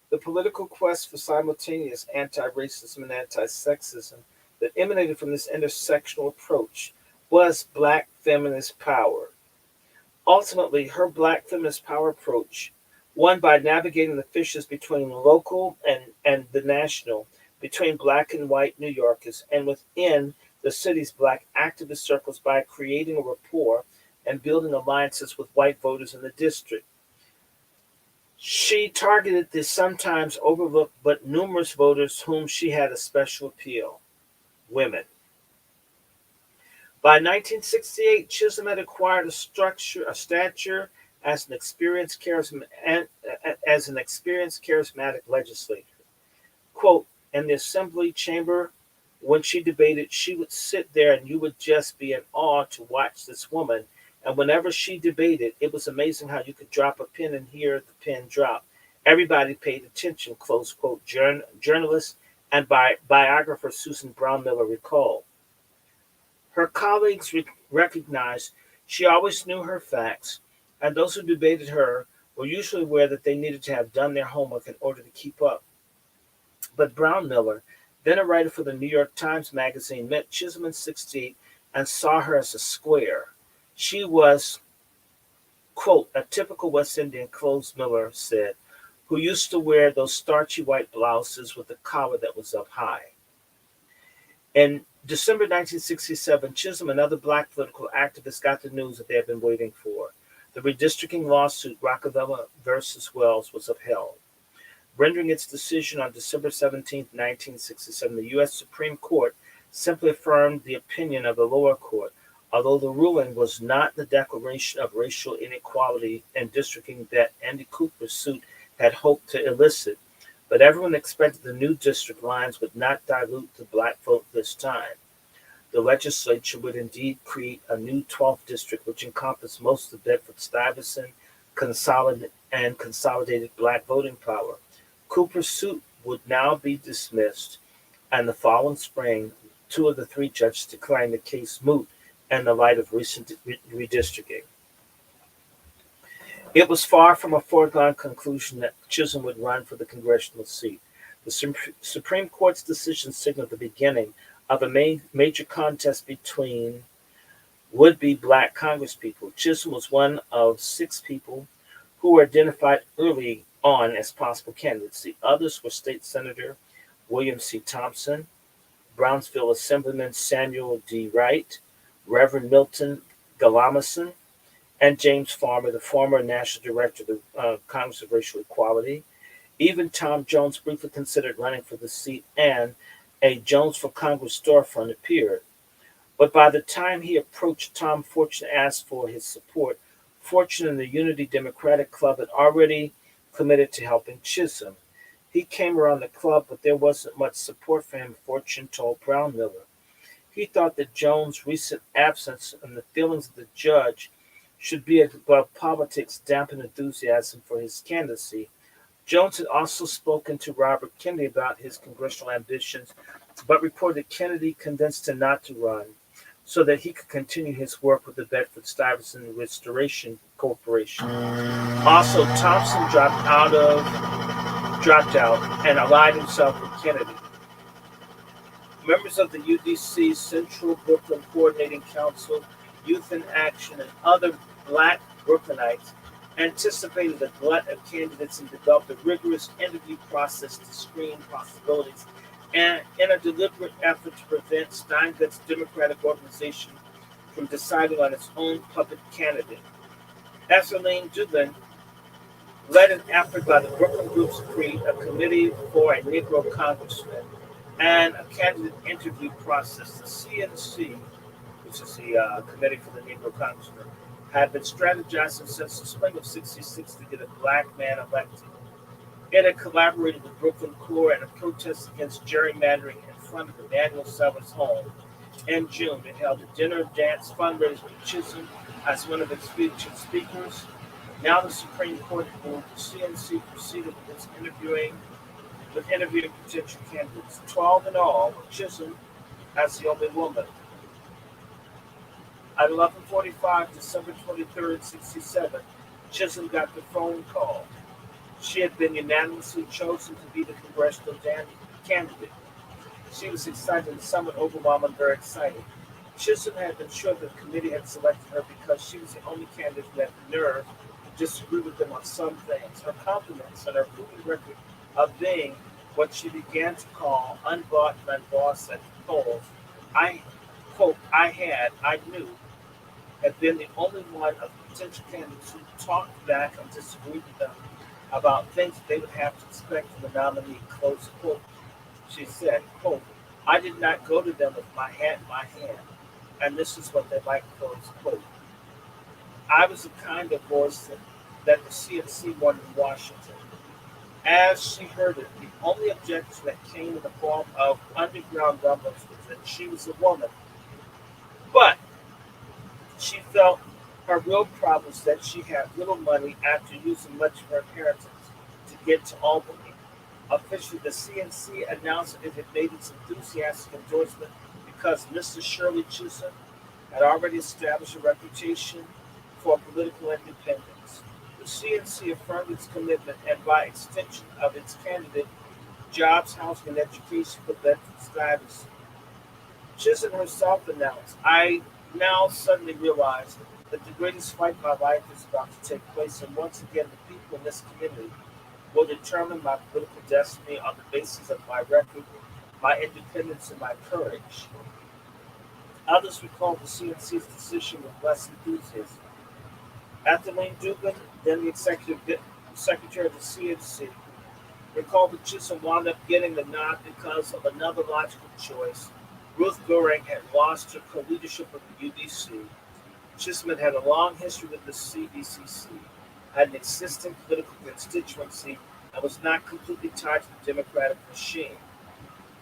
The political quest for simultaneous anti-racism and anti-sexism that emanated from this intersectional approach was black feminist power. Ultimately, her black feminist power approach won by navigating the fissures between local and the national, between black and white New Yorkers, and within the city's black activist circles by creating a rapport and building alliances with white voters in the district. She targeted the sometimes overlooked but numerous voters whom she had a special appeal: women. By 1968, Chisholm had acquired a stature as an experienced charismatic legislator. Quote, in the assembly chamber, when she debated, she would sit there and you would just be in awe to watch this woman. And whenever she debated, it was amazing how you could drop a pin and hear the pin drop. Everybody paid attention, close quote, journalist and biographer Susan Brown Miller recalled. Her colleagues recognized she always knew her facts, and those who debated her were usually aware that they needed to have done their homework in order to keep up. But Brown Miller, then a writer for the New York Times Magazine, met Chisholm in '68 and saw her as a square. She was, quote, a typical West Indian, clothes Miller said, who used to wear those starchy white blouses with a collar that was up high. In December 1967, Chisholm and other black political activists got the news that they had been waiting for. The redistricting lawsuit, Rockefeller versus Wells, was upheld. Rendering its decision on December 17, 1967, the U.S. Supreme Court simply affirmed the opinion of the lower court, although the ruling was not the declaration of racial inequality and districting that Andy Cooper's suit had hoped to elicit. But everyone expected the new district lines would not dilute the black vote this time. The legislature would indeed create a new 12th district, which encompassed most of Bedford-Stuyvesant and consolidated black voting power. Cooper's suit would now be dismissed, and the following spring, two of the three judges declared the case moot in the light of recent redistricting. It was far from a foregone conclusion that Chisholm would run for the congressional seat. The Supreme Court's decision signaled the beginning of a major contest between would-be black congresspeople. Chisholm was one of 6 people who were identified early on as possible candidates. The others were State Senator William C. Thompson, Brownsville Assemblyman Samuel D. Wright, Reverend Milton Galamison, and James Farmer, the former National Director of the Congress of Racial Equality. Even Tom Jones briefly considered running for the seat, and a Jones for Congress storefront appeared. But by the time he approached Tom Fortune to ask for his support, Fortune and the Unity Democratic Club had already committed to helping Chisholm. He came around the club, but there wasn't much support for him, Fortune told Brown Miller. He thought that Jones' recent absence and the feelings of the judge should be above politics dampen enthusiasm for his candidacy. Jones had also spoken to Robert Kennedy about his congressional ambitions, but reported Kennedy convinced him not to run so that he could continue his work with the Bedford-Stuyvesant Restoration Corporation. Also, Thompson dropped out and allied himself with Kennedy. Members of the UDC, Central Brooklyn Coordinating Council, Youth in Action, and other black Brooklynites anticipated a glut of candidates and developed a rigorous interview process to screen possibilities, and in a deliberate effort to prevent Steingott's Democratic organization from deciding on its own puppet candidate. Ethelene Dugan led an effort by the Brooklyn groups to create a committee for a Negro congressman and a candidate interview process. The CNC, which is the Committee for the Negro Congressman, had been strategizing since the spring of '66 to get a black man elected. It had collaborated with Brooklyn Core in a protest against gerrymandering in front of Emmanuel Sellers' home. In June, it held a dinner dance fundraiser with Chisholm as one of its featured speakers. Now the Supreme Court ruled the CNC proceeded with its interviewing potential candidates, 12 in all, with Chisholm as the only woman. At 11:45, December 23rd, '67, Chisholm got the phone call. She had been unanimously chosen to be the congressional candidate. She was excited and somewhat overwhelmed and very excited. Chisholm had been sure the committee had selected her because she was the only candidate who had the nerve to disagree with them on some things. Her compliments and her proven record of being what she began to call unbought and unbossed at the polls, quote, I knew, had been the only one of the potential candidates who talked back and disagreed with them about things that they would have to expect from the nominee, close quote. She said, quote, I did not go to them with my hat in my hand, and this is what they like, close quote. I was the kind of voice that that the CNC won in Washington. As she heard it, the only objection that came in the form of underground rumblings was that she was a woman. But she felt her real problem was that she had little money after using much of her inheritance to get to Albany. Officially, the CNC announced it had made its enthusiastic endorsement because Mr. Shirley Chisholm had already established a reputation for political independence. The CNC affirmed its commitment and, by extension of its candidate, jobs, housing, and education for veteran status. Chisholm herself announced, I now suddenly realize that the greatest fight of my life is about to take place, and once again, the people in this community will determine my political destiny on the basis of my record, my independence, and my courage. Others recalled the CNC's decision with less enthusiasm. Ethelene Dubin, then the executive secretary of the CNC, recalled that Chisholm wound up getting the nod because of another logical choice. Ruth Goring had lost her co-leadership of the UDC. Chisholm had a long history with the CDCC, had an existing political constituency, and was not completely tied to the Democratic machine.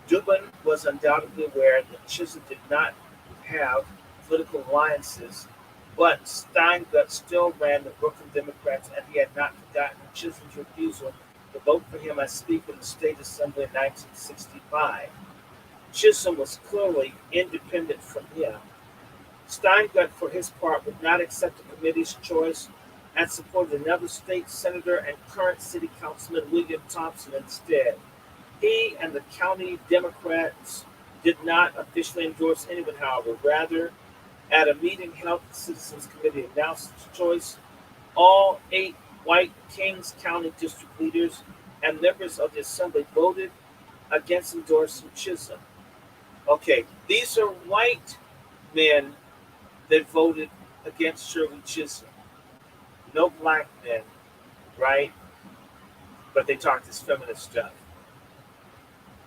Dubin was undoubtedly aware that Chisholm did not have political alliances, but Steingut still ran the Brooklyn Democrats, and he had not forgotten Chisholm's refusal to vote for him as Speaker of the State Assembly in 1965. Chisholm was clearly independent from him. Steingut, for his part, would not accept the committee's choice and supported another state senator and current city councilman William Thompson instead. He and the county Democrats did not officially endorse anyone, however. Rather, at a meeting held at the Citizens Committee announced its choice, all 8 white Kings County district leaders and members of the assembly voted against endorsing Chisholm. Okay, these are white men that voted against Shirley Chisholm. No black men, right? But they talk this feminist stuff.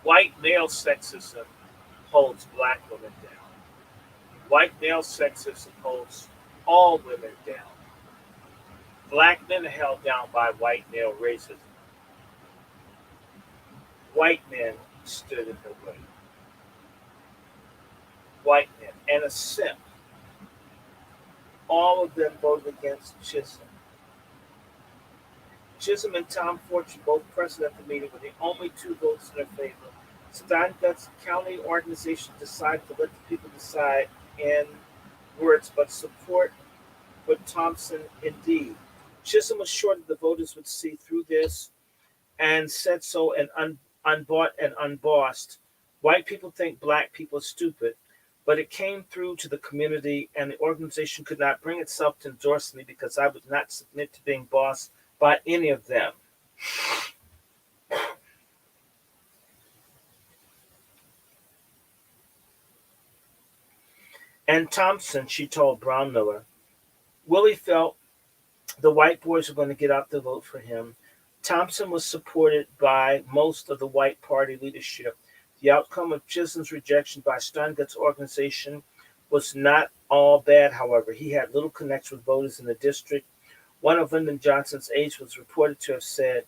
White male sexism holds black women down. White male sexism holds all women down. Black men are held down by white male racism. White men stood in her way. White men. And a simp. All of them voted against Chisholm. Chisholm and Tom Fortune, both present at the meeting, were the only 2 votes in their favor. Steingut's county organization decided to let the people decide in words, but support for Thompson indeed. Chisholm was sure that the voters would see through this and said so in Unbought and Unbossed. White people think black people are stupid, but it came through to the community, and the organization could not bring itself to endorse me because I would not submit to being bossed by any of them. And Thompson, she told Brown Miller, Willie felt the white boys were going to get out the vote for him. Thompson was supported by most of the white party leadership. The outcome of Chisholm's rejection by Steingut's organization was not all bad, however. He had little connection with voters in the district. One of Lyndon Johnson's aides was reported to have said,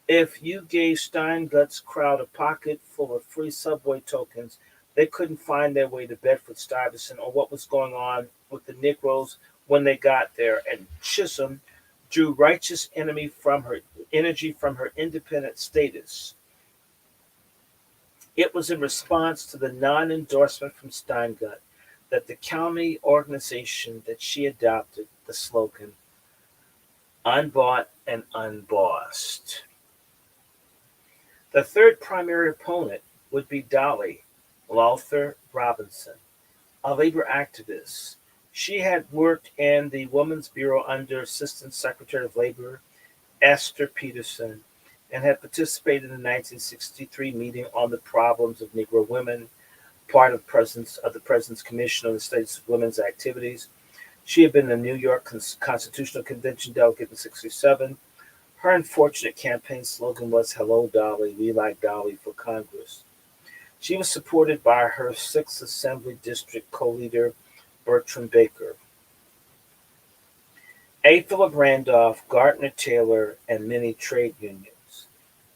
if you gave Steingut's crowd a pocket full of free subway tokens, they couldn't find their way to Bedford-Stuyvesant or what was going on with the Negroes when they got there. And Chisholm drew righteous energy from her independent status. It was in response to the non-endorsement from Steingut that the county organization that she adopted the slogan, Unbought and Unbossed. The third primary opponent would be Dolly Lawther Robinson, a labor activist. She had worked in the Women's Bureau under Assistant Secretary of Labor Esther Peterson and had participated in the 1963 meeting on the problems of Negro women, part of the President's Commission on the Status of Women's Activities. She had been the New York Constitutional Convention delegate in '67. Her unfortunate campaign slogan was, Hello, Dolly, we like Dolly for Congress. She was supported by her 6th Assembly District co-leader, Bertram Baker. A. Philip Randolph, Gardner Taylor, and many trade unions.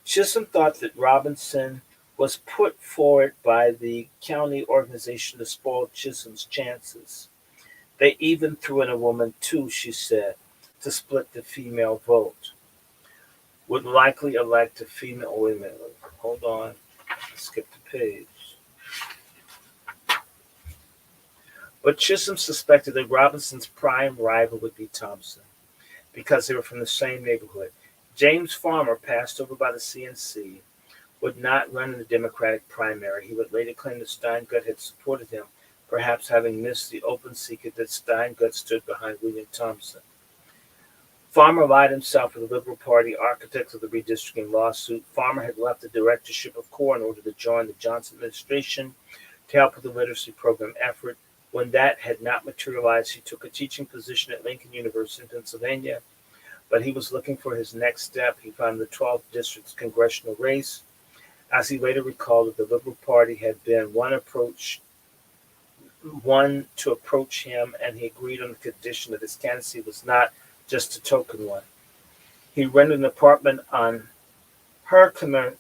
Chisholm thought that Robinson was put forward by the county organization to spoil Chisholm's chances. They even threw in a woman too, she said, to split the female vote. Would likely elect a female. Wait a minute. Hold on. Skip the page. But Chisholm suspected that Robinson's prime rival would be Thompson because they were from the same neighborhood. James Farmer, passed over by the CNC, would not run in the Democratic primary. He would later claim that Steingut had supported him, perhaps having missed the open secret that Steingut stood behind William Thompson. Farmer allied himself with the Liberal Party architects of the redistricting lawsuit. Farmer had left the directorship of CORE in order to join the Johnson administration to help with the literacy program effort. When that had not materialized, he took a teaching position at Lincoln University in Pennsylvania, but he was looking for his next step. He found the 12th district's congressional race. As he later recalled, that the Liberal Party had been one to approach him, and he agreed on the condition that his candidacy was not just a token one. He rented an apartment on Herkimer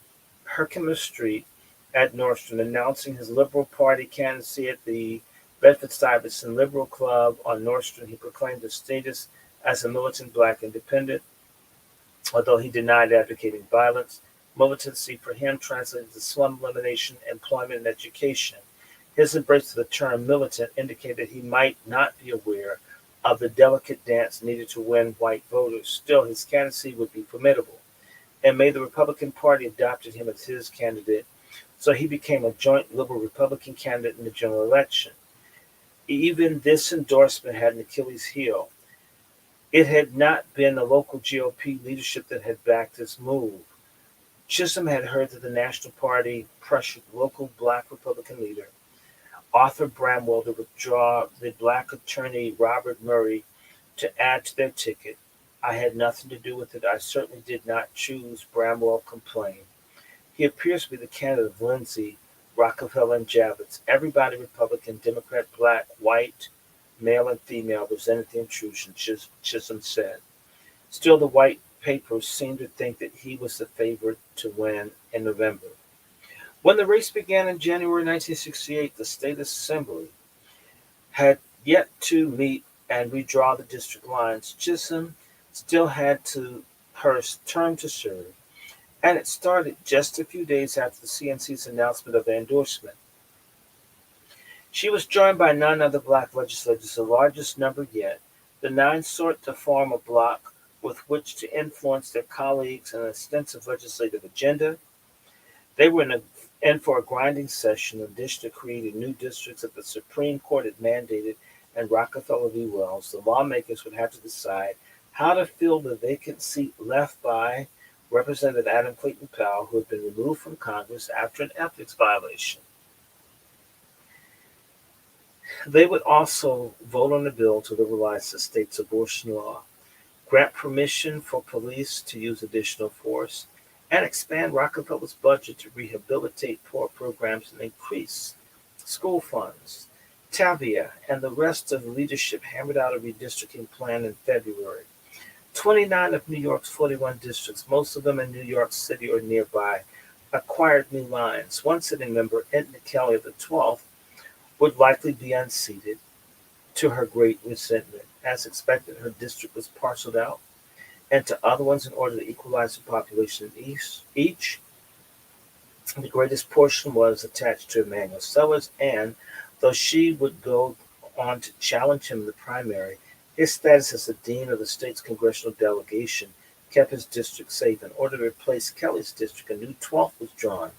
Street at Nordstrom, announcing his Liberal Party candidacy at the Bedford-Stuyvesant Liberal Club on Nordstrom. He proclaimed his status as a militant black independent, although he denied advocating violence. Militancy for him translated to slum elimination, employment, and education. His embrace of the term militant indicated he might not be aware of the delicate dance needed to win white voters. Still, his candidacy would be formidable. In May, the Republican Party adopted him as his candidate, so he became a joint Liberal-Republican candidate in the general election. Even this endorsement had an Achilles heel. It had not been the local GOP leadership that had backed this move. Chisholm had heard that the National Party pressured local black Republican leader Arthur Bramwell to withdraw the black attorney Robert Murray to add to their ticket. I had nothing to do with it. I certainly did not choose, Bramwell complained. He appears to be the candidate of Lindsay, Rockefeller, and Javits. Everybody, Republican, Democrat, black, white, male, and female, resented the intrusion, Chisholm said. Still, the white papers seemed to think that he was the favorite to win in November. When the race began in January 1968, the State Assembly had yet to meet and redraw the district lines. Chisholm still had her term to serve, and it started just a few days after the CNC's announcement of their endorsement. She was joined by 9 other black legislators, the largest number yet. The 9 sought to form a bloc with which to influence their colleagues in an extensive legislative agenda. They were in for a grinding session in addition to creating new districts that the Supreme Court had mandated and Rockefeller v. Wells. The lawmakers would have to decide how to fill the vacant seat left by Representative Adam Clayton Powell, who had been removed from Congress after an ethics violation. They would also vote on a bill to liberalize the state's abortion law, grant permission for police to use additional force, and expand Rockefeller's budget to rehabilitate poor programs and increase school funds. Tavia and the rest of the leadership hammered out a redistricting plan in February. 29 of New York's 41 districts, most of them in New York City or nearby, acquired new lines. One sitting member, Edna Kelly of the 12th, would likely be unseated, to her great resentment. As expected, her district was parceled out into other ones in order to equalize the population in each. The greatest portion was attached to Emmanuel Sellers, and though she would go on to challenge him in the primary, his status as the dean of the state's congressional delegation kept his district safe. In order to replace Kelly's district, a new 12th was drawn,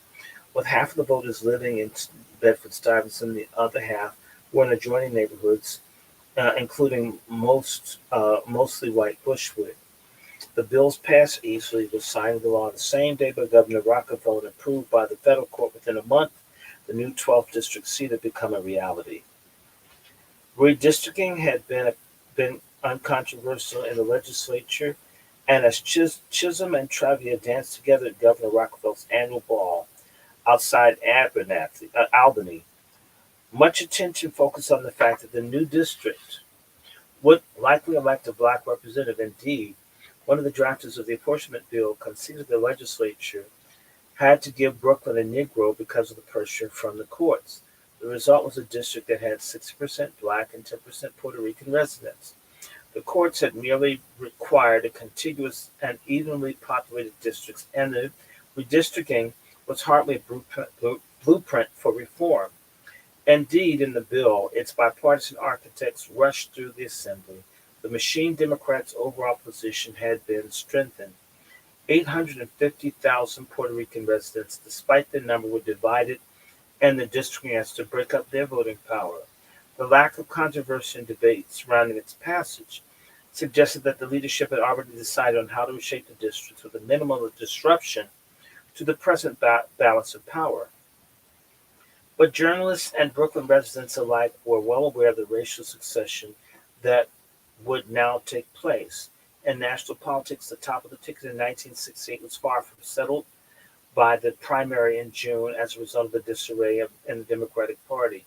with half of the voters living in Bedford-Stuyvesant, the other half were in adjoining neighborhoods, including mostly white Bushwick. The bills passed easily, was signed into law the same day by Governor Rockefeller and approved by the federal court within a month. The new 12th district seat had become a reality. Redistricting had been uncontroversial in the legislature, and as Chisholm and Travia danced together at Governor Rockefeller's annual ball outside Albany, much attention focused on the fact that the new district would likely elect a black representative. Indeed, one of the drafters of the apportionment bill conceded the legislature had to give Brooklyn a Negro because of the pressure from the courts. The result was a district that had 60% black and 10% Puerto Rican residents. The courts had merely required a contiguous and evenly populated districts, and the redistricting was hardly a blueprint for reform. Indeed, in the bill, its bipartisan architects rushed through the assembly. The machine Democrats' overall position had been strengthened. 850,000 Puerto Rican residents, despite their number, were divided, and the districting has to break up their voting power. The lack of controversy and debate surrounding its passage suggested that the leadership had already decided on how to reshape the districts with a minimum of disruption to the present balance of power. But journalists and Brooklyn residents alike were well aware of the racial succession that would now take place. In national politics, the top of the ticket in 1968 was far from settled by the primary in June as a result of the disarray in the Democratic Party.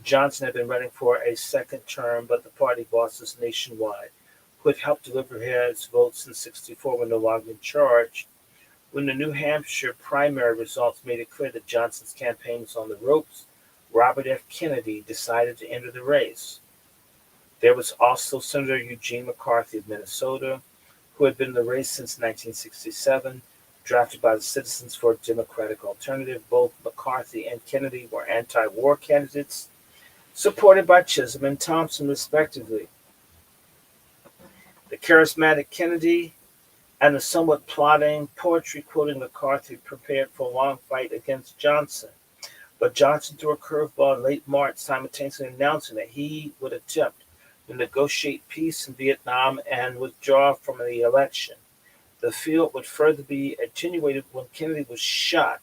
Johnson had been running for a second term, but the party bosses nationwide, who had helped deliver his votes in '64, were no longer in charge. When the New Hampshire primary results made it clear that Johnson's campaign was on the ropes, Robert F. Kennedy decided to enter the race. There was also Senator Eugene McCarthy of Minnesota, who had been in the race since 1967, drafted by the Citizens for a Democratic Alternative. Both McCarthy and Kennedy were anti-war candidates, supported by Chisholm and Thompson, respectively. The charismatic Kennedy and the somewhat plodding, poetry-quoting McCarthy prepared for a long fight against Johnson. But Johnson threw a curveball in late March, simultaneously announcing that he would attempt to negotiate peace in Vietnam and withdraw from the election. The field would further be attenuated when Kennedy was shot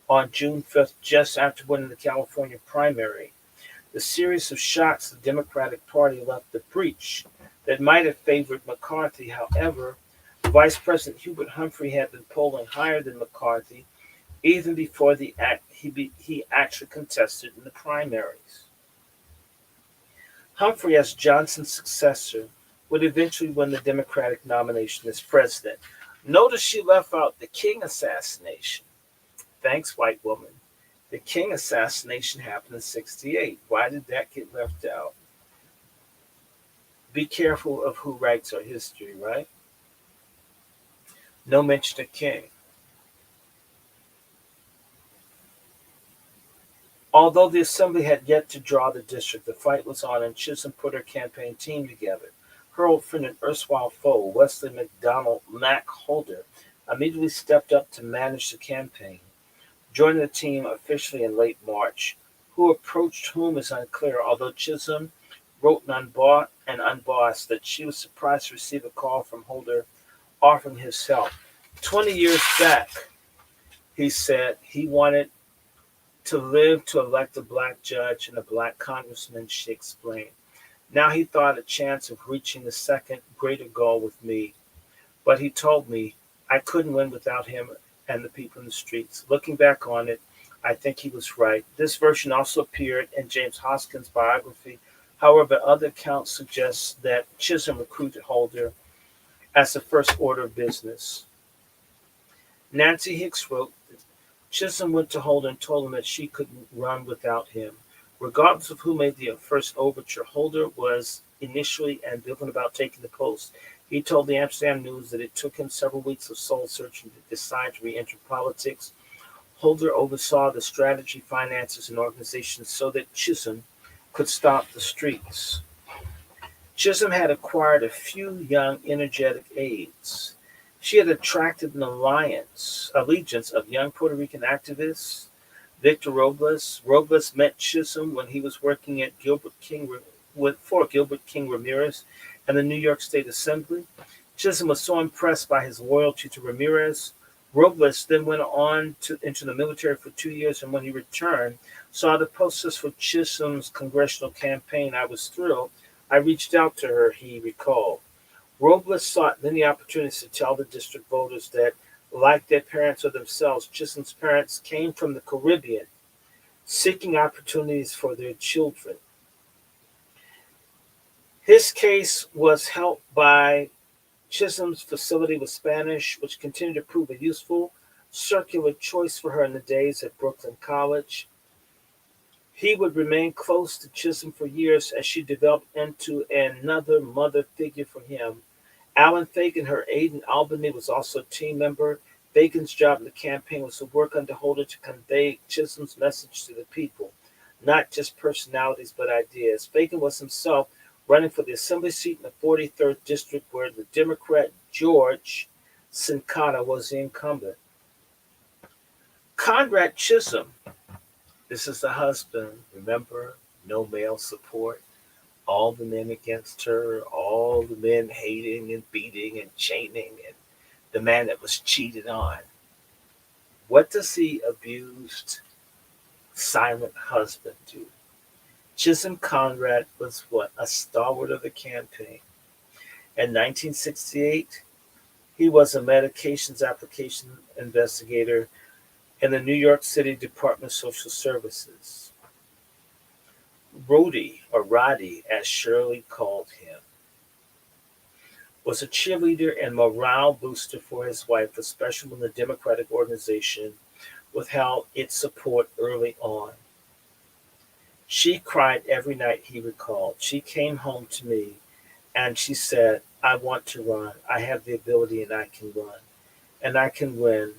on June 5th, just after winning the California primary. The series of shots the Democratic Party left a breach that might have favored McCarthy. However, Vice President Hubert Humphrey had been polling higher than McCarthy even before he actually contested in the primaries. Humphrey, as Johnson's successor, would eventually win the Democratic nomination as president. Notice she left out the King assassination. Thanks, white woman. The King assassination happened in '68. Why did that get left out? Be careful of who writes our history, right? No mention of King. Although the Assembly had yet to draw the district, the fight was on, and Chisholm put her campaign team together. Her old friend and erstwhile foe, Wesley McDonald Mac Holder, immediately stepped up to manage the campaign, joining the team officially in late March. Who approached whom is unclear, although Chisholm wrote and unbossed that she was surprised to receive a call from Holder offering his help. 20 years back, he said he wanted to live to elect a black judge and a black congressman, she explained. Now he thought a chance of reaching the second greater goal with me. But he told me I couldn't win without him and the people in the streets. Looking back on it, I think he was right. This version also appeared in James Hoskins' biography. However, other accounts suggest that Chisholm recruited Holder as the first order of business. Nancy Hicks wrote, Chisholm went to Holder and told him that she couldn't run without him. Regardless of who made the first overture, Holder was initially ambivalent about taking the post. He told the Amsterdam News that it took him several weeks of soul searching to decide to re-enter politics. Holder oversaw the strategy, finances, and organization so that Chisholm could stop the streaks. Chisholm had acquired a few young, energetic aides. She had attracted an allegiance of young Puerto Rican activists. Victor Robles. Robles met Chisholm when he was working at for Gilbert King Ramirez and the New York State Assembly. Chisholm was so impressed by his loyalty to Ramirez. Robles then went on into the military for 2 years, and when he returned, saw the posters for Chisholm's congressional campaign. I was thrilled. I reached out to her, he recalled. Robles sought many opportunities to tell the district voters that, like their parents or themselves, Chisholm's parents came from the Caribbean, seeking opportunities for their children. His case was helped by Chisholm's facility with Spanish, which continued to prove a useful circular choice for her in the days at Brooklyn College. He would remain close to Chisholm for years as she developed into another mother figure for him. Alan Fagan, her aide in Albany, was also a team member. Fagan's job in the campaign was to work under Holder to convey Chisholm's message to the people, not just personalities but ideas. Fagan was himself running for the assembly seat in the 43rd district, where the Democrat George Sincata was the incumbent. Conrad Chisholm, this is the husband, remember, no male support, all the men against her, all the men hating and beating and chaining, and the man that was cheated on. What does the abused, silent husband do? Chisholm Conrad was what? A stalwart of the campaign. In 1968, he was a medications application investigator in the New York City Department of Social Services. Rhodey, or Roddy, as Shirley called him, was a cheerleader and morale booster for his wife, especially when the Democratic organization withheld its support early on. She cried every night, he recalled. She came home to me and she said, I want to run. I have the ability and I can run. And I can win,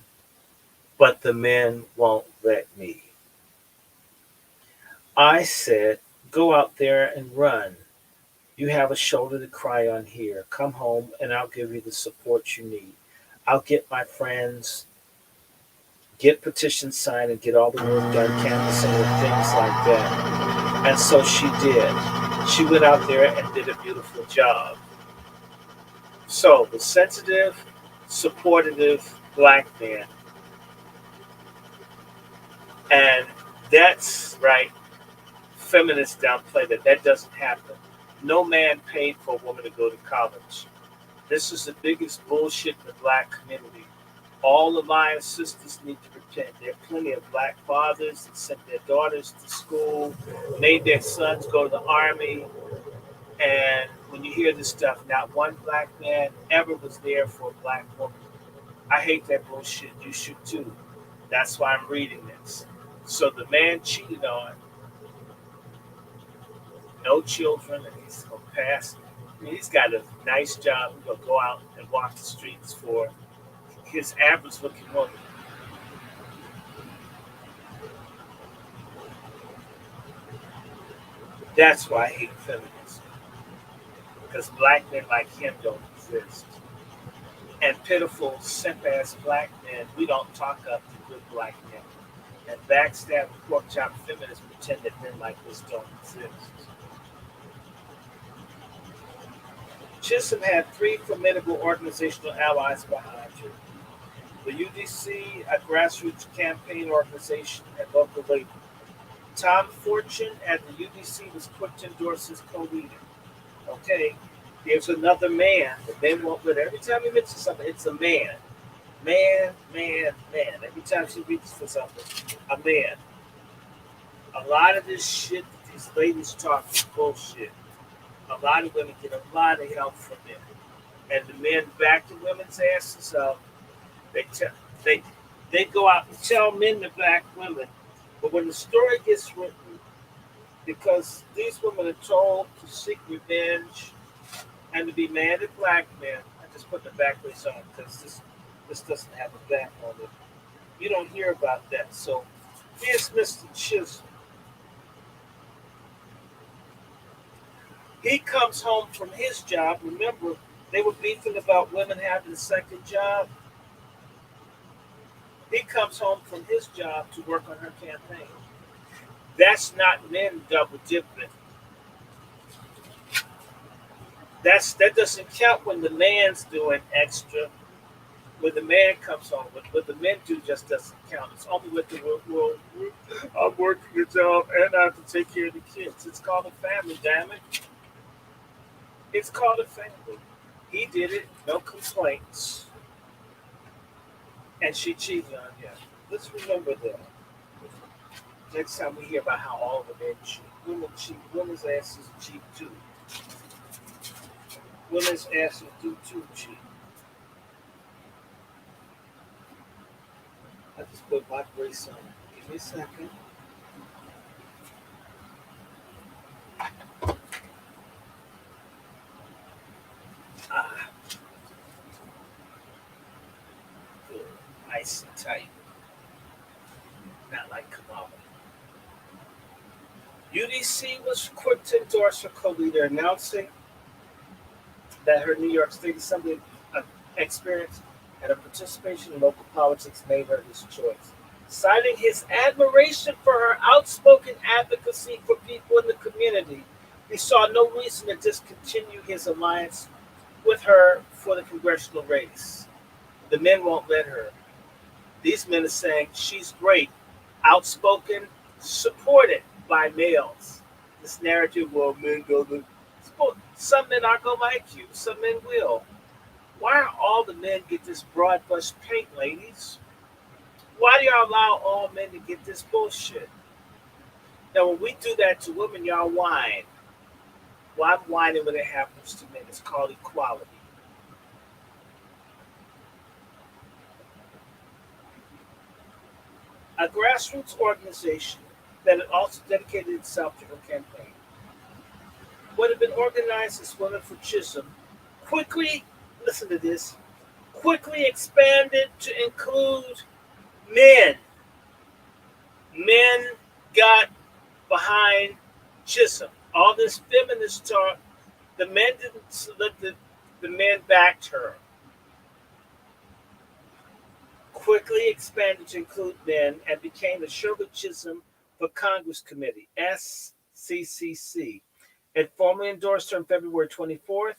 but the men won't let me. I said, go out there and run. You have a shoulder to cry on here. Come home and I'll give you the support you need. I'll get my friends, get petitions signed, and get all the work done, canvassing and things like that. And so she did. She went out there and did a beautiful job. So the sensitive, supportive black man, and that's right, feminists downplay that. That doesn't happen. No man paid for a woman to go to college. This is the biggest bullshit in the black community. All of my sisters need to repent. There are plenty of black fathers that sent their daughters to school, made their sons go to the army, and when you hear this stuff, not one black man ever was there for a black woman. I hate that bullshit. You should too. That's why I'm reading this. So the man cheated on, no children, and he's gonna pass. I mean, he's got a nice job. He's gonna go out and walk the streets for his average looking woman. That's why I hate feminism. Because black men like him don't exist. And pitiful, simp ass black men, we don't talk up to good black men. And backstab pork chop feminists pretend that men like this don't exist. Chisholm had three formidable organizational allies behind her: the UDC, a grassroots campaign organization and local labor. Tom Fortune at the UDC was quick to endorse his co-leader. Okay, here's another man. The men won't let. Every time he mentions something, it's a man. Man, man, man. Every time she reaches for something, a man. A lot of this shit that these ladies talk is bullshit. A lot of women get a lot of help from men. And the men back the women's asses up. They tell they they go out and tell men to back women. But when the story gets written, because these women are told to seek revenge and to be mad at black men, I just put the backwards on because this doesn't have a back on it. You don't hear about that. So here's Mr. Chisholm. He comes home from his job. Remember, they were beefing about women having a second job. He comes home from his job to work on her campaign. That's not men double dipping. That doesn't count when the man's doing extra. When the man comes home, what the men do just doesn't count. It's only with the well, I'm working a job and I have to take care of the kids. It's called a family, damn it. It's called a family. He did it, no complaints, and she cheated on him. Let's remember that. Next time we hear about how all the men cheat, women cheat, women's asses cheat too. Women's asses do too, Chief. I just put my brace on. Give me a second. Ah, good. Nice and tight. Not like Kamala. UDC was quick to endorse her co-leader, announcing that her New York State Assembly experience and her participation in local politics made her his choice. Citing his admiration for her outspoken advocacy for people in the community, he saw no reason to discontinue his alliance with her for the congressional race. The men won't let her. These men are saying she's great, outspoken, supported by males. This narrative, well, men go to some men aren't gonna like you, some men will. Why are all the men get this broad brush paint, ladies? Why do y'all allow all men to get this bullshit? Now, when we do that to women, y'all whine. Well, I'm whining when it happens to men. It's called equality. A grassroots organization that had also dedicated itself to her campaign would have been organized as Women for Chisholm quickly, listen to this, quickly expanded to include men. Men got behind Chisholm. All this feminist talk, the men didn't let the men backed her. Quickly expanded to include men and became the Shirley Chisholm for Congress Committee, SCCC. It formally endorsed her on February 24th.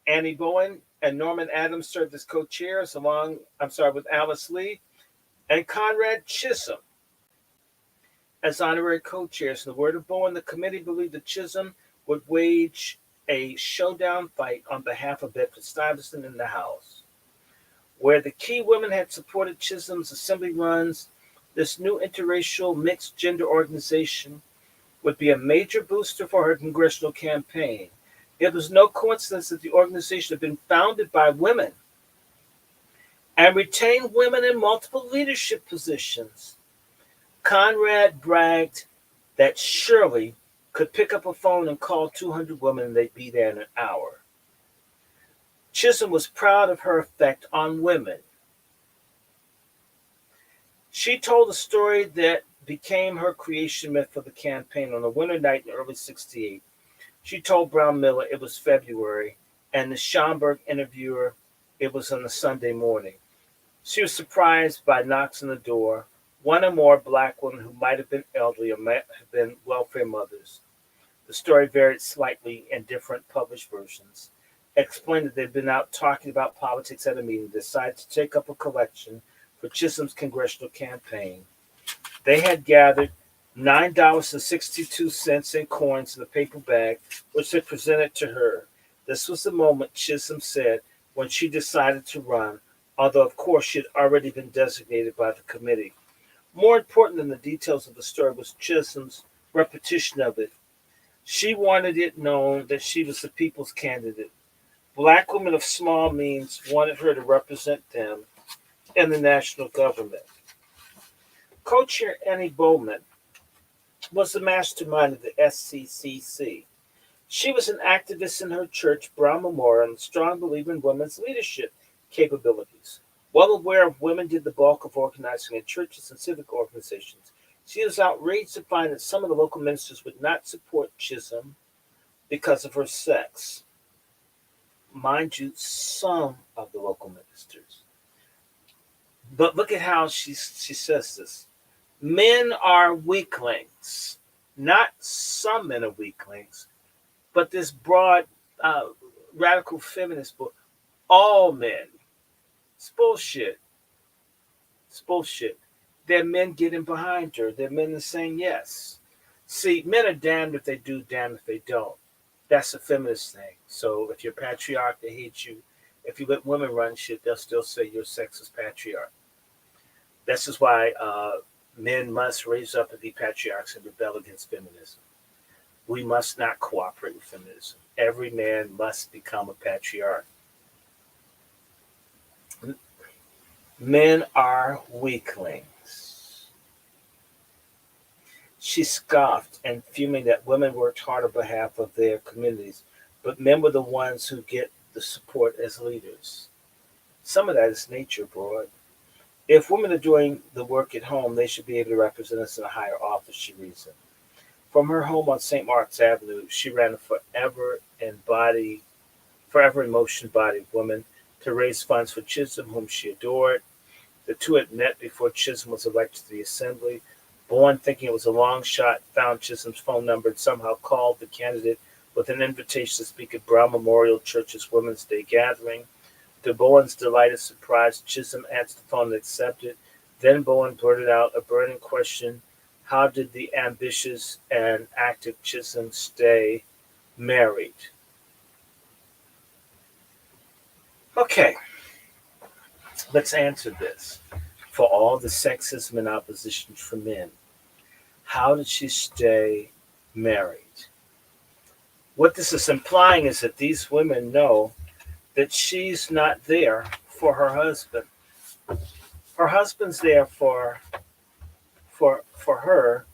Annie Bowen and Norman Adams served as co-chairs with Alice Lee and Conrad Chisholm as honorary co-chairs. In the word of Bowen, the committee believed that Chisholm would wage a showdown fight on behalf of Bedford Stuyvesant in the House. Where the key women had supported Chisholm's assembly runs, this new interracial mixed gender organization would be a major booster for her congressional campaign. It was no coincidence that the organization had been founded by women and retained women in multiple leadership positions. Conrad bragged that Shirley could pick up a phone and call 200 women and they'd be there in an hour. Chisholm was proud of her effect on women. She told a story that became her creation myth for the campaign. On a winter night in early '68, she told Brown Miller it was February, and the Schomburg interviewer it was on a Sunday morning. She was surprised by knocks on the door. One or more black women who might have been elderly or might have been welfare mothers. The story varied slightly in different published versions. Explained that they'd been out talking about politics at a meeting, decided to take up a collection for Chisholm's congressional campaign. They had gathered $9.62 in coins in a paper bag, which they presented to her. This was the moment, Chisholm said, when she decided to run, although of course she had already been designated by the committee. More important than the details of the story was Chisholm's repetition of it. She wanted it known that she was the people's candidate. Black women of small means wanted her to represent them in the national government. Co-chair Annie Bowman was the mastermind of the SCCC. She was an activist in her church, Brown Memorial, and a strong believer in women's leadership capabilities. Well aware of women did the bulk of organizing in churches and civic organizations, she was outraged to find that some of the local ministers would not support Chisholm because of her sex. Mind you, some of the local ministers. But look at how she says this. Men are weaklings. Not some men are weaklings, but this broad radical feminist book, all men. It's bullshit. It's bullshit. There are men getting behind her. There are men that are saying yes. See, men are damned if they do, damned if they don't. That's a feminist thing. So if you're patriarch, they hate you. If you let women run shit, they'll still say you're sexist patriarch. This is why men must raise up and be patriarchs and rebel against feminism. We must not cooperate with feminism. Every man must become a patriarch. Men are weaklings. She scoffed and fuming that women worked hard on behalf of their communities, but men were the ones who get the support as leaders. Some of that is nature, boy. If women are doing the work at home, they should be able to represent us in a higher office, she reasoned. From her home on St. Mark's Avenue, she ran a forever in motion bodied woman to raise funds for Chisholm, whom she adored. The two had met before Chisholm was elected to the Assembly. Bowen, thinking it was a long shot, found Chisholm's phone number and somehow called the candidate with an invitation to speak at Brown Memorial Church's Women's Day gathering. To Bowen's delighted surprise, Chisholm answered the phone and accepted. Then Bowen blurted out a burning question: how did the ambitious and active Chisholm stay married? Okay, let's answer this. For all the sexism and opposition from men, how did she stay married? What this is implying is that these women know that she's not there for her husband. Her husband's there for her,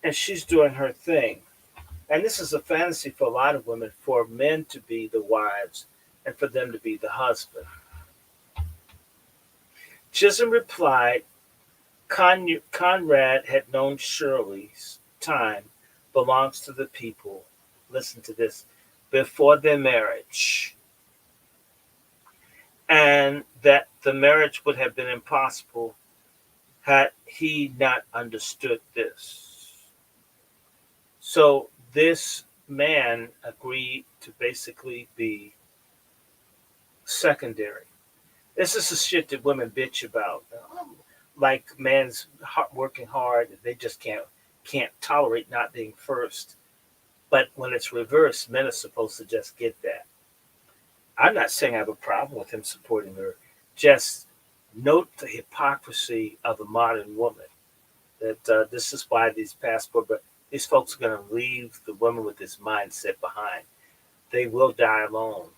and she's doing her thing. And this is a fantasy for a lot of women, for men to be the wives and for them to be the husband. Chisholm replied, Conrad had known Shirley's time belongs to the people. Listen to this: before their marriage, and that the marriage would have been impossible had he not understood this. So this man agreed to basically be secondary. This is the shit that women bitch about. Like men's working hard, they just can't tolerate not being first. But when it's reversed, men are supposed to just get that. I'm not saying I have a problem with him supporting her. Just note the hypocrisy of a modern woman. That this is why these folks are going to leave the woman with this mindset behind. They will die alone.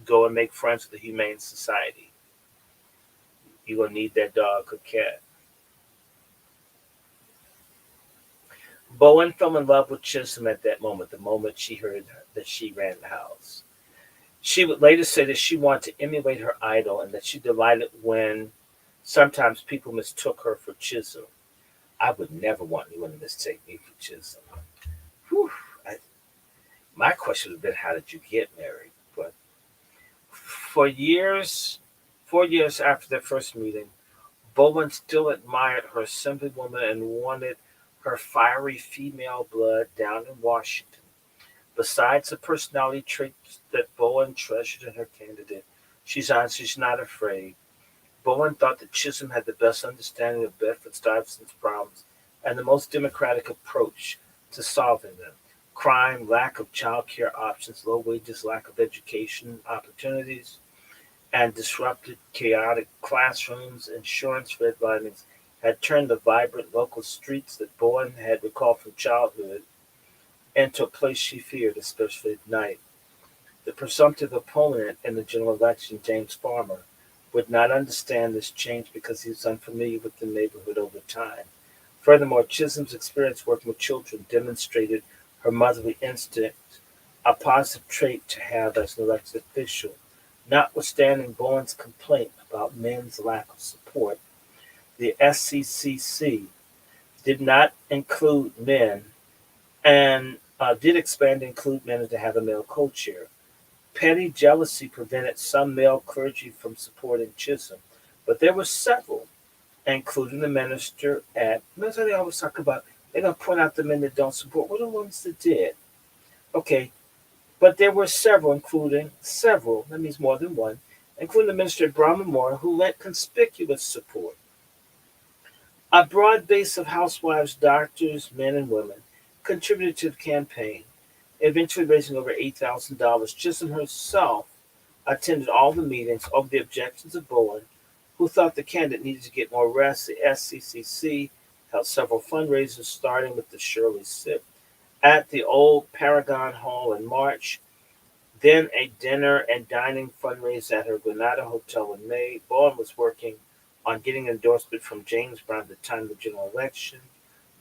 Go and make friends with the Humane Society. You're going to need that dog or cat. Bowen fell in love with Chisholm at that moment, the moment she heard that she ran the house. She would later say that she wanted to emulate her idol and that she delighted when sometimes people mistook her for Chisholm. I would never want anyone to mistake me for Chisholm. Whew. My question would have been, how did you get married? But for years, 4 years after their first meeting, Bowen still admired her assemblywoman and wanted her fiery female blood down in Washington. Besides the personality traits that Bowen treasured in her candidate, she's honest, she's not afraid. Bowen thought that Chisholm had the best understanding of Bedford-Stuyvesant's problems and the most democratic approach to solving them. Crime, lack of child care options, low wages, lack of education opportunities, and disrupted, chaotic classrooms, insurance redlinings had turned the vibrant local streets that Bowen had recalled from childhood into a place she feared, especially at night. The presumptive opponent in the general election, James Farmer, would not understand this change because he was unfamiliar with the neighborhood over time. Furthermore, Chisholm's experience working with children demonstrated her motherly instinct, a positive trait to have as an elected official. Notwithstanding Bowen's complaint about men's lack of support, the SCCC did not include men and did expand to include men and to have a male co-chair. Petty jealousy prevented some male clergy from supporting Chisholm, but there were several, including the minister at. That's what they always talk about. They're going to point out the men that don't support. What are the ones that did? Okay, but there were several, that means more than one, including the minister at Brown Memorial, who lent conspicuous support. A broad base of housewives, doctors, men, and women contributed to the campaign, eventually raising over $8,000. Chisholm herself attended all the meetings over the objections of Bowen, who thought the candidate needed to get more rest. The SCCC held several fundraisers, starting with the Shirley Sip, at the old Paragon Hall in March. Then a dinner and dining fundraiser at her Granada Hotel in May. Bowen was working on getting endorsement from James Brown at the time of the general election,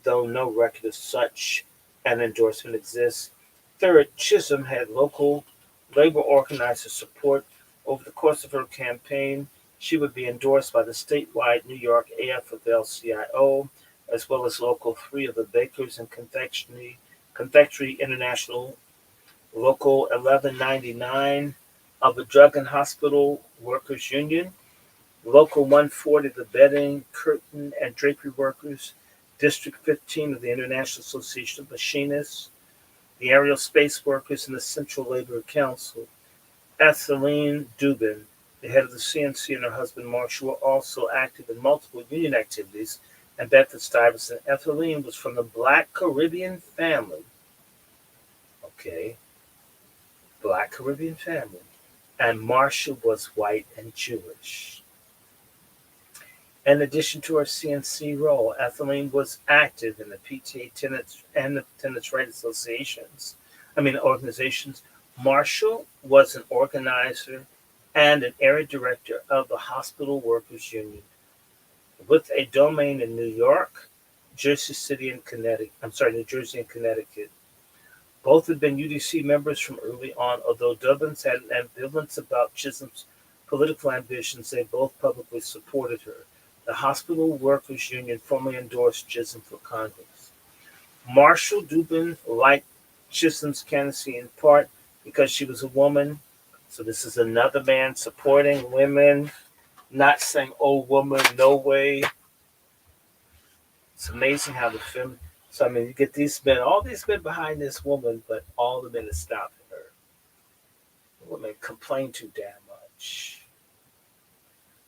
though no record of such an endorsement exists. Third, Chisholm had local labor organizers' support. Over the course of her campaign, she would be endorsed by the statewide New York AFL-CIO, as well as local three of the Bakers and Confectionery International, Local 1199 of the Drug and Hospital Workers Union, Local 140 of the Bedding, Curtain, and Drapery Workers, District 15 of the International Association of Machinists, the Aerial Space Workers, and the Central Labor Council. Ethelene Dubin, the head of the CNC, and her husband Marshall were also active in multiple union activities, and Bedford-Stuyvesant. Ethelene was from the Black Caribbean family. Okay, Black Caribbean family. And Marshall was white and Jewish. In addition to her CNC role, Ethelene was active in the PTA tenants and the tenants' rights organizations. Marshall was an organizer and an area director of the Hospital Workers Union, with a domain in New York, New Jersey and Connecticut. Both had been UDC members from early on, although Dubbins had an ambivalence about Chisholm's political ambitions. They both publicly supported her. The Hospital Workers Union formally endorsed Chisholm for Congress. Marshall Dubin liked Chisholm's candidacy in part because she was a woman. So this is another man supporting women, not saying, "Oh, woman, no way." It's amazing how the film. So you get these men, all these men behind this woman, but all the men are stopping her. The women complain too damn much.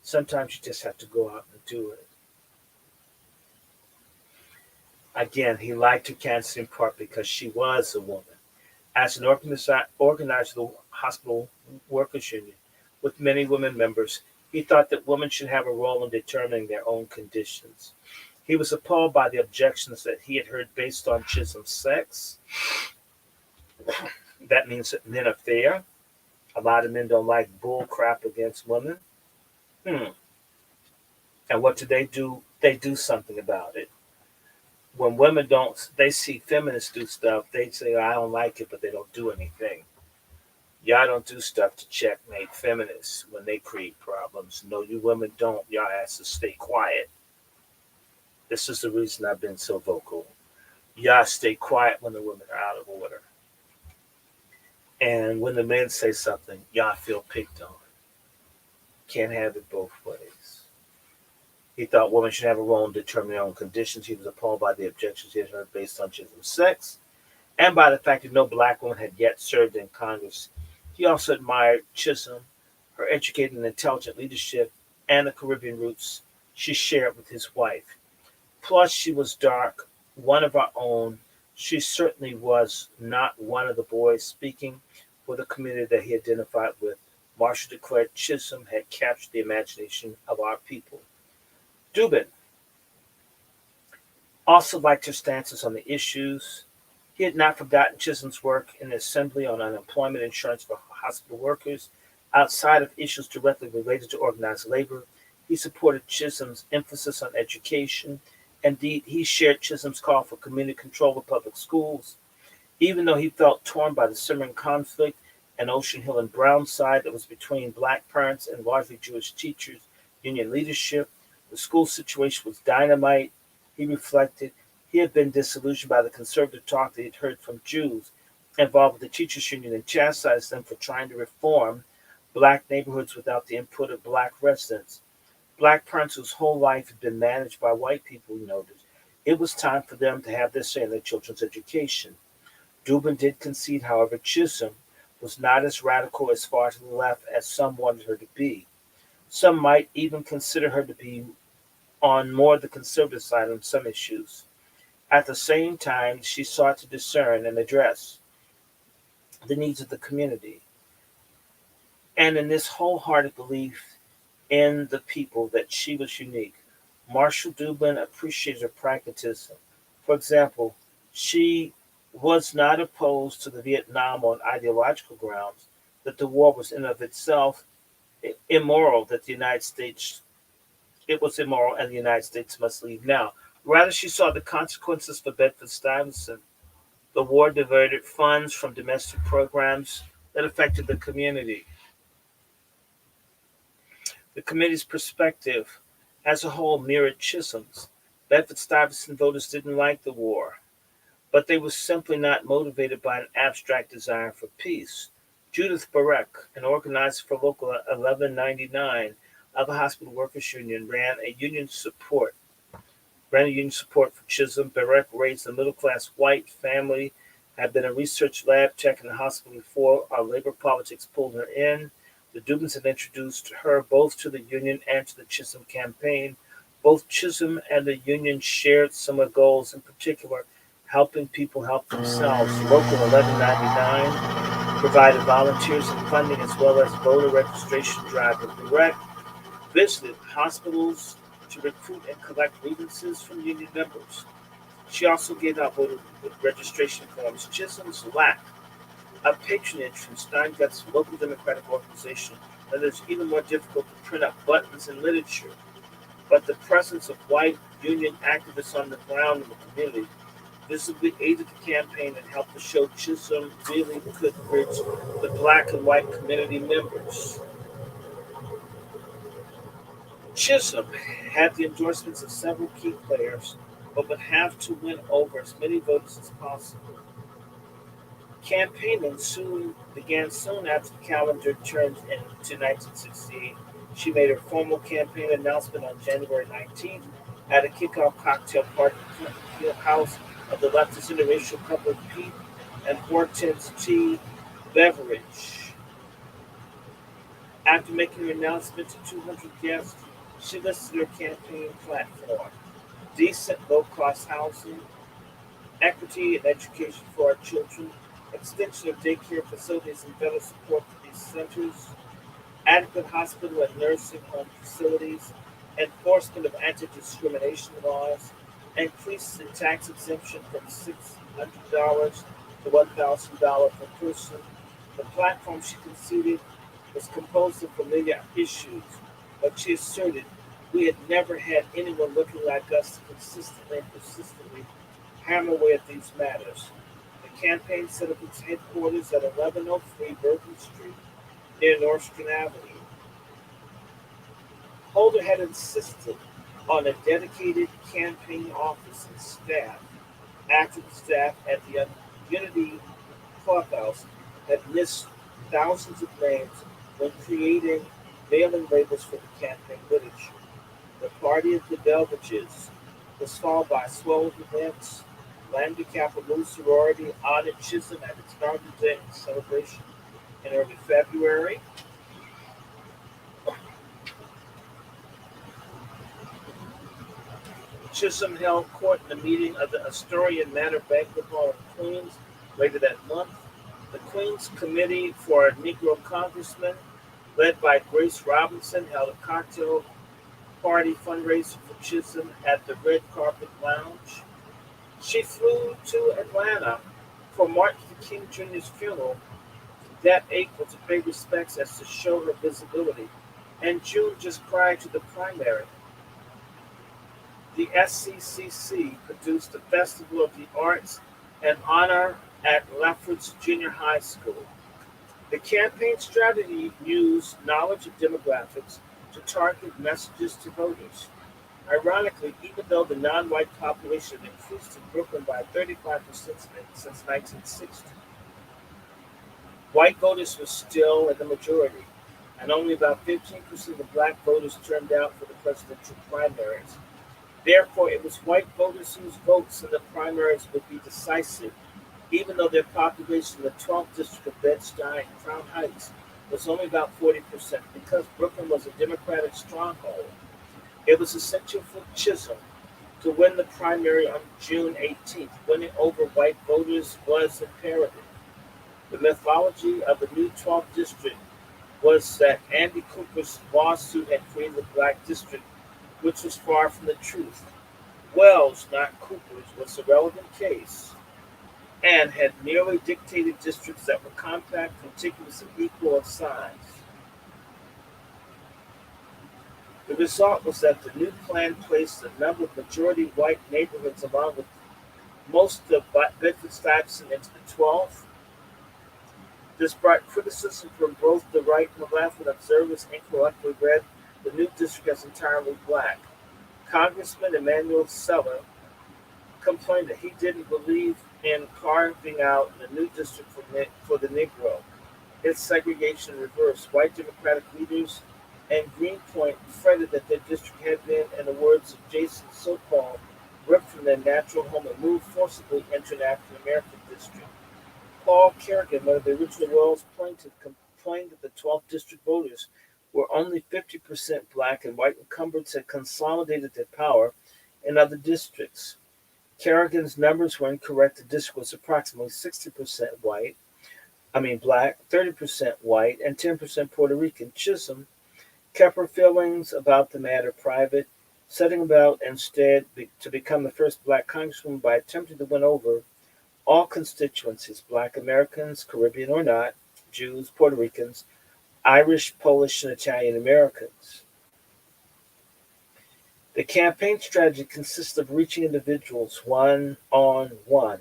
Sometimes you just have to go out and do it. Again, he liked her cancer in part because she was a woman. As an organizer of the Hospital Workers Union, with many women members, he thought that women should have a role in determining their own conditions. He was appalled by the objections that he had heard based on Chisholm's sex. That means that men are fair. A lot of men don't like bull crap against women. And what do? They do something about it. When women don't, they see feminists do stuff, they say, "I don't like it," but they don't do anything. Y'all don't do stuff to checkmate feminists when they create problems. No, you women don't. Y'all asses stay quiet. This is the reason I've been so vocal. Y'all stay quiet when the women are out of order. And when the men say something, y'all feel picked on. Can't have it both ways. He thought women should have a role in determining their own conditions. He was appalled by the objections he had heard based on Chisholm's sex and by the fact that no black woman had yet served in Congress. He also admired Chisholm, her educated and intelligent leadership, and the Caribbean roots she shared with his wife. Plus, she was dark, one of our own. She certainly was not one of the boys speaking for the community that he identified with. Marshall declared Chisholm had captured the imagination of our people. Dubin also liked her stances on the issues. He had not forgotten Chisholm's work in the Assembly on unemployment insurance for hospital workers. Outside of issues directly related to organized labor, he supported Chisholm's emphasis on education. Indeed, he shared Chisholm's call for community control of public schools. Even though he felt torn by the simmering conflict in Ocean Hill and Brownside that was between black parents and largely Jewish teachers, union leadership, the school situation was dynamite. He reflected he had been disillusioned by the conservative talk that he'd heard from Jews involved with the teachers' union and chastised them for trying to reform black neighborhoods without the input of black residents. Black parents whose whole life had been managed by white people, he noted. It was time for them to have their say in their children's education. Dubin did concede, however, Chisholm was not as radical as far to the left as some wanted her to be. Some might even consider her to be on more the conservative side on some issues. At the same time, she sought to discern and address the needs of the community. And in this wholehearted belief in the people that she was unique, Marshall Dubin appreciated her pragmatism. For example, she was not opposed to the Vietnam on ideological grounds that the war was in of itself immoral, that the United States it was immoral and the United States must leave now. Rather, she saw the consequences for Bedford Stuyvesant. The war diverted funds from domestic programs that affected the community. The committee's perspective as a whole mirrored Chisholm's. Bedford Stuyvesant voters didn't like the war, but they were simply not motivated by an abstract desire for peace. Judith Barrett, an organizer for Local 1199 of the Hospital Workers Union, ran a union support for Chisholm. Barrett raised a middle-class white family, had been a research lab tech in the hospital before labor politics pulled her in. The Dubins had introduced her both to the union and to the Chisholm campaign. Both Chisholm and the union shared similar goals, in particular, helping people help themselves. Local 1199 provided volunteers and funding as well as voter registration drive. Barrett visited hospitals to recruit and collect grievances from union members. She also gave out voter registration forms. Chisholm's lack of patronage from Steingut's local Democratic organization that it's even more difficult to print up buttons and literature. But the presence of white union activists on the ground in the community visibly aided the campaign and helped to show Chisholm really could bridge the black and white community members. Chisholm had the endorsements of several key players, but would have to win over as many voters as possible. Campaigning soon began soon after the calendar turned into 1968. She made her formal campaign announcement on January 19th at a kickoff cocktail party at the house of the leftist interracial couple Pete and Hortense T. Beveridge. After making her announcement to 200 guests, she listed her campaign platform: decent low-cost housing, equity and education for our children, extension of daycare facilities and better support for these centers, adequate hospital and nursing home facilities, enforcement of anti-discrimination laws, increase in tax exemption from $600 to $1,000 per person. The platform she conceded was composed of familiar issues, but she asserted we had never had anyone looking like us to consistently and persistently hammer away at these matters. The campaign set up its headquarters at 1103 Bergen Street near Nostrand Avenue. Holder had insisted on a dedicated campaign office and staff after the staff at the Unity Clubhouse had missed thousands of names when creating mailing labels for the campaign literature. The Party of the Belvages was followed by swell events. Lambda Kappa Mu sorority honored Chisholm at its inaugural day celebration in early February. Chisholm held court in the meeting of the Astoria Manor Banquet Hall in Queens later that month. The Queens Committee for Negro Congressmen, led by Grace Robinson, held a cocktail party fundraiser for Chisholm at the Red Carpet Lounge. She flew to Atlanta for Martin Luther King Jr.'s funeral that April to pay respects as to show her visibility. And June, just prior to the primary, the SCCC produced the Festival of the Arts and Honor at Lefferts Junior High School. The campaign strategy used knowledge of demographics to target messages to voters. Ironically, even though the non-white population had increased in Brooklyn by 35% since 1960, white voters were still in the majority, and only about 15% of black voters turned out for the presidential primaries. Therefore, it was white voters whose votes in the primaries would be decisive, even though their population in the 12th district of Bed-Stuy and Crown Heights was only about 40%. Because Brooklyn was a Democratic stronghold, it was essential for Chisholm to win the primary on June 18th. Winning over white voters was imperative. The mythology of the new 12th district was that Andy Cooper's lawsuit had created the black district, which was far from the truth. Wells, not Cooper's, was the relevant case. and had merely dictated districts that were compact, contiguous, and equal of size. The result was that the new plan placed a number of majority white neighborhoods along with most of Bedford-Stuyvesant into the 12th. This brought criticism from both the right and the left, when observers incorrectly read the new district as entirely black. Congressman Emanuel Seller complained that he didn't believe in carving out the new district for the Negro. Its segregation reversed. White Democratic leaders and Greenpoint fretted that their district had been, in the words of Jason Sokol, ripped from their natural home and moved forcibly into an African American district. Paul Kerrigan, one of the original Royals plaintiffs, complained that the 12th district voters were only 50% black, and white incumbents had consolidated their power in other districts. Kerrigan's numbers were incorrect. The district was approximately 60% black, 30% white, and 10% Puerto Rican. Chisholm kept her feelings about the matter private, setting about instead to become the first black congresswoman by attempting to win over all constituencies: black Americans, Caribbean or not, Jews, Puerto Ricans, Irish, Polish, and Italian Americans. The campaign strategy consists of reaching individuals one on one.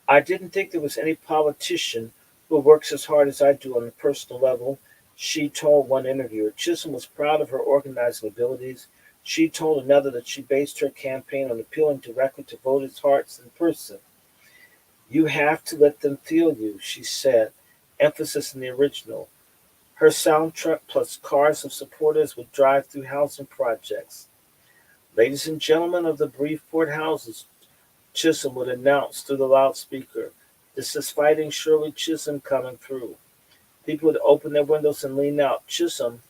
I didn't think there was any politician who works as hard as I do on a personal level, she told one interviewer. Chisholm was proud of her organizing abilities. She told another that she based her campaign on appealing directly to voters' hearts in person. You have to let them feel you, she said, emphasis in the original. Her sound truck plus cars of supporters would drive through housing projects. Ladies and gentlemen of the Breedford houses, Chisholm would announce through the loudspeaker. This is Fighting Shirley Chisholm coming through. People would open their windows and lean out. Chisholm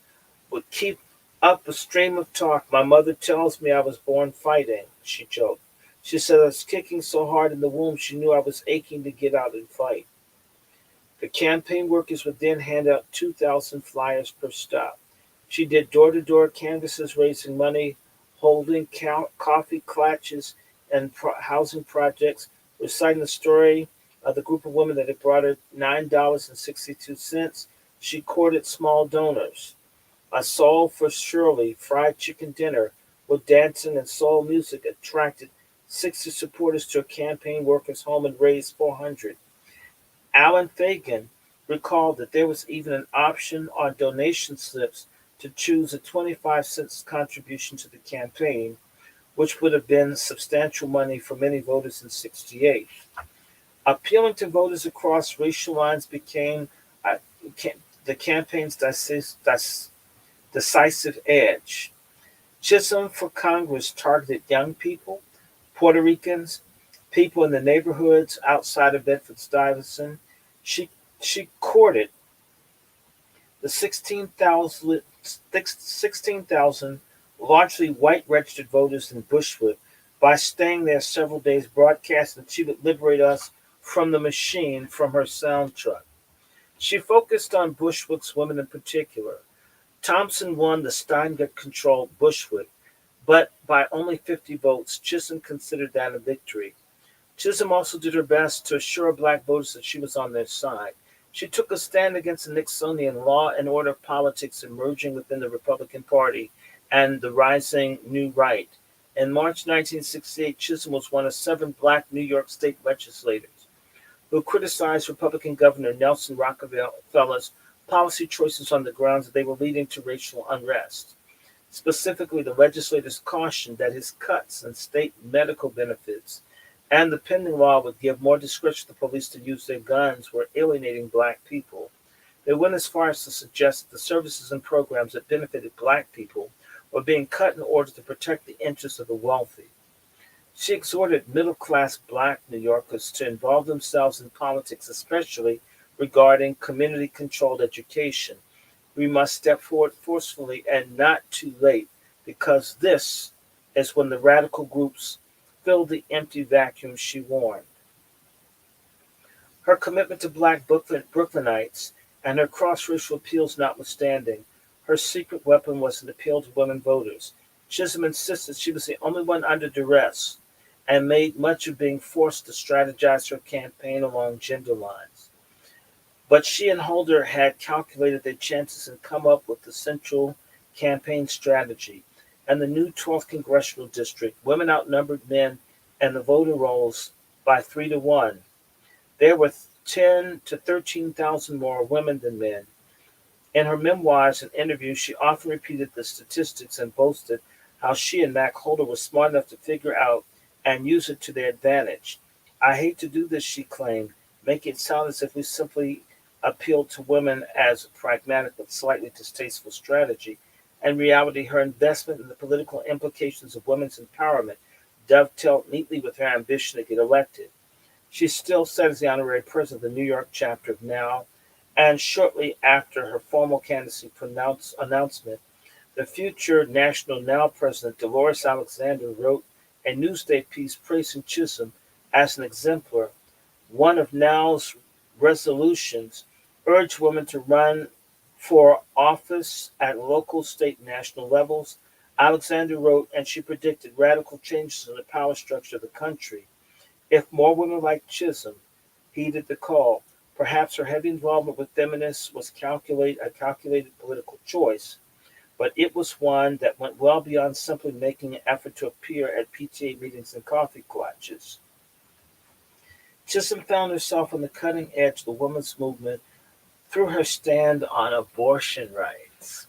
would keep up a stream of talk. My mother tells me I was born fighting, she joked. She said I was kicking so hard in the womb she knew I was aching to get out and fight. The campaign workers would then hand out 2,000 flyers per stop. She did door-to-door canvasses raising money, holding coffee clutches and housing projects, reciting the story of the group of women that had brought her $9.62. She courted small donors. A Soul for Shirley fried chicken dinner with dancing and soul music attracted 60 supporters to a campaign workers' home and raised 400. Alan Fagan recalled that there was even an option on donation slips to choose a 25-cent contribution to the campaign, which would have been substantial money for many voters in '68. Appealing to voters across racial lines became uh, the campaign's decisive edge. Chisholm for Congress targeted young people, Puerto Ricans, people in the neighborhoods outside of Bedford-Stuyvesant. She courted the 16,000 largely white registered voters in Bushwick by staying there several days, broadcasting that she would liberate us from the machine from her sound truck. She focused on Bushwick's women in particular. Thompson won the Steingart-controlled Bushwick, but by only 50 votes. Chisholm considered that a victory. Chisholm also did her best to assure black voters that she was on their side. She took a stand against the Nixonian law and order politics emerging within the Republican Party and the rising New Right. In March 1968, Chisholm was one of 7 black New York State legislators who criticized Republican Governor Nelson Rockefeller's policy choices on the grounds that they were leading to racial unrest. Specifically, the legislators cautioned that his cuts in state medical benefits and the pending law would give more discretion to the police to use their guns were alienating black people. They went as far as to suggest that the services and programs that benefited black people were being cut in order to protect the interests of the wealthy. She exhorted middle-class black New Yorkers to involve themselves in politics, especially regarding community-controlled education. We must step forward forcefully and not too late, because this is when the radical groups fill the empty vacuum, she warned. Her commitment to black Brooklynites and her cross-racial appeals notwithstanding, her secret weapon was an appeal to women voters. Chisholm insisted she was the only one under duress, and made much of being forced to strategize her campaign along gender lines. But she and Holder had calculated their chances and come up with the central campaign strategy. And the new 12th congressional district, women outnumbered men and the voter rolls by 3 to 1. There were 10 to 13,000 more women than men. In her memoirs and interviews, she often repeated the statistics and boasted how she and Mac Holder were smart enough to figure out and use it to their advantage. I hate to do this, she claimed, making it sound as if we simply appealed to women as a pragmatic but slightly distasteful strategy. In reality, her investment in the political implications of women's empowerment dovetailed neatly with her ambition to get elected. She still sat as the honorary president of the New York chapter of NOW, and shortly after her formal candidacy announcement, the future national NOW president Dolores Alexander wrote a Newsday piece praising Chisholm as an exemplar. One of NOW's resolutions urged women to run for office at local, state, and national levels. Alexander wrote, and she predicted radical changes in the power structure of the country. If more women like Chisholm heeded the call, perhaps her heavy involvement with feminists was a calculated political choice, but it was one that went well beyond simply making an effort to appear at PTA meetings and coffee klatches. Chisholm found herself on the cutting edge of the women's movement through her stand on abortion rights.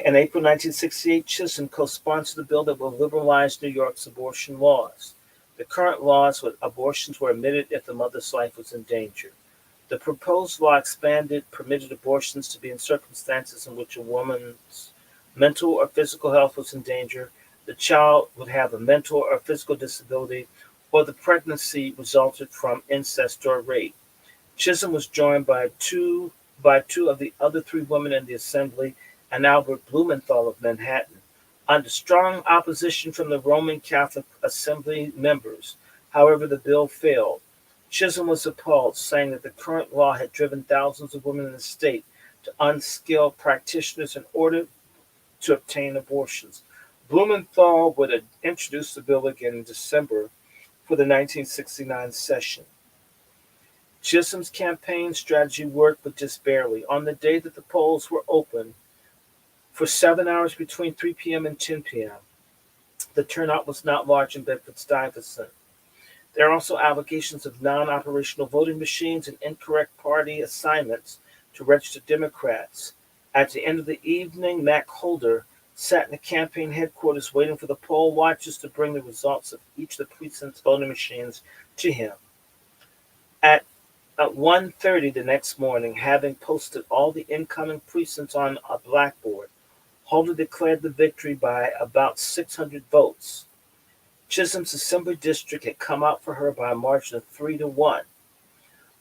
In April 1968, Chisholm co-sponsored a bill that will liberalize New York's abortion laws. The current laws with abortions were admitted if the mother's life was in danger. The proposed law permitted abortions to be in circumstances in which a woman's mental or physical health was in danger, the child would have a mental or physical disability, or the pregnancy resulted from incest or rape. Chisholm was joined by two of the other 3 women in the Assembly and Albert Blumenthal of Manhattan. Under strong opposition from the Roman Catholic Assembly members, however, the bill failed. Chisholm was appalled, saying that the current law had driven thousands of women in the state to unskilled practitioners in order to obtain abortions. Blumenthal would introduce the bill again in December for the 1969 session. Chisholm's campaign strategy worked, but just barely. On the day that the polls were open, for 7 hours between 3 p.m. and 10 p.m., the turnout was not large in Bedford-Stuyvesant. There are also allegations of non-operational voting machines and incorrect party assignments to registered Democrats. At the end of the evening, Mac Holder sat in the campaign headquarters waiting for the poll watchers to bring the results of each of the precinct's voting machines to him. At 1:30 the next morning, having posted all the incoming precincts on a blackboard, Holder declared the victory by about 600 votes. Chisholm's Assembly district had come out for her by a margin of 3 to 1,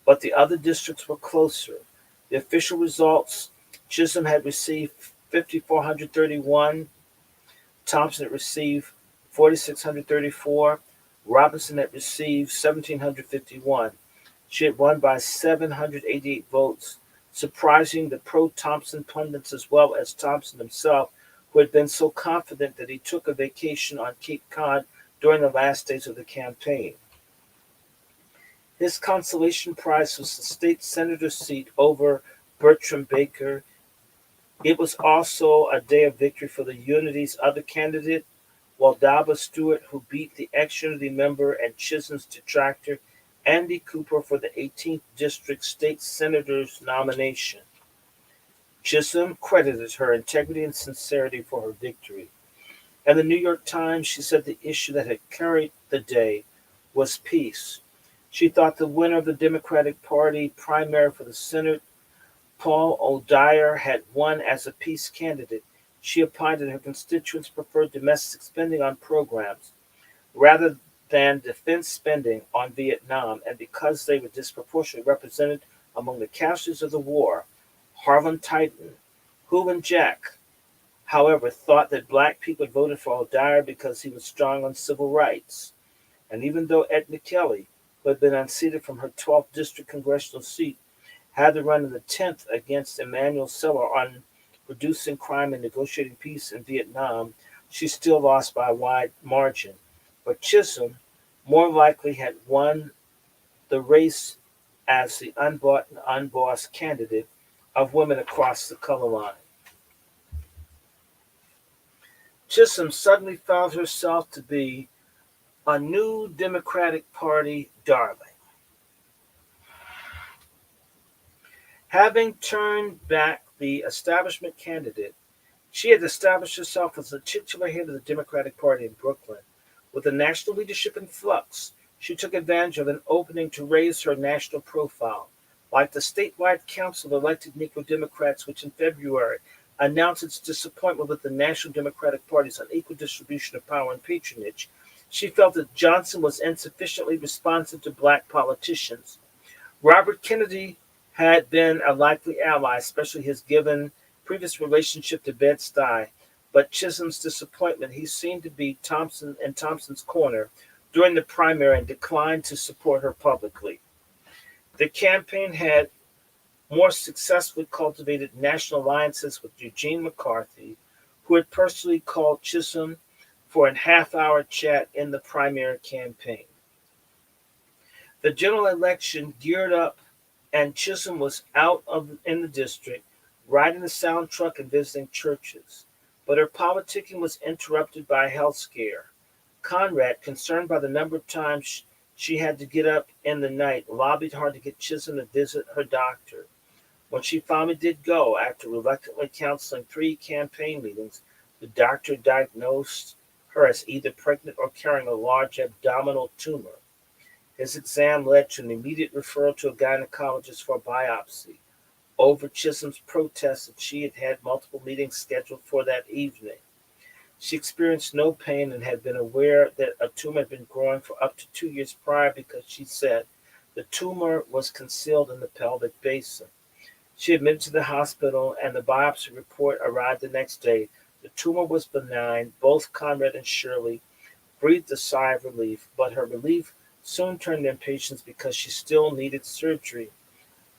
but the other districts were closer. The official results: Chisholm had received 5,431, Thompson had received 4,634, Robinson had received 1,751. She had won by 788 votes, surprising the pro-Thompson pundits as well as Thompson himself, who had been so confident that he took a vacation on Cape Cod during the last days of the campaign. His consolation prize was the state senator seat over Bertram Baker. It was also a day of victory for the Unity's other candidate, Waldaba Stewart, who beat the ex-Unity member and Chisholm's detractor, Andy Cooper, for the 18th District State Senator's nomination. Chisholm credited her integrity and sincerity for her victory. In the New York Times, she said the issue that had carried the day was peace. She thought the winner of the Democratic Party primary for the Senate, Paul O'Dyer, had won as a peace candidate. She opined that her constituents preferred domestic spending on programs rather than defense spending on Vietnam, and because they were disproportionately represented among the casualties of the war, Harlan Titan, Hoover and Jack, however, thought that black people had voted for O'Dyer because he was strong on civil rights. And even though Edna Kelly, who had been unseated from her 12th district congressional seat, had to run in the 10th against Emanuel Seller on reducing crime and negotiating peace in Vietnam, She still lost by a wide margin, but Chisholm more likely had won the race as the unbought and unbossed candidate of women across the color line. Chisholm suddenly found herself to be a new Democratic Party darling. Having turned back the establishment candidate, she had established herself as the titular head of the Democratic Party in Brooklyn. With the national leadership in flux, she took advantage of an opening to raise her national profile. Like the statewide Council of Elected Negro Democrats, which in February announced its disappointment with the National Democratic Party's unequal distribution of power and patronage, she felt that Johnson was insufficiently responsive to black politicians. Robert Kennedy had been a likely ally, especially his given previous relationship to Bed-Stuy, but Chisholm's disappointment, he seemed to be Thompson's corner during the primary and declined to support her publicly. The campaign had more successfully cultivated national alliances with Eugene McCarthy, who had personally called Chisholm for a half-hour chat in the primary campaign. The general election geared up, and Chisholm was in the district, riding the sound truck and visiting churches. But her politicking was interrupted by a health scare. Conrad, concerned by the number of times she had to get up in the night, lobbied hard to get Chisholm to visit her doctor. When she finally did go, after reluctantly counseling 3 campaign meetings, the doctor diagnosed her as either pregnant or carrying a large abdominal tumor. His exam led to an immediate referral to a gynecologist for a biopsy. Over Chisholm's protest that she had had multiple meetings scheduled for that evening. She experienced no pain and had been aware that a tumor had been growing for up to 2 years prior because she said the tumor was concealed in the pelvic basin. She admitted to the hospital, and the biopsy report arrived the next day. The tumor was benign. Both Conrad and Shirley breathed a sigh of relief, but her relief soon turned to impatience because she still needed surgery.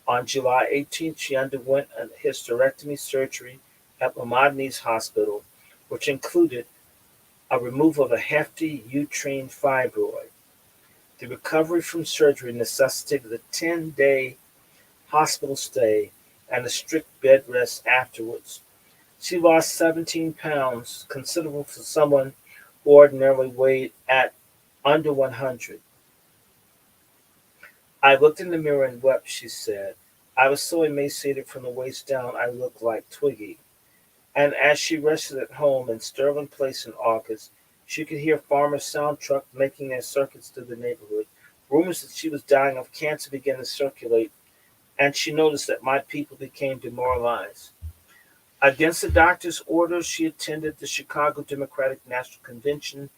On July 18th, she underwent a hysterectomy surgery at Maimonides Hospital, which included a removal of a hefty uterine fibroid. The recovery from surgery necessitated a 10-day hospital stay and a strict bed rest afterwards. She lost 17 pounds, considerable for someone who ordinarily weighed at under 100. I looked in the mirror and wept, she said. I was so emaciated from the waist down I looked like Twiggy. And as she rested at home in Sterling Place in August, she could hear farmers' sound trucks making their circuits through the neighborhood. Rumors that she was dying of cancer began to circulate, and she noticed that my people became demoralized. Against the doctor's orders, she attended the Chicago Democratic National Convention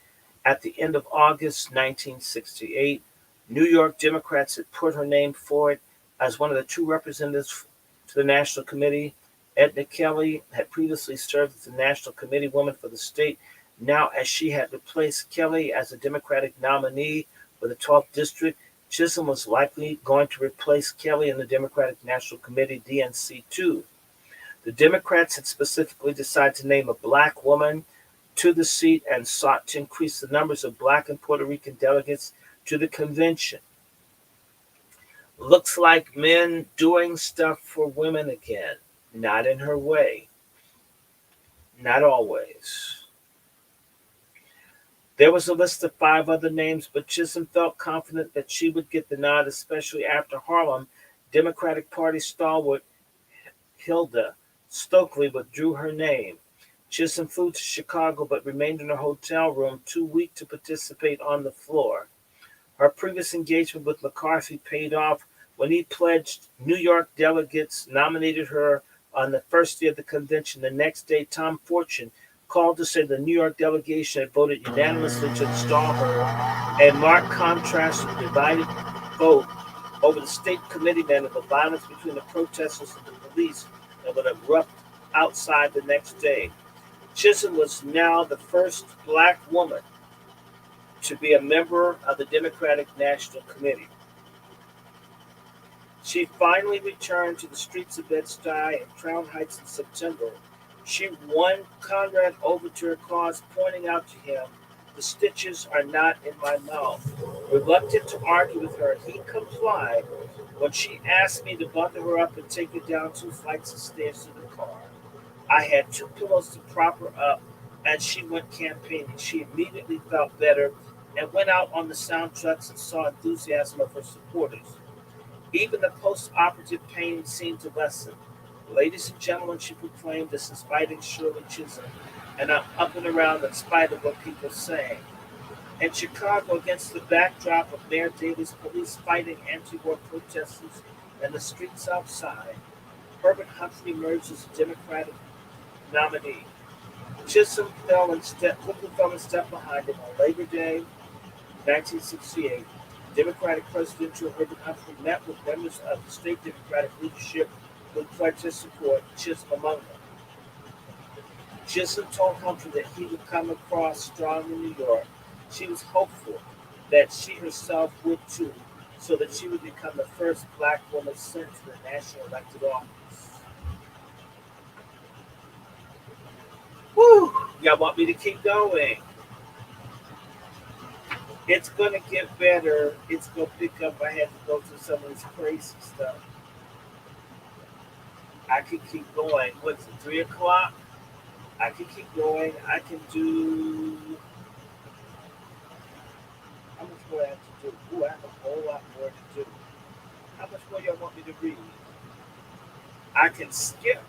at the end of August 1968. New York Democrats had put her name forward as one of the 2 representatives to the National Committee. Edna Kelly had previously served as the National Committee woman for the state. Now, as she had replaced Kelly as a Democratic nominee for the 12th District, Chisholm was likely going to replace Kelly in the Democratic National Committee, DNC 2. The Democrats had specifically decided to name a black woman to the seat and sought to increase the numbers of black and Puerto Rican delegates to the convention. Looks like men doing stuff for women again. Not in her way. Not always. There was a list of 5 other names, but Chisholm felt confident that she would get the nod, especially after Harlem Democratic Party stalwart Hilda Stokely withdrew her name. Chisholm flew to Chicago but remained in her hotel room, too weak to participate on the floor. Her previous engagement with McCarthy paid off when he pledged New York delegates nominated her on the first day of the convention. The next day, Tom Fortune called to say the New York delegation had voted unanimously to install her, a marked contrast to the divided vote over the state committeemen and the violence between the protesters and the police that would erupt outside the next day. Chisholm was now the first black woman to be a member of the Democratic National Committee. She finally returned to the streets of Bed-Stuy and Crown Heights in September. She won Conrad over to her cause, pointing out to him, "The stitches are not in my mouth." Reluctant to argue with her, he complied when she asked me to bundle her up and take her down 2 flights of stairs to the car. I had 2 pillows to prop her up, and she went campaigning. She immediately felt better and went out on the soundtracks and saw enthusiasm of her supporters. Even the post-operative pain seemed to lessen. "Ladies and gentlemen," she proclaimed, "this is fighting Shirley Chisholm, and I'm up and around in spite of what people say." In Chicago, against the backdrop of Mayor Daley's police fighting anti-war protesters in the streets outside, Herbert Humphrey emerged as a Democratic nominee. Chisholm quickly fell in step behind him. On Labor Day, 1968, Democratic President Herbert Humphrey met with members of the state Democratic leadership who pledged his support, Chisholm among them. Chisholm told Humphrey that he would come across strong in New York. She was hopeful that she herself would too, so that she would become the first black woman sent to the national elected office. Woo! Y'all want me to keep going? It's going to get better. It's going to pick up. I had to go through some of this crazy stuff. I can keep going. What's it, 3 o'clock? I can keep going. I can do. How much more I have to do? Ooh, I have a whole lot more to do. How much more y'all want me to read? I can skip.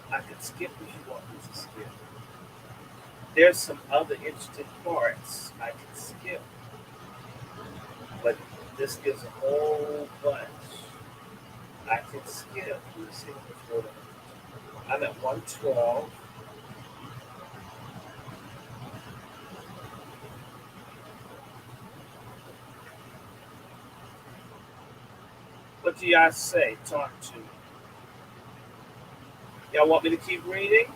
I can skip if you want me to skip. There's some other interesting parts I can skip, but this gives a whole bunch. I can skip. Let's see how much more. I'm at 112. What do y'all say? Talk to me. Y'all want me to keep reading?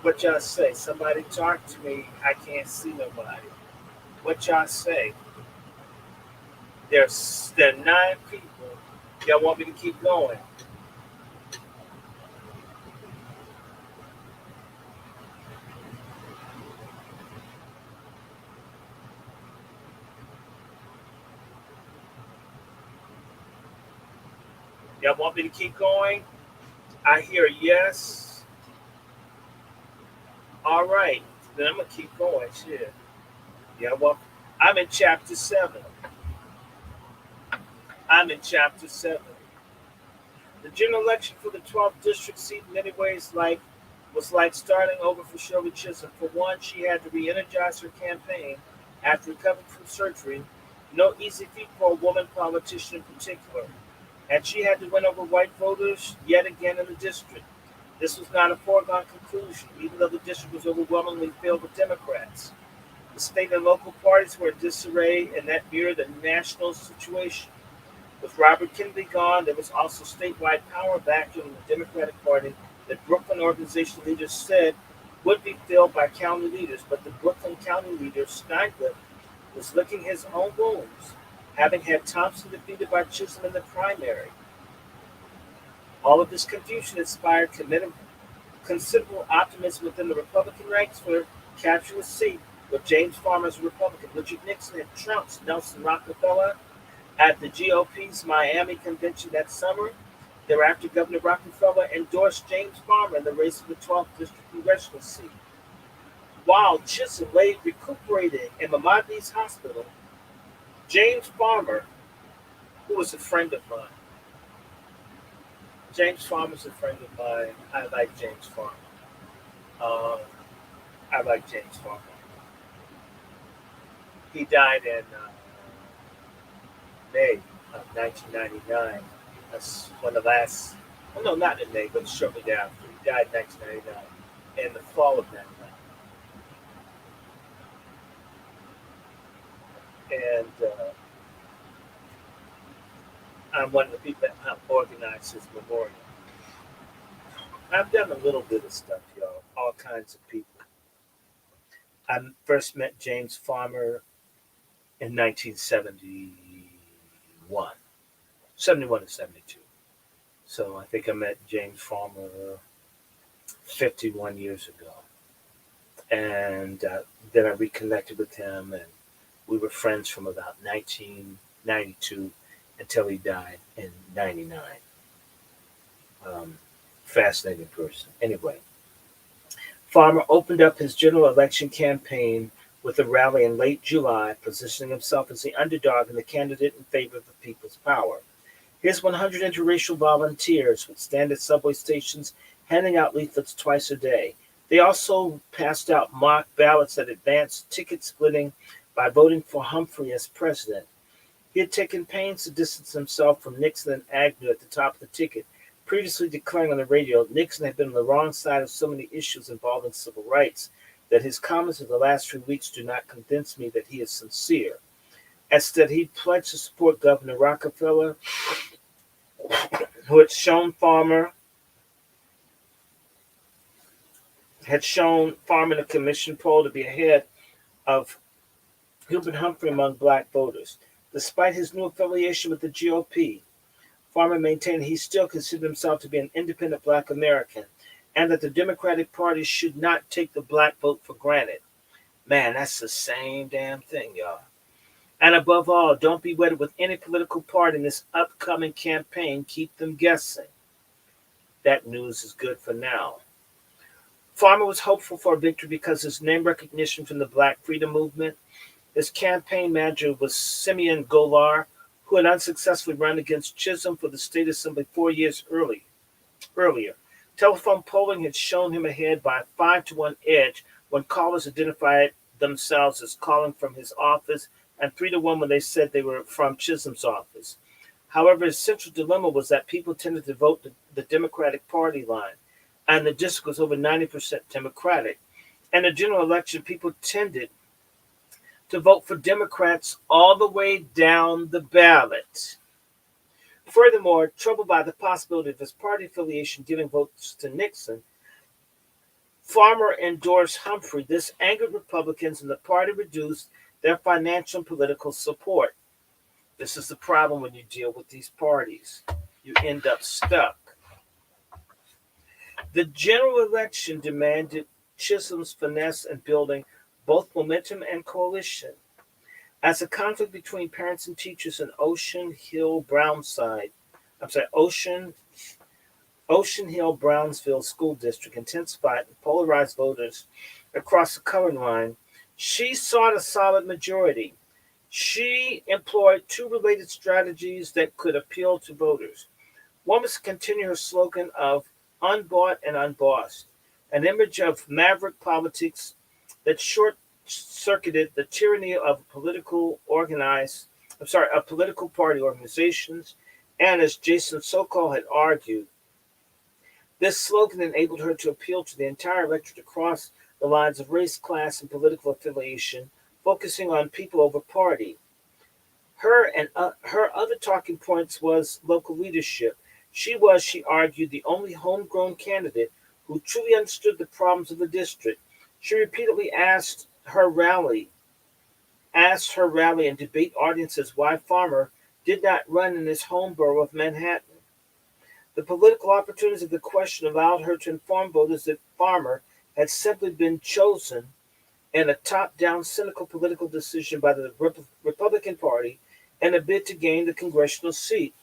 What y'all say? Somebody talk to me. I can't see nobody. What y'all say? There are 9 people. Y'all want me to keep going? Y'all want me to keep going? I hear yes. All right. Then I'm gonna keep going. Shit. Yeah. Well, I'm in chapter 7. I'm in chapter 7. The general election for the 12th district seat, in many ways, was like starting over for Shirley Chisholm. For one, she had to re-energize her campaign after recovering from surgery. No easy feat for a woman politician in particular. And she had to win over white voters yet again in the district. This was not a foregone conclusion, even though the district was overwhelmingly filled with Democrats. The state and local parties were in disarray, and that mirrored the national situation. With Robert Kennedy gone, there was also statewide power vacuum in the Democratic Party that Brooklyn organization leaders said would be filled by county leaders, but the Brooklyn County leader, Steinglip, was licking his own wounds, having had Thompson defeated by Chisholm in the primary. All of this confusion inspired considerable optimism within the Republican ranks for capturing a seat with James Farmer as a Republican. Richard Nixon had trounced Nelson Rockefeller at the GOP's Miami convention that summer. Thereafter, Governor Rockefeller endorsed James Farmer in the race for the 12th District congressional seat. While Chisholm lay recuperating in Maimonides Hospital, James Farmer, who was a friend of mine, James Farmer's a friend of mine. I like James Farmer. Uh, I like James Farmer. He died in May of 1999. That's one of the last, well, no, not in May, but shortly thereafter. He died in 1999, in the fall of 99. And I'm one of the people that helped organize his memorial. I've done a little bit of stuff, y'all, all kinds of people. I first met James Farmer in 1971, 71 to 72. So I think I met James Farmer 51 years ago. And then I reconnected with him, and we were friends from about 1992 until he died in 99. Um, Fascinating person. Anyway, Farmer opened up his general election campaign with a rally in late July, positioning himself as the underdog and the candidate in favor of the people's power. His 100 interracial volunteers would stand at subway stations handing out leaflets twice a day. They also passed out mock ballots that advanced ticket splitting by voting for Humphrey as president. He had taken pains to distance himself from Nixon and Agnew at the top of the ticket, previously declaring on the radio Nixon had been on the wrong side of so many issues involving civil rights that his comments of the last 3 weeks do not convince me that he is sincere. Instead, he pledged to support Governor Rockefeller, who had shown Farmer in a commission poll to be ahead of Hubert Humphrey among black voters. Despite his new affiliation with the GOP, Farmer maintained he still considered himself to be an independent black American and that the Democratic Party should not take the black vote for granted. Man, that's the same damn thing, y'all. And above all, don't be wedded with any political party in this upcoming campaign. Keep them guessing. That news is good for now. Farmer was hopeful for a victory because his name recognition from the Black Freedom Movement. His campaign manager was Simeon Golar, who had unsuccessfully run against Chisholm for the state assembly 4 years earlier. Telephone polling had shown him ahead by a 5-to-1 edge when callers identified themselves as calling from his office, and 3-to-1 when they said they were from Chisholm's office. However, his central dilemma was that people tended to vote the Democratic Party line, and the district was over 90% Democratic. In the general election, people tended to vote for Democrats all the way down the ballot. Furthermore, troubled by the possibility of his party affiliation giving votes to Nixon, Farmer endorsed Humphrey. This angered Republicans, and the party reduced their financial and political support. This is the problem when you deal with these parties. You end up stuck. The general election demanded Chisholm's finesse in building both momentum and coalition. As the conflict between parents and teachers in Ocean Hill Brownsville School District intensified and polarized voters across the color line, she sought a solid majority. She employed two related strategies that could appeal to voters. One was to continue her slogan of unbought and unbossed, an image of maverick politics that short-circuited the tyranny of political party organizations, and as Jason Sokol had argued, this slogan enabled her to appeal to the entire electorate across the lines of race, class, and political affiliation, focusing on people over party. Her other talking points was local leadership. She argued, the only homegrown candidate who truly understood the problems of the district. She repeatedly asked her rally and debate audiences why Farmer did not run in his home borough of Manhattan. The political opportunities of the question allowed her to inform voters that Farmer had simply been chosen in a top-down cynical political decision by the Republican Party in a bid to gain the congressional seat.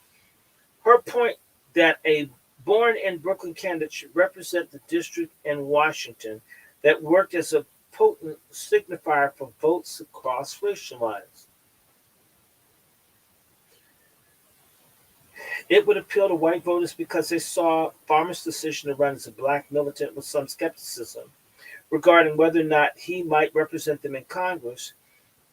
Her point that a born-in-Brooklyn candidate should represent the district in Washington that worked as a potent signifier for votes across racial lines. It would appeal to white voters because they saw Farmer's decision to run as a black militant with some skepticism regarding whether or not he might represent them in Congress.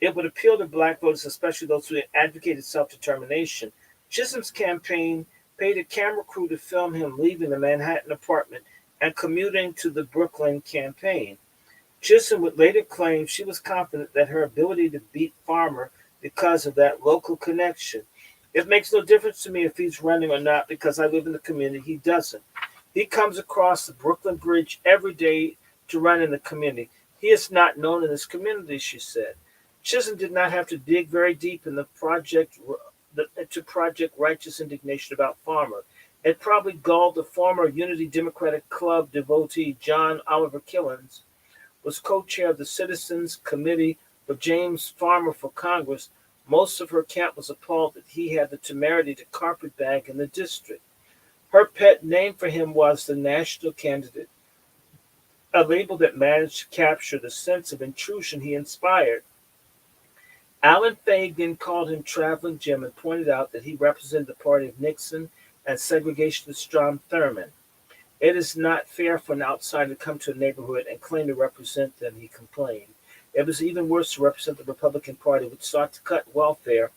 It would appeal to black voters, especially those who advocated self-determination. Chisholm's campaign paid a camera crew to film him leaving the Manhattan apartment and commuting to the Brooklyn campaign. Chisholm would later claim she was confident that her ability to beat Farmer because of that local connection. It makes no difference to me if he's running or not because I live in the community. He doesn't. He comes across the Brooklyn Bridge every day to run in the community. He is not known in this community, she said. Chisholm did not have to dig very deep in to project righteous indignation about Farmer. It probably galled the former Unity Democratic Club devotee John Oliver Killens, was co-chair of the Citizens Committee for James Farmer for Congress. Most of her camp was appalled that he had the temerity to carpetbag in the district. Her pet name for him was the National Candidate, a label that managed to capture the sense of intrusion he inspired. Alan Fagan called him Traveling Jim and pointed out that he represented the party of Nixon and segregationist Strom Thurmond. It is not fair for an outsider to come to a neighborhood and claim to represent them, he complained. It was even worse to represent the Republican Party, which sought to cut welfare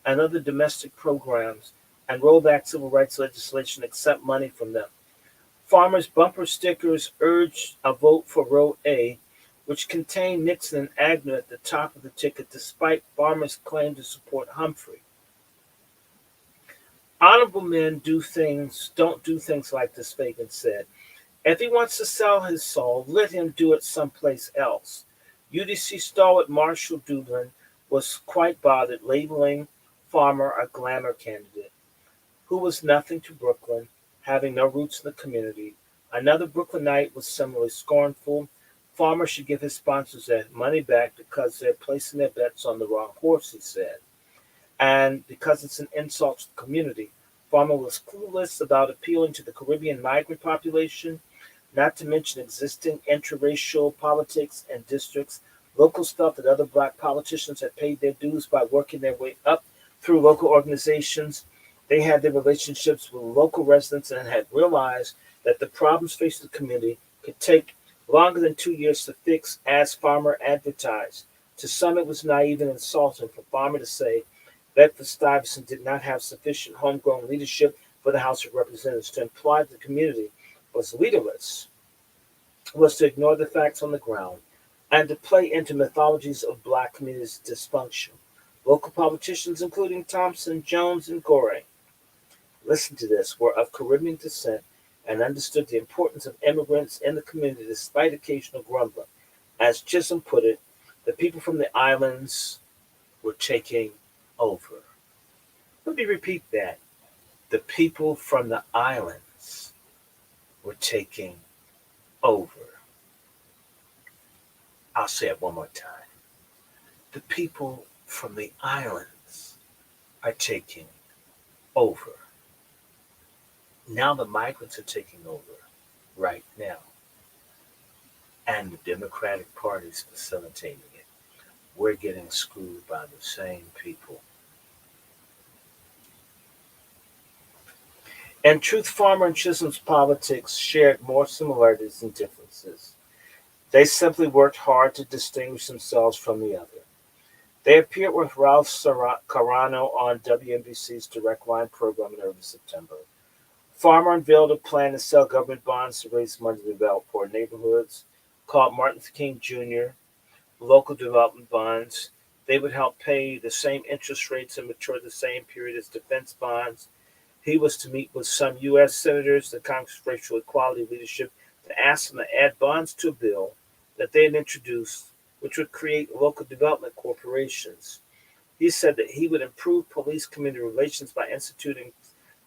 and other domestic programs and roll back civil rights legislation and accept money from them. Farmer's bumper stickers urged a vote for Row A, which contained Nixon and Agnew at the top of the ticket, despite Farmer's claim to support Humphrey. Honorable men don't do things like this, Fagan said. If he wants to sell his soul, let him do it someplace else. UDC stalwart Marshall Dublin was quite bothered, labeling Farmer a glamour candidate who was nothing to Brooklyn, having no roots in the community. Another Brooklynite was similarly scornful. Farmer should give his sponsors their money back because they're placing their bets on the wrong horse, he said. And because it's an insult to the community. Farmer was clueless about appealing to the Caribbean migrant population, not to mention existing interracial politics and districts, local stuff that other black politicians had paid their dues by working their way up through local organizations. They had their relationships with local residents and had realized that the problems facing the community could take longer than 2 years to fix, as Farmer advertised. To some, it was naive and insulting for Farmer to say Bedford-Stuyvesant did not have sufficient homegrown leadership for the House of Representatives. To imply that the community was leaderless was to ignore the facts on the ground and to play into mythologies of black communities' dysfunction. Local politicians, including Thompson, Jones, and Gorey, listen to this, were of Caribbean descent and understood the importance of immigrants in the community despite occasional grumbling. As Chisholm put it, the people from the islands were taking over. Let me repeat that. The people from the islands were taking over. I'll say it one more time. The people from the islands are taking over. Now the migrants are taking over right now. And the Democratic Party is facilitating it. We're getting screwed by the same people. In truth, Farmer and Chisholm's politics shared more similarities than differences. They simply worked hard to distinguish themselves from the other. They appeared with Ralph Carano on WNBC's Direct Line program in early September. Farmer unveiled a plan to sell government bonds to raise money to develop poor neighborhoods, called Martin Luther King Jr. local development bonds. They would help pay the same interest rates and mature the same period as defense bonds. He was to meet with some U.S. senators, the Congress of Racial Equality leadership, to ask them to add bonds to a bill that they had introduced, which would create local development corporations. He said that he would improve police-community relations by instituting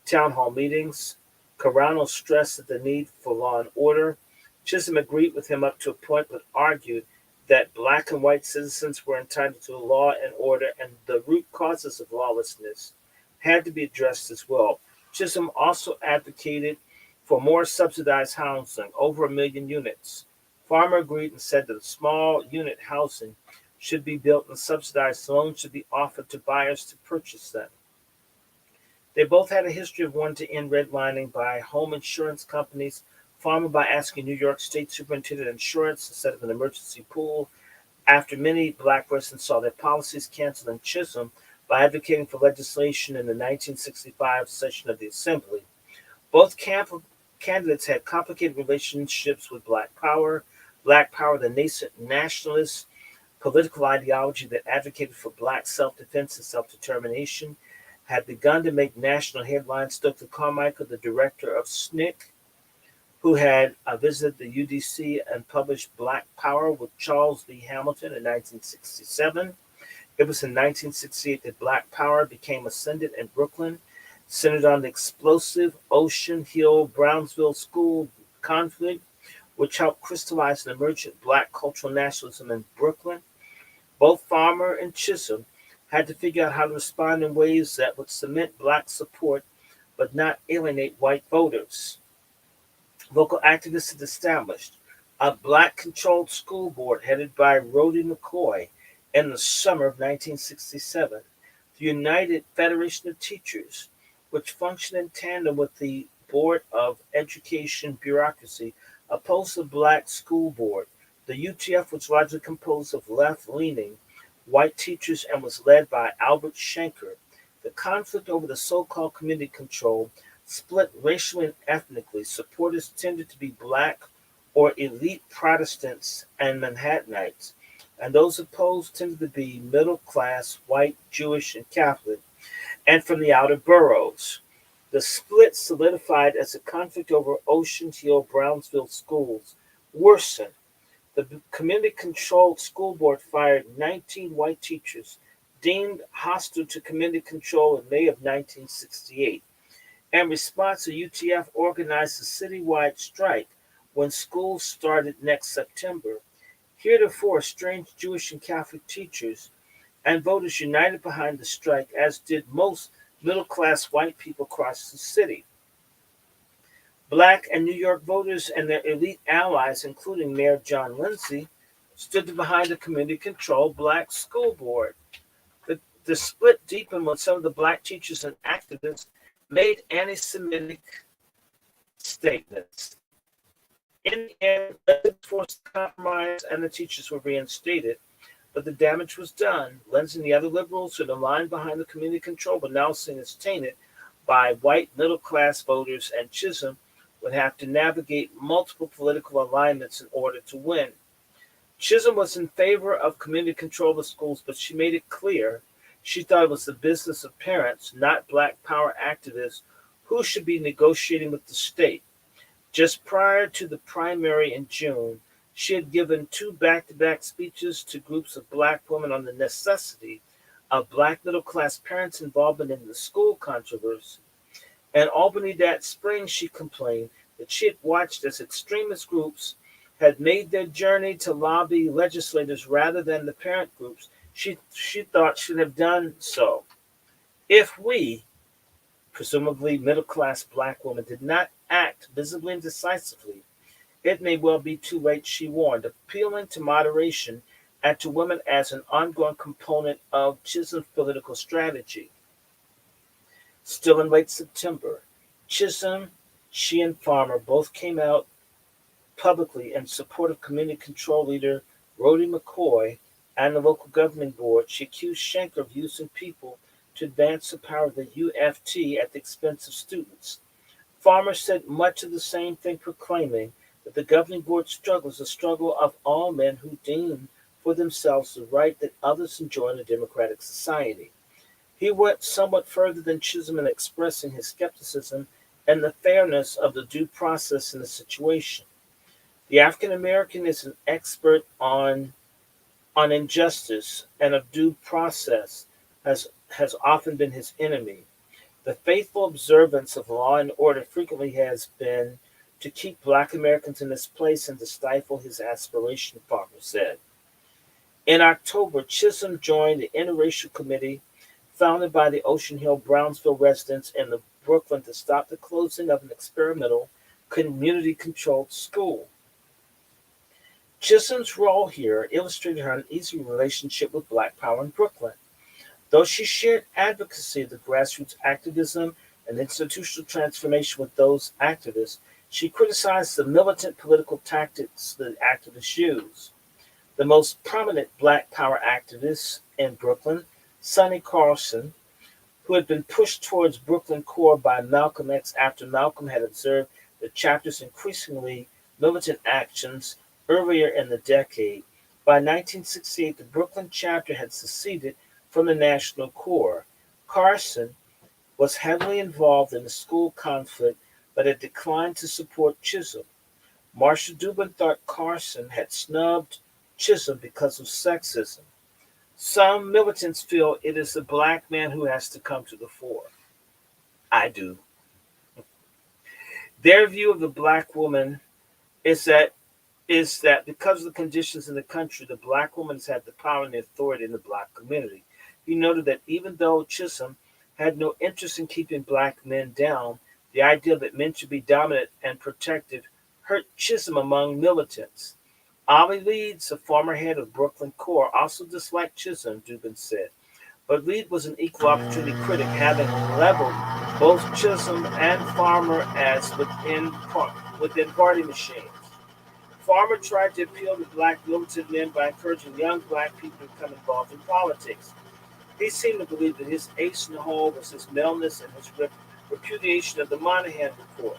town hall meetings. Carano stressed that the need for law and order. Chisholm agreed with him up to a point, but argued that black and white citizens were entitled to law and order, and the root causes of lawlessness had to be addressed as well. Chisholm also advocated for more subsidized housing, over 1 million units. Farmer agreed and said that small unit housing should be built and subsidized loans should be offered to buyers to purchase them. They both had a history of wanting to end redlining by home insurance companies. Farmer by asking New York State Superintendent of Insurance to set up an emergency pool after many black residents saw their policies canceled, and Chisholm by advocating for legislation in the 1965 session of the Assembly. Both candidates had complicated relationships with Black Power. Black Power, the nascent nationalist political ideology that advocated for black self-defense and self-determination, had begun to make national headlines. Dr. Carmichael, the director of SNCC, who had visited the UDC and published Black Power with Charles V. Hamilton in 1967. It was in 1968 that Black Power became ascendant in Brooklyn. centered on the explosive Ocean Hill-Brownsville school conflict, which helped crystallize an emergent black cultural nationalism in Brooklyn. Both Farmer and Chisholm had to figure out how to respond in ways that would cement black support but not alienate white voters. Local activists had established a black-controlled school board headed by Rhodey McCoy in the summer of 1967. The United Federation of Teachers, which functioned in tandem with the Board of Education bureaucracy, opposed the black school board. The UTF was largely composed of left-leaning white teachers and was led by Albert Shanker. The conflict over the so-called community control split racially and ethnically. Supporters tended to be black or elite Protestants and Manhattanites, and those opposed tended to be middle-class, white, Jewish, and Catholic, and from the outer boroughs. The split solidified as the conflict over Ocean Hill-Brownsville schools worsened. The community-controlled school board fired 19 white teachers deemed hostile to community control in May of 1968. In response, the UTF organized a citywide strike when schools started next September. Heretofore, estranged Jewish and Catholic teachers and voters united behind the strike, as did most middle-class white people across the city. Black and New York voters and their elite allies, including Mayor John Lindsay, stood behind the community-controlled black school board. The split deepened when some of the black teachers and activists made anti-Semitic statements. In the end, the forced compromise and the teachers were reinstated, but the damage was done. Lindsay and the other liberals who had aligned behind the community control were now seen as tainted by white middle-class voters, and Chisholm would have to navigate multiple political alignments in order to win. Chisholm was in favor of community control of schools, but she made it clear she thought it was the business of parents, not black power activists, who should be negotiating with the state. Just prior to the primary in June, she had given 2 back-to-back speeches to groups of black women on the necessity of black middle-class parents' involvement in the school controversy. In Albany that spring, she complained that she had watched as extremist groups had made their journey to lobby legislators rather than the parent groups she thought should have done so. If we, presumably middle-class black women, did not act visibly and decisively, it may well be too late, she warned, appealing to moderation and to women as an ongoing component of Chisholm's political strategy. Still in late September, Chisholm, she and Farmer both came out publicly in support of community control leader Rhodey McCoy and the local government board. She accused Shanker of using people to advance the power of the UFT at the expense of students. Farmer said much of the same thing, proclaiming that the governing board struggle is a struggle of all men who deem for themselves the right that others enjoy in a democratic society. He went somewhat further than Chisholm in expressing his skepticism and the fairness of the due process in the situation. The African American is an expert on injustice and of due process has often been his enemy. The faithful observance of law and order frequently has been to keep black Americans in this place and to stifle his aspiration, Farmer said. In October, Chisholm joined the interracial committee founded by the Ocean Hill-Brownsville residents in Brooklyn to stop the closing of an experimental community-controlled school. Chisholm's role here illustrated her uneasy relationship with Black Power in Brooklyn. Though she shared advocacy of the grassroots activism and institutional transformation with those activists, she criticized the militant political tactics the activists use. The most prominent Black Power activist in Brooklyn, Sonny Carlson, who had been pushed towards Brooklyn core by Malcolm X after Malcolm had observed the chapter's increasingly militant actions earlier in the decade. By 1968, the Brooklyn chapter had seceded from the national core. Carson was heavily involved in the school conflict, but had declined to support Chisholm. Marshall Dubin thought Carson had snubbed Chisholm because of sexism. Some militants feel it is the black man who has to come to the fore. I do. Their view of the black woman is that because of the conditions in the country, the black woman has had the power and the authority in the black community. He noted that even though Chisholm had no interest in keeping black men down, the idea that men should be dominant and protected hurt Chisholm among militants. Ollie Leeds, a former head of Brooklyn Corps, also disliked Chisholm, Dubin said. But Reed was an equal opportunity critic, having leveled both Chisholm and Farmer as within party machines. Farmer tried to appeal to black militant men by encouraging young black people to become involved in politics. He seemed to believe that his ace in the hole was his maleness and his repudiation of the Moynihan Report.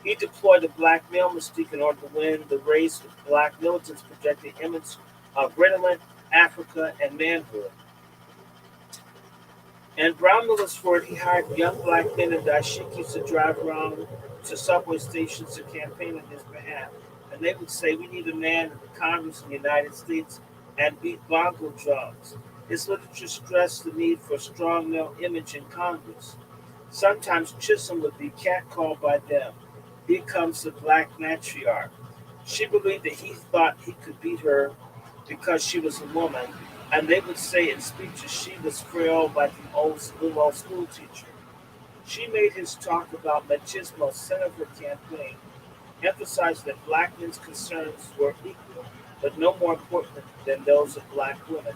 He deployed the black male mystique in order to win the race with black militants projecting image of Ritalin, Africa, and manhood. And Brown Miller's word, he hired young black men in dashikis to drive around to subway stations to campaign on his behalf. And they would say, we need a man in the Congress in the United States and beat bongo drums. His literature stressed the need for a strong male image in Congress. Sometimes Chisholm would be catcalled by them. He becomes the black matriarch. She believed that he thought he could beat her because she was a woman, and they would say in speeches she was frail like an old school teacher. She made his talk about machismo center of her campaign, emphasizing that black men's concerns were equal, but no more important than those of black women.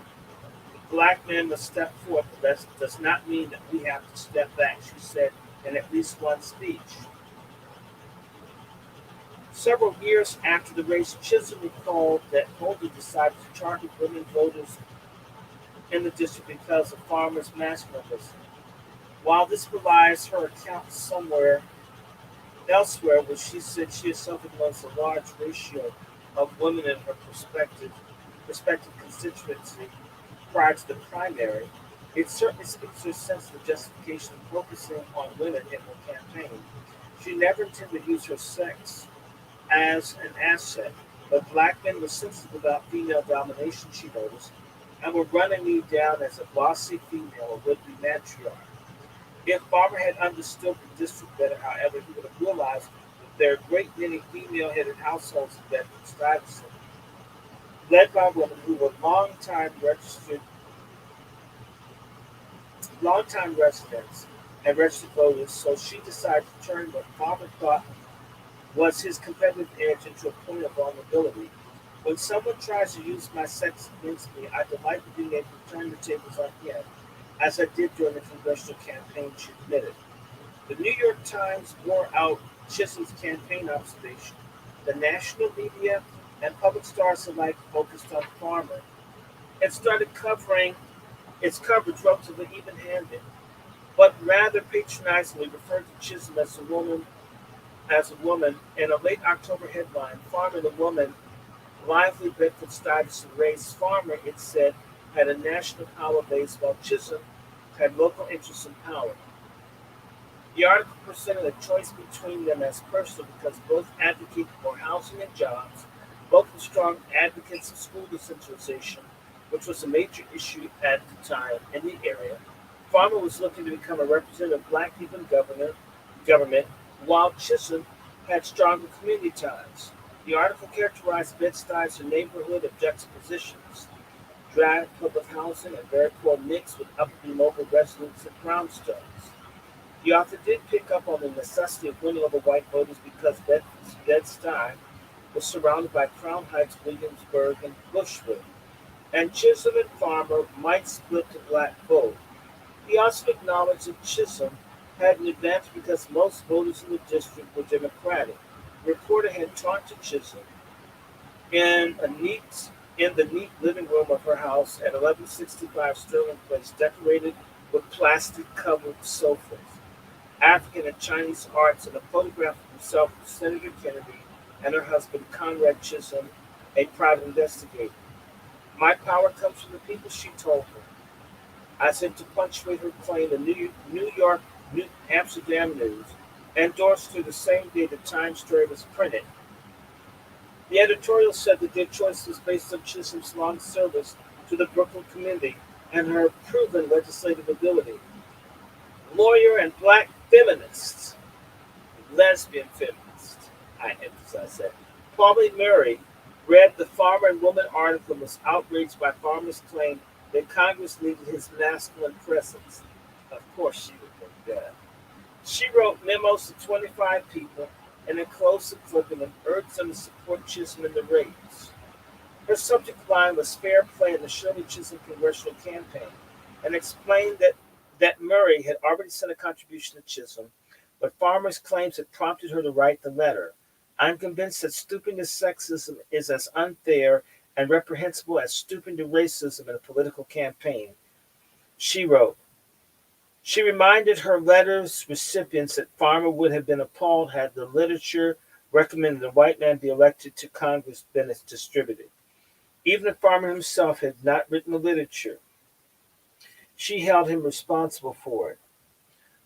The black man must step forth, but that does not mean that we have to step back, she said in at least one speech. Several years after the race, Chisholm recalled that Holder decided to target women voters in the district because of Farmer's masculinism. While this belies her account somewhere elsewhere, where she said she herself had lost a large ratio of women in her prospective constituency prior to the primary, it certainly speaks to her sense of the justification of focusing on women in her campaign. She never intended to use her sex as an asset, but black men were sensitive about female domination, she noticed, and were running me down as a bossy female or would-be matriarch. If Farmer had understood the district better, however, he would have realized that there are a great many female-headed households in Bedford-Stuyvesant, led by women who were long-time residents and registered voters, so she decided to turn what Farmer thought was his competitive edge into a point of vulnerability. When someone tries to use my sex against me, I delight in being able to turn the tables on him, as I did during the congressional campaign, she admitted. The New York Times bore out Chisholm's campaign observation. The national media and public stars alike focused on Farmer and started covering its coverage relatively even-handed, but rather patronizingly referred to Chisholm as a woman in a late October headline. Farmer and a woman, lively Bedford-Stuyvesant race. Farmer, it said, had a national power base, while Chisholm had local interests and power. The article presented a choice between them as personal because both advocated for housing and jobs. Both were strong advocates of school decentralization, which was a major issue at the time in the area. Farmer was looking to become a representative of black people in government, while Chisholm had stronger community ties. The article characterized Bed-Stuy as a neighborhood of juxtapositions, drab public housing, and very poor mix with upper local residents and brownstones. The author did pick up on the necessity of winning over white voters because Bed-Stuy was surrounded by Crown Heights, Williamsburg, and Bushwick, and Chisholm and Farmer might split the black vote. He also acknowledged that Chisholm had an advantage because most voters in the district were Democratic. The reporter had talked to Chisholm in the neat living room of her house at 1165 Sterling Place, decorated with plastic-covered sofas, African and Chinese arts, and a photograph of himself with Senator Kennedy and her husband Conrad Chisholm, a private investigator. My power comes from the people, she told him. As if to punctuate her claim, the New Amsterdam News endorsed her the same day the Times story was printed. The editorial said that their choice was based on Chisholm's long service to the Brooklyn community and her proven legislative ability. lawyer and black feminist, lesbian feminist. I emphasize that. Pauli Murray read the Farmer and Woman article and was outraged by Farmer's claim that Congress needed his masculine presence. Of course, she would think that. She wrote memos to 25 people and enclosed the clipping and urged them to support Chisholm in the race. Her subject line was fair play in the Shirley Chisholm congressional campaign and explained that Murray had already sent a contribution to Chisholm, but Farmer's claims had prompted her to write the letter. I'm convinced that stooping to sexism is as unfair and reprehensible as stooping to racism in a political campaign, she wrote. She reminded her letter's recipients that Farmer would have been appalled had the literature recommending a white man be elected to Congress been distributed. Even if Farmer himself had not written the literature, she held him responsible for it.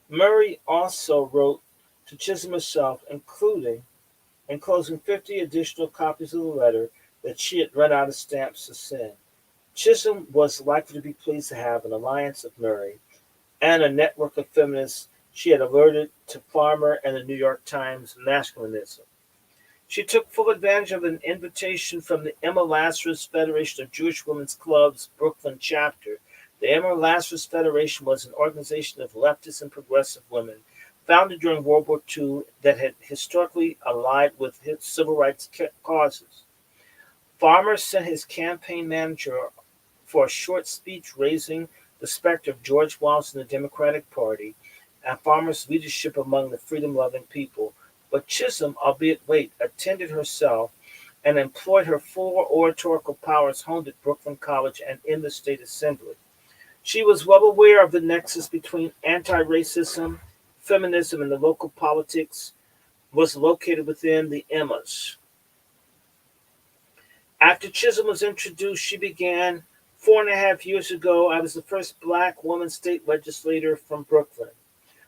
Murray also wrote to Chisholm herself, enclosing 50 additional copies of the letter that she had run out of stamps to send. Chisholm was likely to be pleased to have an alliance of Murray and a network of feminists she had alerted to Farmer and the New York Times masculinism. She took full advantage of an invitation from the Emma Lazarus Federation of Jewish Women's Club's Brooklyn chapter. The Emma Lazarus Federation was an organization of leftist and progressive women founded during World War II that had historically allied with civil rights causes. Farmer sent his campaign manager for a short speech raising the specter of George Wallace and the Democratic Party and Farmer's leadership among the freedom-loving people, but Chisholm, albeit late, attended herself and employed her full oratorical powers honed at Brooklyn College and in the state assembly. She was well aware of the nexus between anti-racism, feminism, and the local politics was located within the Emmas. After Chisholm was introduced, she began, 4.5 years ago, I was the first black woman state legislator from Brooklyn,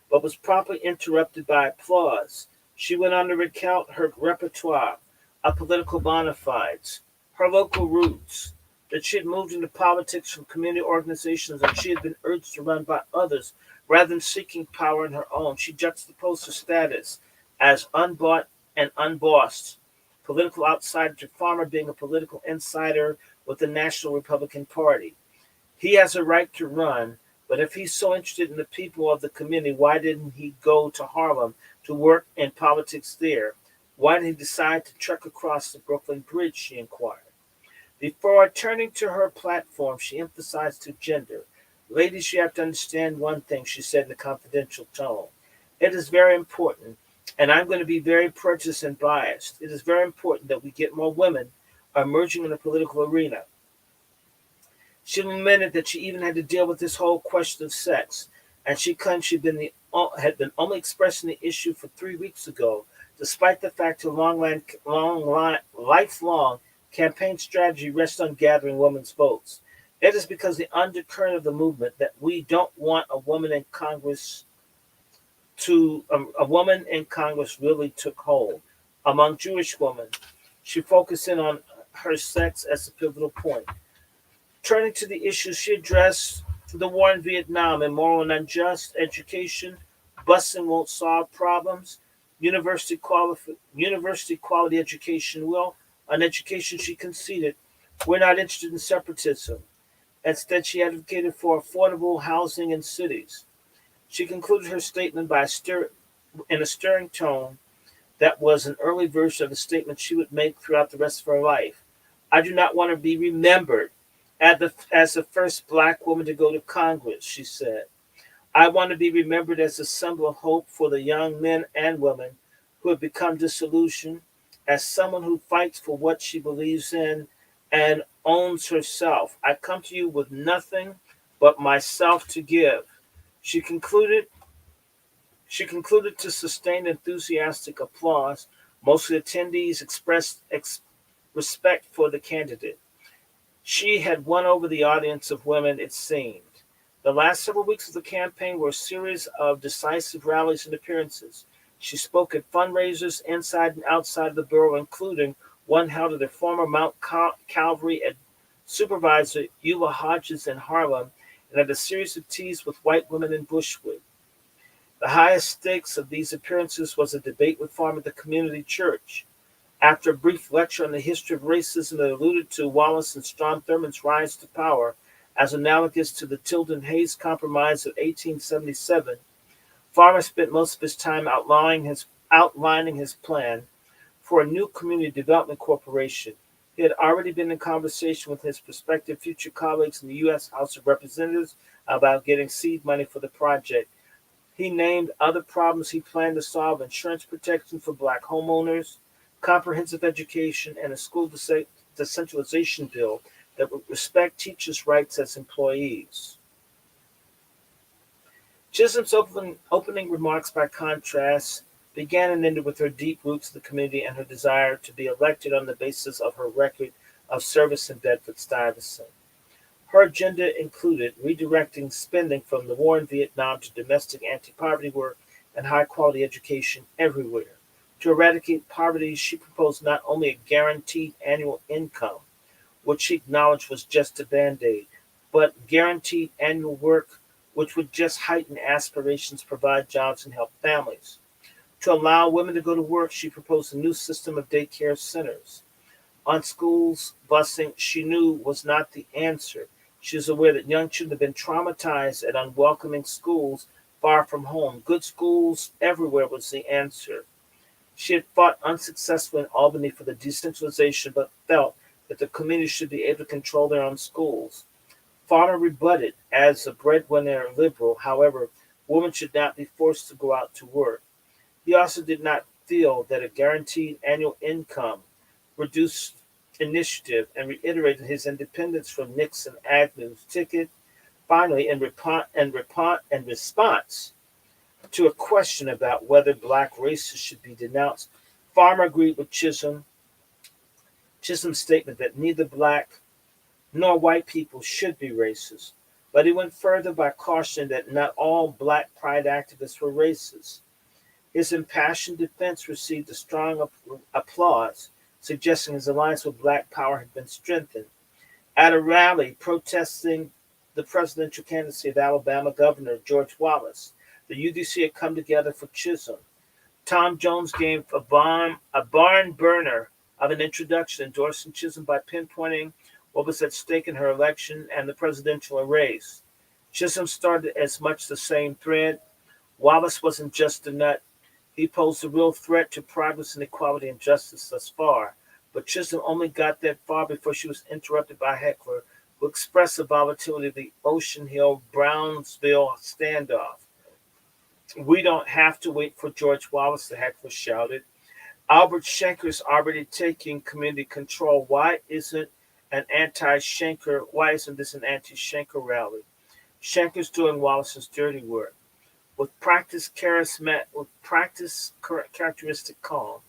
but was promptly interrupted by applause. She went on to recount her repertoire of political bona fides, her local roots, that she had moved into politics from community organizations and she had been urged to run by others rather than seeking power in her own. She juxtaposed her status as unbought and unbossed, political outsider to Farmer being a political insider with the National Republican Party. He has a right to run, but if he's so interested in the people of the community, why didn't he go to Harlem to work in politics there? Why did he decide to trek across the Brooklyn Bridge, she inquired. Before turning to her platform, she emphasized to gender. Ladies, you have to understand one thing, she said in a confidential tone. It is very important, and I'm going to be very prejudiced and biased. It is very important that we get more women emerging in the political arena. She admitted that she even had to deal with this whole question of sex, and she claimed had been only expressing the issue for 3 weeks ago, despite the fact her lifelong campaign strategy rests on gathering women's votes. It is because the undercurrent of the movement that we don't want a woman in Congress a woman in Congress really took hold. Among Jewish women, she focused in on her sex as a pivotal point. Turning to the issues she addressed, the war in Vietnam, immoral and unjust, education, busing won't solve problems, university quality education will, on education she conceded, we're not interested in separatism. Instead, she advocated for affordable housing in cities. She concluded her statement in a stirring tone that was an early version of a statement she would make throughout the rest of her life. I do not want to be remembered as the first black woman to go to Congress, she said. I want to be remembered as a symbol of hope for the young men and women who have become disillusioned, as someone who fights for what she believes in and owns herself. I come to you with nothing but myself to give. She concluded to sustain enthusiastic applause. Most of the attendees expressed respect for the candidate. She had won over the audience of women, it seemed. The last several weeks of the campaign were a series of decisive rallies and appearances. She spoke at fundraisers inside and outside of the borough, including one held at the former Mount Calvary at Supervisor Eula Hodges in Harlem, and at a series of teas with white women in Bushwick. The highest stakes of these appearances was a debate with Farm at the community church. After a brief lecture on the history of racism that alluded to Wallace and Strom Thurmond's rise to power as analogous to the Tilden-Hayes Compromise of 1877, Farmer spent most of his time outlining his plan for a new community development corporation. He had already been in conversation with his prospective future colleagues in the U.S. House of Representatives about getting seed money for the project. He named other problems he planned to solve: insurance protection for black homeowners, comprehensive education, and a school decentralization bill that would respect teachers' rights as employees. Chisholm's opening remarks, by contrast, began and ended with her deep roots in the community and her desire to be elected on the basis of her record of service in Bedford-Stuyvesant. Her agenda included redirecting spending from the war in Vietnam to domestic anti-poverty work and high-quality education everywhere. To eradicate poverty, she proposed not only a guaranteed annual income, which she acknowledged was just a band-aid, but guaranteed annual work, which would just heighten aspirations, provide jobs, and help families. To allow women to go to work, she proposed a new system of daycare centers. On schools, busing, she knew, was not the answer. She was aware that young children had been traumatized at unwelcoming schools far from home. Good schools everywhere was the answer. She had fought unsuccessfully in Albany for the decentralization, but felt that the community should be able to control their own schools. Fodder rebutted, as a breadwinner liberal, however, women should not be forced to go out to work. He also did not feel that a guaranteed annual income reduced initiative and reiterated his independence from Nixon Agnew's ticket. Finally, in response to a question about whether black racists should be denounced, Farmer agreed with Chisholm's statement that neither black nor white people should be racist. But he went further by cautioning that not all black pride activists were racist. His impassioned defense received a strong applause, suggesting his alliance with Black Power had been strengthened. At a rally protesting the presidential candidacy of Alabama Governor George Wallace, the UDC had come together for Chisholm. Tom Jones gave a barn burner of an introduction, endorsing Chisholm by pinpointing what was at stake in her election and the presidential race. Chisholm started as much the same thread. Wallace wasn't just a nut. He posed a real threat to progress and equality and justice thus far. But Chisholm only got that far before she was interrupted by a heckler who expressed the volatility of the Ocean Hill-Brownsville standoff. "We don't have to wait for George Wallace," the heckler shouted. "Albert Shanker's already taking community control. Why isn't this an anti-Shanker rally? Shanker's doing Wallace's dirty work." With characteristic calm,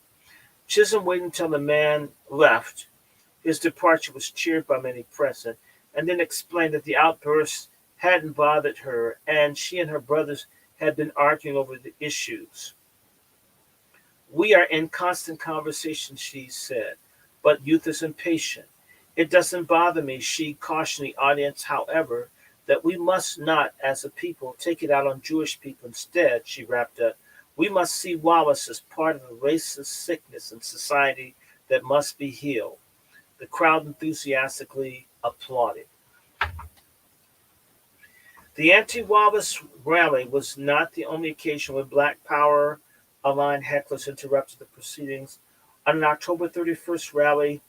Chisholm waited until the man left. His departure was cheered by many present, and then explained that the outburst hadn't bothered her, and she and her brothers had been arguing over the issues. "We are in constant conversation," she said, "but youth is impatient. It doesn't bother me," she cautioned the audience, however, "that we must not, as a people, take it out on Jewish people. Instead," she wrapped up, "we must see Wallace as part of a racist sickness in society that must be healed." The crowd enthusiastically applauded. The anti-Wallace rally was not the only occasion when Black Power-aligned hecklers interrupted the proceedings. On an October 31st rally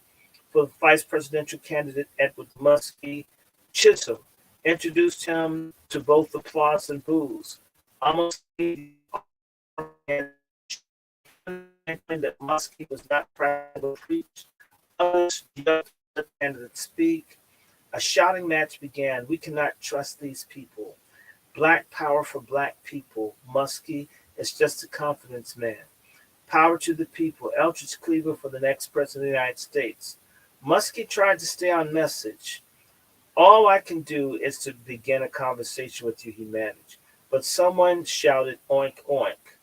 for the vice presidential candidate Edward Muskie, Chisholm introduced him to both applause and boos. Almost immediately, that Muskie was not practical preach. Others judged the candidate speak. A shouting match began. "We cannot trust these people. Black power for black people. Muskie is just a confidence man. Power to the people. Eldridge Cleaver for the next president of the United States." Muskie tried to stay on message. "All I can do is to begin a conversation with you," he managed. But someone shouted, "Oink, oink."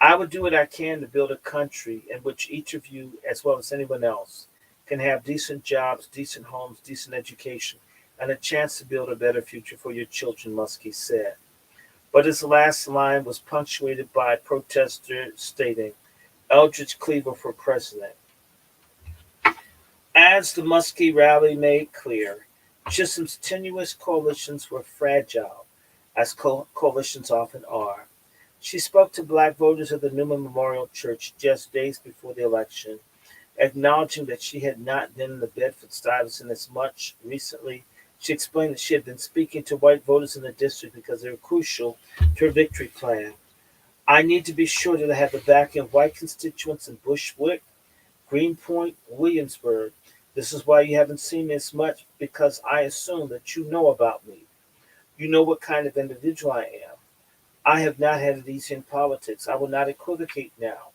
"I would do what I can to build a country in which each of you, as well as anyone else, can have decent jobs, decent homes, decent education, and a chance to build a better future for your children," Muskie said. but his last line was punctuated by a protester stating, Eldridge Cleaver for president. As the Muskie rally made clear, Chisholm's tenuous coalitions were fragile, as coalitions often are. She spoke to black voters at the Newman Memorial Church just days before the election, acknowledging that she had not been in the Bedford-Stuyvesant as much recently. She explained that she had been speaking to white voters in the district because they were crucial to her victory plan. I need to be sure that I have the backing of white constituents in Bushwick, Greenpoint, Williamsburg. This is why you haven't seen me as much, because I assume that you know about me. You know what kind of individual I am. I have not had it easy in politics. I will not equivocate now.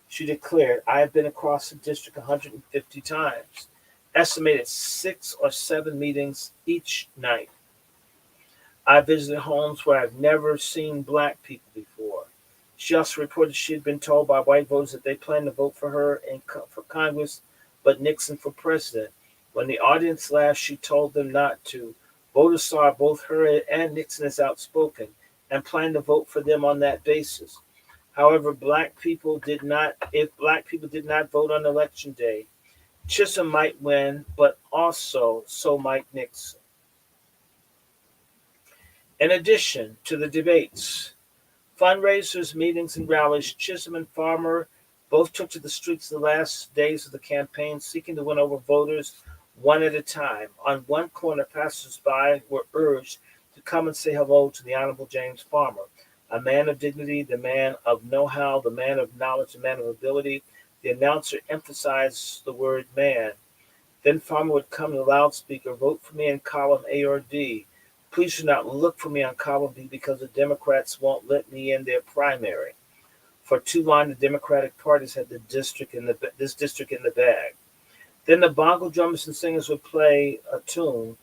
She declared, I have been across the district 150 times, estimated 6 or 7 meetings each night. I visited homes where I've never seen black people before. She also reported she had been told by white voters that they planned to vote for her for Congress, but Nixon for president. When the audience laughed, she told them not to. Voters saw both her and Nixon as outspoken and planned to vote for them on that basis. However, if black people did not vote on election day, Chisholm might win, but also so might Nixon. In addition to the debates, fundraisers, meetings, and rallies, Chisholm and Farmer both took to the streets the last days of the campaign, seeking to win over voters one at a time. On one corner, passers-by were urged to come and say hello to the Honorable James Farmer, a man of dignity, the man of know-how, the man of knowledge, the man of ability. The announcer emphasized the word man. Then Farmer would come to the loudspeaker, vote for me in column A or D. Please do not look for me on column B because the Democrats won't let me in their primary. For too long, the Democratic parties had this district in the bag. Then the bongo drummers and singers would play a tune,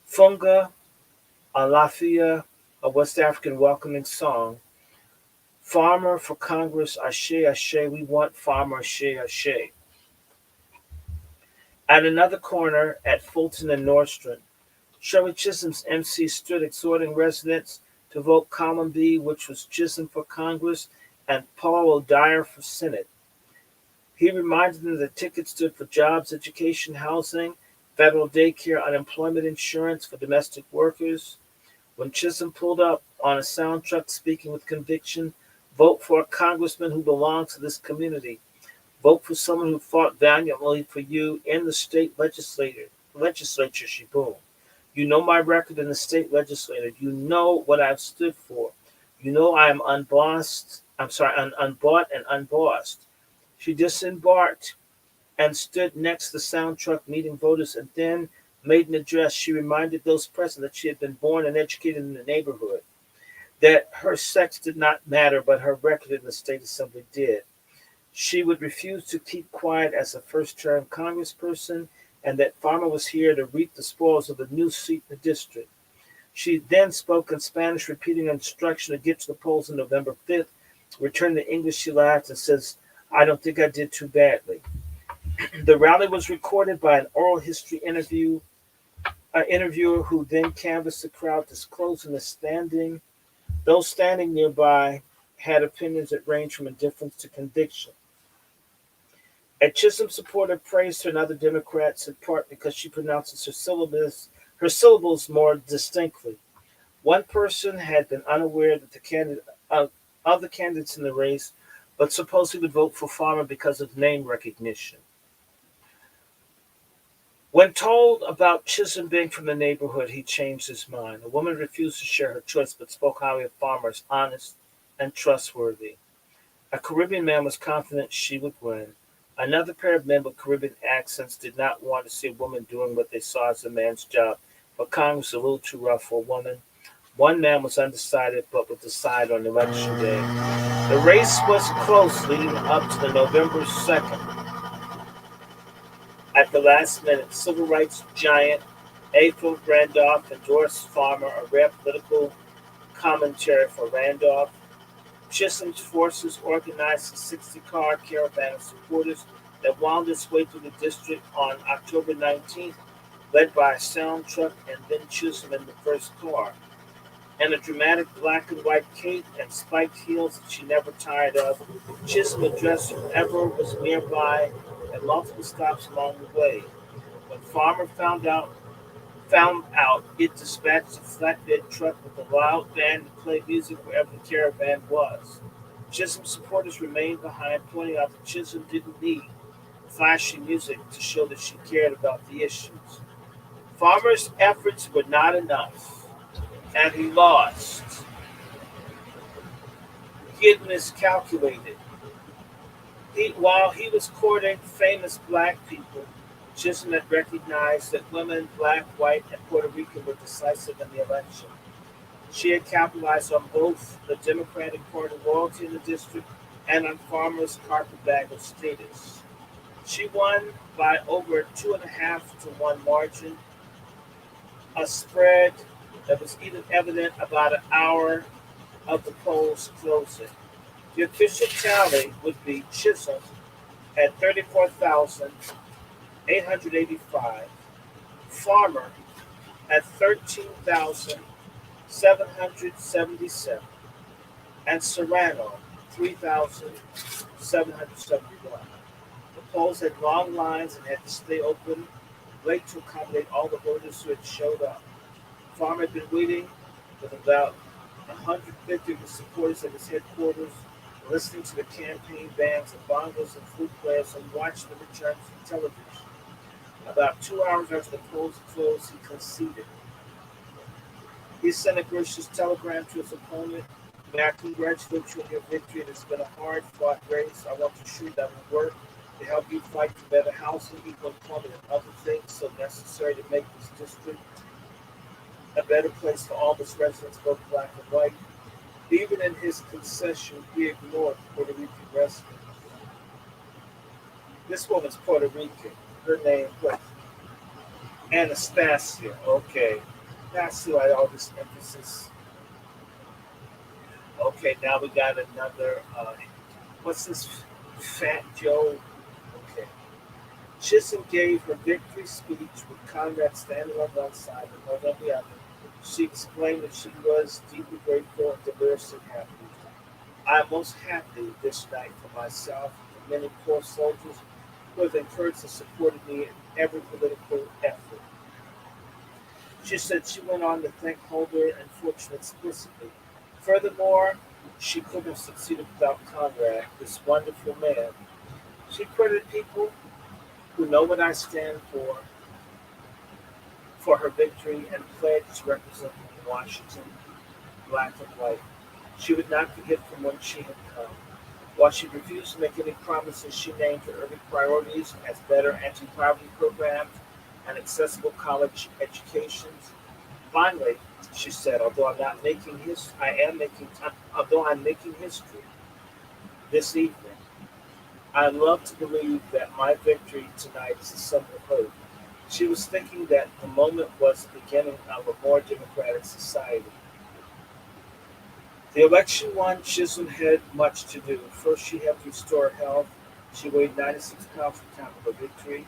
Funga Alafia, a West African welcoming song. Farmer for Congress, Ashe, Ashe, we want Farmer, Ashe, Ashe. At another corner, at Fulton and Nordstrom, Shirley Chisholm's MC stood exhorting residents to vote column B, which was Chisholm for Congress and Paul O'Dyer for Senate. He reminded them that tickets stood for jobs, education, housing, federal daycare, unemployment insurance for domestic workers. When Chisholm pulled up on a sound truck speaking with conviction, vote for a congressman who belongs to this community. Vote for someone who fought valiantly for you in the state legislature, she boomed. You know my record in the state legislature. You know what I've stood for. You know I am unbought and unbossed. She disembarked and stood next to the sound truck meeting voters, and then made an address. She reminded those present that she had been born and educated in the neighborhood, that her sex did not matter, but her record in the state assembly did. She would refuse to keep quiet as a first-term congressperson, and that Farmer was here to reap the spoils of a new seat in the district. She then spoke in Spanish, repeating an instruction to get to the polls on November 5th. Returned to English, she laughed and says, I don't think I did too badly. The rally was recorded by an oral history interviewer who then canvassed the crowd, disclosing those standing nearby had opinions that ranged from indifference to conviction. A Chisholm supporter praised her and other Democrats in part because she pronounces her syllables more distinctly. One person had been unaware that of the candidates in the race, but supposedly would vote for Farmer because of name recognition. When told about Chisholm being from the neighborhood, he changed his mind. A woman refused to share her choice, but spoke highly of Farmer as honest and trustworthy. A Caribbean man was confident she would win. Another pair of men with Caribbean accents did not want to see a woman doing what they saw as a man's job, but Congress was a little too rough for a woman. One man was undecided, but would decide on election day. The race was close leading up to the November 2nd. At the last minute, civil rights giant April Randolph endorsed Farmer, a rare political commentary for Randolph. Chisholm's forces organized a 60-car caravan of supporters that wound its way through the district on October 19th, led by a sound truck and then Chisholm in the first car. and a dramatic black and white cape and spiked heels that she never tired of. Chisholm addressed whoever was nearby at multiple stops along the way. When Farmer found out, it dispatched a flatbed truck with a loud band to play music wherever the caravan was. Chisholm's supporters remained behind, pointing out that Chisholm didn't need flashy music to show that she cared about the issues. Farmer's efforts were not enough, and he lost. He had miscalculated. While he was courting famous black people, Chisholm had recognized that women, black, white, and Puerto Rican, were decisive in the election. She had capitalized on both the Democratic Party loyalty in the district and on Farmer's carpetbagger status. She won by over 2.5 to 1 margin, a spread that was even evident about an hour of the polls closing. The official tally would be Chisholm at 34,885, Farmer at 13,777, and Serrano 3,771. The polls had long lines and had to stay open late to accommodate all the voters who had showed up. Farmer had been waiting with about 150 of his supporters at his headquarters, listening to the campaign bands and bongos and flute players and watching the returns from television. About 2 hours after the polls closed, he conceded. He sent a gracious telegram to his opponent. May I congratulate you on your victory. It has been a hard fought race. I want to assure you that will work to help you fight for better housing, equal employment, and other things so necessary to make this district a better place for all its residents, both black and white. Even in his concession, he ignored Puerto Rican residents. This woman's Puerto Rican. Her name was Anastasia. Okay. That's why all this emphasis. Okay, now we got another. What's this? Fat Joe. Okay. Chisholm gave her victory speech with Conrad standing on one side and one on the other. She explained that she was deeply grateful and deliriously happy. I am most happy this night for myself and for many poor soldiers who have encouraged and supported me in every political effort. She said she went on to thank Holder and Fortune explicitly. Furthermore, she couldn't have succeeded without Conrad, this wonderful man. She credited people who know what I stand for her victory and pledged to represent Washington, black and white. She would not forget from whence she had come. While she refused to make any promises, she named her early priorities as better anti-poverty programs and accessible college educations. Finally, she said, although I'm making history this evening, I love to believe that my victory tonight is a symbol of hope. She was thinking that the moment was the beginning of a more democratic society. The election won, Chisholm had much to do. First, she had to restore health. She weighed 96 pounds at the time of her victory.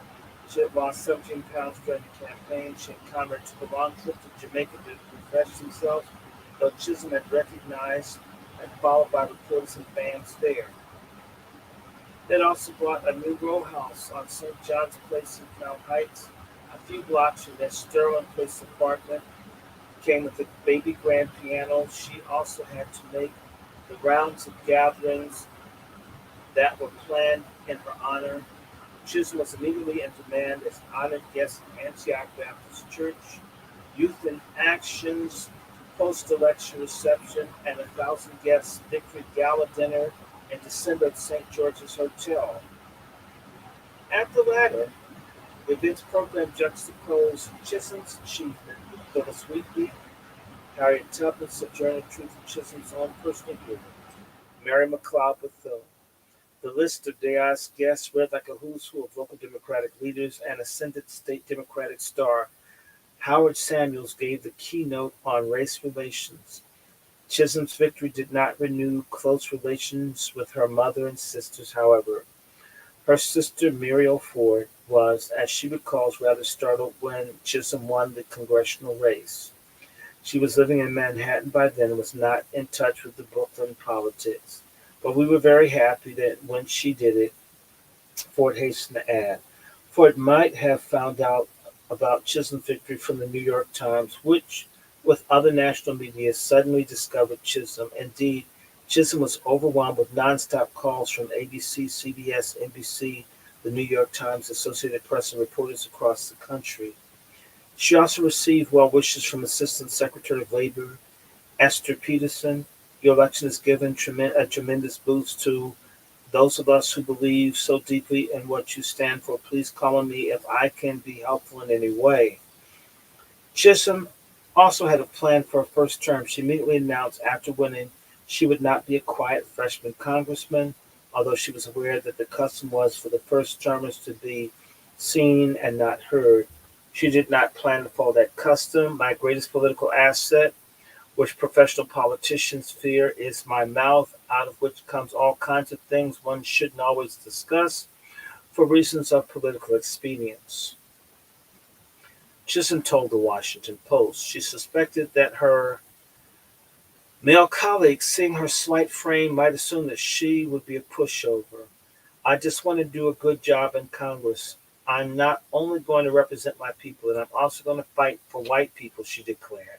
She had lost 17 pounds during the campaign. She and Conrad took a long trip to Jamaica to refresh themselves, though Chisholm had recognized and followed by reporters and fans there. They had also bought a new row house on St. John's Place in Crown Heights, a few blocks from their Sterling Place apartment. Came with a baby grand piano. She also had to make the rounds of gatherings that were planned in her honor. Chisholm was immediately in demand as an honored guest at Antioch Baptist Church, Youth in Action's post-election reception, and 1,000 guests victory gala dinner in December at St. George's Hotel. At the latter, the event's program juxtaposed Chisholm's achievement, Phyllis Wheatley, Harriet Tubman, Sojourner Truth, and Chisholm's own personal hero, Mary McLeod Bethune. The list of Day's guests read like a who's who of local Democratic leaders, and ascended state Democratic star Howard Samuels gave the keynote on race relations. Chisholm's victory did not renew close relations with her mother and sisters, however. Her sister, Muriel Ford, was, as she recalls, rather startled when Chisholm won the congressional race. She was living in Manhattan by then and was not in touch with the Brooklyn politics. But we were very happy that when she did it, Ford hastened to add, Ford might have found out about Chisholm's victory from the New York Times, which, with other national media, suddenly discovered Chisholm. Indeed, Chisholm was overwhelmed with nonstop calls from ABC, CBS, NBC, the New York Times, Associated Press, and reporters across the country. She also received well wishes from Assistant Secretary of Labor Esther Peterson. Your election has given a tremendous boost to those of us who believe so deeply in what you stand for. Please call on me if I can be helpful in any way. Chisholm also had a plan for her first term. She immediately announced after winning she would not be a quiet freshman congressman, although she was aware that the custom was for the first termers to be seen and not heard. She did not plan to follow that custom. My greatest political asset, which professional politicians fear, is my mouth, out of which comes all kinds of things one shouldn't always discuss for reasons of political expedience. Chisholm told the Washington Post she suspected that her male colleagues, seeing her slight frame, might assume that she would be a pushover. I just want to do a good job in Congress. I'm not only going to represent my people, and I'm also going to fight for white people, she declared.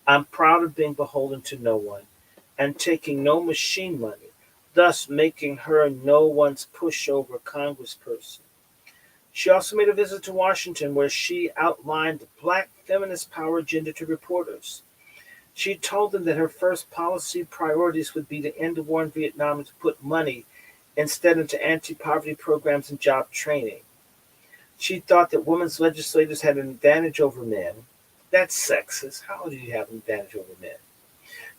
I'm proud of being beholden to no one and taking no machine money, thus making her no one's pushover congressperson. She also made a visit to Washington where she outlined black feminist power agenda to reporters. She told them that her first policy priorities would be to end the war in Vietnam and to put money instead into anti-poverty programs and job training. She thought that women's legislators had an advantage over men. That's sexist. How do you have an advantage over men?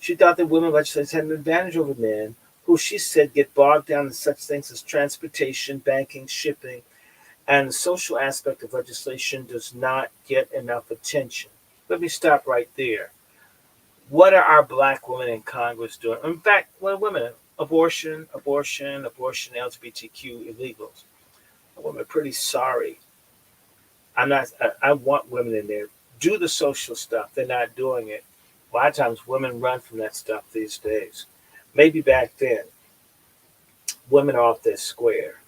She thought that women legislators had an advantage over men, who she said get bogged down in such things as transportation, banking, shipping, and the social aspect of legislation does not get enough attention. Let me stop right there. What are our black women in Congress doing? In fact, what are women? Abortion, abortion, abortion, LGBTQ illegals. Women are pretty sorry. I'm not. I want women in there. Do the social stuff. They're not doing it. A lot of times, women run from that stuff these days. Maybe back then, women are off their square.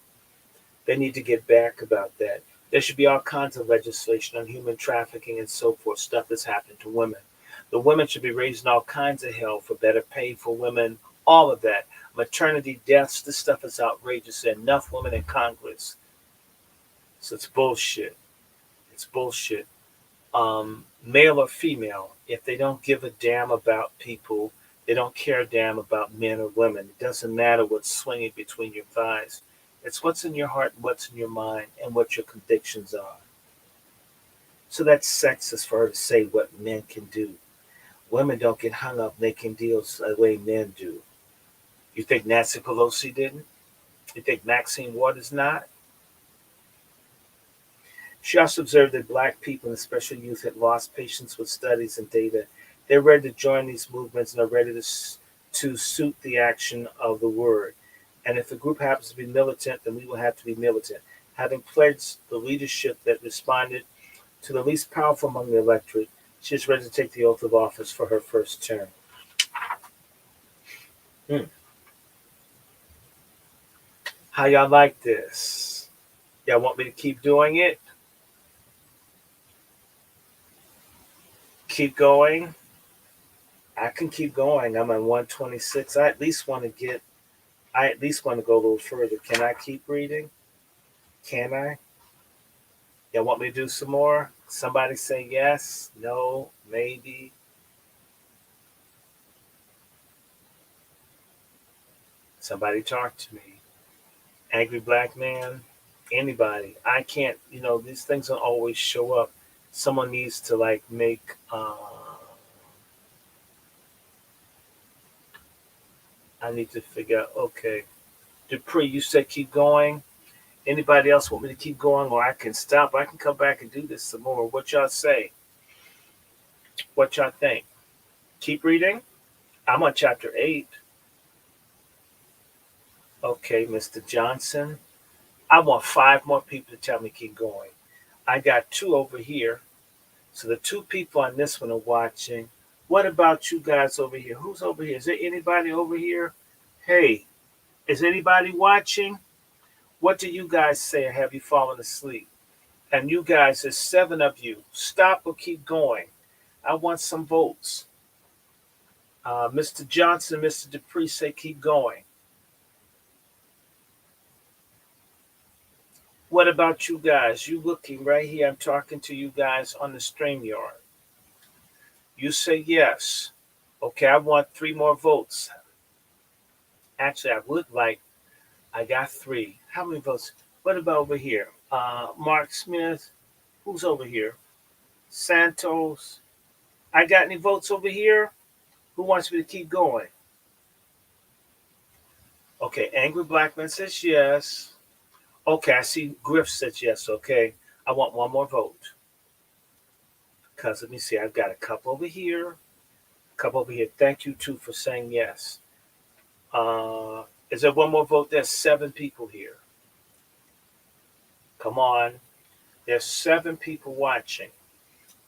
They need to get back about that. There should be all kinds of legislation on human trafficking and so forth, stuff that's happening to women. The women should be raising all kinds of hell for better pay for women, all of that. Maternity deaths, this stuff is outrageous. There are enough women in Congress. So it's bullshit. It's bullshit. Male or female, if they don't give a damn about people, they don't care a damn about men or women. It doesn't matter what's swinging between your thighs. It's what's in your heart, what's in your mind, and what your convictions are. So that's sexist for her to say what men can do. Women don't get hung up making deals the way men do. You think Nancy Pelosi didn't? You think Maxine Waters not? She also observed that black people, and especially youth, had lost patience with studies and data. They're ready to join these movements and are ready to suit the action of the word. And if a group happens to be militant, then we will have to be militant. Having pledged the leadership that responded to the least powerful among the electorate, she is ready to take the oath of office for her first term. Hmm. How y'all like this? Y'all want me to keep doing it? Keep going? I can keep going. I'm at 126. I at least want to go a little further. Can I keep reading? Can I? Y'all want me to do some more? Somebody say yes, no, maybe. Somebody talk to me. Angry black man, anybody. I can't, these things don't always show up. Someone needs to like make I need to figure out, okay. Dupree, you said keep going. Anybody else want me to keep going, or I can stop? I can come back and do this some more. What y'all say? What y'all think? Keep reading? I'm on chapter 8. Okay, Mr. Johnson. I want 5 more people to tell me keep going. I got 2 over here. So the 2 people on this one are watching. What about you guys over here? Who's over here? Is there anybody over here? Hey, is anybody watching? What do you guys say? Have you fallen asleep? And you guys, there's 7 of you. Stop or keep going. I want some votes. Mr. Johnson, Mr. Dupree say keep going. What about you guys? You looking right here. I'm talking to you guys on the StreamYard. You say yes. Okay, I want 3 more votes. Actually, I would like, I got 3. How many votes? What about over here? Mark Smith. Who's over here? Santos. I got any votes over here? Who wants me to keep going? Okay, Angry Black Man says yes. Okay, I see Griff says yes. Okay, I want 1 more vote. Because let me see, I've got a couple over here, a couple over here. Thank you too for saying yes. Is there 1 more vote? There's 7 people here. Come on. There's 7 people watching.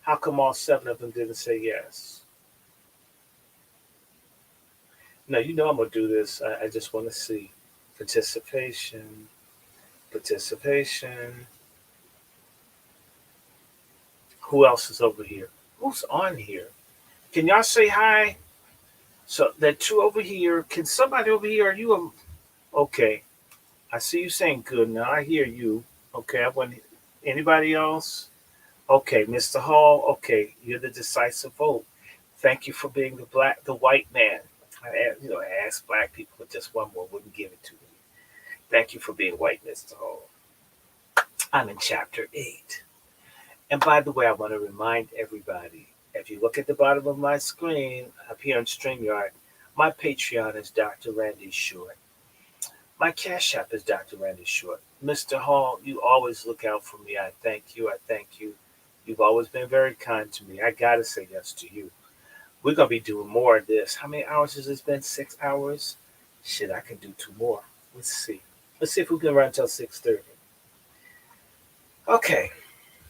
How come all 7 of them didn't say yes? No, you know I'm going to do this. I just want to see. Participation. Participation. Who else is over here? Who's on here? Can y'all say hi? So there are 2 over here. Can somebody over here? Are you okay? I see you saying good now. I hear you. Okay, I want anybody else? Okay, Mr. Hall. Okay, you're the decisive vote. Thank you for being the white man. I asked black people for just 1 more, wouldn't give it to me. Thank you for being white, Mr. Hall. I'm in chapter 8. And by the way, I want to remind everybody, if you look at the bottom of my screen up here on StreamYard, my Patreon is Dr. Randy Short. My Cash App is Dr. Randy Short. Mr. Hall, you always look out for me. I thank you. I thank you. You've always been very kind to me. I got to say yes to you. We're going to be doing more of this. How many hours has this been? 6 hours? Shit, I can do 2 more. Let's see. Let's see if we can run until 6:30. Okay.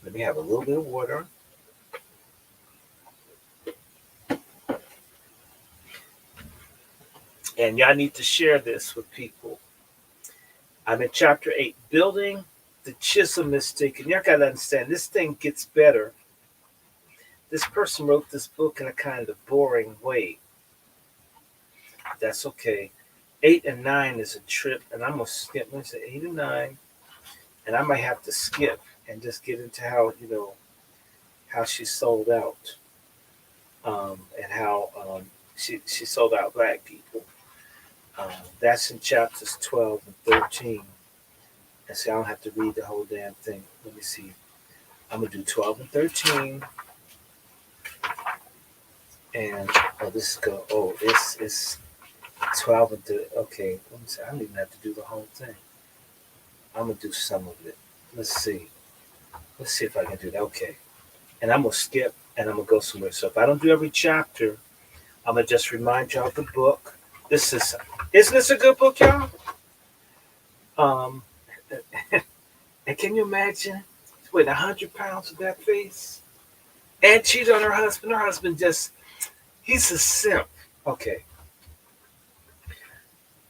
Let me have a little bit of water. And y'all need to share this with people. I'm in chapter 8, building the Chisholm mistake. And y'all got to understand, this thing gets better. This person wrote this book in a kind of boring way. That's okay. 8 and 9 is a trip, and I'm going to skip. Let's say 8 and 9. And I might have to skip and just get into how, how she sold out. And how she sold out black people. That's in chapters 12 and 13. And see, I don't have to read the whole damn thing. Let me see. I'm going to do 12 and 13. And, it's 12 and 13. Okay, let me see. I don't even have to do the whole thing. I'm going to do some of it. Let's see. Let's see if I can do that. Okay. And I'm going to skip and I'm going to go somewhere. So if I don't do every chapter, I'm going to just remind y'all of the book. Isn't this a good book, y'all? And can you imagine? She's weighing 100 pounds with that face. And cheated on her husband. Her husband he's a simp. Okay.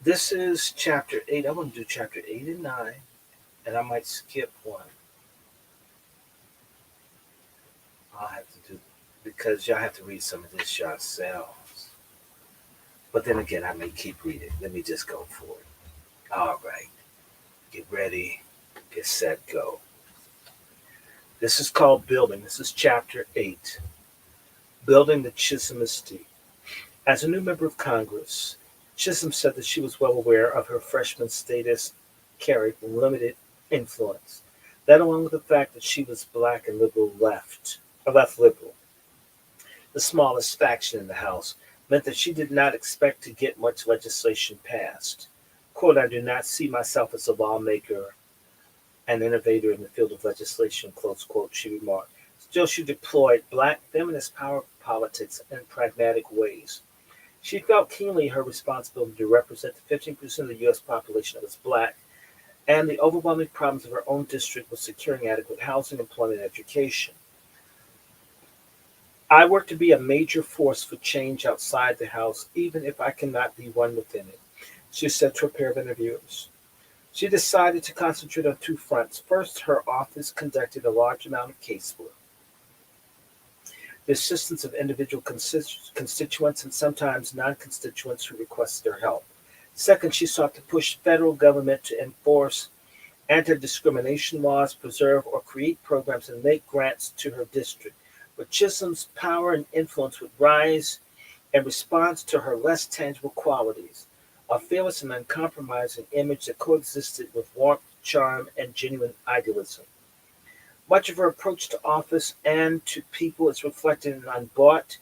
This is chapter 8. I'm going to do chapter 8 and 9. And I might skip 1. I'll have to do, because y'all have to read some of this yourselves. But then again, I may keep reading. Let me just go for it. All right. Get ready. Get set, go. This is called Building. This is chapter 8. Building the Chisholm estate. As a new member of Congress, Chisholm said that she was well aware of her freshman status carried limited influence. That, along with the fact that she was black and left liberal, the smallest faction in the House, meant that she did not expect to get much legislation passed. Quote, I do not see myself as a lawmaker, an innovator in the field of legislation, close quote, she remarked. Still, she deployed black feminist power politics in pragmatic ways. She felt keenly her responsibility to represent the 15% of the U.S. population that was black, and the overwhelming problems of her own district was securing adequate housing, employment, and education. I work to be a major force for change outside the house, even if I cannot be one within it, she said to a pair of interviewers. She decided to concentrate on two fronts. First, her office conducted a large amount of casework, the assistance of individual constituents and sometimes non-constituents who requested her help. Second, she sought to push federal government to enforce anti-discrimination laws, preserve or create programs, and make grants to her district. But Chisholm's power and influence would rise in response to her less tangible qualities, a fearless and uncompromising image that coexisted with warmth, charm, and genuine idealism. Much of her approach to office and to people is reflected in Unbought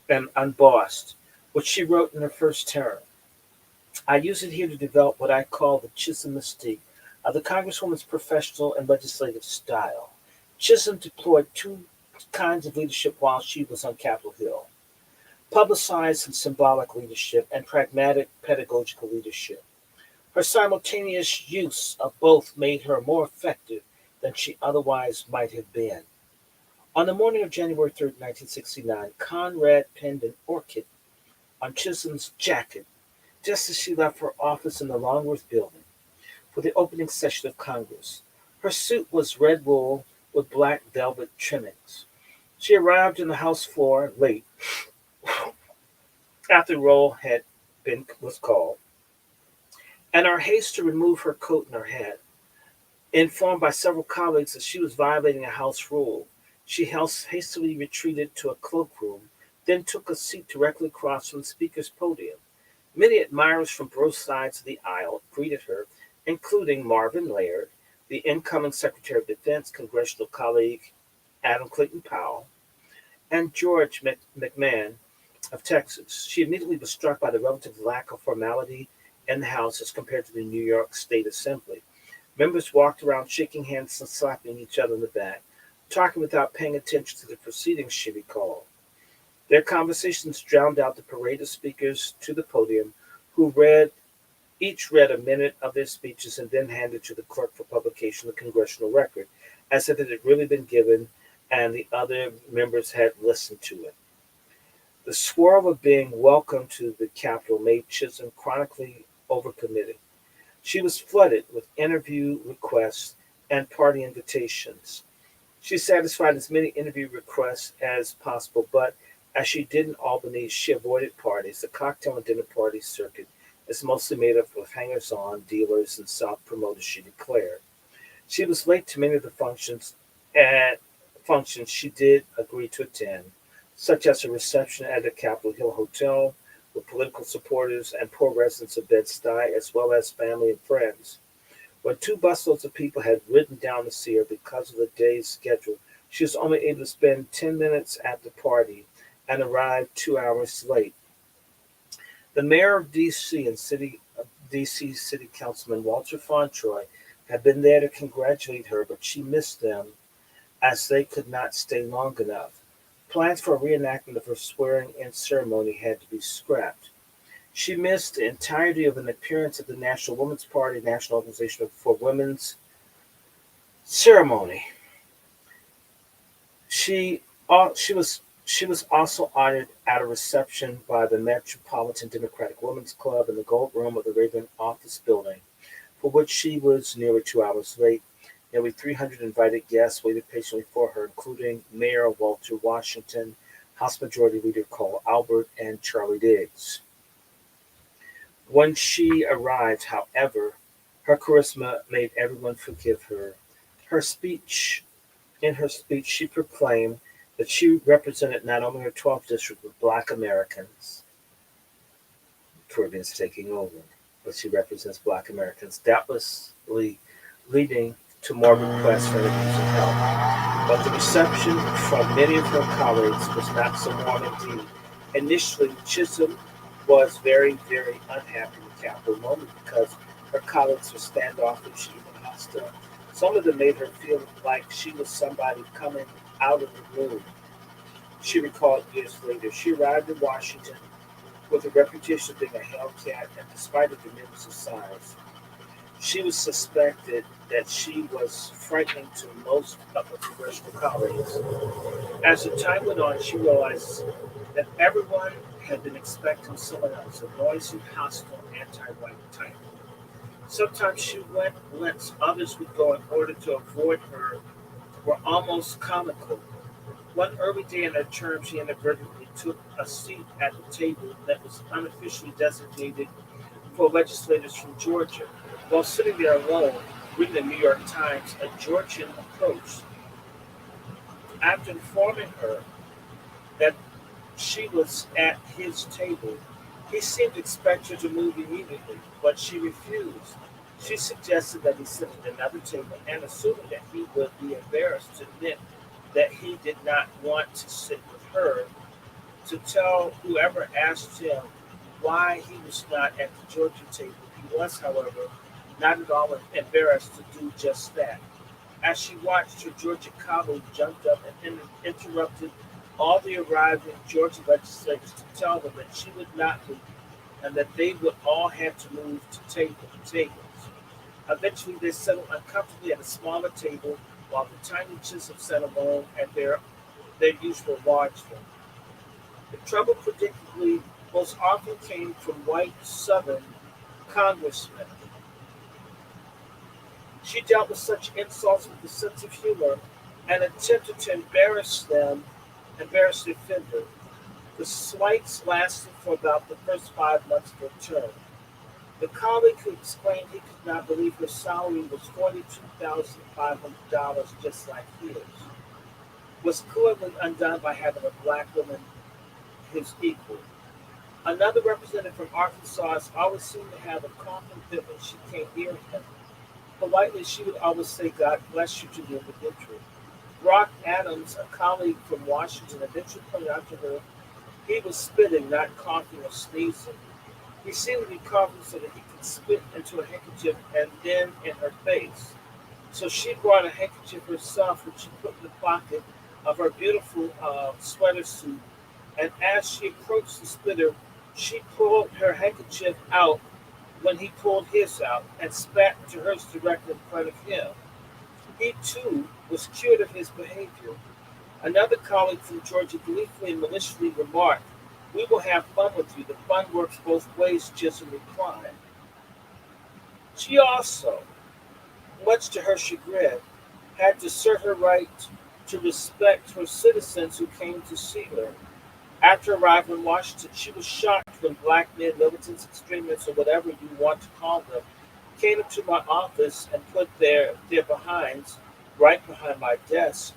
and Unbossed, which she wrote in her first term. I use it here to develop what I call the Chisholm mystique of the Congresswoman's professional and legislative style. Chisholm deployed two kinds of leadership while she was on Capitol Hill: publicized and symbolic leadership and pragmatic pedagogical leadership. Her simultaneous use of both made her more effective than she otherwise might have been. On the morning of January 3rd, 1969, Conrad pinned an orchid on Chisholm's jacket just as she left her office in the Longworth building for the opening session of Congress. Her suit was red wool with black velvet trimmings. She arrived on the House floor late after the roll was called, and her haste to remove her coat and her hat, informed by several colleagues that she was violating a House rule, she hastily retreated to a cloakroom, then took a seat directly across from the Speaker's podium. Many admirers from both sides of the aisle greeted her, including Marvin Laird, the incoming Secretary of Defense, congressional colleague Adam Clayton Powell, and George McMahon of Texas. She immediately was struck by the relative lack of formality in the House as compared to the New York State Assembly. Members walked around shaking hands and slapping each other in the back, talking without paying attention to the proceedings, she recalled. Their conversations drowned out the parade of speakers to the podium, who each read a minute of their speeches and then handed to the clerk for publication the congressional record, as if it had really been given and the other members had listened to it. The swirl of being welcomed to the Capitol made Chisholm chronically overcommitted. She was flooded with interview requests and party invitations. She satisfied as many interview requests as possible, but as she did in Albany, she avoided parties. The cocktail and dinner party circuit is mostly made up of hangers-on, dealers, and self-promoters, she declared. She was late to many of the functions she did agree to attend, such as a reception at the Capitol Hill Hotel with political supporters and poor residents of Bed-Stuy, as well as family and friends. When two busloads of people had ridden down to see her because of the day's schedule, she was only able to spend 10 minutes at the party and arrived 2 hours late. The mayor of D.C. and D.C. City Councilman Walter Fauntroy had been there to congratulate her, but she missed them as they could not stay long enough. Plans for a reenactment of her swearing-in ceremony had to be scrapped. She missed the entirety of an appearance at the National Women's Party National Organization for Women's ceremony. She was also honored at a reception by the Metropolitan Democratic Women's Club in the Gold Room of the Raven Office Building, for which she was nearly 2 hours late. Nearly 300 invited guests waited patiently for her, including Mayor Walter Washington, House Majority Leader Cole Albert, and Charlie Diggs. When she arrived, however, her charisma made everyone forgive her. In her speech, she proclaimed that she represented not only her 12th district but Black Americans. Caribbean's taking over, but she represents Black Americans, doubtlessly leading to more requests for interviews and help. But the reception from many of her colleagues was not so warm indeed. Initially, Chisholm was very, very unhappy with Capitol moment because her colleagues were standoffish, even hostile. Some of them made her feel like she was somebody coming out of the room. She recalled years later. She arrived in Washington with a reputation of being a hellcat, and despite her tremendous size, She was suspected that she was frightening to most of her congressional colleagues. As the time went on, she realized that everyone had been expecting someone else, a noisy, hostile, anti-white type. Sometimes she went whence others would go in order to avoid her were almost comical. One early day in her term, she inadvertently took a seat at the table that was unofficially designated for legislators from Georgia. While sitting there alone, reading the New York Times, a Georgian approached. After informing her that she was at his table, he seemed to expect her to move immediately, but she refused. She suggested that he sit at another table, and assuming that he would be embarrassed to admit that he did not want to sit with her, to tell whoever asked him why he was not at the Georgia table. He was, however, not at all embarrassed to do just that. As she watched, her Georgia colleague jumped up and interrupted all the arriving Georgia legislators to tell them that she would not leave and that they would all have to move to tables. Eventually, they settled uncomfortably at a smaller table while the tiny Chisholm sat alone at their usual large one. The trouble, predictably, most often came from white Southern congressmen. She dealt with such insults with a sense of humor and attempted to embarrass the offender. The slights lasted for about the first 5 months of her term. The colleague who explained he could not believe her salary was $42,500 just like his, was clearly undone by having a black woman his equal. Another representative from Arkansas always seemed to have a coughing fit when she came near him. Politely, she would always say, "God bless you," to the individual. Brock Adams, a colleague from Washington, eventually pointed out to her he was spitting, not coughing or sneezing. He seemed to be coughing so that he could spit into a handkerchief and then in her face. So she brought a handkerchief herself, which she put in the pocket of her beautiful sweater suit. And as she approached the spitter, she pulled her handkerchief out when he pulled his out and spat into hers directly in front of him. He, too, was cured of his behavior. Another colleague from Georgia gleefully and maliciously remarked, "We will have fun with you. The fun works both ways," Chisholm replied. She also, much to her chagrin, had to assert her right to respect her citizens who came to see her. After arriving in Washington, she was shocked when black men, militants, extremists, or whatever you want to call them, came into my office and put their behinds right behind my desk.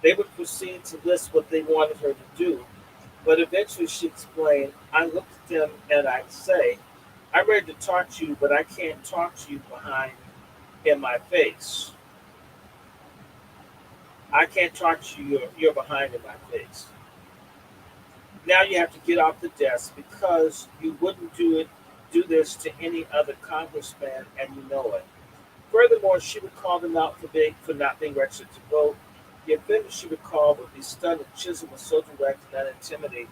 They would proceed to list what they wanted her to do, but eventually she explained, "I looked at them and I'd say, I'm ready to talk to you, but I can't talk to you behind in my face. I can't talk to you, you're behind in my face. Now you have to get off the desk because you wouldn't do this to any other congressman and you know it." Furthermore, she would call them out for not being registered to vote. The offender she would call would be stunned that Chisholm was so direct and unintimidating.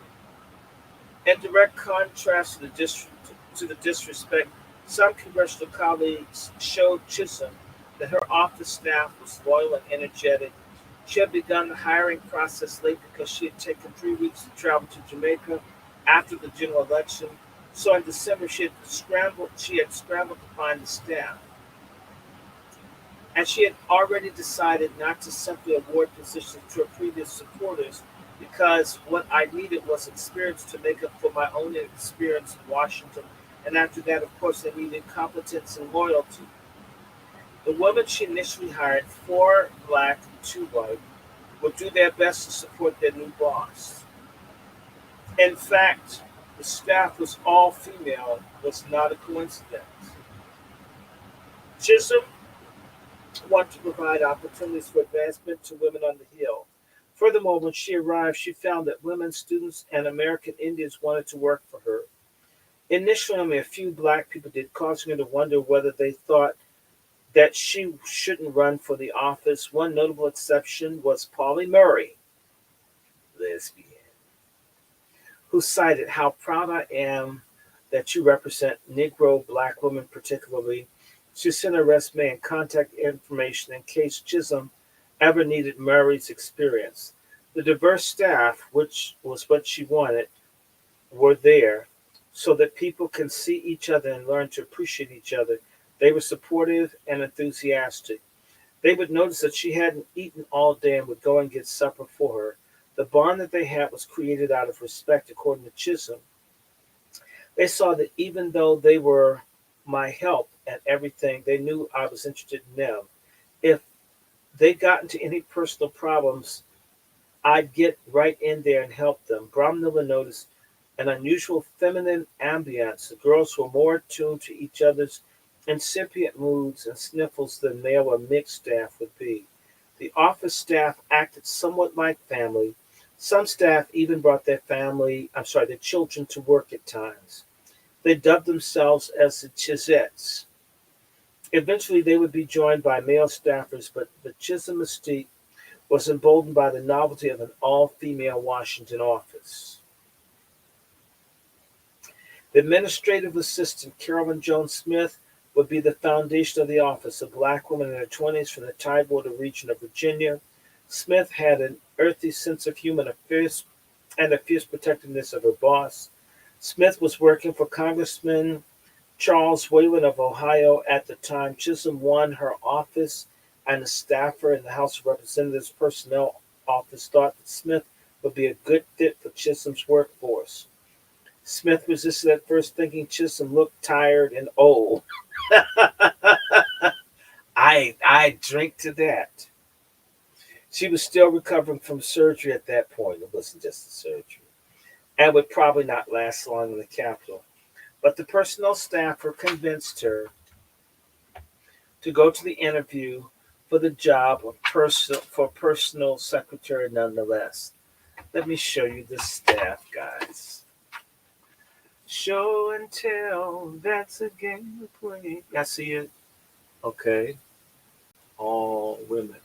In direct contrast to the disrespect, some congressional colleagues showed Chisholm that her office staff was loyal and energetic. She had begun the hiring process late because she had taken 3 weeks to travel to Jamaica after the general election. So in December, She had scrambled to find the staff, and she had already decided not to simply award positions to her previous supporters because what I needed was experience to make up for my own inexperience in Washington. And after that, of course, I needed competence and loyalty. The women she initially hired, four black and two white, would do their best to support their new boss. In fact, the staff was all female was not a coincidence. Chisholm wanted to provide opportunities for advancement to women on the Hill. Furthermore, when she arrived, she found that women, students, and American Indians wanted to work for her. Initially, only a few black people did, causing her to wonder whether they thought that she shouldn't run for the office. One notable exception was Pauli Murray, lesbian, who cited, "How proud I am that you represent Negro black women particularly." She sent her resume and contact information in case Chisholm ever needed Murray's experience. The diverse staff, which was what she wanted, were there so that people can see each other and learn to appreciate each other. They were supportive and enthusiastic. They would notice that she hadn't eaten all day and would go and get supper for her. The bond that they had was created out of respect, according to Chisholm. They saw that even though they were my help and everything, they knew I was interested in them. If they got into any personal problems, I'd get right in there and help them. Bromnilla noticed an unusual feminine ambience. The girls were more attuned to each other's incipient moods and sniffles than male or mixed staff would be. The office staff acted somewhat like family. Some staff even brought their children to work at times. They dubbed themselves as the Chisettes. Eventually, they would be joined by male staffers, but the Chisholm mystique was emboldened by the novelty of an all-female Washington office. The administrative assistant, Carolyn Jones Smith, would be the foundation of the office, a black woman in her 20s from the Tidewater region of Virginia. Smith had an earthy sense of humor and a fierce protectiveness of her boss. Smith was working for Congressman Charles Wayland of Ohio at the time. Chisholm won her office, and a staffer in the House of Representatives Personnel Office thought that Smith would be a good fit for Chisholm's workforce. Smith resisted at first, thinking Chisholm looked tired and old. I drink to that. She was still recovering from surgery at that point. It wasn't just the surgery. And would probably not last long in the Capitol. But the personnel staffer convinced her to go to the interview for the job of personal secretary nonetheless. Let me show you the staff, guys. Show and tell, that's a game of play. I see it. Okay. All women.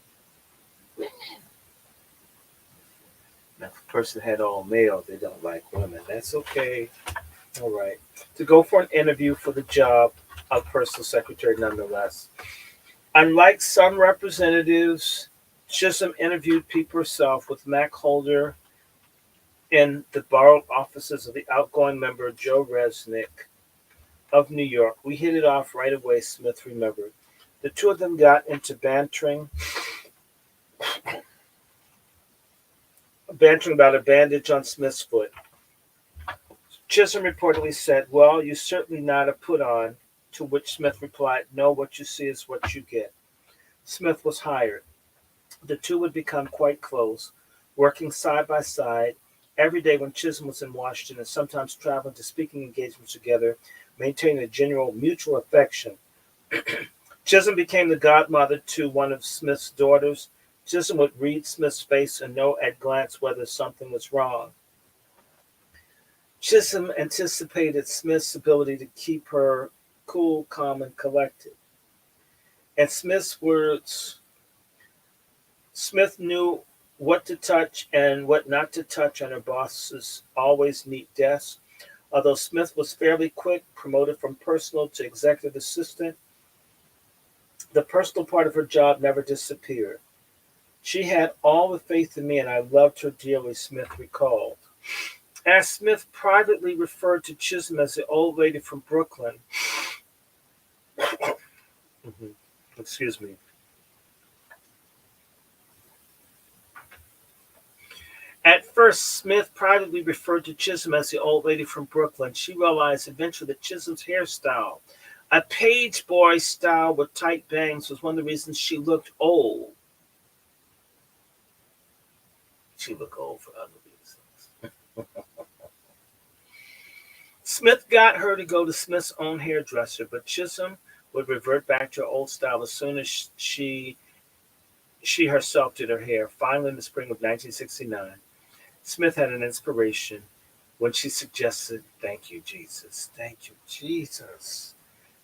Now, if a person had all male, they don't like women. That's okay. All right. To go for an interview for the job of personal secretary nonetheless. Unlike some representatives, Chisholm interviewed people herself with Mac Holder in the borrowed offices of the outgoing member Joe Resnick of New York. We hit it off right away, Smith remembered. The two of them got into bantering about a bandage on Smith's foot. Chisholm reportedly said, "Well, you certainly not a put on," to which Smith replied, "No, what you see is what you get." Smith was hired. The two would become quite close, working side by side every day when Chisholm was in Washington and sometimes traveling to speaking engagements together, maintaining a general mutual affection. Chisholm became the godmother to one of Smith's daughters. Chisholm would read Smith's face and know at a glance whether something was wrong. Chisholm anticipated Smith's ability to keep her cool, calm, and collected. In Smith's words, Smith knew what to touch and what not to touch on her boss's always neat desk. Although Smith was fairly quick, promoted from personal to executive assistant, the personal part of her job never disappeared. She had all the faith in me, and I loved her dearly, Smith recalled. As Smith privately referred to Chisholm as the old lady from Brooklyn, excuse me. At first, Smith privately referred to Chisholm as the old lady from Brooklyn. She realized eventually that Chisholm's hairstyle, a page boy style with tight bangs, was one of the reasons she looked old. She looked old for other reasons. Smith got her to go to Smith's own hairdresser, but Chisholm would revert back to her old style as soon as she herself did her hair. Finally, in the spring of 1969, Smith had an inspiration when she suggested, thank you, Jesus.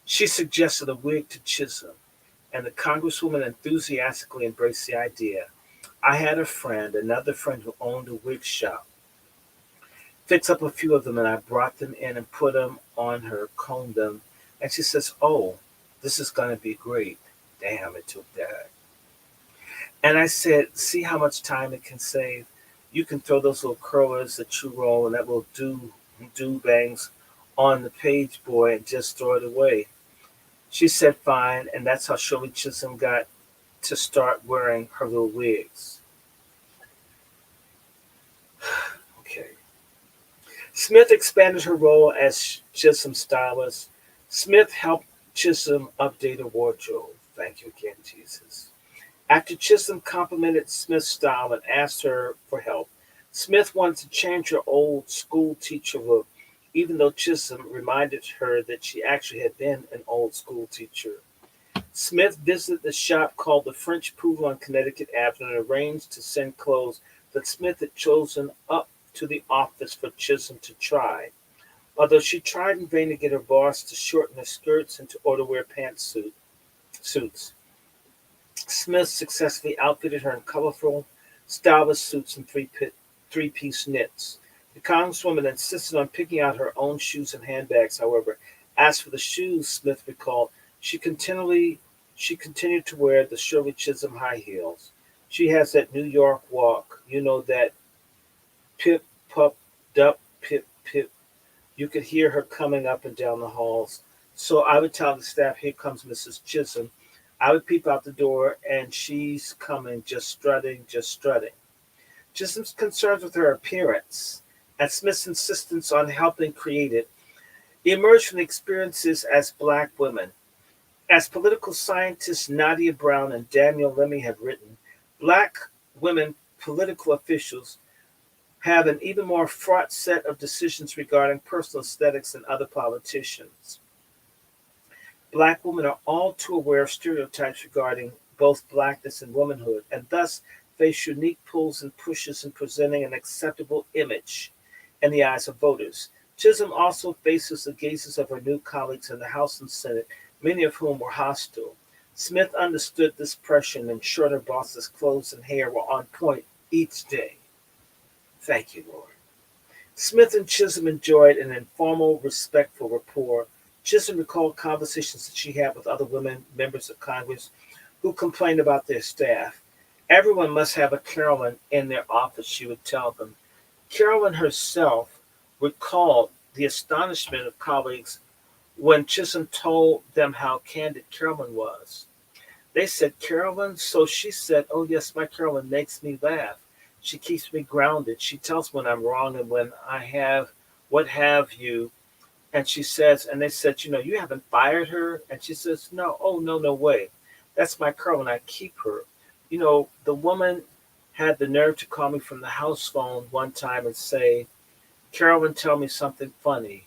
She suggested a wig to Chisholm, and the Congresswoman enthusiastically embraced the idea. I had another friend who owned a wig shop. Fix up a few of them, and I brought them in and put them on her, combed them. And she says, "Oh, This is going to be great. Damn, it took that. And I said, see how much time it can save? You can throw those little curlers that you roll and that little do bangs on the page, boy, and just throw it away. She said fine, and that's how Shirley Chisholm got to start wearing her little wigs. Okay. Smith expanded her role as Chisholm's stylist. Smith helped Chisholm update her wardrobe. Thank you again, Jesus. After Chisholm complimented Smith's style and asked her for help, Smith wanted to change her old school teacher look, even though Chisholm reminded her that she actually had been an old school teacher. Smith visited the shop called the French Poodle on Connecticut Avenue and arranged to send clothes that Smith had chosen up to the office for Chisholm to try. Although she tried in vain to get her boss to shorten her skirts and to order wear suits. Smith successfully outfitted her in colorful, stylish suits and three-piece knits. The Congresswoman insisted on picking out her own shoes and handbags, however. As for the shoes, Smith recalled, she continued to wear the Shirley Chisholm high heels. She has that New York walk, that pip, pup, dup, pip, pip. You could hear her coming up and down the halls. So I would tell the staff, here comes Mrs. Chisholm. I would peep out the door, and she's coming, just strutting, just strutting. Chisholm's concerns with her appearance and Smith's insistence on helping create it emerged from the experiences as black women. As political scientists Nadia Brown and Daniel Lemmy have written, black women political officials have an even more fraught set of decisions regarding personal aesthetics than other politicians. Black women are all too aware of stereotypes regarding both blackness and womanhood, and thus face unique pulls and pushes in presenting an acceptable image in the eyes of voters. Chisholm also faces the gazes of her new colleagues in the House and Senate, many of whom were hostile. Smith understood this pressure and ensured her boss's clothes and hair were on point each day. Thank you, Lord. Smith and Chisholm enjoyed an informal, respectful rapport. Chisholm recalled conversations that she had with other women, members of Congress, who complained about their staff. Everyone must have a Carolyn in their office, she would tell them. Carolyn herself recalled the astonishment of colleagues when Chisholm told them how candid Carolyn was. They said, Carolyn? So she said, oh yes, my Carolyn makes me laugh. She keeps me grounded. She tells when I'm wrong and when I have what have you. And she says, and they said, you haven't fired her? And she says, no, oh, no, no way. That's my Carolyn. I keep her. The woman had the nerve to call me from the house phone one time and say, Carolyn, tell me something funny.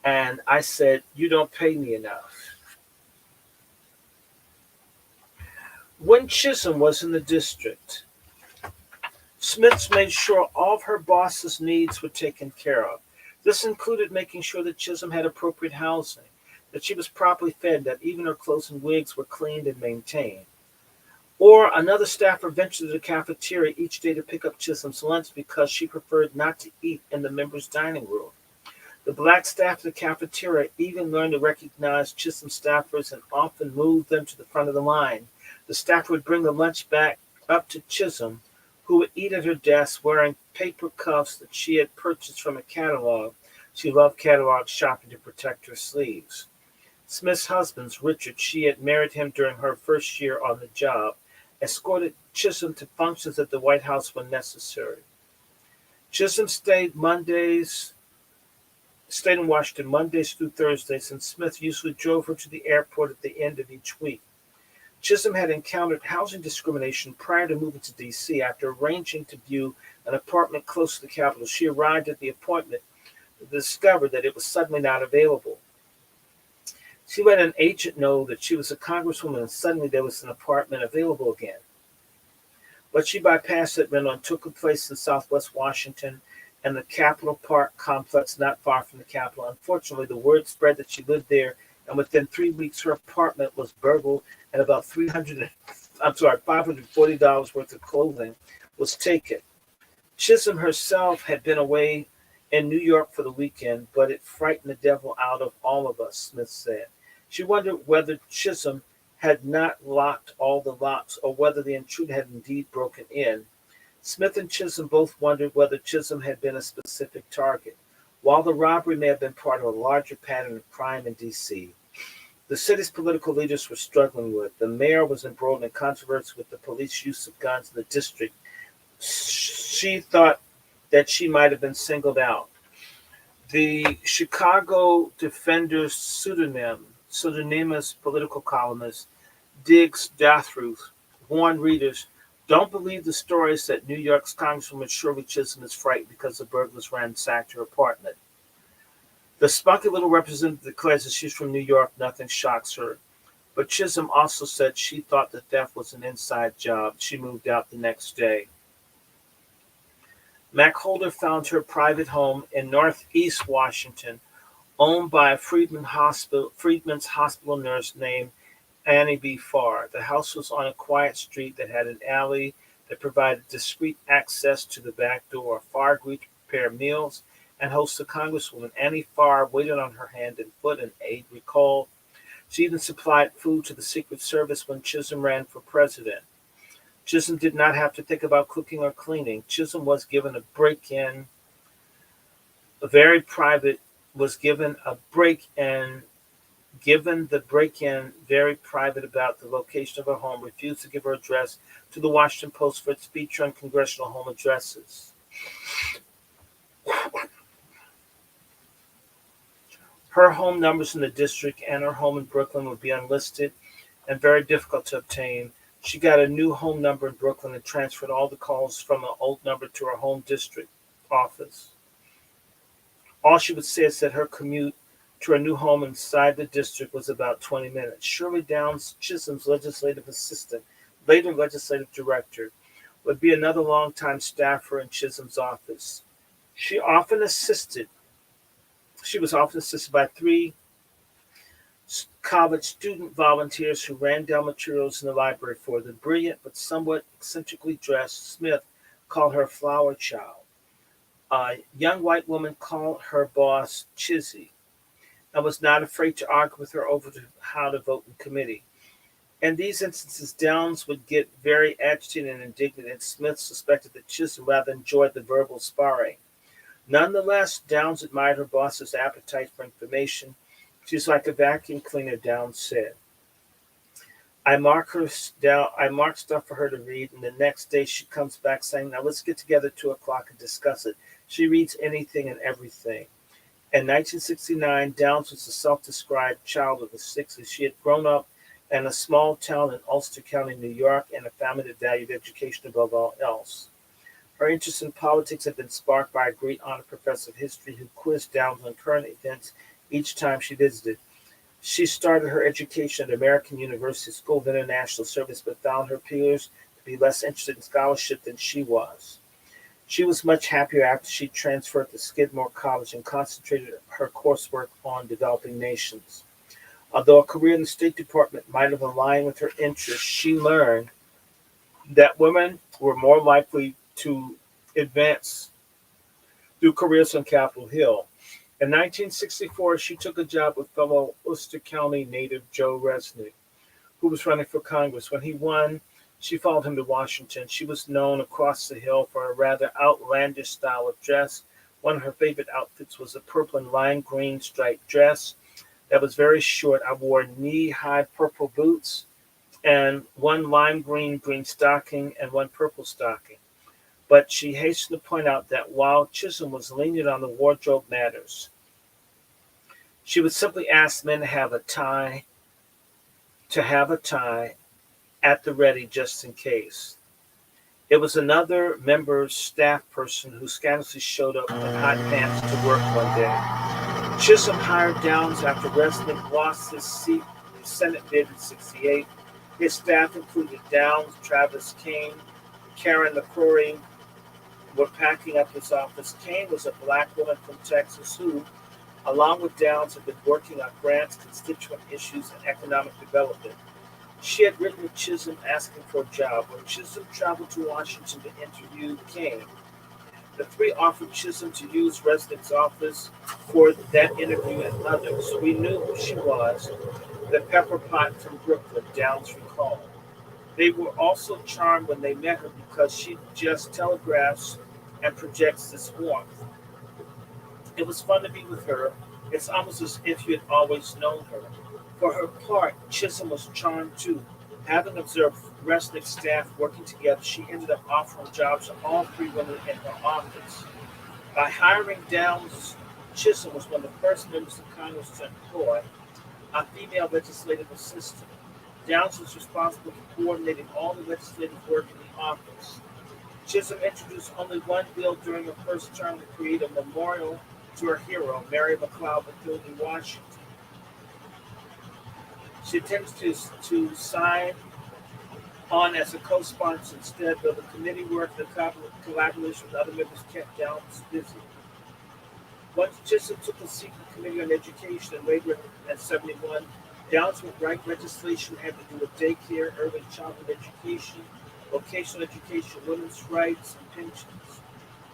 And I said, you don't pay me enough. When Chisholm was in the district, Smith made sure all of her boss's needs were taken care of. This included making sure that Chisholm had appropriate housing, that she was properly fed, that even her clothes and wigs were cleaned and maintained. Or another staffer ventured to the cafeteria each day to pick up Chisholm's lunch because she preferred not to eat in the members' dining room. The black staff at the cafeteria even learned to recognize Chisholm staffers and often moved them to the front of the line. The staffer would bring the lunch back up to Chisholm, who would eat at her desk wearing paper cuffs that she had purchased from a catalog. She loved catalog shopping to protect her sleeves. Smith's husband, Richard, she had married him during her first year on the job, escorted Chisholm to functions at the White House when necessary. Chisholm stayed in Washington Mondays through Thursdays, and Smith usually drove her to the airport at the end of each week. Chisholm had encountered housing discrimination prior to moving to D.C. After arranging to view an apartment close to the Capitol, she arrived at the appointment and discovered that it was suddenly not available. She let an agent know that she was a congresswoman and suddenly there was an apartment available again. But she bypassed that window and took a place in Southwest Washington and the Capitol Park complex not far from the Capitol. Unfortunately, the word spread that she lived there, and within 3 weeks her apartment was burgled and about $540 worth of clothing was taken. Chisholm herself had been away in New York for the weekend, but it frightened the devil out of all of us, Smith said. She wondered whether Chisholm had not locked all the locks or whether the intruder had indeed broken in. Smith and Chisholm both wondered whether Chisholm had been a specific target, while the robbery may have been part of a larger pattern of crime in D.C. The city's political leaders were struggling with. The mayor was embroiled in controversy with the police use of guns in the district. She thought that she might have been singled out. The Chicago Defender's pseudonymous political columnist Diggs Dathruth warned readers, "Don't believe the stories that New York's Congresswoman Shirley Chisholm is frightened because the burglars ransacked her apartment." The spunky little representative declares that she's from New York, nothing shocks her. But Chisholm also said she thought the theft was an inside job. She moved out the next day. Mac Holder found her private home in Northeast Washington, owned by a Freedmen's Hospital nurse named Annie B. Farr. The house was on a quiet street that had an alley that provided discreet access to the back door. Farr agreed to prepare meals and host the Congresswoman. Annie Farr waited on her hand and foot, and aide recalled. She even supplied food to the Secret Service when Chisholm ran for president. Chisholm did not have to think about cooking or cleaning. Chisholm was given a break-in, a very private, was given a break-in, given the break-in very private about the location of her home, refused to give her address to the Washington Post for its feature on congressional home addresses. Her home numbers in the district and her home in Brooklyn would be unlisted and very difficult to obtain. She got a new home number in Brooklyn and transferred all the calls from an old number to her home district office. All she would say is that her commute to her new home inside the district was about 20 minutes. Shirley Downs, Chisholm's legislative assistant, later legislative director, would be another longtime staffer in Chisholm's office. She was often assisted by 3 college student volunteers who ran down materials in the library for the brilliant but somewhat eccentrically dressed Smith called her Flower Child. A young white woman called her boss Chizzy and was not afraid to argue with her over how to vote in committee. In these instances, Downs would get very agitated and indignant, and Smith suspected that Chisholm rather enjoyed the verbal sparring. Nonetheless, Downs admired her boss's appetite for information. She's like a vacuum cleaner, Downs said. I mark stuff for her to read, and the next day she comes back saying, "Now let's get together at 2:00 and discuss it." She reads anything and everything. In 1969, Downs was a self-described child of the 60s. She had grown up in a small town in Ulster County, New York, and a family that valued education above all else. Her interest in politics had been sparked by a great honor professor of history who quizzed Downs on current events each time she visited. She started her education at American University School of International Service, but found her peers to be less interested in scholarship than she was. She was much happier after she transferred to Skidmore College and concentrated her coursework on developing nations. Although a career in the State Department might have aligned with her interests, she learned that women were more likely to advance through careers on Capitol Hill. In 1964, she took a job with fellow Ulster County native Joe Resnick, who was running for Congress. When he won, she followed him to Washington. She was known across the Hill for a rather outlandish style of dress. One of her favorite outfits was a purple and lime green striped dress that was very short. I wore knee-high purple boots and one lime green stocking and one purple stocking. But she hastened to point out that while Chisholm was lenient on the wardrobe matters, she would simply ask men to have a tie at the ready just in case. It was another member staff person who scandalously showed up in hot pants to work one day. Chisholm hired Downs after Resnick lost his seat in the Senate bid in '68. His staff included Downs, Travis Kane, Karen McCrory, were packing up his office. Kane was a black woman from Texas who, along with Downs, had been working on grants, constituent issues, and economic development. She had written to Chisholm asking for a job. When Chisholm traveled to Washington to interview Kane, the 3 offered Chisholm to use Resnick's office for that interview and others. We knew who she was. the pepper pot from Brooklyn, Downs recalled. They were also charmed when they met her because she just telegraphs and projects this warmth. It was fun to be with her. It's almost as if you had always known her. For her part, Chisholm was charmed too. Having observed Resnick's staff working together, she ended up offering jobs to all three women in her office. By hiring Downs, Chisholm was one of the first members of Congress to employ a female legislative assistant. Downs was responsible for coordinating all the legislative work in the office. Chisholm introduced only one bill during her first term to create a memorial to her hero, Mary McLeod McKilvey, Washington. She attempts to sign on as a co-sponsor instead, though the committee work and the collaboration with other members kept Downs busy. Once Chisholm took a seat in the Committee on Education and later at 71, Downs would write legislation having to do with daycare, early childhood education, vocational education, women's rights, and pensions.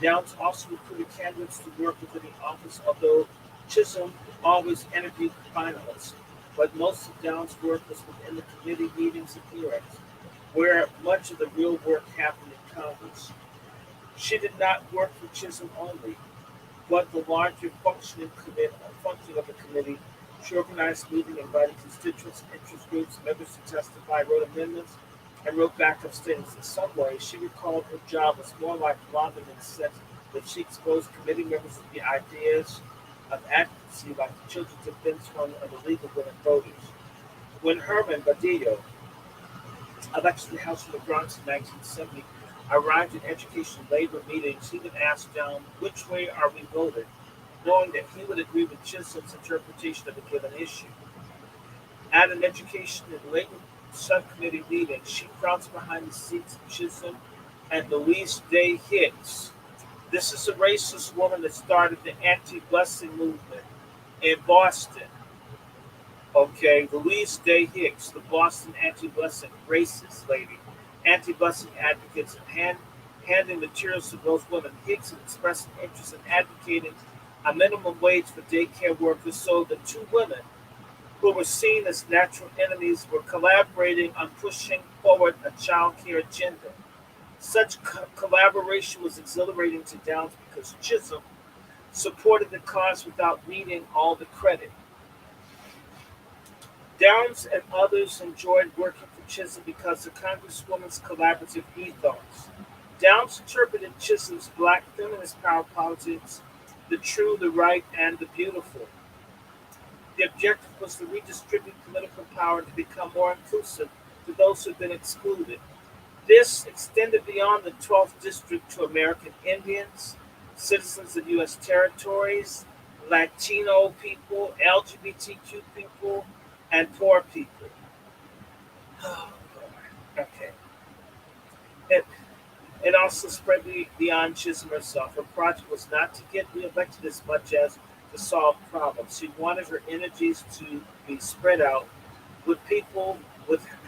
Downs also recruited candidates to work within the office, although Chisholm always interviewed finalists. But most of Downs' work was within the committee meetings and hearings, where much of the real work happened in Congress. She did not work for Chisholm only, but the larger function of the committee. She organized meetings, invited constituents, interest groups, members to testify, wrote amendments, and wrote backup statements. In some ways, she recalled her job was more like lobbying in the sense that she exposed committee members to the ideas of advocacy like the Children's Defense Fund and the League of Women Voters. When Herman Badillo, elected to the House of the Bronx in 1970, arrived at education labor meetings, he would ask Down, which way are we voted, knowing that he would agree with Chisholm's interpretation of a given issue. At an education and labor subcommittee meeting, she crouched behind the seats of Chisholm and Louise Day Hicks. This is a racist woman that started the anti-busing movement in Boston. Okay, Louise Day Hicks, the Boston anti-busing racist lady, anti-busing advocates, and handing materials to those women. Hicks had expressed an interest in advocating a minimum wage for daycare workers, so the two women, who were seen as natural enemies, were collaborating on pushing forward a child care agenda. Such collaboration was exhilarating to Downs because Chisholm supported the cause without needing all the credit. Downs and others enjoyed working for Chisholm because of Congresswoman's collaborative ethos. Downs interpreted Chisholm's black feminist power politics, the true, the right, and the beautiful. The objective was to redistribute political power to become more inclusive to those who had been excluded. This extended beyond the 12th District to American Indians, citizens of U.S. territories, Latino people, LGBTQ people, and poor people. Oh, okay. It, it also spread beyond Chisholm herself. Her project was not to get reelected as much as to solve problems. She wanted her energies to be spread out with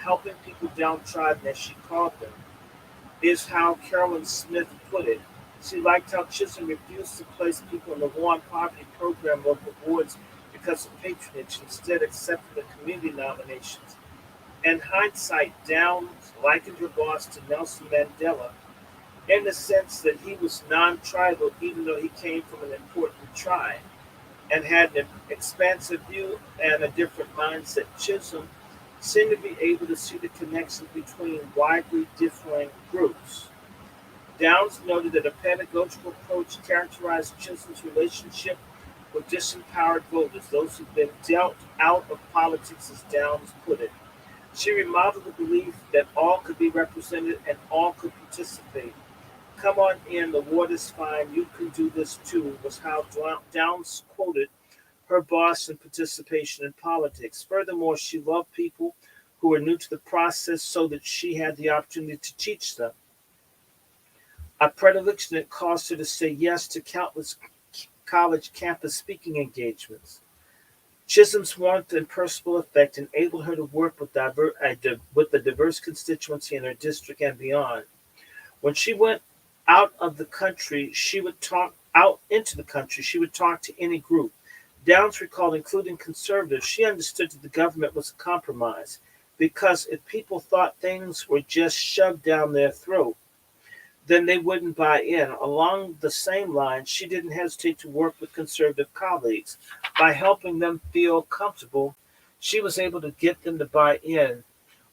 helping people downtrodden, as she called them, is how Carolyn Smith put it. She liked how Chisholm refused to place people in the war on poverty program of awards because of patronage, instead accepting the community nominations. In hindsight, Downs likened her boss to Nelson Mandela in the sense that he was non-tribal even though he came from an important tribe and had an expansive view and a different mindset. Chisholm seemed to be able to see the connection between widely differing groups. Downs noted that a pedagogical approach characterized Chisholm's relationship with disempowered voters, those who've been dealt out of politics, as Downs put it. She remodeled the belief that all could be represented and all could participate. Come on in, the water's fine, you can do this too, was how Downs quoted her boss in participation in politics. Furthermore, she loved people who were new to the process so that she had the opportunity to teach them. A predilection that caused her to say yes to countless college campus speaking engagements. Chisholm's warmth and personal effect enabled her to work with the diverse constituency in her district and beyond. When she went out of the country, she would talk out into the country. She would talk to any group. Downs recalled, including conservatives, she understood that the government was a compromise because if people thought things were just shoved down their throat, then they wouldn't buy in. Along the same lines, she didn't hesitate to work with conservative colleagues. By helping them feel comfortable, she was able to get them to buy in,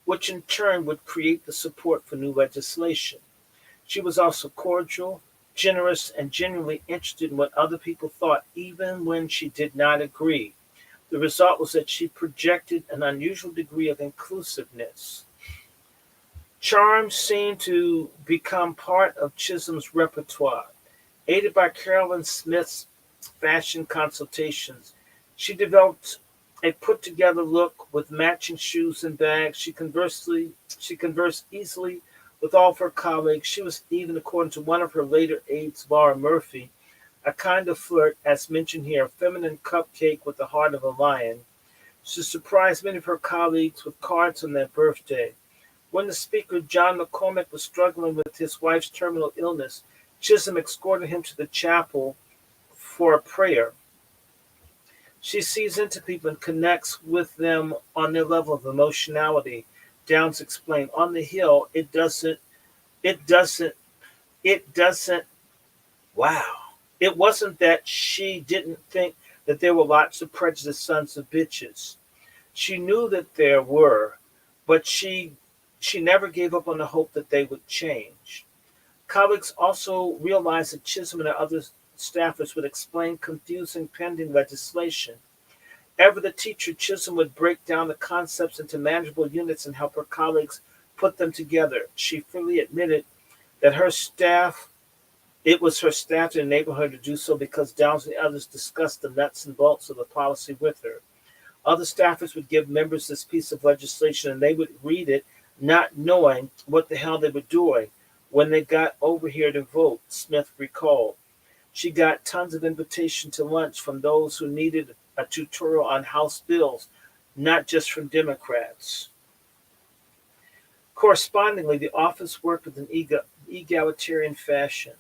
which in turn would create the support for new legislation. She was also cordial, generous, and genuinely interested in what other people thought, even when she did not agree. The result was that she projected an unusual degree of inclusiveness. Charm seemed to become part of Chisholm's repertoire. Aided by Carolyn Smith's fashion consultations, she developed a put-together look with matching shoes and bags. She conversed easily with all of her colleagues. She was even, according to one of her later aides, Laura Murphy, a kind of flirt, as mentioned here, a feminine cupcake with the heart of a lion. She surprised many of her colleagues with cards on their birthday. When the speaker, John McCormick, was struggling with his wife's terminal illness, Chisholm escorted him to the chapel for a prayer. She sees into people and connects with them on their level of emotionality. Downs explained, on the Hill, it doesn't, it doesn't, wow. It wasn't that she didn't think that there were lots of prejudiced sons of bitches. She knew that there were, but she never gave up on the hope that they would change. Colleagues also realized that Chisholm and her other staffers would explain confusing pending legislation. Ever the teacher, Chisholm would break down the concepts into manageable units and help her colleagues put them together. She freely admitted that it was her staff that enabled her to do so because Downs and the others discussed the nuts and bolts of the policy with her. Other staffers would give members this piece of legislation and they would read it, not knowing what the hell they were doing when they got over here to vote, Smith recalled. She got tons of invitation to lunch from those who needed a tutorial on House bills, not just from Democrats. Correspondingly, the office worked with an egalitarian fashion.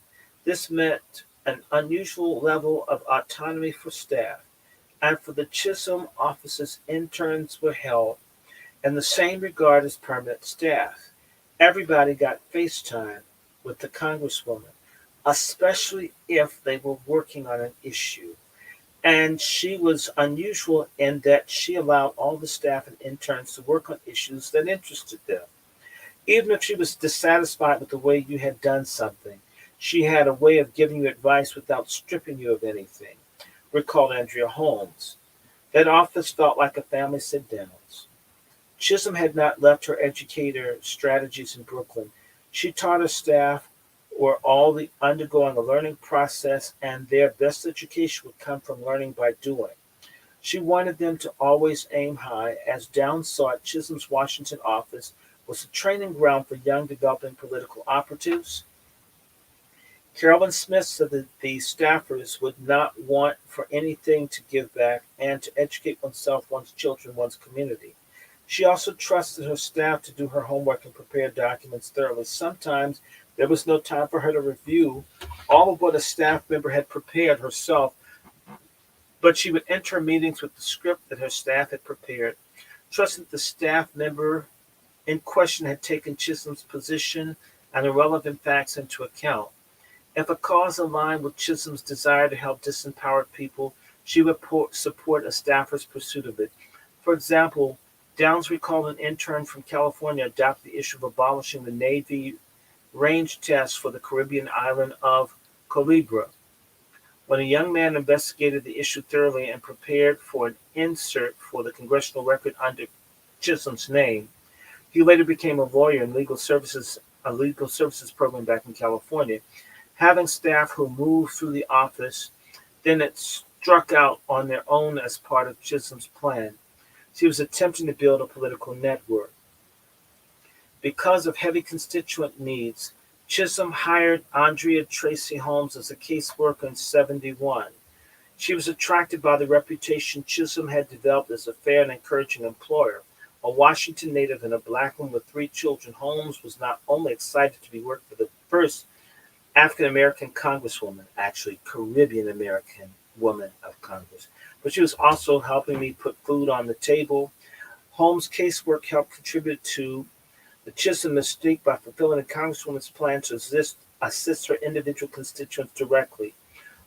This meant an unusual level of autonomy for staff, and for the Chisholm office's interns were held in the same regard as permanent staff. Everybody got FaceTime with the Congresswoman, especially if they were working on an issue. And she was unusual in that she allowed all the staff and interns to work on issues that interested them. Even if she was dissatisfied with the way you had done something, she had a way of giving you advice without stripping you of anything, recalled Andrea Holmes. That office felt like a family sit-downs. Chisholm had not left her educator strategies in Brooklyn. She taught her staff were all undergoing a learning process, and their best education would come from learning by doing. She wanted them to always aim high, as Downs saw it. Chisholm's Washington office was a training ground for young developing political operatives. Carolyn Smith said that the staffers would not want for anything to give back and to educate oneself, one's children, one's community. She also trusted her staff to do her homework and prepare documents thoroughly. Sometimes there was no time for her to review all of what a staff member had prepared herself, but she would enter meetings with the script that her staff had prepared, trusting that the staff member in question had taken Chisholm's position and the relevant facts into account. If a cause aligned with Chisholm's desire to help disempowered people, she would support a staffer's pursuit of it. For example, Downs recalled an intern from California adopted the issue of abolishing the Navy range test for the Caribbean island of Culebra. When a young man investigated the issue thoroughly and prepared for an insert for the congressional record under Chisholm's name, he later became a lawyer in a legal services program back in California. Having staff who moved through the office, then it struck out on their own as part of Chisholm's plan. She was attempting to build a political network. Because of heavy constituent needs, Chisholm hired Andrea Tracy Holmes as a caseworker in '71. She was attracted by the reputation Chisholm had developed as a fair and encouraging employer. A Washington native and a black woman with 3 children, Holmes was not only excited to be working for the first African American congresswoman, actually Caribbean American, woman of Congress. But she was also helping me put food on the table. Holmes' casework helped contribute to the Chisholm mystique by fulfilling the Congresswoman's plan to assist her individual constituents directly.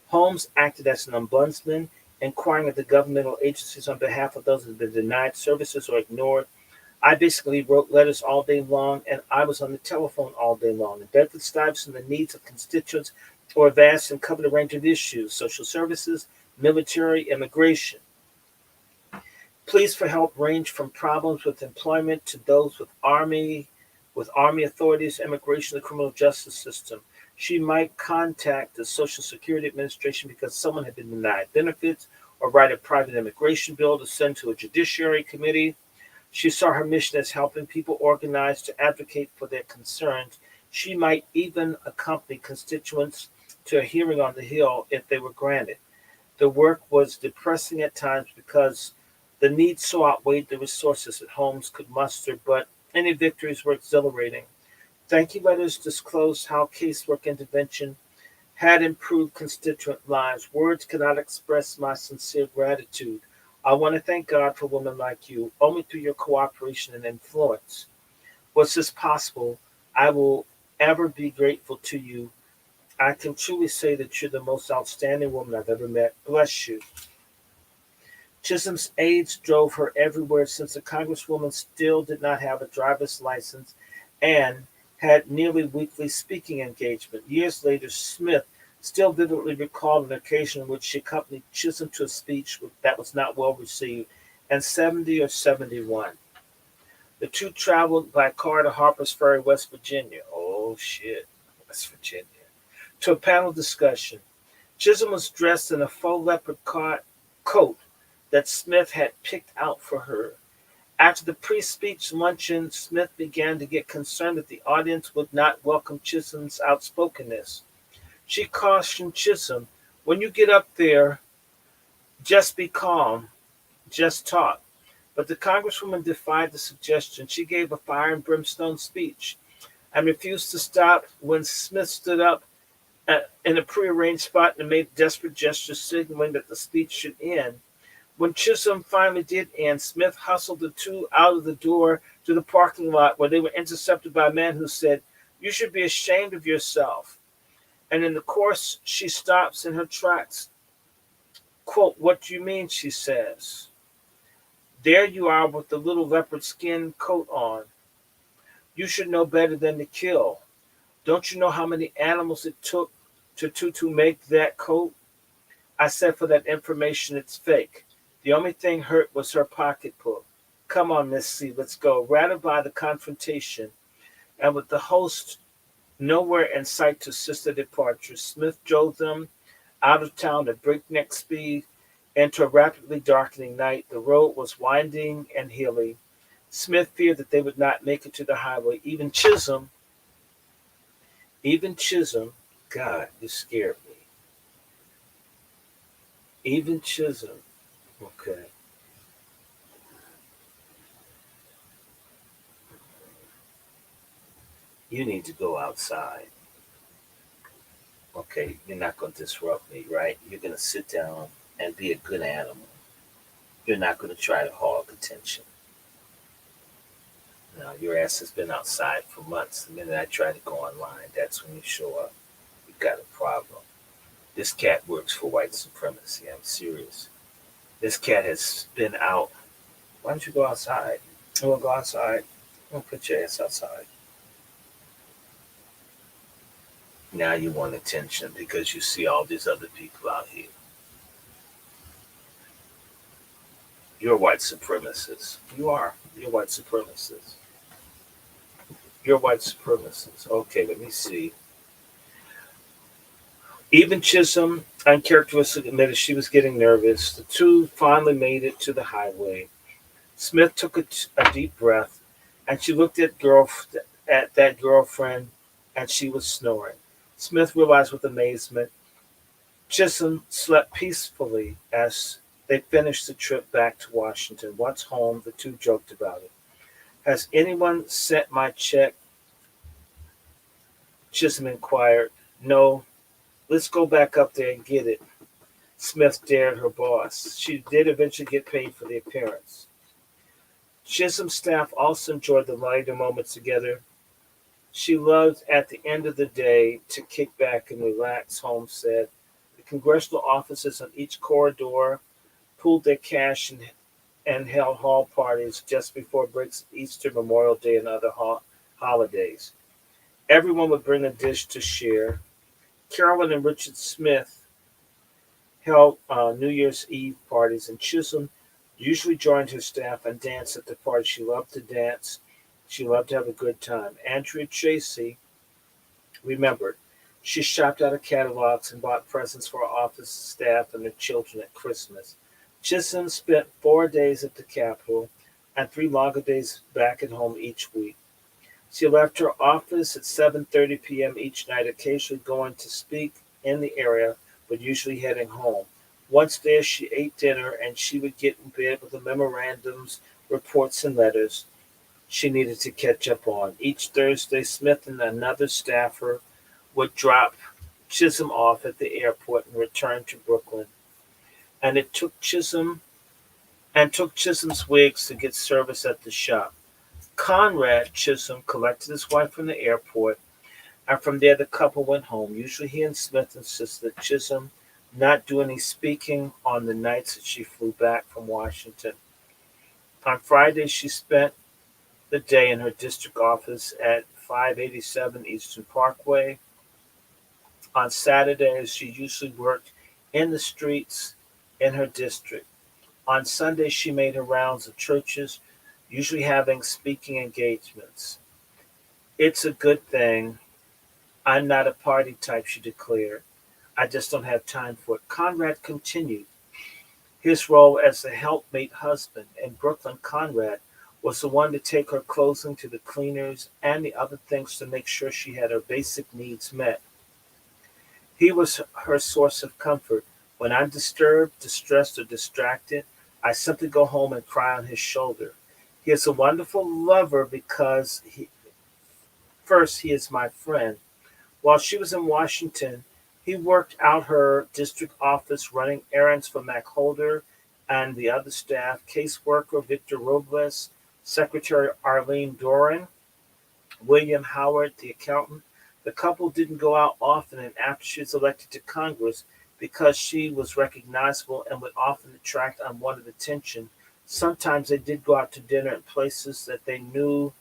Holmes acted as an ombudsman, inquiring at the governmental agencies on behalf of those who had been denied services or ignored. I basically wrote letters all day long, and I was on the telephone all day long. In Bedford-Stuyvesant, the needs of constituents were vast and covered a range of issues: social services, military, immigration. Pleas for help range from problems with employment to those with army authorities, immigration, the criminal justice system. She might contact the Social Security Administration because someone had been denied benefits, or write a private immigration bill to send to a judiciary committee. She saw her mission as helping people organize to advocate for their concerns. She might even accompany constituents to a hearing on the Hill if they were granted. The work was depressing at times because the need so outweighed the resources that Holmes could muster, but any victories were exhilarating. Thank you letters disclosed how casework intervention had improved constituent lives. Words cannot express my sincere gratitude. I want to thank God for women like you. Only through your cooperation and influence was this possible. I will ever be grateful to you. I can truly say that you're the most outstanding woman I've ever met. Bless you. Chisholm's aides drove her everywhere since the Congresswoman still did not have a driver's license and had nearly weekly speaking engagement. Years later, Smith still vividly recalled an occasion in which she accompanied Chisholm to a speech that was not well received, in 70 or 71. The two traveled by car to Harper's Ferry, West Virginia. Oh, shit. West Virginia. To a panel discussion. Chisholm was dressed in a faux leopard coat that Smith had picked out for her. After the pre-speech luncheon, Smith began to get concerned that the audience would not welcome Chisholm's outspokenness. She cautioned Chisholm, when you get up there, just be calm, just talk. But the Congresswoman defied the suggestion. She gave a fire and brimstone speech and refused to stop when Smith stood up in a prearranged spot and made desperate gestures signaling that the speech should end. When Chisholm finally did end, Smith hustled the two out of the door to the parking lot where they were intercepted by a man who said, "You should be ashamed of yourself." And in the course, she stops in her tracks. Quote, "What do you mean?" she says. "There you are with the little leopard skin coat on. You should know better than to kill. Don't you know how many animals it took to make that coat?" I said, "For that information, it's fake. The only thing hurt was her pocketbook. Come on, Miss C, let's go." Rattled by the confrontation, and with the host nowhere in sight to assist their departure, Smith drove them out of town at breakneck speed into a rapidly darkening night. The road was winding and hilly. Smith feared that they would not make it to the highway. Even Chisholm, God, you scared me. Even Chisholm, okay. You need to go outside. Okay, you're not going to disrupt me, right? You're going to sit down and be a good animal. You're not going to try to hog attention. Now, your ass has been outside for months. The minute I try to go online, that's when you show up. You've got a problem. This cat works for white supremacy. I'm serious. This cat has been out. Why don't you go outside? You want to go outside? Don't put your ass outside. Now you want attention because you see all these other people out here. You're a white supremacist. You are. You're a white supremacist. You're a white supremacist. Okay, let me see. Even Chisholm uncharacteristically admitted she was getting nervous. The two finally made it to the highway. Smith took a deep breath, and she looked at that girlfriend, and she was snoring. Smith realized with amazement. Chisholm slept peacefully as they finished the trip back to Washington. Once home, the two joked about it. "Has anyone sent my check?" Chisholm inquired. "No. Let's go back up there and get it." Smith dared her boss. She did eventually get paid for the appearance. Chisholm's staff also enjoyed the lighter moments together. She loved at the end of the day to kick back and relax, Holmes said. The congressional offices on each corridor pooled their cash and held hall parties just before breaks of Easter, Memorial Day, and other holidays. Everyone would bring a dish to share. Carolyn and Richard Smith held New Year's Eve parties, and Chisholm usually joined her staff and danced at the party. She loved to dance. She loved to have a good time. Andrea Tracy remembered. She shopped out of catalogs and bought presents for her office staff and their children at Christmas. Chisholm spent 4 days at the Capitol and 3 longer days back at home each week. She left her office at 7:30 p.m. each night, occasionally going to speak in the area, but usually heading home. Once there, she ate dinner and she would get in bed with the memorandums, reports, and letters she needed to catch up on. Each Thursday, Smith and another staffer would drop Chisholm off at the airport and return to Brooklyn. And it took Chisholm's wigs to get service at the shop. Conrad Chisholm collected his wife from the airport, and from there the couple went home. Usually he and Smith insisted that Chisholm not do any speaking on the nights that she flew back from Washington. On Friday, she spent the day in her district office at 587 Eastern Parkway. On Saturdays, she usually worked in the streets in her district. On Sundays, she made her rounds of churches, usually having speaking engagements. It's a good thing I'm not a party type, she declared. I just don't have time for it. Conrad continued. His role as the helpmate husband in Brooklyn, Conrad was the one to take her clothing to the cleaners and the other things to make sure she had her basic needs met. He was her source of comfort. When I'm disturbed, distressed, or distracted, I simply go home and cry on his shoulder. He is a wonderful lover because first, he is my friend. While she was in Washington, he worked out her district office running errands for Mac Holder and the other staff, caseworker Victor Robles, Secretary Arlene Doran, William Howard, the accountant. The couple didn't go out often, and after she was elected to Congress, because she was recognizable and would often attract unwanted attention, sometimes they did go out to dinner at places that they knew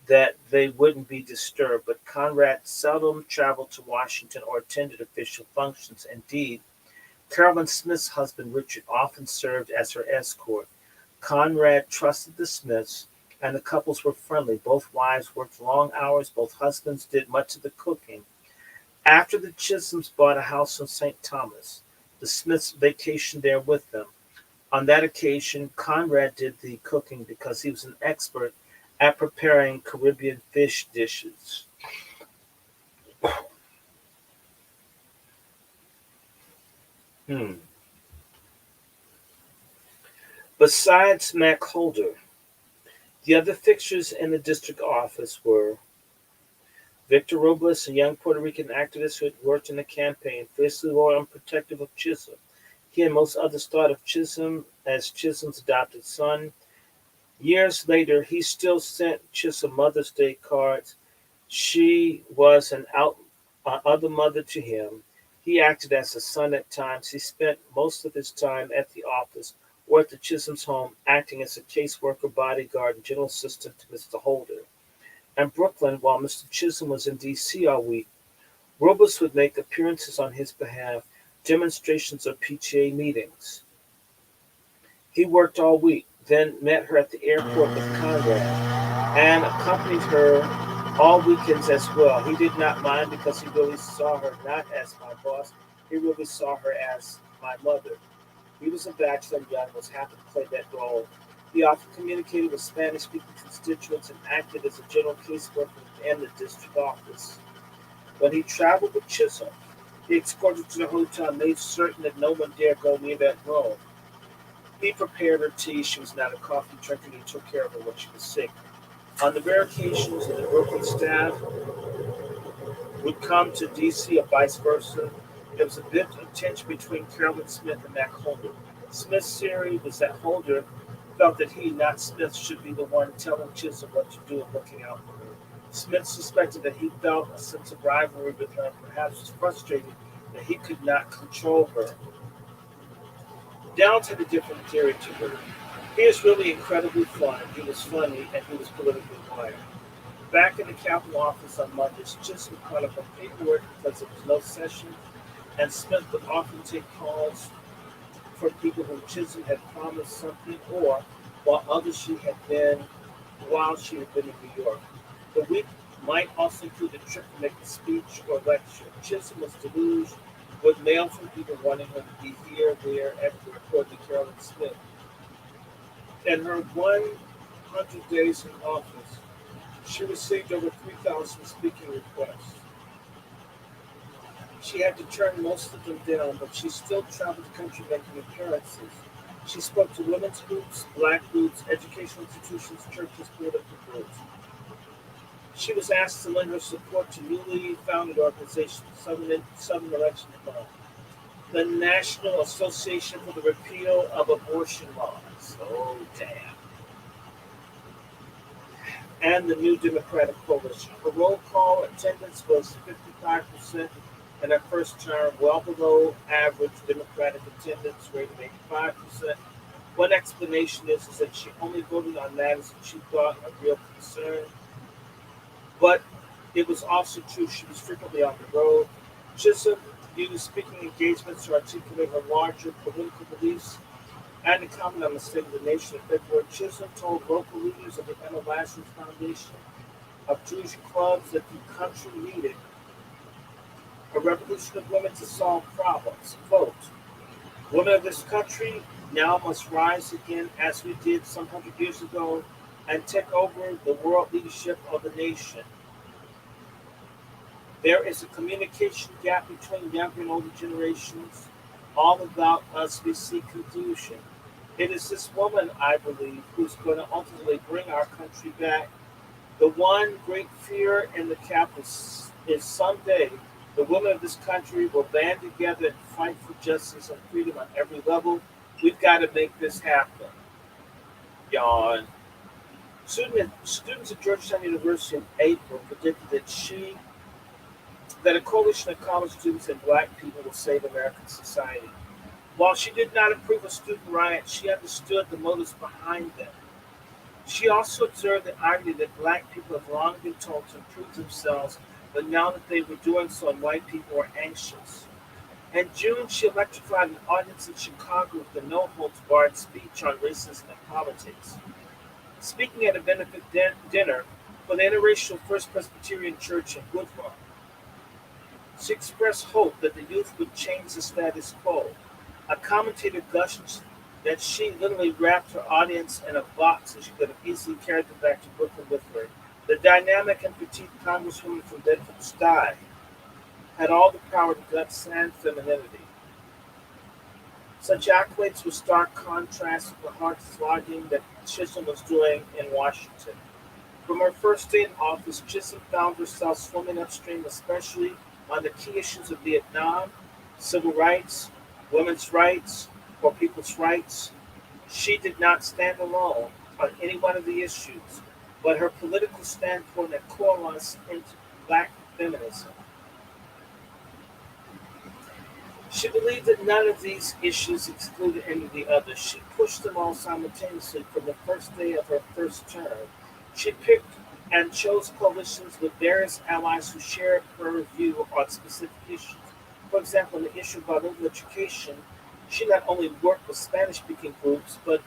that they wouldn't be disturbed. But Conrad seldom traveled to Washington or attended official functions. Indeed, Carolyn Smith's husband Richard often served as her escort. Conrad trusted the Smiths, and the couples were friendly. Both wives worked long hours. Both husbands did much of the cooking. After the Chisholms bought a house in St. Thomas, the Smiths vacationed there with them. On that occasion, Conrad did the cooking because he was an expert at preparing Caribbean fish dishes. Hmm. Besides Mac Holder, the other fixtures in the district office were Victor Robles, a young Puerto Rican activist who had worked in the campaign, fiercely loyal and protective of Chisholm. He and most others thought of Chisholm as Chisholm's adopted son. Years later, he still sent Chisholm Mother's Day cards. She was an other mother to him. He acted as a son at times. He spent most of his time at the office or at the Chisholm's home, acting as a caseworker, bodyguard, and general assistant to Mr. Holder. In Brooklyn, while Mr. Chisholm was in D.C. all week, Robles would make appearances on his behalf, demonstrations or PTA meetings. He worked all week, then met her at the airport with Conrad, and accompanied her all weekends as well. He did not mind because he really saw her not as my boss, he really saw her as my mother. He was a bachelor and young, was happy to play that role. He often communicated with Spanish-speaking constituents and acted as a general caseworker in the district office. When he traveled with Chisholm, he escorted her to the hotel and made certain that no one dare go near that room. He prepared her tea. She was not a coffee drinker, and he took care of her when she was sick. On the rare occasions that the Brooklyn staff would come to D.C. or vice versa, There was a bit of tension between Carolyn Smith and Mac Holder. Smith's theory was that Holder felt that he, not Smith, should be the one telling Chisholm what to do and looking out for her. Smith suspected that he felt a sense of rivalry with her and perhaps was frustrated that he could not control her. Downs had a different theory to her. He is really incredibly fun, he was funny, and he was politically wise. Back in the Capitol office on Mondays, Chisholm caught up on paperwork because there was no session, and Smith would often take calls for people whom Chisholm had promised something or while she had been in New York. The week might also include a trip to make a speech or lecture. Chisholm was deluged with mail from people wanting him to be here, there, everywhere, according to Carolyn Smith. In her 100 days in office, she received over 3,000 speaking requests. She had to turn most of them down, but she still traveled the country making appearances. She spoke to women's groups, black groups, educational institutions, churches, political groups. She was asked to lend her support to newly founded organization, Southern Election Fund, the National Association for the Repeal of Abortion Laws. Oh, damn. And the New Democratic Coalition. Her roll call attendance was 55% in her first term, well below average Democratic attendance rate of 85%. One explanation is that she only voted on matters that she thought of real concern, but it was also true she was frequently on the road. Chisholm used speaking engagements to articulate her larger political beliefs and to comment on the state of the nation. In February, Chisholm told local leaders of the Emma Lazarus Foundation of Jewish clubs that the country needed a revolution of women to solve problems. Quote, women of this country now must rise again as we did some 100 years ago and take over the world leadership of the nation. There is a communication gap between younger and older generations. All about us, we see confusion. It is this woman, I believe, who's going to ultimately bring our country back. The one great fear in the capital is someday the women of this country will band together and fight for justice and freedom on every level. We've got to make this happen. Yawn. Students at Georgetown University in April predicted that a coalition of college students and black people will save American society. While she did not approve of student riots, she understood the motives behind them. She also observed the irony that black people have long been told to improve themselves, but now that they were doing so, and white people were anxious. In June, she electrified an audience in Chicago with a no-holds-barred speech on racism and politics. Speaking at a benefit dinner for the interracial First Presbyterian Church in Woodlawn, she expressed hope that the youth would change the status quo. A commentator gushed that she literally wrapped her audience in a box and she could have easily carried them back to Brooklyn with her. The dynamic and petite Congresswoman from Bedford-Stuy had all the power to guts and femininity. Such accolades were stark contrast to the hard slogging that Chisholm was doing in Washington. From her first day in office, Chisholm found herself swimming upstream, especially on the key issues of Vietnam, civil rights, women's rights, or people's rights. She did not stand alone on any one of the issues, but her political standpoint had coalesced into black feminism. She believed that none of these issues excluded any of the others. She pushed them all simultaneously from the first day of her first term. She picked and chose coalitions with various allies who shared her view on specific issues. For example, on the issue of bilingual education, she not only worked with Spanish-speaking groups, but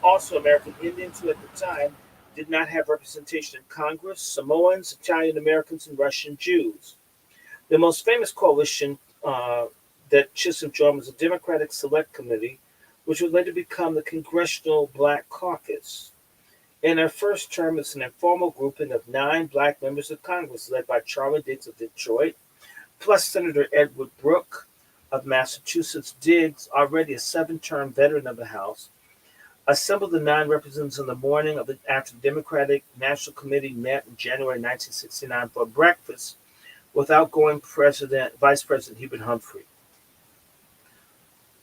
also American Indians who at the time did not have representation in Congress, Samoans, Italian Americans, and Russian Jews. The most famous coalition that Chisholm joined was the Democratic Select Committee, which would later become the Congressional Black Caucus. In her first term, it's an informal grouping of 9 black members of Congress, led by Charlie Diggs of Detroit, plus Senator Edward Brooke of Massachusetts. Diggs, already a 7-term veteran of the House, assembled the 9 representatives on the morning after the Democratic National Committee met in January 1969 for breakfast with outgoing Vice President Hubert Humphrey.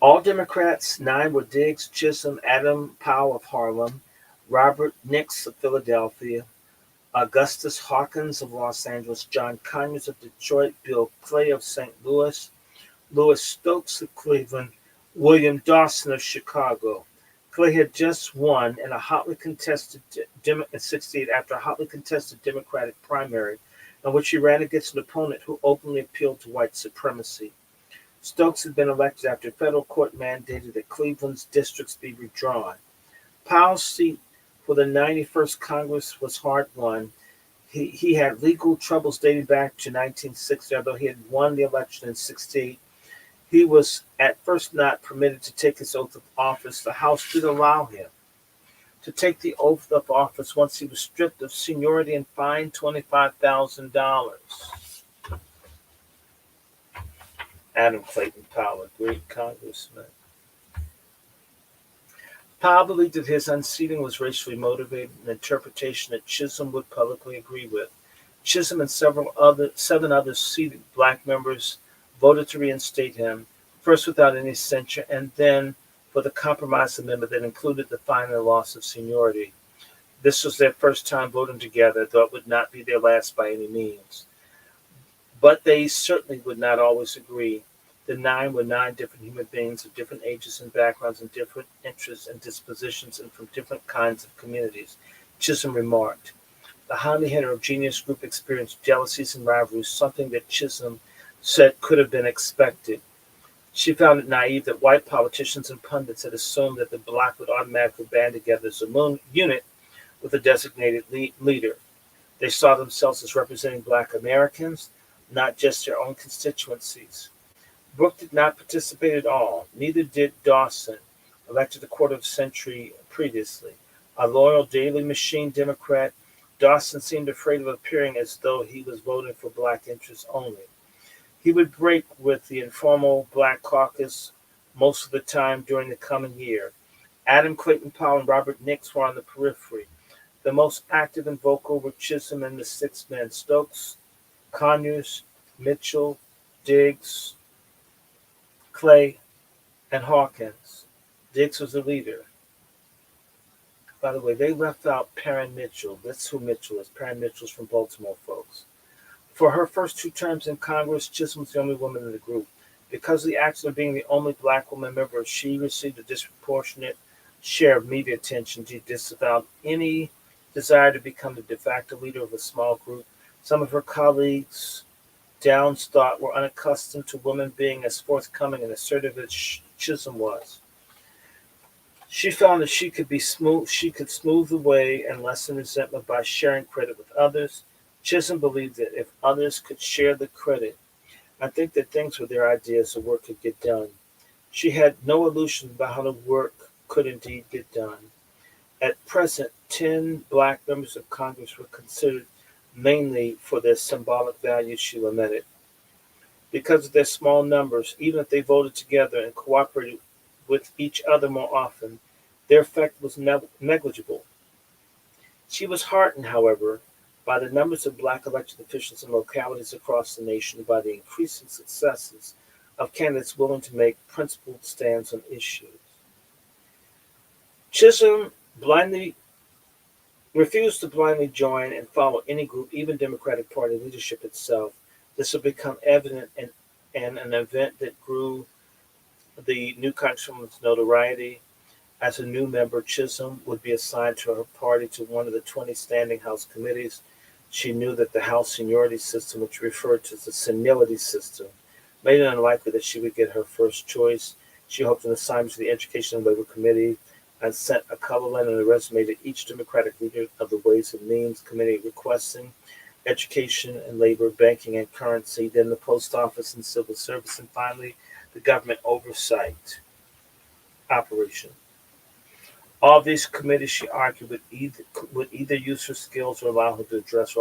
All Democrats, 9 were Diggs, Chisholm, Adam Powell of Harlem, Robert Nix of Philadelphia, Augustus Hawkins of Los Angeles, John Conyers of Detroit, Bill Clay of St. Louis, Louis Stokes of Cleveland, William Dawson of Chicago. Clay had just won in a hotly contested in '68 after a hotly contested Democratic primary in which he ran against an opponent who openly appealed to white supremacy. Stokes had been elected after federal court mandated that Cleveland's districts be redrawn. Powell's seat for the 91st Congress was hard won. He had legal troubles dating back to 1960, although he had won the election in '68. He was at first not permitted to take his oath of office. The House did allow him to take the oath of office once he was stripped of seniority and fined $25,000. Adam Clayton Powell, a great congressman. Powell believed that his unseating was racially motivated, an interpretation that Chisholm would publicly agree with. Chisholm and seven other seated black members voted to reinstate him, first without any censure, and then for the compromise amendment that included the fine and the loss of seniority. This was their first time voting together, though it would not be their last by any means. But they certainly would not always agree. The 9 were 9 different human beings of different ages and backgrounds and different interests and dispositions and from different kinds of communities, Chisholm remarked. The highly heterogeneous group experienced jealousies and rivalries, something that Chisholm said could have been expected. She found it naive that white politicians and pundits had assumed that the black would automatically band together as a unit with a designated leader. They saw themselves as representing black Americans, not just their own constituencies. Brooke did not participate at all. Neither did Dawson, elected a quarter of a century previously. A loyal Daily Machine Democrat, Dawson seemed afraid of appearing as though he was voting for black interests only. He would break with the informal Black Caucus most of the time during the coming year. Adam Clayton Powell and Robert Nix were on the periphery. The most active and vocal were Chisholm and the 6 men, Stokes, Conyers, Mitchell, Diggs, Clay, and Hawkins. Diggs was the leader. By the way, they left out Perrin Mitchell. That's who Mitchell is. Perrin Mitchell's from Baltimore, folks. For her first 2 terms in Congress, Chisholm was the only woman in the group. Because of the action of being the only black woman member, she received a disproportionate share of media attention. She disavowed any desire to become the de facto leader of a small group. Some of her colleagues Downs thought were unaccustomed to women being as forthcoming and assertive as Chisholm was. She found that she could smooth the way and lessen resentment by sharing credit with others. Chisholm believed that if others could share the credit, I think that things were their ideas the work could get done. She had no illusion about how the work could indeed get done. At present, 10 black members of Congress were considered mainly for their symbolic value, she lamented. Because of their small numbers, even if they voted together and cooperated with each other more often, their effect was negligible. She was heartened, however, by the numbers of black elected officials in localities across the nation and by the increasing successes of candidates willing to make principled stands on issues. Chisholm refused to blindly join and follow any group, even Democratic Party leadership itself. This would become evident in an event that grew the new Congresswoman's notoriety. As a new member, Chisholm would be assigned to her party to one of the 20 standing House committees. She knew that the House seniority system, which referred to as the senility system, made it unlikely that she would get her first choice. She hoped an assignment to the Education and Labor Committee and sent a cover letter and a resume to each Democratic leader of the Ways and Means Committee requesting education and labor, banking and currency, then the post office and civil service, and finally the government oversight operation. All these committees, she argued, would either use her skills or allow her to address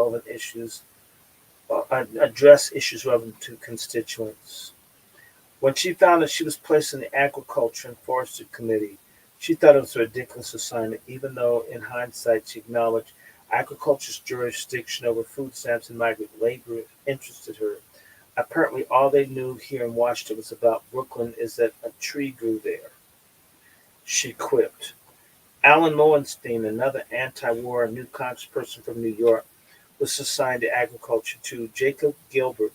issues relevant to constituents. When she found that she was placed in the Agriculture and Forestry Committee, she thought it was a ridiculous assignment, even though in hindsight she acknowledged agriculture's jurisdiction over food stamps and migrant labor interested her. Apparently, all they knew here in Washington was about Brooklyn is that a tree grew there. She quipped. Alan Lowenstein, another anti-war new congressperson from New York, was assigned to agriculture too. Jacob Gilbert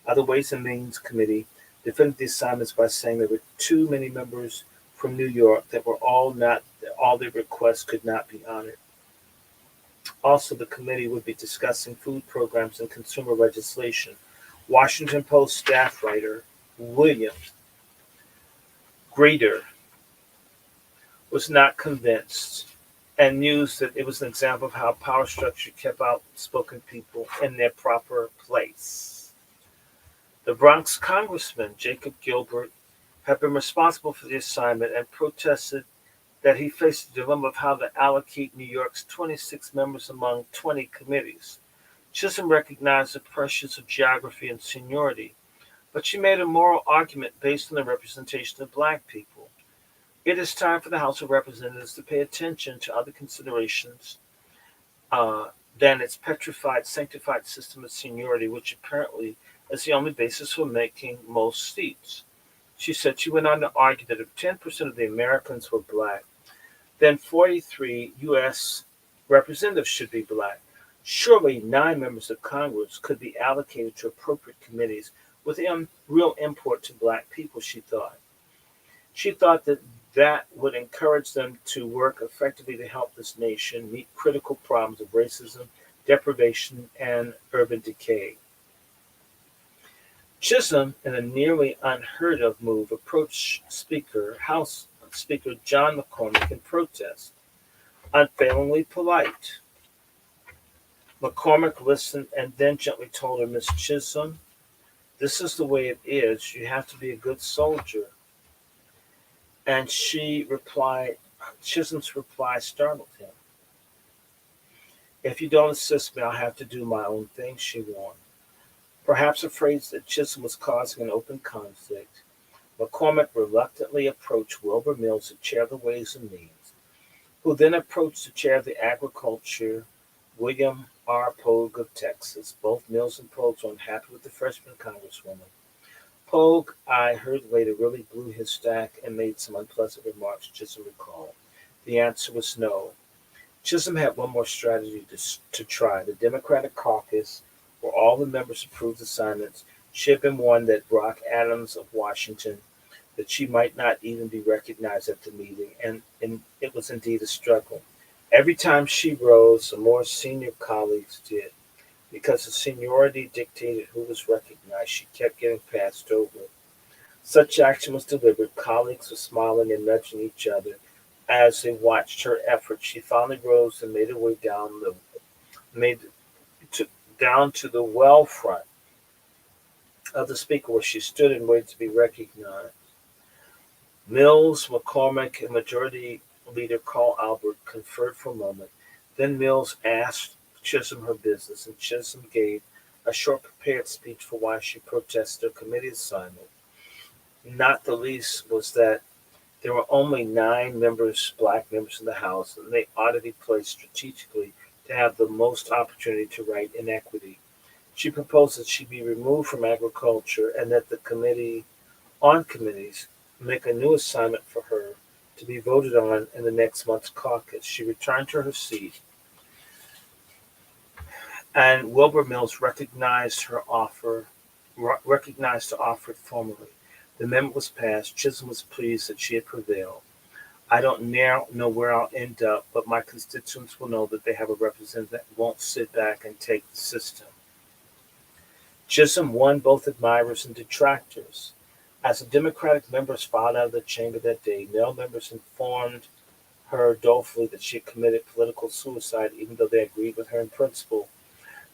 of the Ways and Means Committee defended the assignments by saying there were too many members from New York that were all their requests could not be honored. Also, the committee would be discussing food programs and consumer legislation. Washington Post staff writer William Grader was not convinced and mused that it was an example of how power structure kept outspoken people in their proper place. The Bronx Congressman Jacob Gilbert had been responsible for the assignment and protested that he faced the dilemma of how to allocate New York's 26 members among 20 committees. Chisholm recognized the pressures of geography and seniority, but she made a moral argument based on the representation of black people. It is time for the House of Representatives to pay attention to other considerations uh, than its petrified, sanctified system of seniority, which apparently is the only basis for making most seats. She went on to argue that if 10% of the Americans were black, then 43 U.S. representatives should be black. Surely 9 members of Congress could be allocated to appropriate committees with real import to black people, she thought. She thought that would encourage them to work effectively to help this nation meet critical problems of racism, deprivation, and urban decay. Chisholm, in a nearly unheard of move, approached House Speaker John McCormick in protest. Unfailingly polite, McCormick listened and then gently told her, Miss Chisholm, this is the way it is. You have to be a good soldier. And Chisholm's reply startled him. If you don't assist me, I'll have to do my own thing, she warned. Perhaps afraid that Chisholm was causing an open conflict, McCormick reluctantly approached Wilbur Mills, the chair of the Ways and Means, who then approached the chair of the Agriculture, William R. Pogue of Texas. Both Mills and Pogue were unhappy with the freshman congresswoman. Pogue, I heard later, really blew his stack and made some unpleasant remarks, Chisholm recalled. The answer was no. Chisholm had one more strategy to try. The Democratic caucus, where all the members approved assignments, she had been warned that Brock Adams of Washington, that she might not even be recognized at the meeting, and it was indeed a struggle. Every time she rose, the more senior colleagues did. Because the seniority dictated who was recognized, she kept getting passed over. Such action was deliberate. Colleagues were smiling and nudging each other as they watched her efforts. She finally rose and made her way made to, down to the well front of the speaker, where she stood and waited to be recognized. Mills, McCormick, and Majority Leader Carl Albert conferred for a moment. Then Mills asked Chisholm her business, and Chisholm gave a short prepared speech for why she protested her committee assignment. Not the least was that there were only 9 black members in the House, and they ought to be placed strategically to have the most opportunity to right inequity. She proposed that she be removed from agriculture and that the committee on committees make a new assignment for her to be voted on in the next month's caucus. She returned to her seat, and Wilbur Mills recognized the offer formally. The amendment was passed. Chisholm was pleased that she had prevailed. I don't now know where I'll end up, but my constituents will know that they have a representative that won't sit back and take the system. Chisholm won both admirers and detractors. As the Democratic members filed out of the chamber that day, male members informed her dolefully that she had committed political suicide, even though they agreed with her in principle.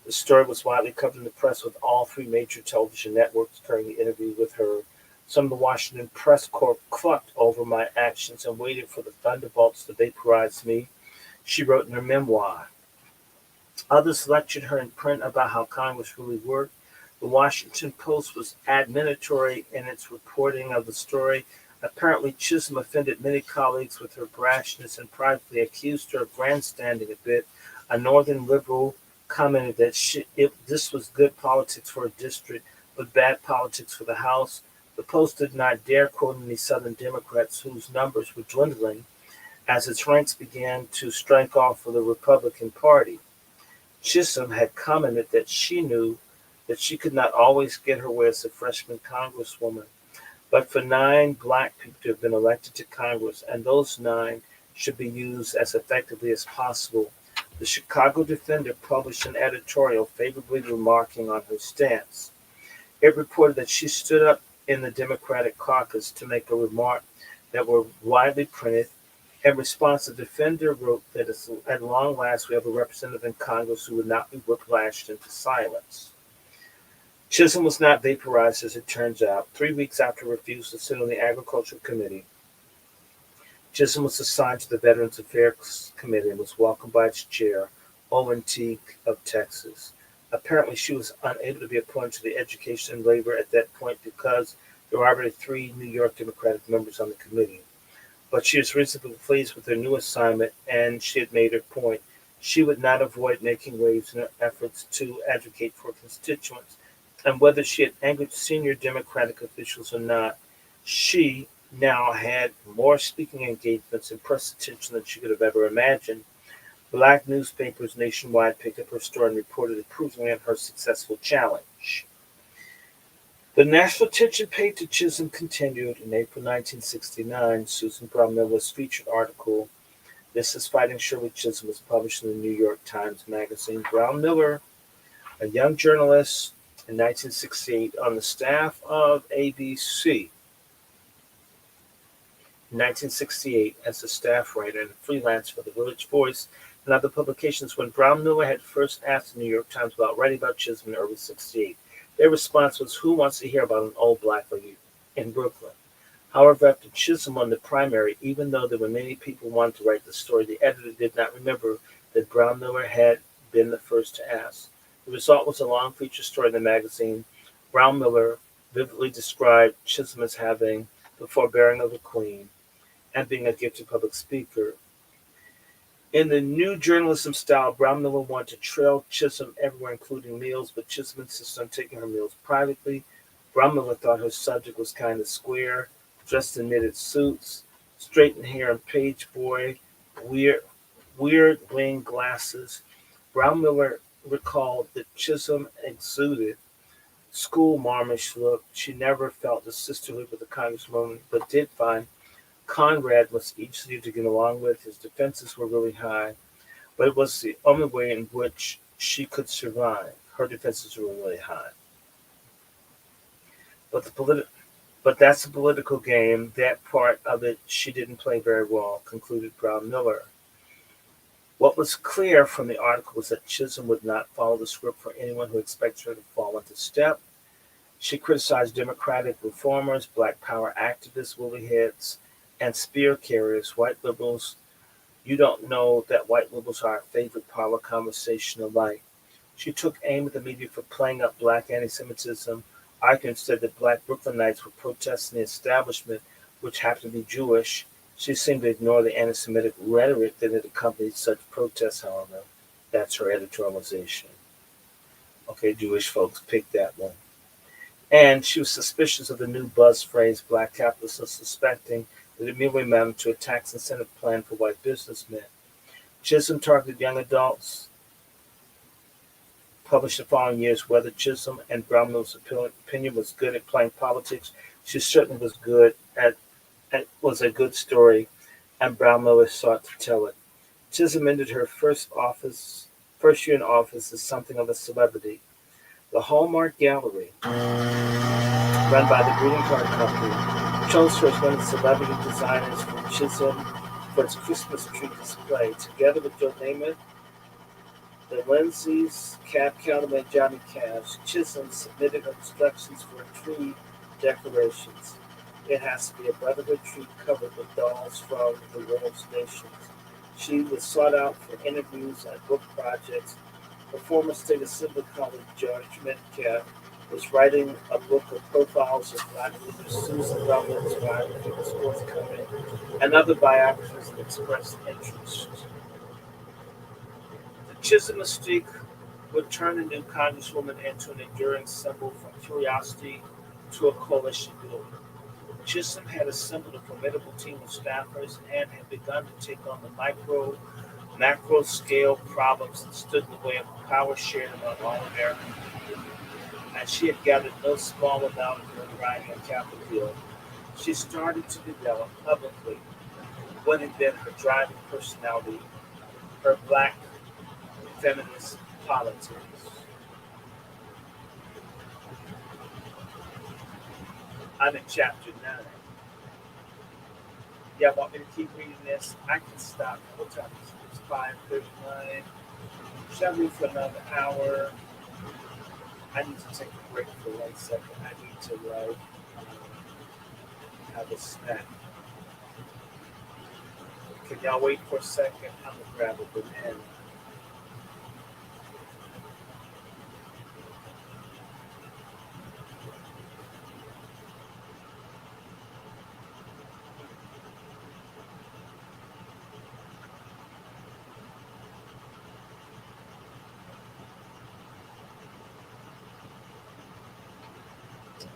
The story was widely covered in the press, with all 3 major television networks carrying the interview with her. Some of the Washington Press Corps clucked over my actions and waited for the thunderbolts to vaporize me, she wrote in her memoir. Others lectured her in print about how Congress really worked. The Washington Post was admonitory in its reporting of the story. Apparently, Chisholm offended many colleagues with her brashness and privately accused her of grandstanding a bit. A northern liberal commented that this was good politics for a district, with bad politics for the House. The Post did not dare quote any Southern Democrats whose numbers were dwindling as its ranks began to strike off for the Republican Party. Chisholm had commented that she knew that she could not always get her way as a freshman congresswoman, but for 9 black people to have been elected to Congress, and those 9 should be used as effectively as possible. The Chicago Defender published an editorial favorably remarking on her stance. It reported that she stood up in the Democratic caucus to make a remark that were widely printed. In response, the Defender wrote that at long last we have a representative in Congress who would not be whiplashed into silence. Chisholm was not vaporized, as it turns out. 3 weeks after refusing to sit on the Agricultural Committee, Chisholm was assigned to the Veterans Affairs Committee and was welcomed by its chair, Owen Teague of Texas. Apparently, she was unable to be appointed to the Education and Labor at that point because there were already 3 New York Democratic members on the committee. But she was reasonably pleased with her new assignment, and she had made her point. She would not avoid making waves in her efforts to advocate for constituents, and whether she had angered senior Democratic officials or not, she now had more speaking engagements and press attention than she could have ever imagined. Black newspapers nationwide picked up her story and reported approvingly on her successful challenge. The national attention paid to Chisholm continued. In April 1969, Susan Brown Miller's featured article, "This is Fighting Shirley Chisholm," was published in the New York Times Magazine. Brown Miller, a young journalist in 1968 on the staff of ABC, in 1968 as a staff writer and freelance for the Village Voice and other publications. When Brown Miller had first asked the New York Times about writing about Chisholm in early 68, their response was, "Who wants to hear about an old black lady in Brooklyn?" However, after Chisholm won the primary, even though there were many people who wanted to write the story, the editor did not remember that Brown Miller had been the first to ask. The result was a long feature story in the magazine. Brown Miller vividly described Chisholm as having the forbearing of a queen and being a gifted public speaker. In the new journalism style, Brown Miller wanted to trail Chisholm everywhere, including meals, but Chisholm insisted on taking her meals privately. Brown Miller thought her subject was kind of square, dressed in knitted suits, straightened hair and page boy, weird winged glasses. Brown Miller recalled that Chisholm exuded school-marmish look. She never felt the sisterhood with the congresswoman, but did find Conrad was easy to get along with. His defenses were really high, but it was the only way in which she could survive. Her defenses were really high. But that's a political game. That part of it she didn't play very well, concluded Brown Miller. What was clear from the article was that Chisholm would not follow the script for anyone who expects her to fall into step. She criticized Democratic reformers, Black Power activists, woolly heads, and spear carriers, white liberals. You don't know that white liberals are our favorite power conversation alike. She took aim at the media for playing up black anti-Semitism, arguing instead that black Brooklynites were protesting the establishment, which happened to be Jewish. She seemed to ignore the anti-Semitic rhetoric that had accompanied such protests, however. That's her editorialization. Okay, Jewish folks, pick that one. And she was suspicious of the new buzz phrase, black capitalists, suspecting that it merely amounted to a tax incentive plan for white businessmen. Chisholm targeted young adults, published the following years whether Chisholm and Brown Miller's opinion was good at playing politics. She certainly was good at was a good story, and Brown Miller sought to tell it. Chisholm ended her first year in office as something of a celebrity. The Hallmark Gallery, run by the Greeting Card Company, chose her as one of the celebrity designers for Chisholm for its Christmas tree display. Together with Joe Namath, the Lindsay's, Cab Calloway, and Johnny Cash, Chisholm submitted instructions for tree decorations. It has to be a brotherhood tree covered with dolls from the world's nations. She was sought out for interviews and book projects. Her former state assembly colleague George Metcalf was writing a book of profiles of black leaders. Susan Bellman's biography was forthcoming, and other biographers have expressed interest. The Chisholm mystique would turn the new Congresswoman into an enduring symbol from curiosity to a coalition builder. Chisholm had assembled a formidable team of staffers and had begun to take on the macro scale problems that stood in the way of power shared among all Americans. And she had gathered no small amount of notoriety on Capitol Hill. She started to develop publicly what had been her driving personality, her black feminist politics. I'm in chapter 9. Yeah, want me to keep reading this? I can stop. What time is it? It's 5:39. Shall we for another hour? I need to take a break for 1 second. I need to have a snack. Can y'all wait for a second? I'm gonna grab a banana.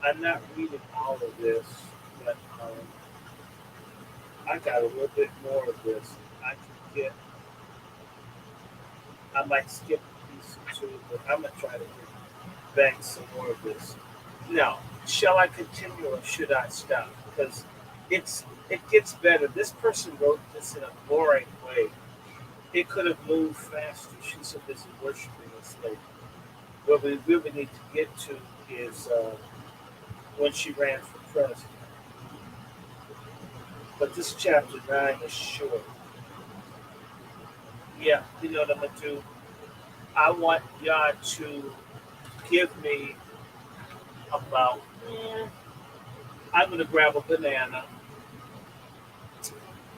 I'm not reading all of this, but I got a little bit more of this. I can get. I might skip a piece or two, but I'm gonna try to get back some more of this. Now, shall I continue or should I stop? Because it gets better. This person wrote this in a boring way. It could have moved faster. She's so busy worshiping this lady. What we really need to get to is when she ran for president. But this chapter 9 is short. Yeah, you know what I'm gonna do? I want y'all to give me about. I'm gonna grab a banana.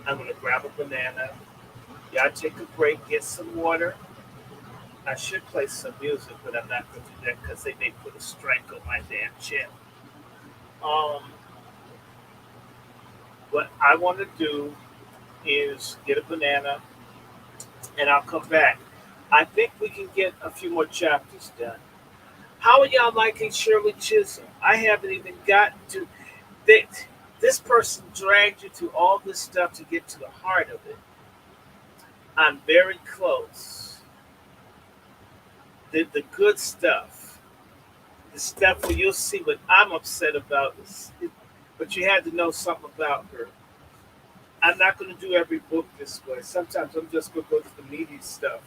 I'm gonna grab a banana. Y'all take a break, get some water. I should play some music, but I'm not gonna do that because they may put a strike on my damn channel. Um, what I want to do is get a banana, and I'll come back. I think we can get a few more chapters done. How are y'all liking Shirley Chisholm? I haven't even gotten to. They, this person dragged you through all this stuff to get to the heart of it. I'm very close. The good stuff, the stuff where you'll see what I'm upset about, but you had to know something about her. I'm not going to do every book this way. Sometimes I'm just going to go to the meaty stuff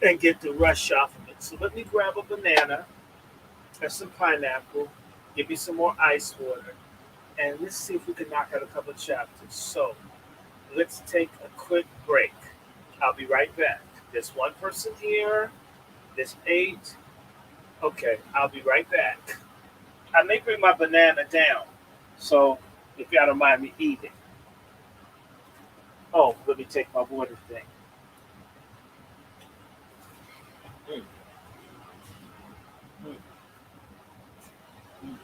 and get the rush off of it. So let me grab a banana and some pineapple, give me some more ice water, and let's see if we can knock out a couple of chapters. So let's take a quick break. I'll be right back. There's one person here. There's 8. Okay, I'll be right back. I may bring my banana down. So if y'all don't mind me eating. Oh, let me take my water thing. Mm, mm, mm.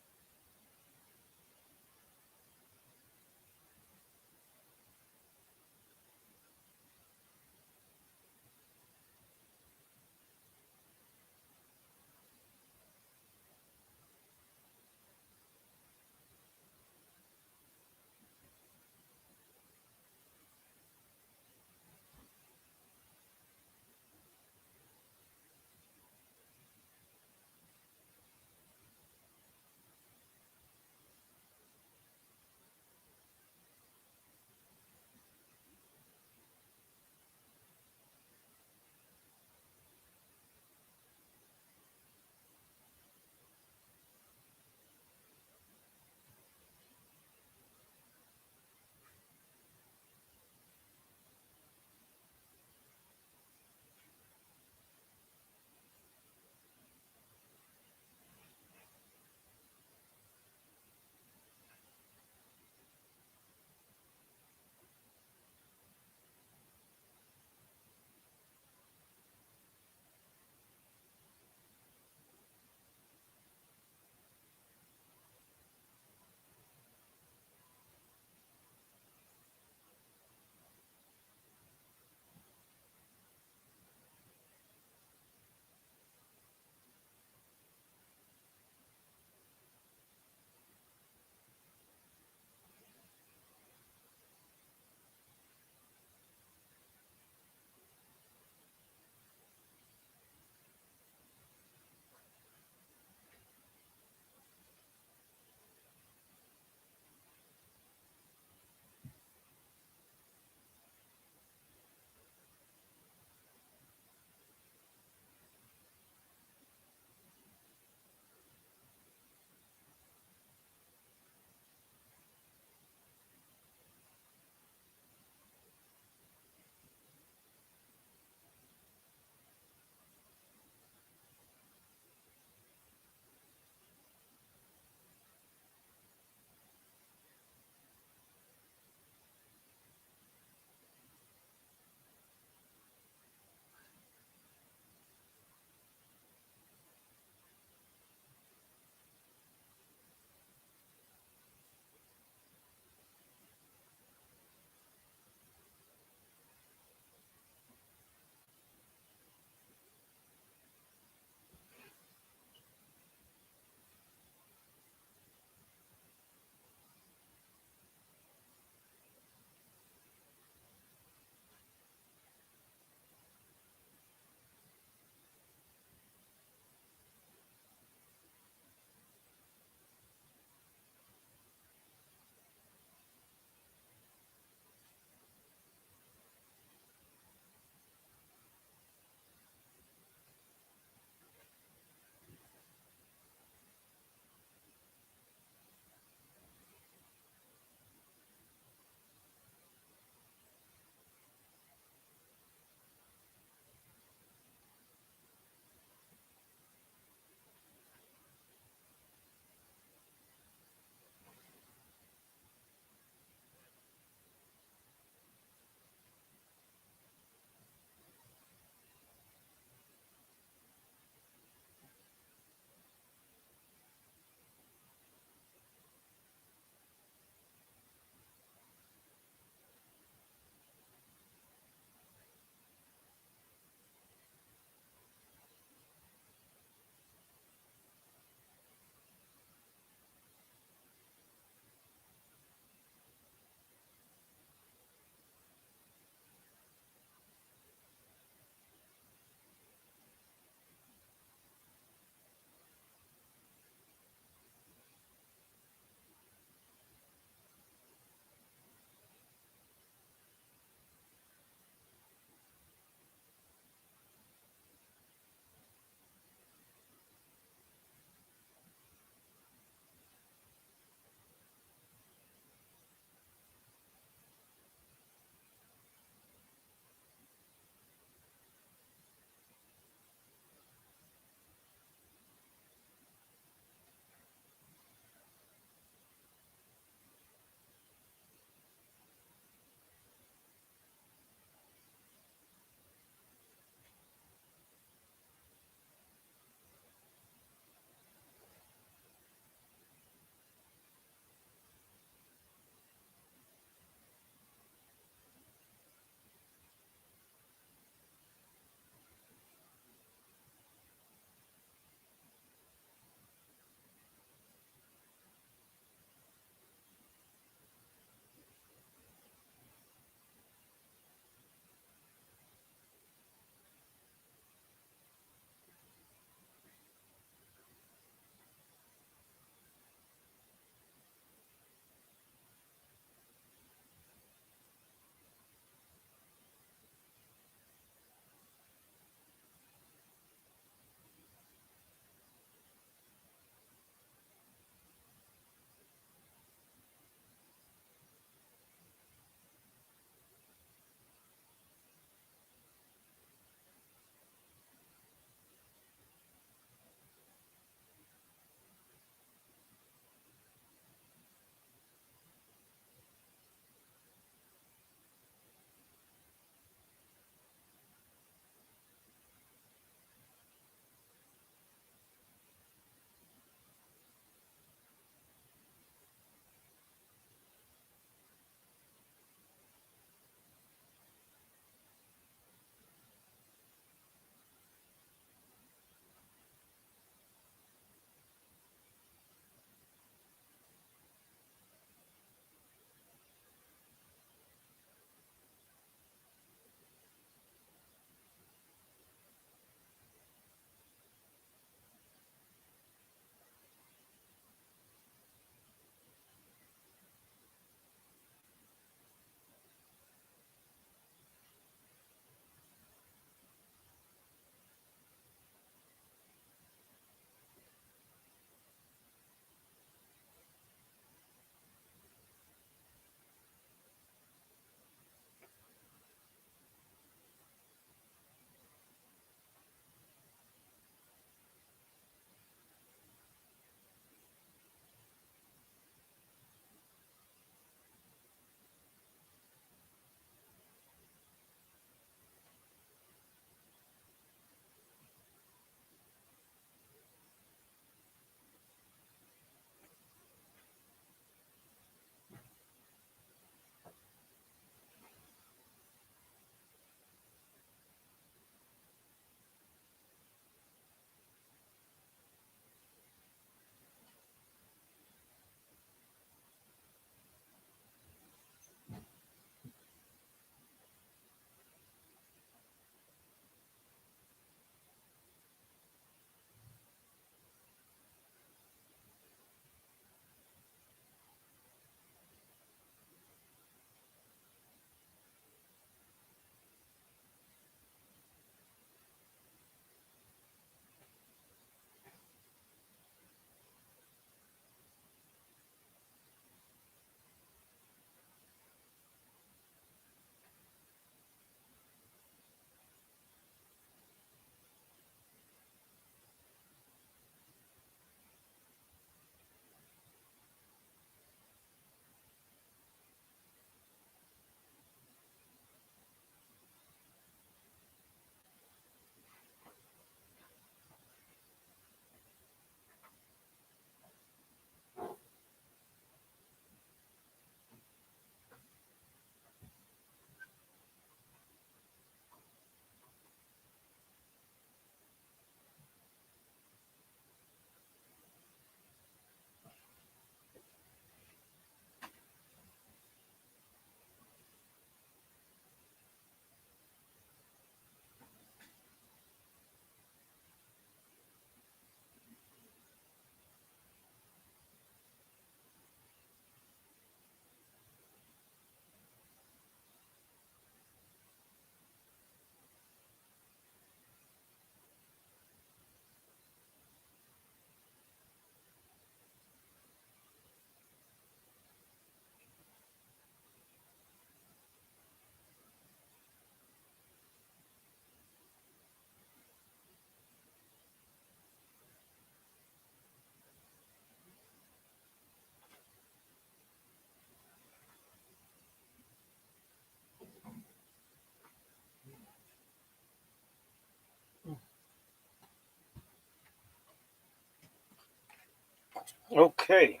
Okay,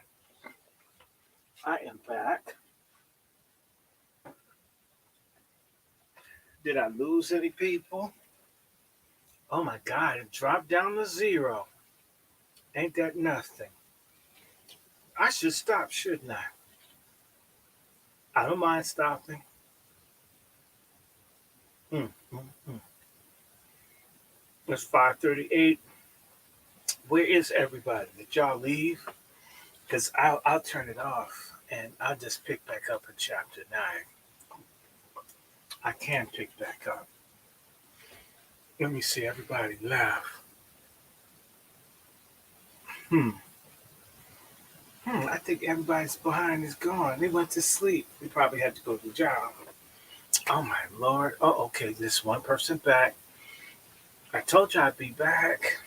I am back. Did I lose any people? Oh my God, it dropped down to zero. Ain't that nothing? I should stop, shouldn't I? I don't mind stopping. Mm, mm, mm. It's 5:38. Where is everybody? Did y'all leave? Because I'll turn it off and I'll just pick back up in chapter 9. I can pick back up. Let me see, everybody left. Hmm. I think everybody's behind is gone. They went to sleep. They probably had to go to the job. Oh my lord. Oh, okay. This one person back. I told you I'd be back.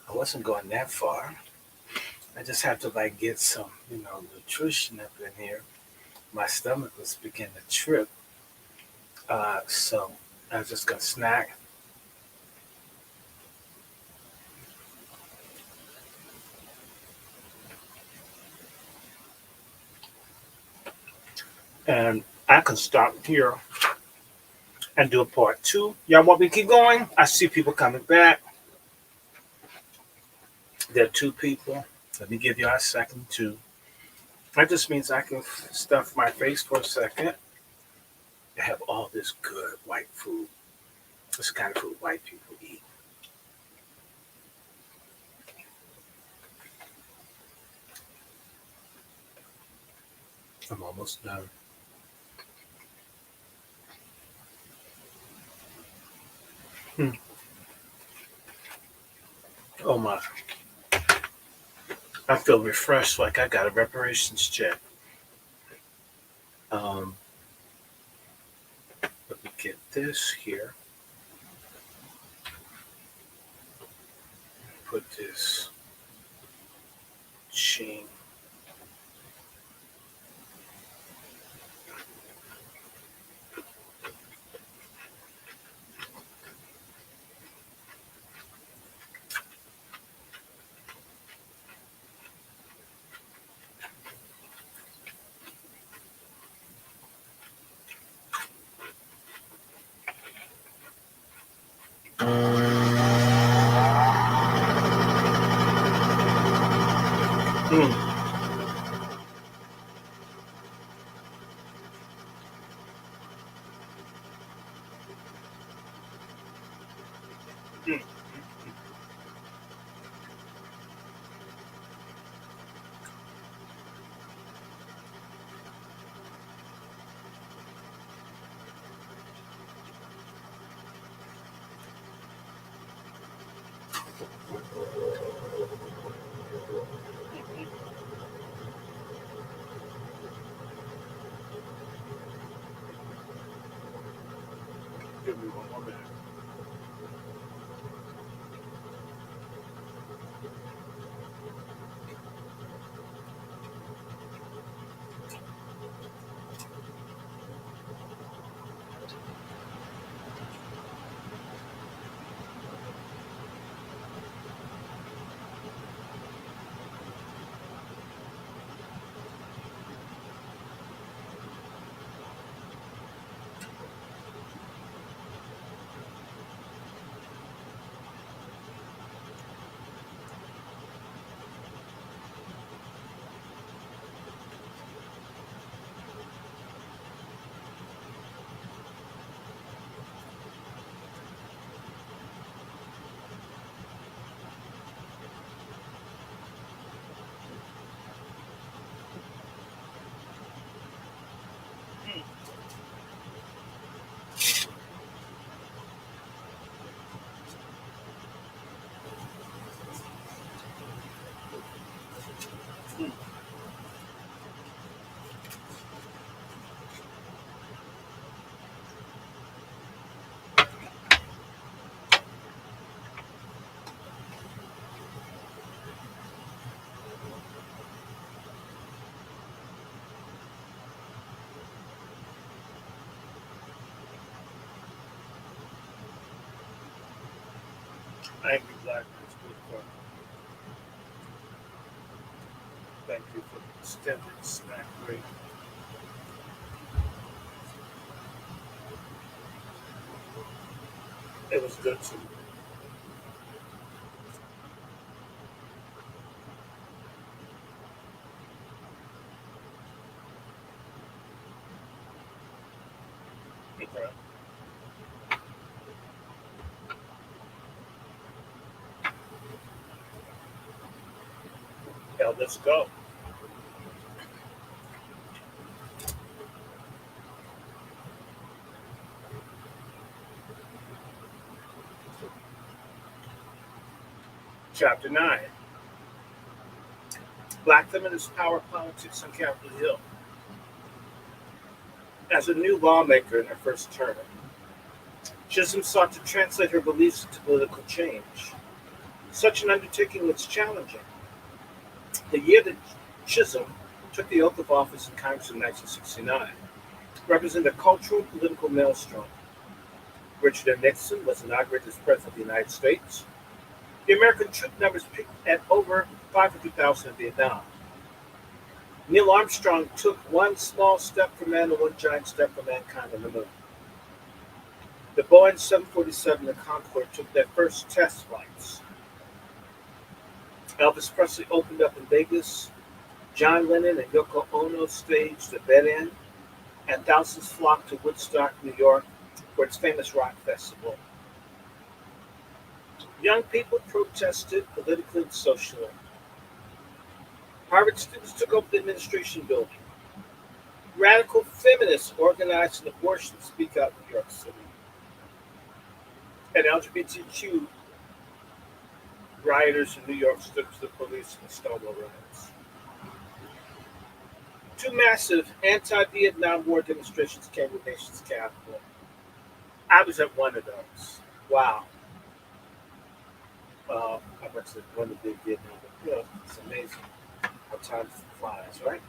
I wasn't going that far. I just have to like get some, nutrition up in here. My stomach was beginning to trip. So I was just gonna snack. And I can stop here and do a part two. Y'all want me to keep going? I see people coming back. There are two people. Let me give you a second too. That just means I can stuff my face for a second. I have all this good white food. This kind of food white people eat. I'm almost done. Hmm. Oh my. I feel refreshed like I got a reparations check. Um, Let me get this here. Put this chain. Mm, mm. Give me one more minute. Angry Black Man's Book Club. Thank you for the extended snack break. It was good to me. Okay. Yeah, let's go. Chapter 9. Black Feminist Power Politics on Capitol Hill. As a new lawmaker in her first term, Chisholm sought to translate her beliefs into political change. Such an undertaking was challenging. The year that Chisholm took the oath of office in Congress in 1969 represented a cultural and political maelstrom. Richard M. Nixon was inaugurated as President of the United States. The American troop numbers peaked at over 500,000 in Vietnam. Neil Armstrong took one small step for man and one giant step for mankind on the moon. The Boeing 747 and Concorde took their first test flights. Elvis Presley opened up in Vegas. John Lennon and Yoko Ono staged the bed-in, and thousands flocked to Woodstock, New York, for its famous rock festival. Young people protested politically and socially. Harvard students took over the administration building. Radical feminists organized an abortion speak out in New York City. And LGBTQ rioters in New York stood to the police in the Stonewall riots. Two massive anti-Vietnam War demonstrations came to the nation's capital. I was at one of those. Wow. I went to one of the big Vietnam. It's amazing how time flies, right?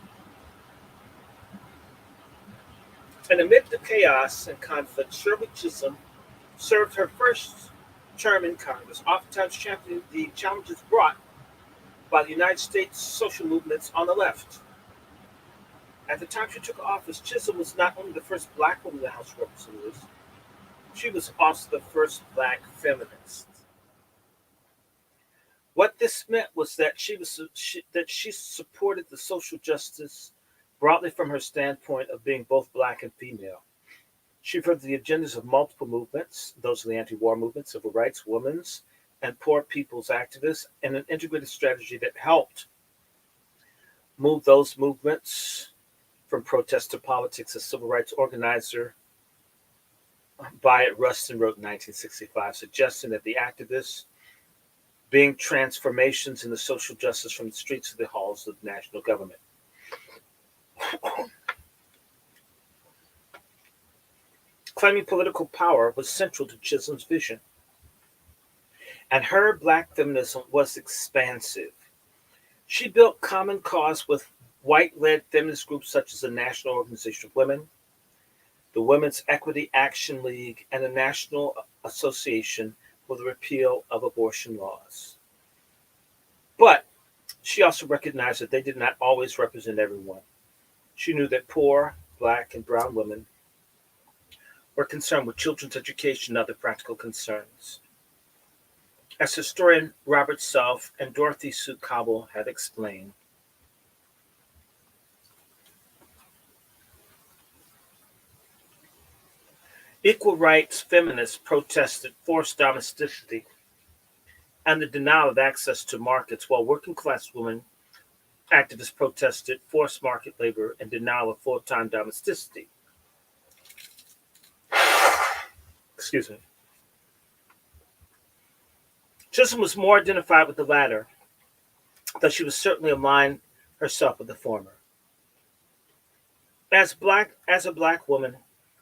And amid the chaos and conflict, Shirley Chisholm served her first term in Congress, oftentimes championing the challenges brought by the United States social movements on the left. At the time she took office, Chisholm was not only the first black woman in the House of Representatives, she was also the first black feminist. What this meant was that she supported the social justice broadly from her standpoint of being both black and female. She furthered the agendas of multiple movements, those of the anti-war movement, civil rights, women's, and poor people's activists, and an integrated strategy that helped move those movements from protest to politics. A civil rights organizer, Byatt Rustin, wrote in 1965, suggesting that the activists being transformations in the social justice from the streets to the halls of the national government. Claiming political power was central to Chisholm's vision, and her black feminism was expansive. She built common cause with white-led feminist groups such as the National Organization of Women, the Women's Equity Action League, and the National Association for the Repeal of Abortion Laws. But she also recognized that they did not always represent everyone. She knew that poor, black, and brown women were concerned with children's education and other practical concerns. As historian Robert Self and Dorothy Sue Cobble have explained, equal rights feminists protested forced domesticity and the denial of access to markets, while working class women activists protested forced market labor and denial of full-time domesticity. Excuse me. Chisholm was more identified with the latter, though she was certainly aligned herself with the former. As a black woman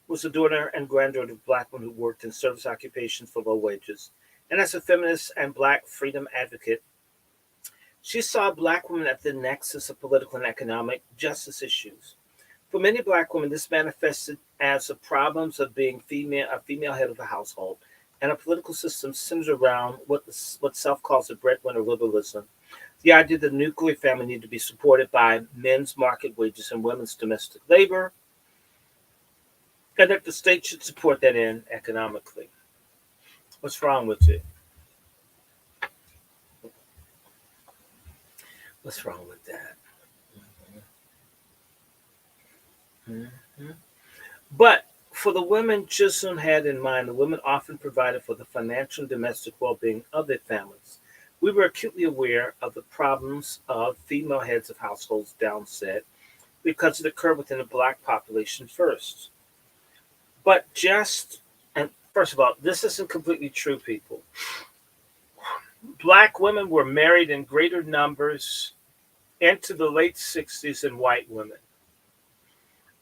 who was the daughter and granddaughter of black women who worked in service occupations for low wages, and as a feminist and black freedom advocate, she saw black women at the nexus of political and economic justice issues. For many black women, this manifested as the problems of being a female head of the household, and a political system centered around what Self calls the breadwinner liberalism, The idea that the nuclear family need to be supported by men's market wages and women's domestic labor, and that the state should support that end economically. What's wrong with it? What's wrong with that? Mm-hmm. But for the women Chisholm had in mind, the women often provided for the financial and domestic well being of their families. We were acutely aware of the problems of female heads of households downset because it occurred within the black population first. But and first of all, this isn't completely true, people. Black women were married in greater numbers into the late 60s than white women.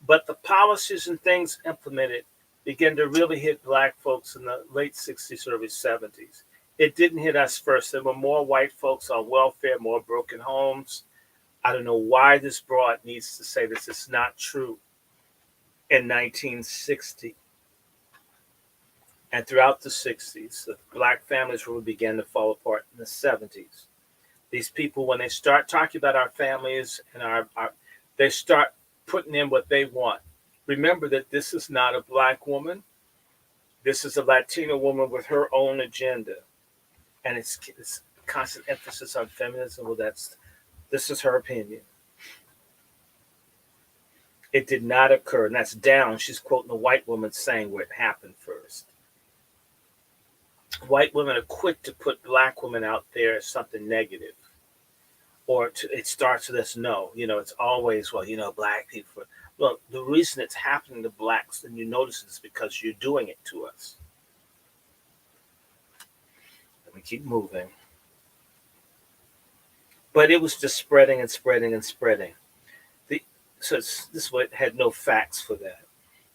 But the policies and things implemented began to really hit black folks in the late 60s, early 70s. It didn't hit us first. There were more white folks on welfare, more broken homes. I don't know why this broad needs to say this. It's not true. In 1960 and throughout the 60s, the black families really began to fall apart in the 70s. These people, when they start talking about our families and they start putting in what they want. Remember that this is not a black woman. This is a Latina woman with her own agenda, and it's constant emphasis on feminism. Well, this is her opinion. It did not occur, and that's down. She's quoting a white woman saying where it happened first. White women are quick to put black women out there as something negative, it starts with this no. It's always, well, black people. Well, the reason it's happening to blacks and you notice it is because you're doing it to us. Let me keep moving. But it was just spreading and spreading and spreading. This one had no facts for that.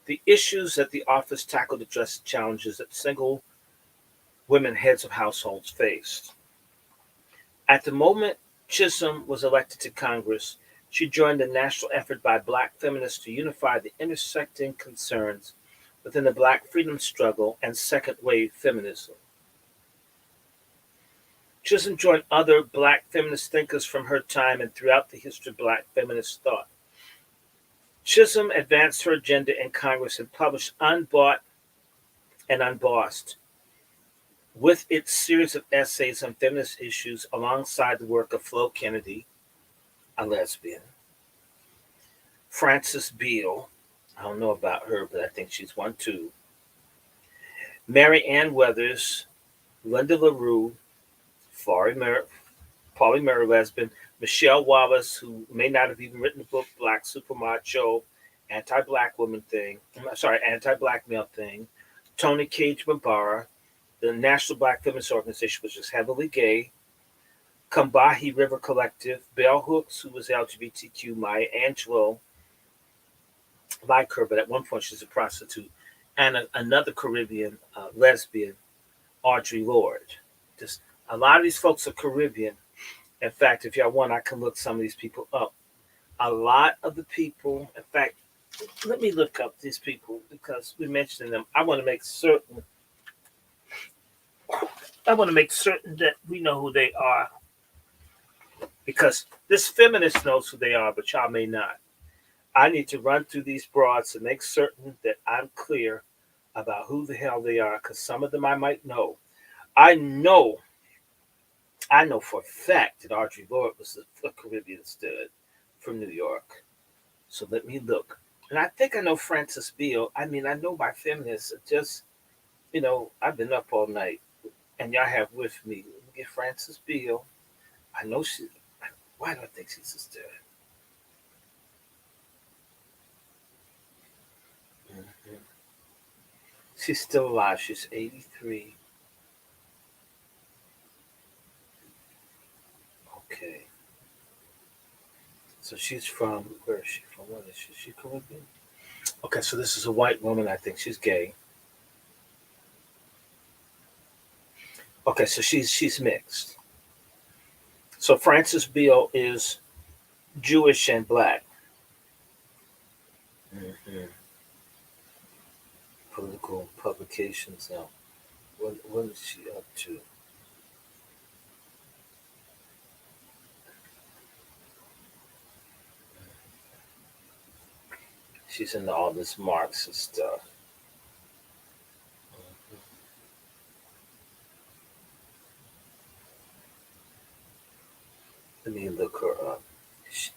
The issues that the office tackled addressed challenges that single women heads of households faced. At the moment Chisholm was elected to Congress, she joined the national effort by black feminists to unify the intersecting concerns within the black freedom struggle and second wave feminism. Chisholm joined other black feminist thinkers from her time and throughout the history of black feminist thought. Chisholm advanced her agenda in Congress and published Unbought and Unbossed, with its series of essays on feminist issues alongside the work of Flo Kennedy, a lesbian, Frances Beale, I don't know about her, but I think she's one too, Mary Ann Weathers, Linda LaRue, Polly Murray lesbian, Michelle Wallace, who may not have even written the book Black Super Macho, anti-black woman thing, anti-black male thing, Tony Cage Mabara, the National Black Feminist Organization, which is heavily gay, Combahee River Collective, Bell Hooks, who was LGBTQ, Maya Angelou, like her, but at one point she's a prostitute, and another Caribbean lesbian, Audre Lorde. Just a lot of these folks are Caribbean. In fact, if y'all want, I can look some of these people up. A lot of the people, in fact, let me look up these people because we mentioned them. I want to make certain that we know who they are, because this feminist knows who they are, but y'all may not. I need to run through these broads to make certain that I'm clear about who the hell they are, because some of them I might know. I know for a fact that Audre Lorde was a Caribbean stud from New York. So let me look. And I think I know Frances Beale. I mean, I know my feminists. Just, I've been up all night. And y'all have with me. Let me get Frances Beale. I know why do I think she's a stud? Mm-hmm. She's still alive. She's 83. Okay. So she's from, where is she from? What is she? Is she Caribbean? Okay, so this is a white woman. I think she's gay. Okay, so she's mixed. So Frances Beale is Jewish and black. Mm-hmm. Political publications now. What is she up to? She's into all this Marxist stuff. Let me look her up. She,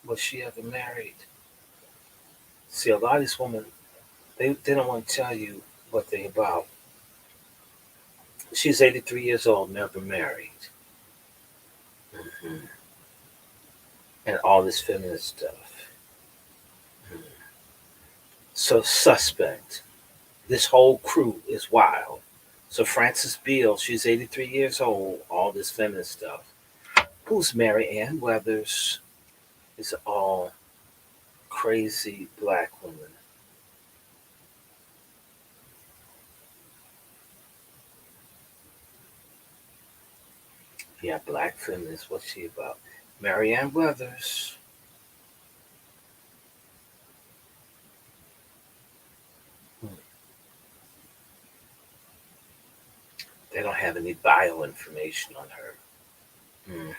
was she ever married? See, a lot of these women, they don't want to tell you what they about. She's 83 years old, never married. Hmm. And all this feminist stuff. Hmm. So, suspect. This whole crew is wild. So, Frances Beale, she's 83 years old, all this feminist stuff. Who's Mary Ann Weathers? Is all crazy black women. Yeah, black feminist. What's she about? Mary Ann Weathers. Hmm. They don't have any bio information on her. Hmm.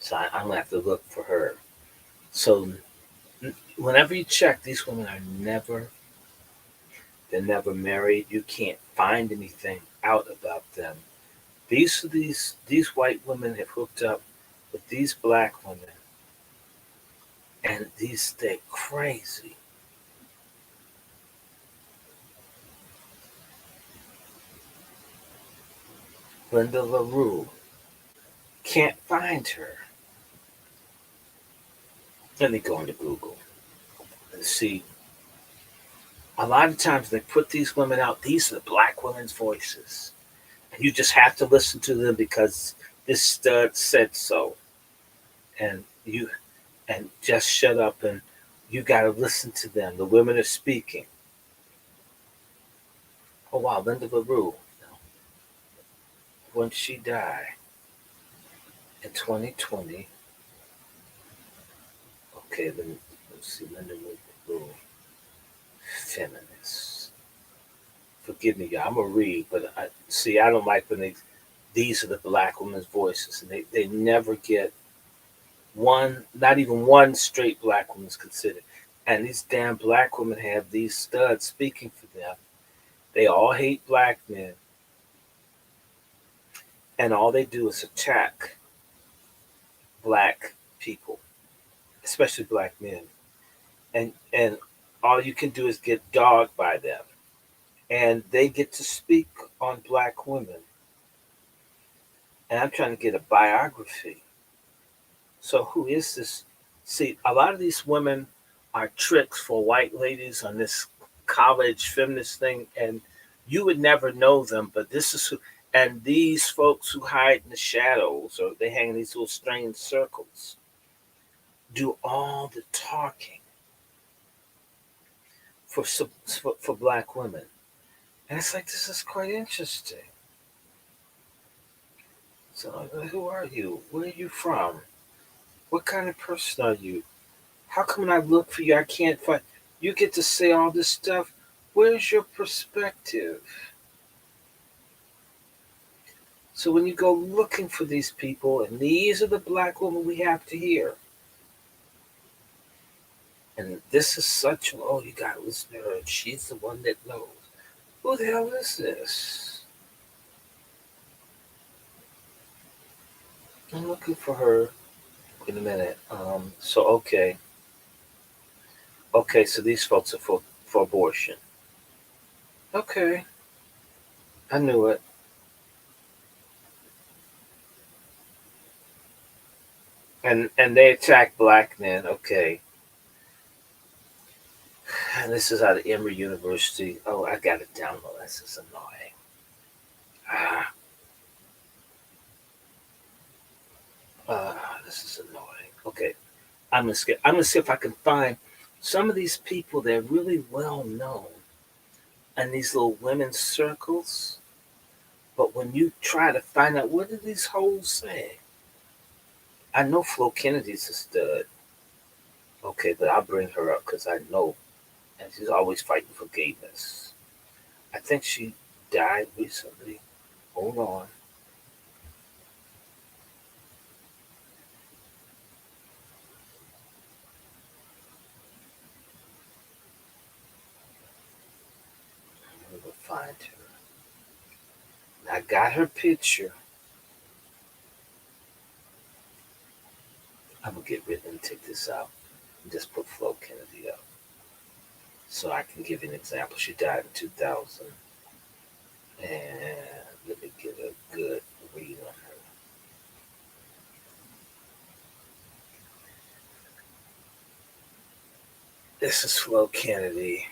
So I'm gonna have to look for her. So whenever you check, these women are never, they're never married. You can't find anything out about them. These white women have hooked up with these black women, and they're crazy. Linda LaRue, can't find her. Let me go into Google and see. A lot of times they put these women out. These are the black women's voices, and you just have to listen to them because this stud said so. And just shut up and you got to listen to them. The women are speaking. Oh wow, Linda LaRue. When she died in 2020. Okay, let's see. Linda LaRue, feminist. Forgive me, y'all. I'm gonna read, but I don't like when these are the black women's voices, and they never get one, not even one straight black woman's considered. And these damn black women have these studs speaking for them. They all hate black men, and all they do is attack black people, especially black men. And all you can do is get dogged by them. And they get to speak on black women. And I'm trying to get a biography. So who is this? See, a lot of these women are tricks for white ladies on this college feminist thing, and you would never know them, but this is who. And these folks who hide in the shadows, or they hang in these little strange circles, do all the talking for black women. And it's like, this is quite interesting. So, who are you? Where are you from? What kind of person are you? How come when I look for you, I can't find? You get to say all this stuff. Where's your perspective? So when you go looking for these people, and these are the black women we have to hear. And this is such, oh, you got to listen to her, and she's the one that knows. Who the hell is this? I'm looking for her. Wait a minute. Okay. Okay, so these folks are for abortion. Okay. I knew it. And they attack black men. Okay. And this is out of Emory University. Oh, I got it download. This is annoying. Ah, this is annoying. Okay. I'm gonna see if I can find some of these people that are really well known in these little women's circles. But when you try to find out what do these hoes say, I know Flo Kennedy's a stud. Okay, but I'll bring her up because I know, and she's always fighting for gayness. I think she died recently. Hold on. I got her picture. I'm gonna get rid and take this out and just put Flo Kennedy up so I can give you an example. She died in 2000, and let me get a good read on her. This is Flo Kennedy.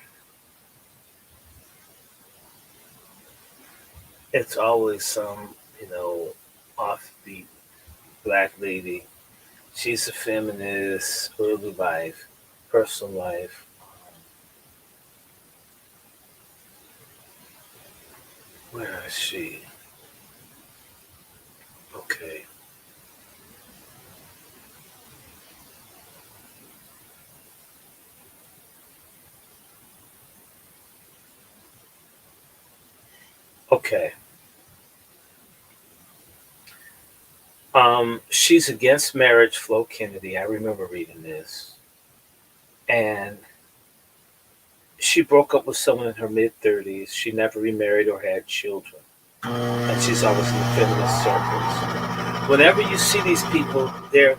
It's always some, offbeat black lady. She's a feminist, early life, personal life. Where is she? Okay. Okay. She's against marriage, Flo Kennedy. I remember reading this. And she broke up with someone in her mid 30s. She never remarried or had children. And she's always in the feminist circles. Whenever you see these people, their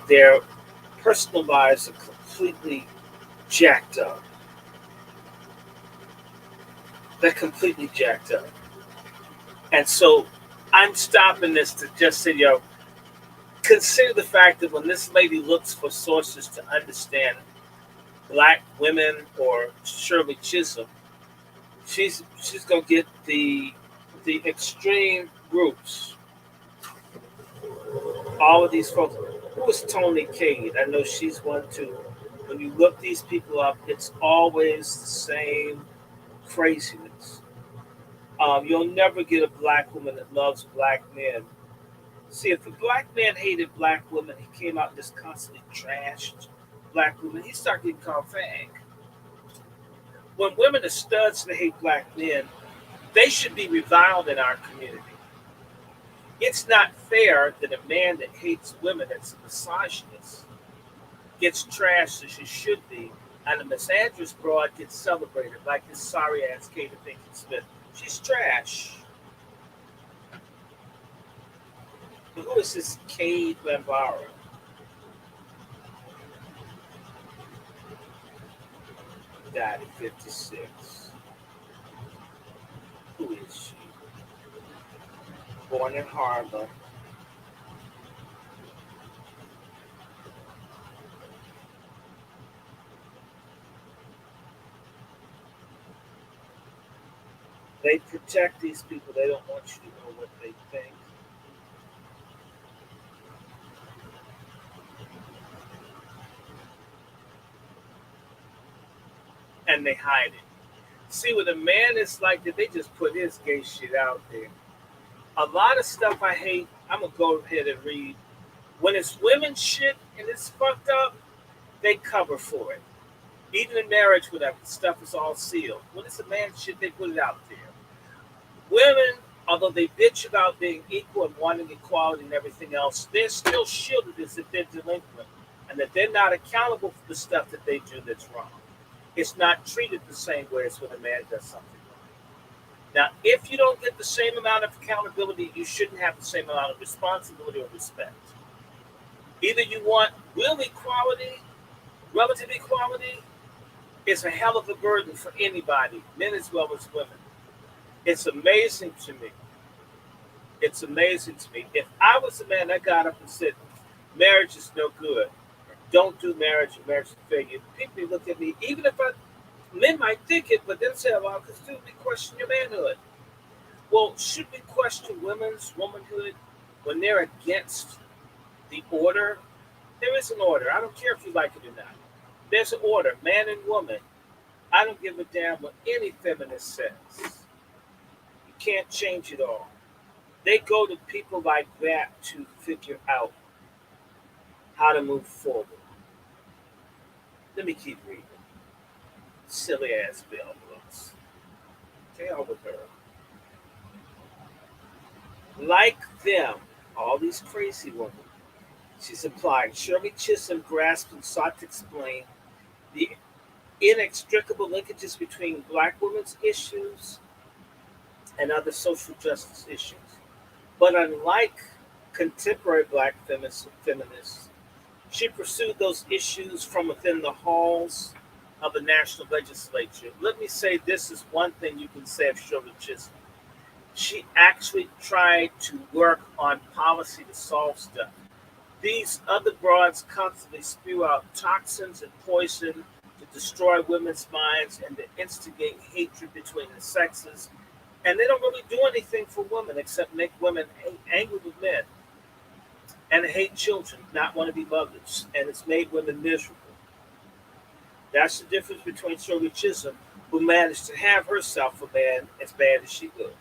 personal lives are completely jacked up. They're completely jacked up. And so I'm stopping this to just say, consider the fact that when this lady looks for sources to understand black women or Shirley Chisholm, she's gonna get the extreme groups. All of these folks. Who was Tony Cade? I know she's one too. When you look these people up, it's always the same craziness. You'll never get a black woman that loves black men. See, if a black man hated black women, he came out and just constantly trashed black women, he started getting called fag. When women are studs and they hate black men, they should be reviled in our community. It's not fair that a man that hates women, that's a misogynist, gets trashed as she should be, and a misandrous broad gets celebrated like this sorry ass Kate Pinkett Smith. She's trash. But who is this Cade Lambara? Died at 56. Who is she? Born in Harlem. They protect these people. They don't want you to know what they think. And they hide it. See, when a man is like that, they just put his gay shit out there. A lot of stuff I hate, I'm going to go ahead and read. When it's women shit and it's fucked up, they cover for it. Even in marriage, whatever, stuff is all sealed. When it's a man shit, they put it out there. Women, although they bitch about being equal and wanting equality and everything else, they're still shielded as if they're delinquent and that they're not accountable for the stuff that they do that's wrong. It's not treated the same way as when a man does something wrong. Now, if you don't get the same amount of accountability, you shouldn't have the same amount of responsibility or respect. Either you want real equality, relative equality, it's a hell of a burden for anybody, men as well as women. It's amazing to me. It's amazing to me. If I was a man that got up and said, marriage is no good, don't do marriage, marriage is a failure, people would look at me, even if men might think it, but then say, well, because dude, we question your manhood. Well, should we question women's womanhood when they're against the order? There is an order. I don't care if you like it or not. There's an order, man and woman. I don't give a damn what any feminist says. You can't change it all. They go to people like that to figure out how to move forward. Let me keep reading. Silly ass Bell Brooks. Stay on with her. Like them, all these crazy women, she's implying Shirley Chisholm grasped and sought to explain the inextricable linkages between black women's issues and other social justice issues. But unlike contemporary black feminists, she pursued those issues from within the halls of the national legislature. Let me say this is one thing you can say of Shirley Chisholm. She actually tried to work on policy to solve stuff. These other broads constantly spew out toxins and poison to destroy women's minds and to instigate hatred between the sexes. And they don't really do anything for women except make women angry with men and hate children, not want to be mothers. And it's made women miserable. That's the difference between Shirley Chisholm, who managed to have herself a man as bad as she could.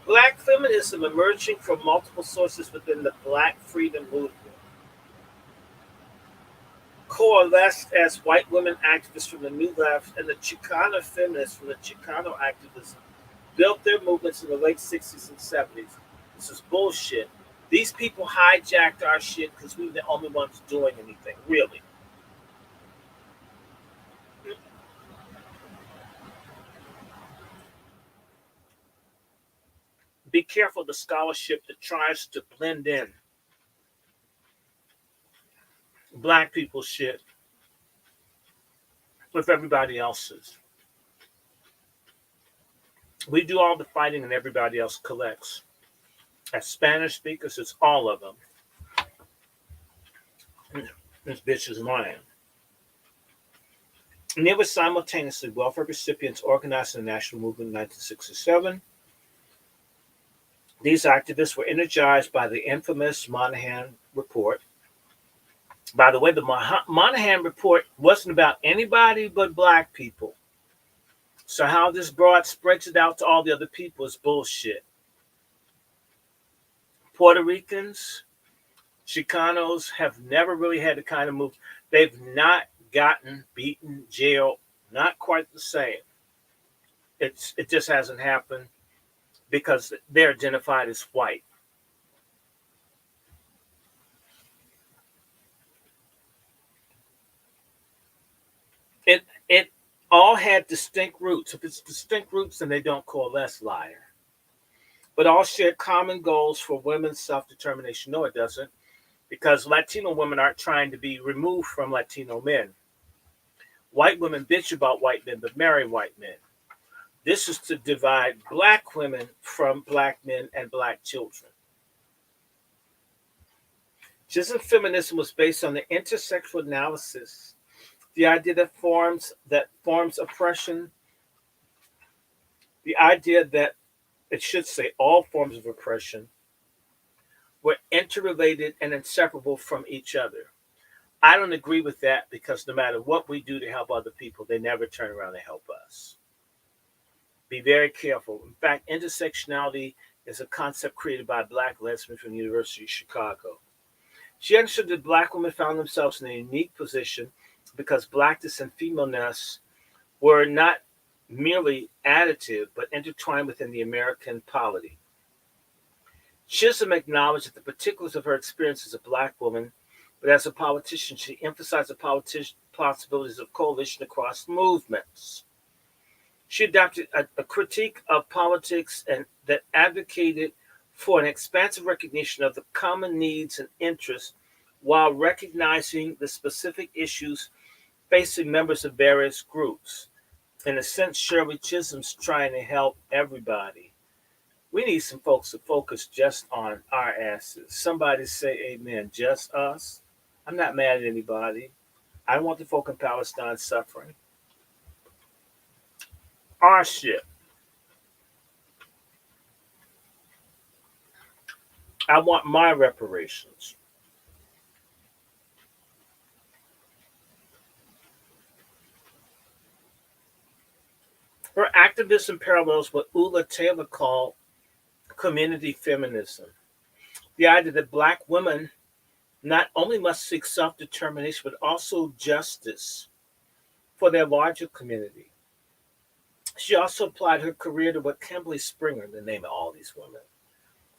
Black feminism, emerging from multiple sources within the Black freedom movement, coalesced as white women activists from the New Left and the Chicano feminists from the Chicano activism built their movements in the late 60s and 70s. This is bullshit. These people hijacked our shit because we were the only ones doing anything, really. Be careful of the scholarship that tries to blend in black people's shit with everybody else's. We do all the fighting and everybody else collects. As Spanish speakers, it's all of them. This bitch is lying. Nearly simultaneously, welfare recipients organized in the national movement in 1967. These activists were energized by the infamous Moynihan Report. By the way, the Moynihan Report wasn't about anybody but black people. So how this broad spreads it out to all the other people is bullshit. Puerto Ricans, Chicanos have never really had the kind of move. They've not gotten beaten, jailed, not quite the same. It just hasn't happened because they're identified as white. It all had distinct roots. If it's distinct roots, then they don't coalesce, liar. But all share common goals for women's self-determination. No, it doesn't, because Latino women aren't trying to be removed from Latino men. White women bitch about white men, but marry white men. This is to divide black women from black men and black children. Chisholm feminism was based on the intersectional analysis, the idea that forms oppression, the idea that it should say all forms of oppression were interrelated and inseparable from each other. I don't agree with that because no matter what we do to help other people, they never turn around and help us. Be very careful. In fact, intersectionality is a concept created by a black lesbian from the University of Chicago. She understood that black women found themselves in a unique position because blackness and femaleness were not merely additive, but intertwined within the American polity. Chisholm acknowledged that the particulars of her experience as a black woman, but as a politician, she emphasized the possibilities of coalition across movements. She adopted a critique of politics and that advocated for an expansive recognition of the common needs and interests while recognizing the specific issues facing members of various groups. In a sense, Shirley Chisholm's trying to help everybody. We need some folks to focus just on our asses. Somebody say amen. Just us. I'm not mad at anybody. I don't want the folk in Palestine suffering. Our shit. I want my reparations. Her activism parallels what Ula Taylor called community feminism. The idea that black women not only must seek self-determination, but also justice for their larger community. She also applied her career to what Kimberly Springer, the name of all these women,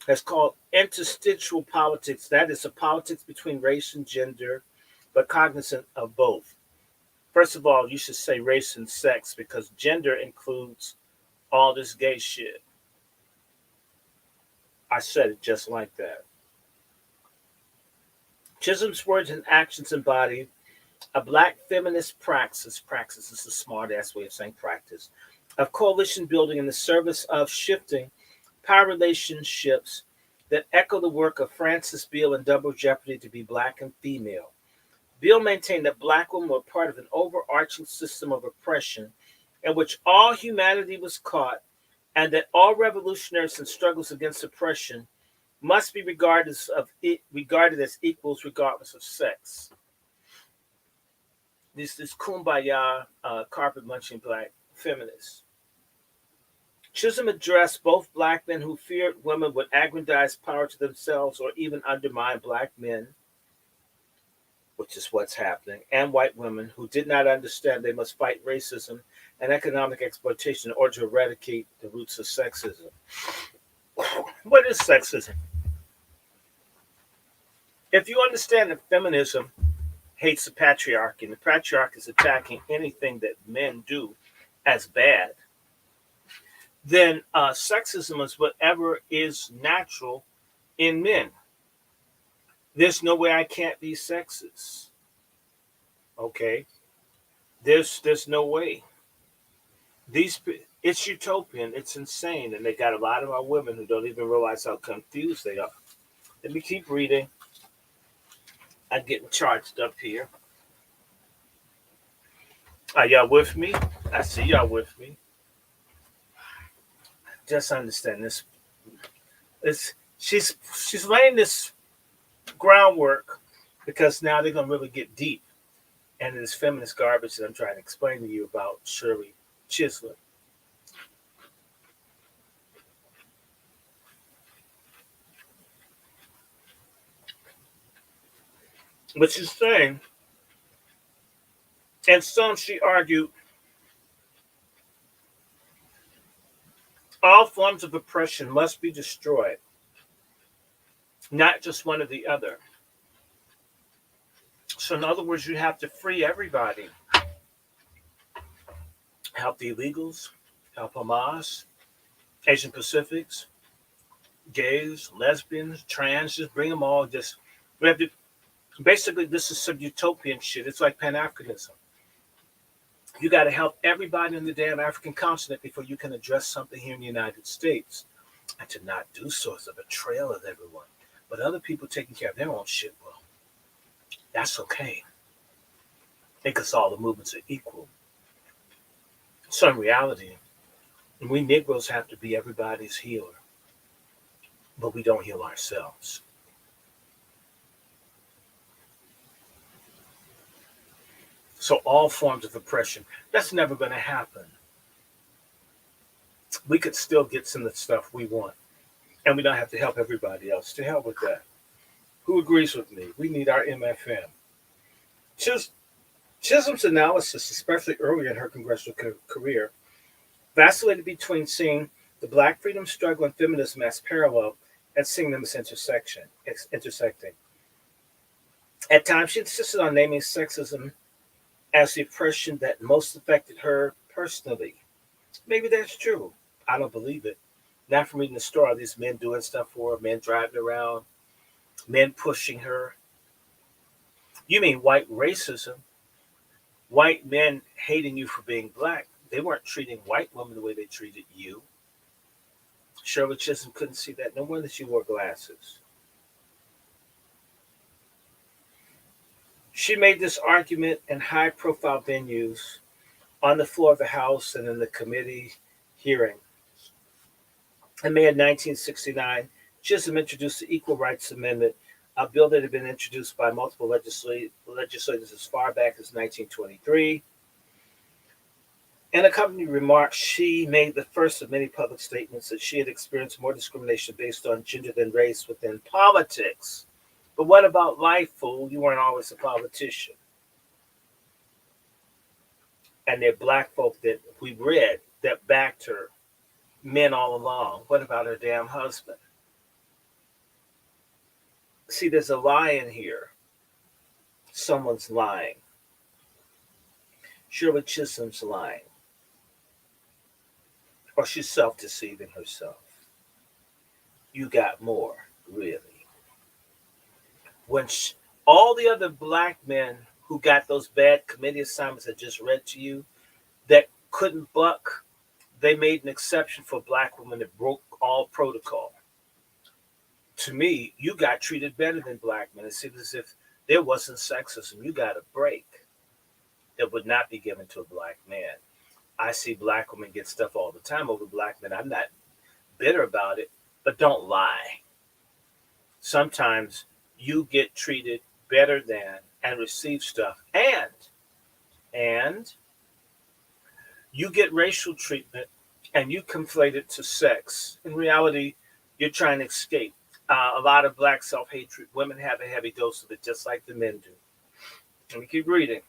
has called interstitial politics. That is a politics between race and gender, but cognizant of both. First of all, you should say race and sex because gender includes all this gay shit. I said it just like that. Chisholm's words and actions embody a black feminist praxis is a smart ass way of saying practice, of coalition building in the service of shifting power relationships that echo the work of Francis Beale in Double Jeopardy to be black and female. Beale maintained that black women were part of an overarching system of oppression in which all humanity was caught, and that all revolutionaries and struggles against oppression must be regarded as equals regardless of sex. This kumbaya carpet munching black feminist. Chisholm addressed both black men who feared women would aggrandize power to themselves or even undermine black men, which is what's happening, and white women who did not understand they must fight racism and economic exploitation in order to eradicate the roots of sexism. What is sexism? If you understand that feminism hates the patriarchy, and the patriarchy is attacking anything that men do as bad, then sexism is whatever is natural in men. There's no way I can't be sexist. Okay, there's no way. These It's utopian. It's insane, and they got a lot of our women who don't even realize how confused they are. Let me keep reading. I'm getting charged up here. Are y'all with me? I see y'all with me. Just understand this. She's laying this groundwork because now they're gonna really get deep into this feminist garbage that I'm trying to explain to you about Shirley Chisholm. But she's saying, and some she argued, all forms of oppression must be destroyed, not just one or the other. So, in other words, you have to free everybody. Help the illegals, help Hamas, Asian Pacifics, gays, lesbians, trans, just bring them all. Just we have to. Basically, this is some utopian shit. It's like Pan Africanism. You got to help everybody in the damn African continent before you can address something here in the United States. And to not do so is a betrayal of everyone. But other people taking care of their own shit, well, that's okay. Because all the movements are equal. So in reality, we Negroes have to be everybody's healer. But we don't heal ourselves. So all forms of oppression, that's never going to happen. We could still get some of the stuff we want. And we don't have to help everybody else. To hell with that. Who agrees with me? We need our MFM. Chisholm's analysis, especially early in her congressional career, vacillated between seeing the black freedom struggle and feminism as parallel and seeing them as intersecting. At times, she insisted on naming sexism as the oppression that most affected her personally. Maybe that's true. I don't believe it. Not from reading the story, these men doing stuff for her, men driving around, men pushing her. You mean white racism? White men hating you for being black. They weren't treating white women the way they treated you. Shirley Chisholm couldn't see that. No wonder she wore glasses. She made this argument in high-profile venues, on the floor of the House and in the committee hearing. In May of 1969, Chisholm introduced the Equal Rights Amendment, a bill that had been introduced by multiple legislators as far back as 1923. In accompanying remarks, she made the first of many public statements that she had experienced more discrimination based on gender than race within politics. But what about life, fool? You weren't always a politician. And there are black folk that we read that backed her, men all along. What about her damn husband? See, there's a lie in here. Someone's lying. Shirley Chisholm's lying. Or she's self-deceiving herself. you got more, really. When all the other black men who got those bad committee assignments I just read to you that couldn't buck, they made an exception for black women that broke all protocol. To me, you got treated better than black men. It seems as if there wasn't sexism. You got a break that would not be given to a black man. I see black women get stuff all the time over black men. I'm not bitter about it, but don't lie. Sometimes you get treated better than and receive stuff, and you get racial treatment and you conflate it to sex. In reality, you're trying to escape. A lot of black self hatred, women have a heavy dose of it, just like the men do. Let me keep reading.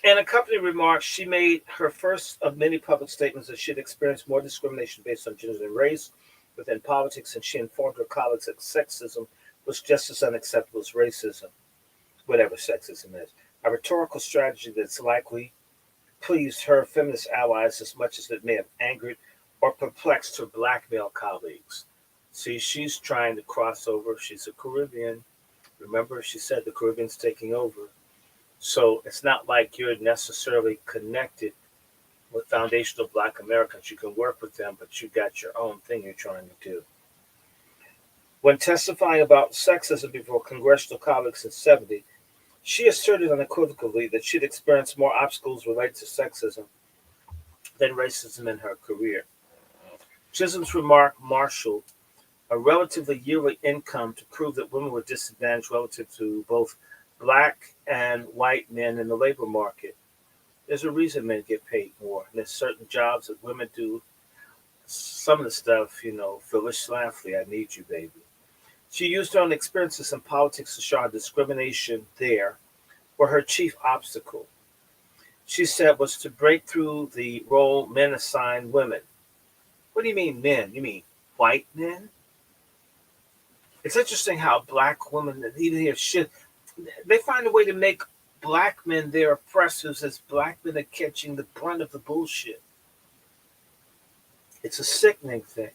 In accompanying remarks, she made her first of many public statements that she had experienced more discrimination based on gender and race within politics, and she informed her colleagues that sexism was just as unacceptable as racism, whatever sexism is. A rhetorical strategy that's likely pleased her feminist allies as much as it may have angered or perplexed her black male colleagues. See, she's trying to cross over. She's a Caribbean. Remember, she said the Caribbean's taking over. So it's not like you're necessarily connected with foundational black Americans. You can work with them, but you got your own thing you're trying to do. When testifying about sexism before congressional colleagues in 70, she asserted unequivocally that she'd experienced more obstacles related to sexism than racism in her career. Chisholm's remark marshaled a relatively yearly income to prove that women were disadvantaged relative to both black and white men in the labor market. There's a reason men get paid more. And there's certain jobs that women do. Some of the stuff, Phyllis Schlafly, I need you, baby. She used her own experiences in politics to show how discrimination there were her chief obstacle. She said was to break through the role men assign women. What do you mean men? You mean white men? It's interesting how black women, even here, they find a way to make black men their oppressors as black men are catching the brunt of the bullshit. It's a sickening thing.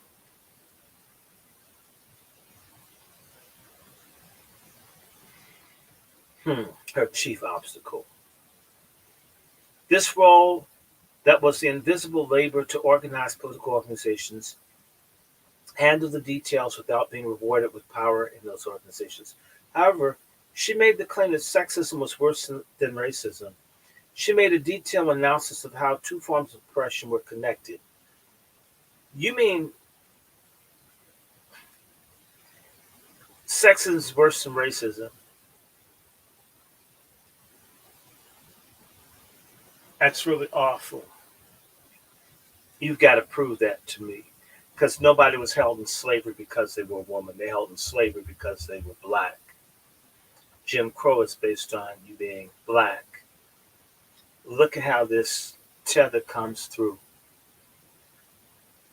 Her chief obstacle. This role that was the invisible labor to organize political organizations handled the details without being rewarded with power in those organizations. However, she made the claim that sexism was worse than racism. She made a detailed analysis of how two forms of oppression were connected. You mean sexism is worse than racism? That's really awful. You've got to prove that to me. Because nobody was held in slavery because they were a woman. They held in slavery because they were black. Jim Crow is based on you being black. Look at how this tether comes through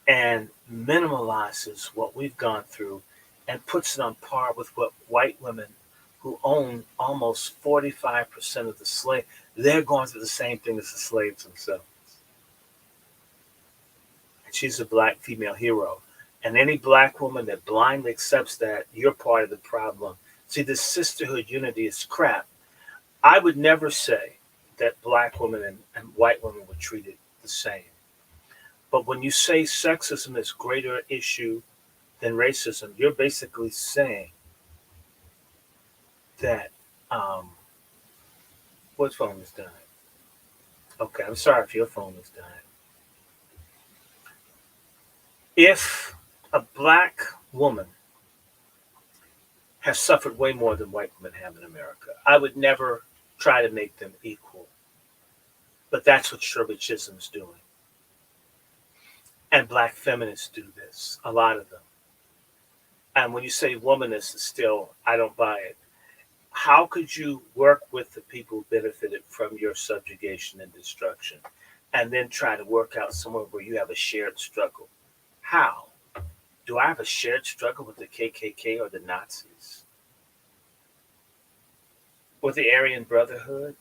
and minimalizes what we've gone through and puts it on par with what white women who own almost 45% of the slave, they're going through the same thing as the slaves themselves. And she's a black female hero. And any black woman that blindly accepts that, you're part of the problem. See, this sisterhood unity is crap. I would never say that black women and white women were treated the same. But when you say sexism is a greater issue than racism, you're basically saying that what phone is dying? Okay, I'm sorry if your phone is dying. If a black woman has suffered way more than white women have in America, I would never try to make them equal. But that's what Shirley Chisholm's doing. And black feminists do this, a lot of them. And when you say womanist, still, I don't buy it. How could you work with the people who benefited from your subjugation and destruction and then try to work out somewhere where you have a shared struggle? How? Do I have a shared struggle with the KKK or the Nazis? with the Aryan Brotherhood,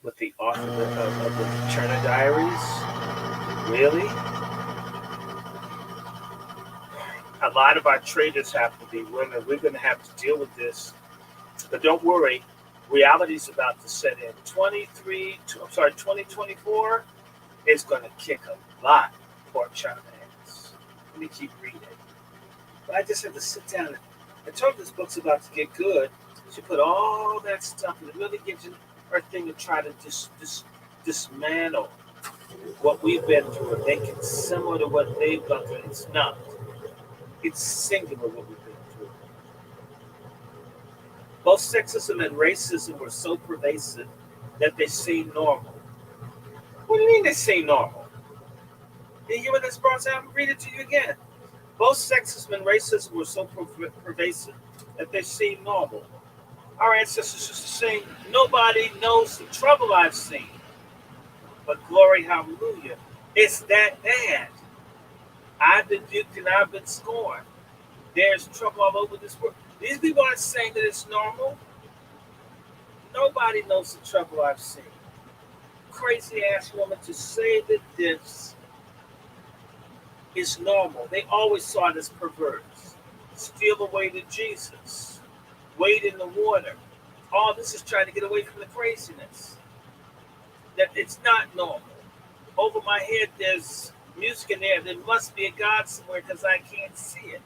with the author of the Turner Diaries. Really? A lot of our traders have to be women. We're going to have to deal with this. But don't worry, reality's about to set in. 2024 is going to kick a lot of pork chop ass. Let me keep reading. But I just had to sit down and I told her this book's about to get good. She put all that stuff and it really gives you her thing to try to dismantle what we've been through and make it similar to what they've gone through. It's not. It's singular what we've been through. Both sexism and racism were so pervasive that they seem normal. What do you mean they seem normal? Did you hear what this brought out? I'll read it to you again. Both sexism and racism were so pervasive that they seem normal. Our ancestors used to sing, nobody knows the trouble I've seen. But glory, hallelujah, it's that bad. I've been duped and I've been scorned. There's trouble all over this world. These people aren't saying that it's normal. Nobody knows the trouble I've seen. Crazy ass woman to say that this is normal. They always saw it as perverse. Steal away to Jesus. Wade in the water. All this is trying to get away from the craziness. That it's not normal. Over my head, there's music in there. There must be a God somewhere because I can't see it.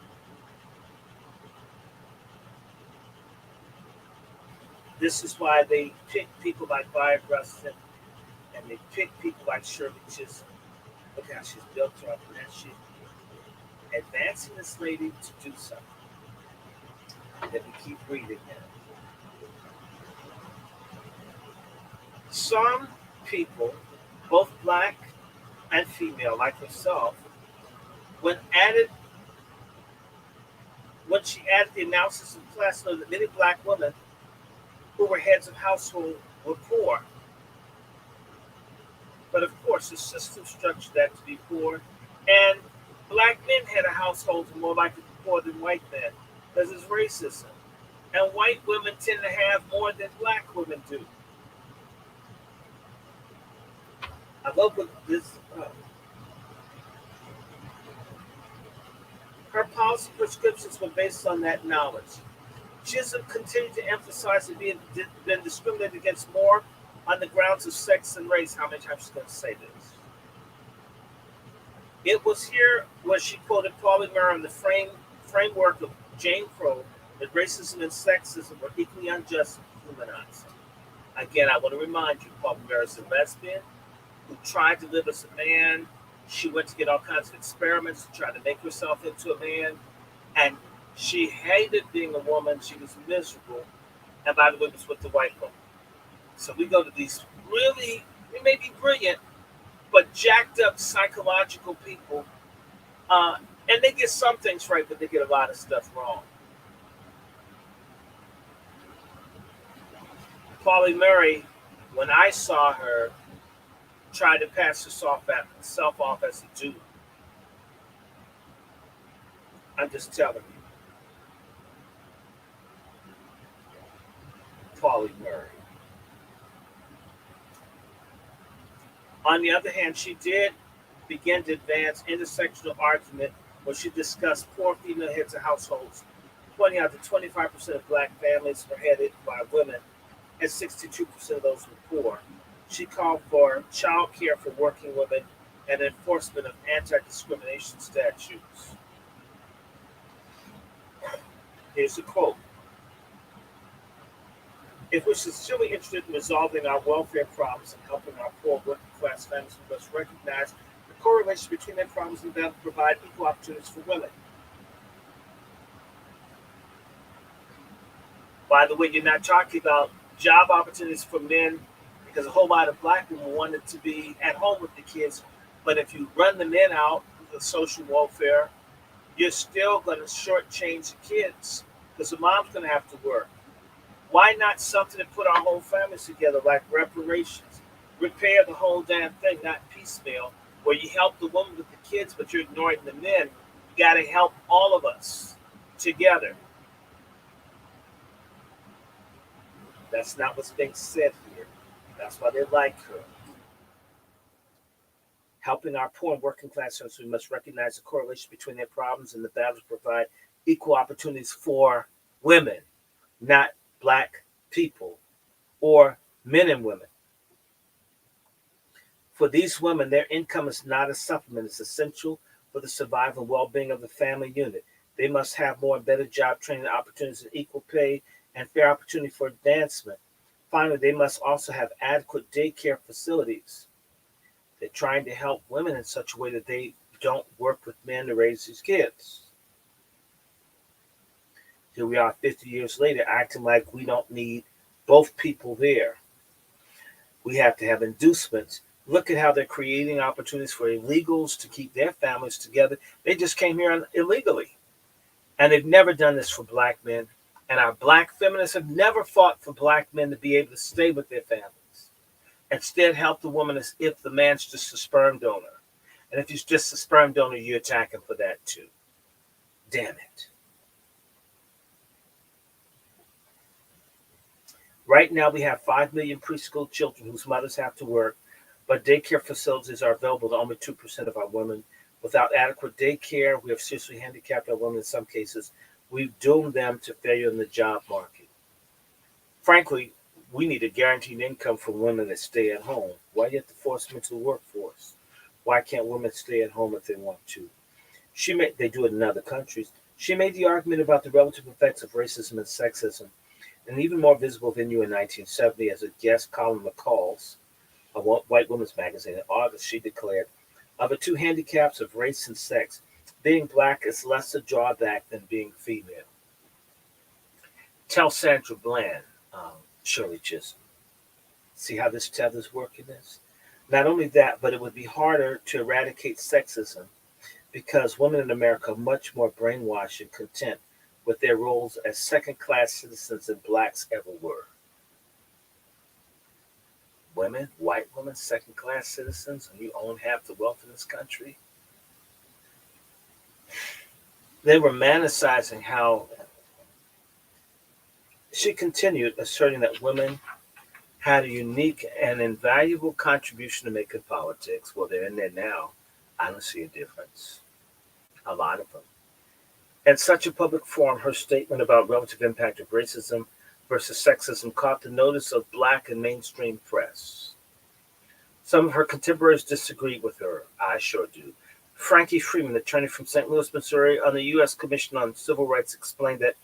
This is why they pick people like Barbara Rustin and they pick people like Shirley Chisholm. Look how she's built her up and that she's advancing this lady to do something. Let me keep reading now. Some people, both black and female, like herself, when she added the analysis of class, noted that many black women who were heads of household were poor. But of course, the system structured that to be poor, and black men had a household more likely to be poor than white men because it's racism. And white women tend to have more than black women do. I love what this. Her policy prescriptions were based on that knowledge. Chisholm continued to emphasize that being been discriminated against more on the grounds of sex and race. How many times she's going to say this? It was here where she quoted Pauline Murray in the framework of Jane Crow that racism and sexism were equally unjust and humanizing. Again, I want to remind you, Pauline Murray is a lesbian who tried to live as a man. She went to get all kinds of experiments to try to make herself into a man. And she hated being a woman. She was miserable. And by the way, it was with the white woman. So we go to these really, they may be brilliant, but jacked up psychological people. And they get some things right, but they get a lot of stuff wrong. Pauline Murray, when I saw her, tried to pass herself off as a Jew. I'm just telling you. Pauline Murray. On the other hand, she did begin to advance intersectional argument where she discussed poor female heads of households, pointing out that 25% of black families were headed by women and 62% of those were poor. She called for child care for working women and enforcement of anti-discrimination statutes. Here's a quote. If we're sincerely interested in resolving our welfare problems and helping our poor working class families, we must recognize the correlation between their problems and them to provide equal opportunities for women. By the way, you're not talking about job opportunities for men because a whole lot of black women wanted to be at home with the kids. But if you run the men out of the social welfare, you're still going to shortchange the kids because the mom's going to have to work. Why not something to put our whole families together, like reparations? Repair the whole damn thing, not piecemeal, where you help the woman with the kids, but you're ignoring the men. You got to help all of us together. That's not what's being said here. That's why they like her. Helping our poor and working class students, we must recognize the correlation between their problems and the battle to provide equal opportunities for women, not black people, or men and women. For these women, their income is not a supplement, it's essential for the survival and well being of the family unit. They must have more and better job training opportunities and equal pay and fair opportunity for advancement. Finally, they must also have adequate daycare facilities. They're trying to help women in such a way that they don't work with men to raise these kids. Here we are 50 years later acting like we don't need both people there. We have to have inducements. Look at how they're creating opportunities for illegals to keep their families together. They just came here illegally. And they've never done this for black men. And our black feminists have never fought for black men to be able to stay with their families. Instead, help the woman as if the man's just a sperm donor. And if he's just a sperm donor, you attack him for that too. Damn it. Right now, we have 5 million preschool children whose mothers have to work, but daycare facilities are available to only 2% of our women. Without adequate daycare, we have seriously handicapped our women in some cases. We've doomed them to failure in the job market. Frankly, we need a guaranteed income for women that stay at home. Why do you have to force them into the workforce? Why can't women stay at home if they want to? They do it in other countries. She made the argument about the relative effects of racism and sexism. An even more visible venue in 1970 as a guest column McCall's, a white women's magazine. In August, she declared, of the two handicaps of race and sex, being black is less a drawback than being female. Tell Sandra Bland, Shirley Chisholm. See how this tether's working this? Not only that, but it would be harder to eradicate sexism because women in America are much more brainwashed and content with their roles as second-class citizens than blacks ever were. Women, white women, second-class citizens, and you own half the wealth in this country. They were romanticizing how she continued asserting that women had a unique and invaluable contribution to make in politics. Well, they're in there now. I don't see a difference. A lot of them. At such a public forum, her statement about relative impact of racism versus sexism caught the notice of black and mainstream press. Some of her contemporaries disagreed with her. I sure do. Frankie Freeman, attorney from St. Louis, Missouri, on the U.S. Commission on Civil Rights, explained that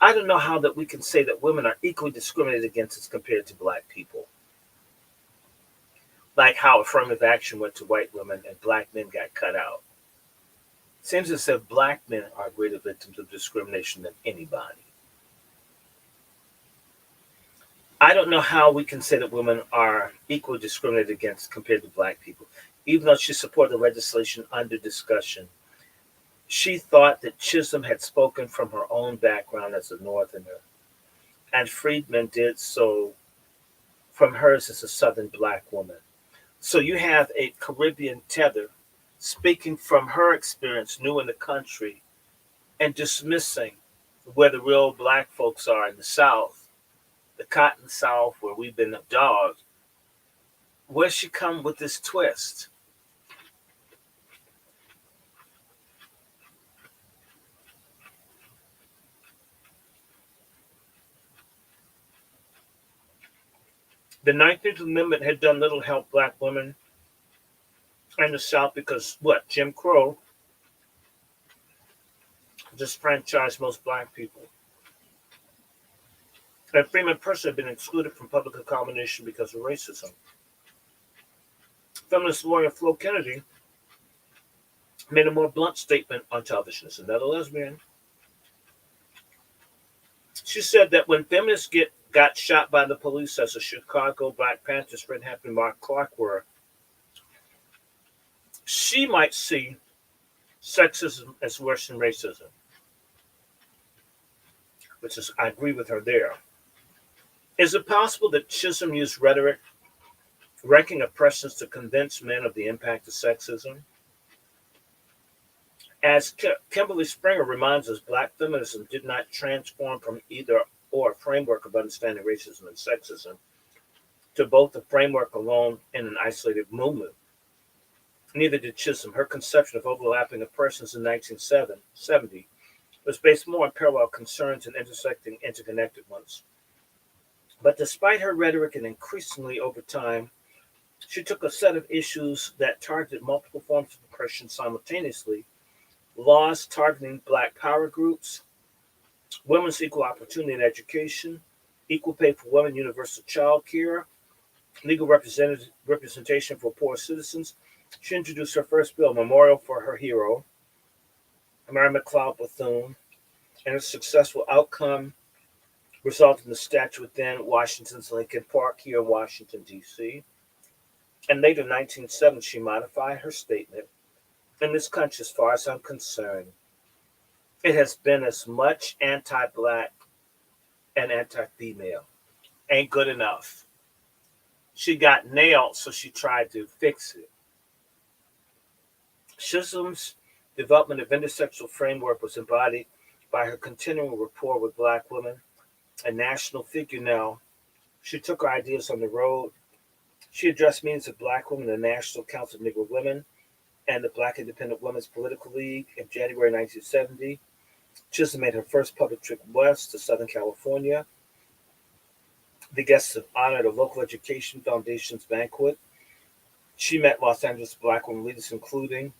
I don't know how that we can say that women are equally discriminated against as compared to black people. Like how affirmative action went to white women and black men got cut out. Seems as if black men are greater victims of discrimination than anybody. I don't know how we can say that women are equally discriminated against compared to black people. Even though she supported the legislation under discussion, she thought that Chisholm had spoken from her own background as a Northerner, and Friedman did so from hers as a Southern black woman. So you have a Caribbean tether speaking from her experience new in the country and dismissing where the real black folks are in the South, the Cotton South, where we've been dogged. Where's she come with this twist? The 19th Amendment had done little to help black women in the South because, Jim Crow disfranchised most black people. And Freeman personally had been excluded from public accommodation because of racism. Feminist lawyer Flo Kennedy made a more blunt statement on television as another lesbian. She said that when feminists got shot by the police as the Chicago Black Panthers friend happened Mark Clark were, she might see sexism as worse than racism. Which is, I agree with her there. Is it possible that Chisholm used rhetoric, ranking oppressions to convince men of the impact of sexism? As Kimberly Springer reminds us, black feminism did not transform from either or a framework of understanding racism and sexism to both the framework alone and an isolated movement. Neither did Chisholm. Her conception of overlapping oppressions in 1970 was based more on parallel concerns and intersecting interconnected ones. But despite her rhetoric and increasingly over time, she took a set of issues that targeted multiple forms of oppression simultaneously: laws targeting Black power groups, women's equal opportunity in education, equal pay for women, universal child care, legal representation for poor citizens. She introduced her first bill, Memorial for her hero, Mary McLeod Bethune, and its successful outcome resulted in the statue within Washington's Lincoln Park here in Washington, D.C. And later in 1970, she modified her statement: in this country, as far as I'm concerned, it has been as much anti-Black and anti-female. Ain't good enough. She got nailed, so she tried to fix it. Chisholm's development of intersectional framework was embodied by her continual rapport with Black women. A national figure now, she took her ideas on the road. She addressed meetings of Black women in the National Council of Negro Women and the Black Independent Women's Political League in January 1970. Chisholm made her first public trip west to Southern California, the guests of honor at a local education foundation's banquet. She met Los Angeles Black women leaders, including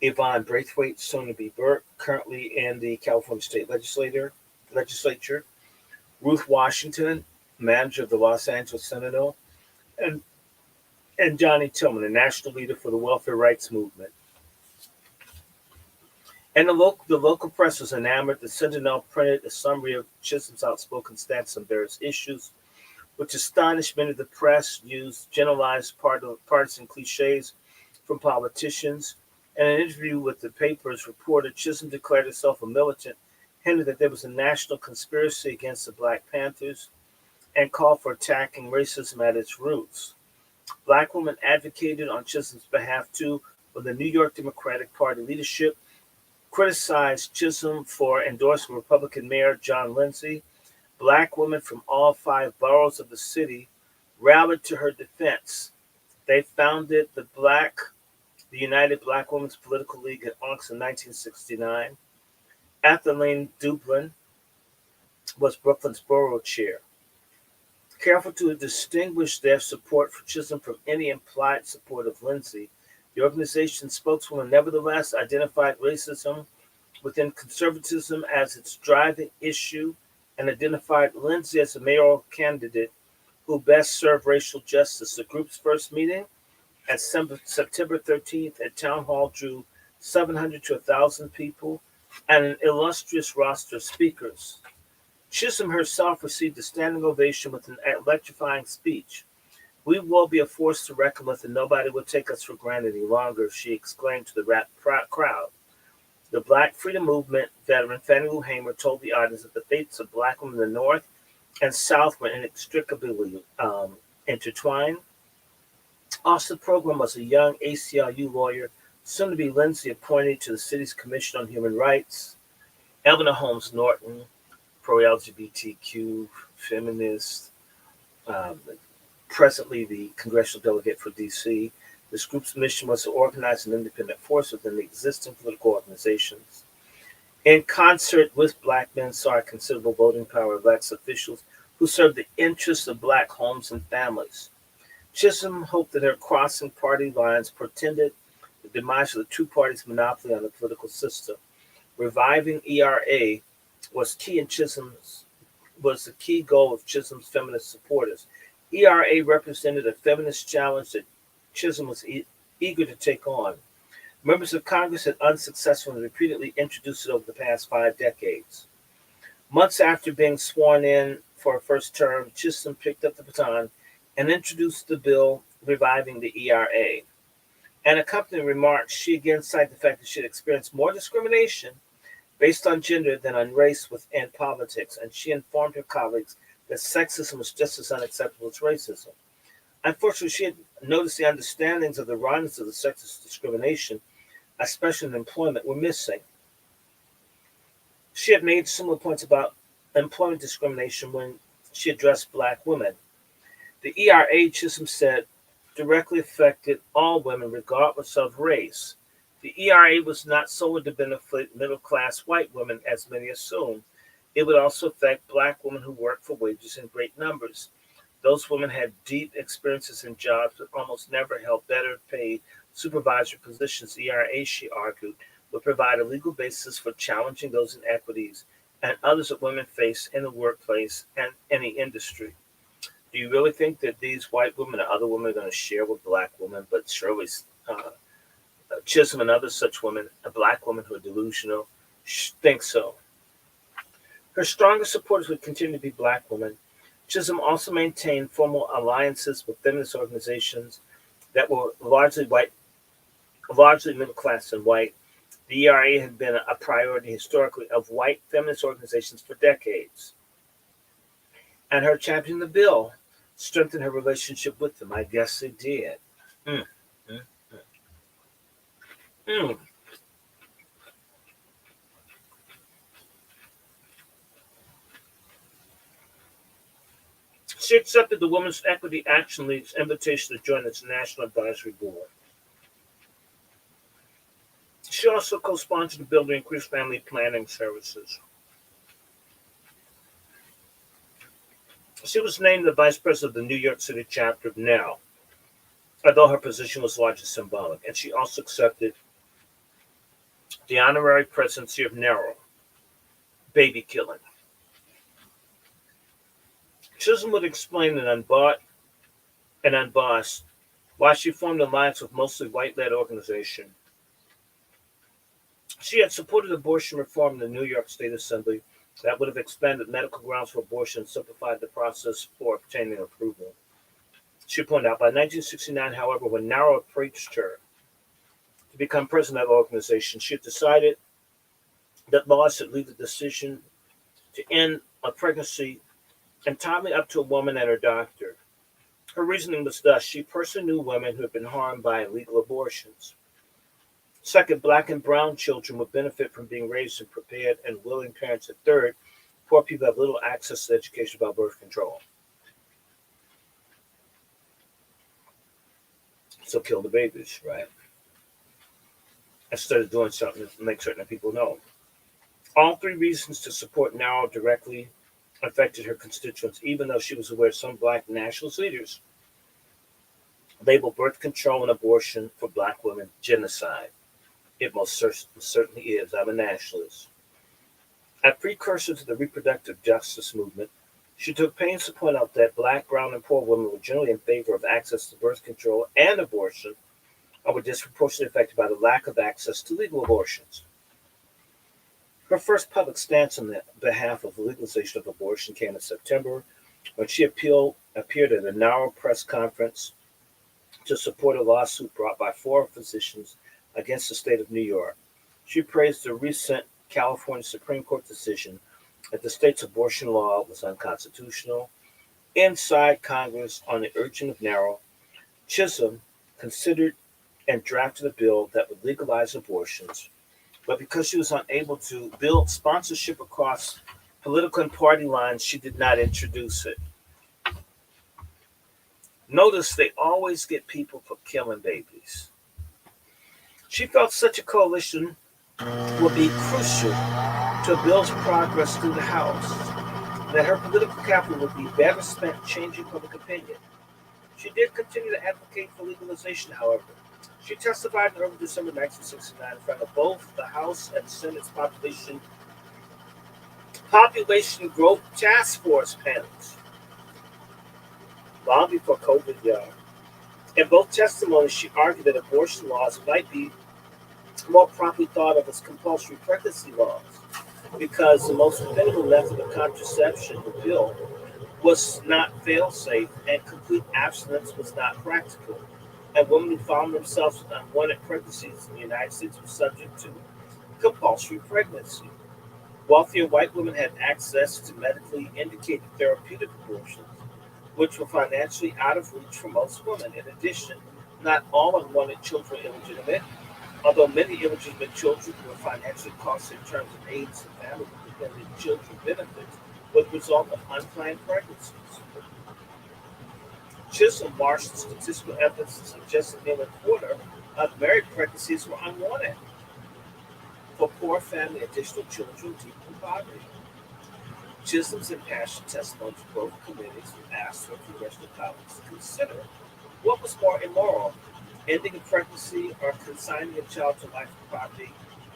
Yvonne Braithwaite, soon to be Burke, currently in the California State Legislature, Ruth Washington, manager of the Los Angeles Sentinel, and Johnny Tillman, a national leader for the welfare rights movement. And the local press was enamored. The Sentinel printed a summary of Chisholm's outspoken stance on various issues, which astonished many of the press, used generalized partisan cliches from politicians. In an interview with the paper's reporter, Chisholm declared herself a militant, hinted that there was a national conspiracy against the Black Panthers, and called for attacking racism at its roots. Black women advocated on Chisholm's behalf too, when the New York Democratic Party leadership criticized Chisholm for endorsing Republican Mayor John Lindsay. Black women from all 5 boroughs of the city rallied to her defense. They founded the United Black Women's Political League in August of 1969. Ethelene Dublin was Brooklyn's borough chair. Careful to distinguish their support for Chisholm from any implied support of Lindsay, the organization's spokeswoman nevertheless identified racism within conservatism as its driving issue and identified Lindsay as a mayoral candidate who best served racial justice. The group's first meeting at September 13th at Town Hall drew 700 to 1,000 people and an illustrious roster of speakers. Chisholm herself received a standing ovation with an electrifying speech. "We will be a force to reckon with, and nobody will take us for granted any longer," she exclaimed to the rapt crowd. The Black Freedom Movement veteran Fannie Lou Hamer told the audience that the fates of Black women in the North and South were inextricably intertwined. Also, the program was a young ACLU lawyer, soon to be Lindsay, appointed to the city's Commission on Human Rights. Eleanor Holmes Norton, pro-LGBTQ, feminist, presently the congressional delegate for D.C. This group's mission was to organize an independent force within the existing political organizations. In concert with Black men, saw considerable voting power of elected officials who served the interests of Black homes and families. Chisholm hoped that her crossing party lines portended the demise of the two parties' monopoly on the political system. Reviving ERA was the key goal of Chisholm's feminist supporters. ERA represented a feminist challenge that Chisholm was eager to take on. Members of Congress had unsuccessfully repeatedly introduced it over the past 5 decades. Months after being sworn in for her first term, Chisholm picked up the baton and introduced the bill reviving the ERA. In accompanying remarks, she again cited the fact that she had experienced more discrimination based on gender than on race within politics, and she informed her colleagues that sexism was just as unacceptable as racism. Unfortunately, she had noticed the understandings of the runs of the sexist discrimination, especially in employment, were missing. She had made similar points about employment discrimination when she addressed black women. The ERA, Chisholm said, directly affected all women regardless of race. The ERA was not solely to benefit middle class white women, as many assumed. It would also affect black women who worked for wages in great numbers. Those women had deep experiences in jobs that almost never held better paid supervisory positions. ERA, she argued, would provide a legal basis for challenging those inequities and others that women face in the workplace and any industry. Do you really think that these white women and other women are going to share with black women? But surely uh, Chisholm and other such women, a black woman who are delusional, think so. Her strongest supporters would continue to be black women. Chisholm also maintained formal alliances with feminist organizations that were largely middle class and white. The ERA had been a priority historically of white feminist organizations for decades, and her championing the bill strengthened her relationship with them. I guess it did. Mm, mm, mm. She accepted the Women's Equity Action League's invitation to join its National Advisory Board. She also co-sponsored a bill to increase family planning services. She was named the vice president of the New York City chapter of NOW, although her position was largely symbolic, and she also accepted the honorary presidency of NARO, baby killing. Chisholm would explain in Unbought and Unbossed why she formed an alliance with mostly white-led organization. She had supported abortion reform in the New York State Assembly that would have expanded medical grounds for abortion and simplified the process for obtaining approval. She pointed out by 1969, however, when NARO approached her to become president of the organization, she had decided that laws should leave the decision to end a pregnancy entirely up to a woman and her doctor. Her reasoning was thus: she personally knew women who had been harmed by illegal abortions. Second, black and brown children would benefit from being raised in prepared and willing parents. And third, poor people have little access to education about birth control. So kill the babies, right? Instead of doing something to make certain that people know. All three reasons to support NARO directly affected her constituents, even though she was aware some black nationalist leaders labeled birth control and abortion for black women genocide. It most certainly is. I'm a nationalist. A precursor to the reproductive justice movement, she took pains to point out that black, brown, and poor women were generally in favor of access to birth control and abortion, and were disproportionately affected by the lack of access to legal abortions. Her first public stance on the behalf of the legalization of abortion came in September when she appeared at a NARO press conference to support a lawsuit brought by four physicians against the state of New York. She praised the recent California Supreme Court decision that the state's abortion law was unconstitutional. Inside Congress, on the urging of NARO, Chisholm considered and drafted a bill that would legalize abortions, but because she was unable to build sponsorship across political and party lines, she did not introduce it. Notice they always get people for killing babies. She felt such a coalition would be crucial to a bill's progress through the House, that her political capital would be better spent changing public opinion. She did continue to advocate for legalization, however. She testified in early December 1969 in front of both the House and Senate's population growth task force panels, long before COVID, y'all. In both testimonies, she argued that abortion laws might be more properly thought of as compulsory pregnancy laws because the most dependable method of contraception, the pill, was not fail-safe and complete abstinence was not practical. And women who found themselves with unwanted pregnancies in the United States were subject to compulsory pregnancy. Wealthier white women had access to medically indicated therapeutic abortions, which were financially out of reach for most women. In addition, not all unwanted children were illegitimate, although many illegitimate children were financially costly in terms of aids and family-dependent children benefits. would result in unplanned pregnancies. Chisholm marshaled statistical evidence that suggested nearly a quarter of married pregnancies were unwanted. For poor family, additional children deep in poverty. Chisholm's impassioned testimony to both committees asked for congressional colleagues to consider what was more immoral, ending a pregnancy or consigning a child to life of poverty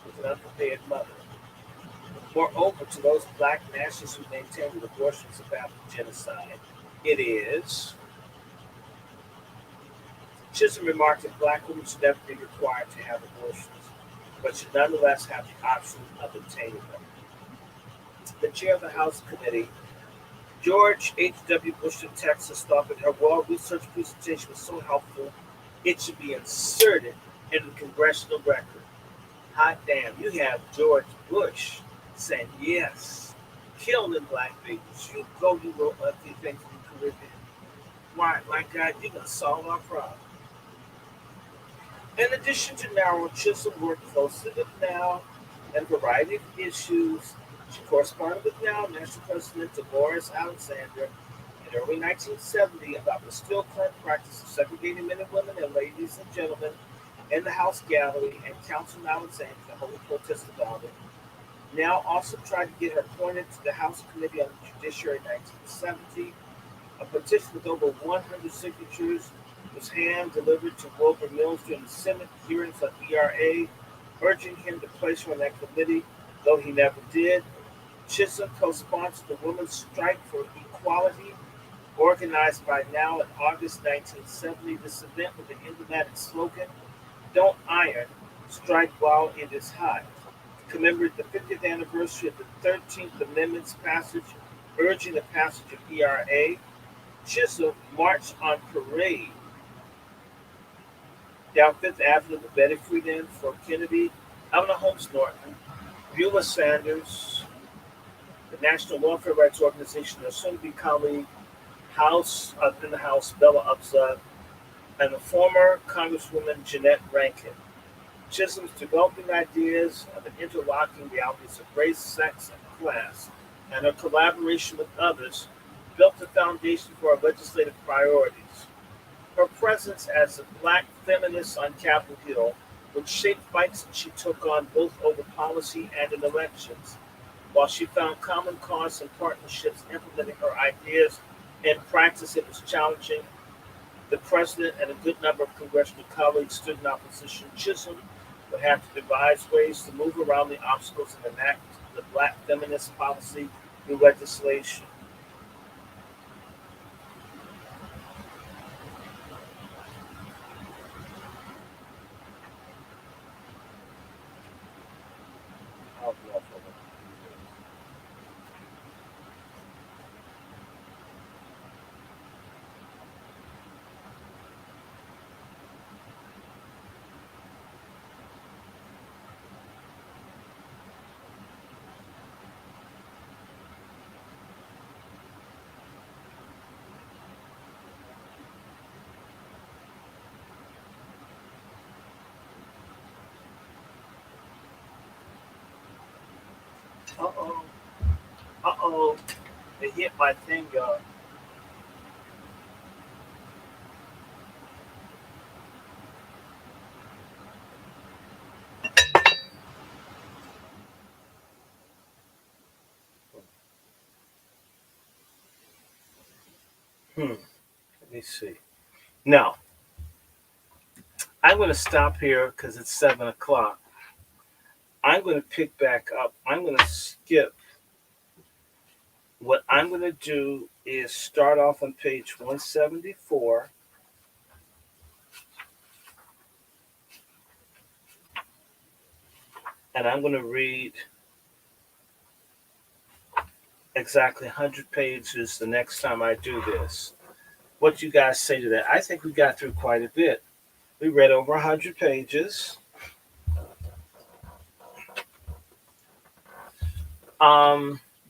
with an unprepared mother. Moreover, to those black nationalists who maintain that abortion is a path to genocide, it is. Chisholm remarked that black women should never be required to have abortions, but should nonetheless have the option of obtaining them. The chair of the House Committee, George H.W. Bush of Texas, thought that her well-researched presentation was so helpful it should be inserted in the congressional record. Hot damn, you have George Bush saying yes, kill them black babies. You go do those ugly things in the Caribbean. Why, my God, you're going to solve our problem. In addition to Now, Chisholm worked closely with Now and a variety of issues. She corresponded with Now National President Dolores Alexander in early 1970 about the still current practice of segregating men and women and ladies and gentlemen in the House gallery, and Councilman Alexander to hold a protest about it. Now also tried to get her appointed to the House Committee on the Judiciary in 1970. A petition with over 100 signatures was hand-delivered to Wilbur Mills during the Senate hearings on ERA, urging him to place her on that committee, though he never did. Chisholm co-sponsored the Women's Strike for Equality, organized by Now in August 1970. This event with the emblematic slogan, "Don't iron, strike while it is hot," commemorated the 50th anniversary of the 13th Amendment's passage, urging the passage of ERA. Chisholm marched on parade down Fifth Avenue with Betty Friedan, Fort Kennedy, Eleanor Holmes Norton, Beulah Sanders, the National Welfare Rights Organization, their soon-to-be colleague, in the House, Bella Upside, and the former Congresswoman Jeanette Rankin. Chisholm's developing ideas of an interlocking realities of race, sex, and class, and her collaboration with others built the foundation for her legislative priorities. Her presence as a black feminist on Capitol Hill would shape fights that she took on both over policy and in elections. While she found common cause and partnerships implementing her ideas in practice, it was challenging. The president and a good number of congressional colleagues stood in opposition. Chisholm would have to devise ways to move around the obstacles and enact the black feminist policy through legislation. Uh-oh. Uh-oh. It hit my thing, y'all. Let me see. Now, I'm going to stop here because it's 7 o'clock. I'm going to pick back up. I'm going to skip. What I'm going to do is start off on page 174, and I'm going to read exactly 100 pages the next time I do this. What you guys say to that? I think we got through quite a bit. We read over 100 pages.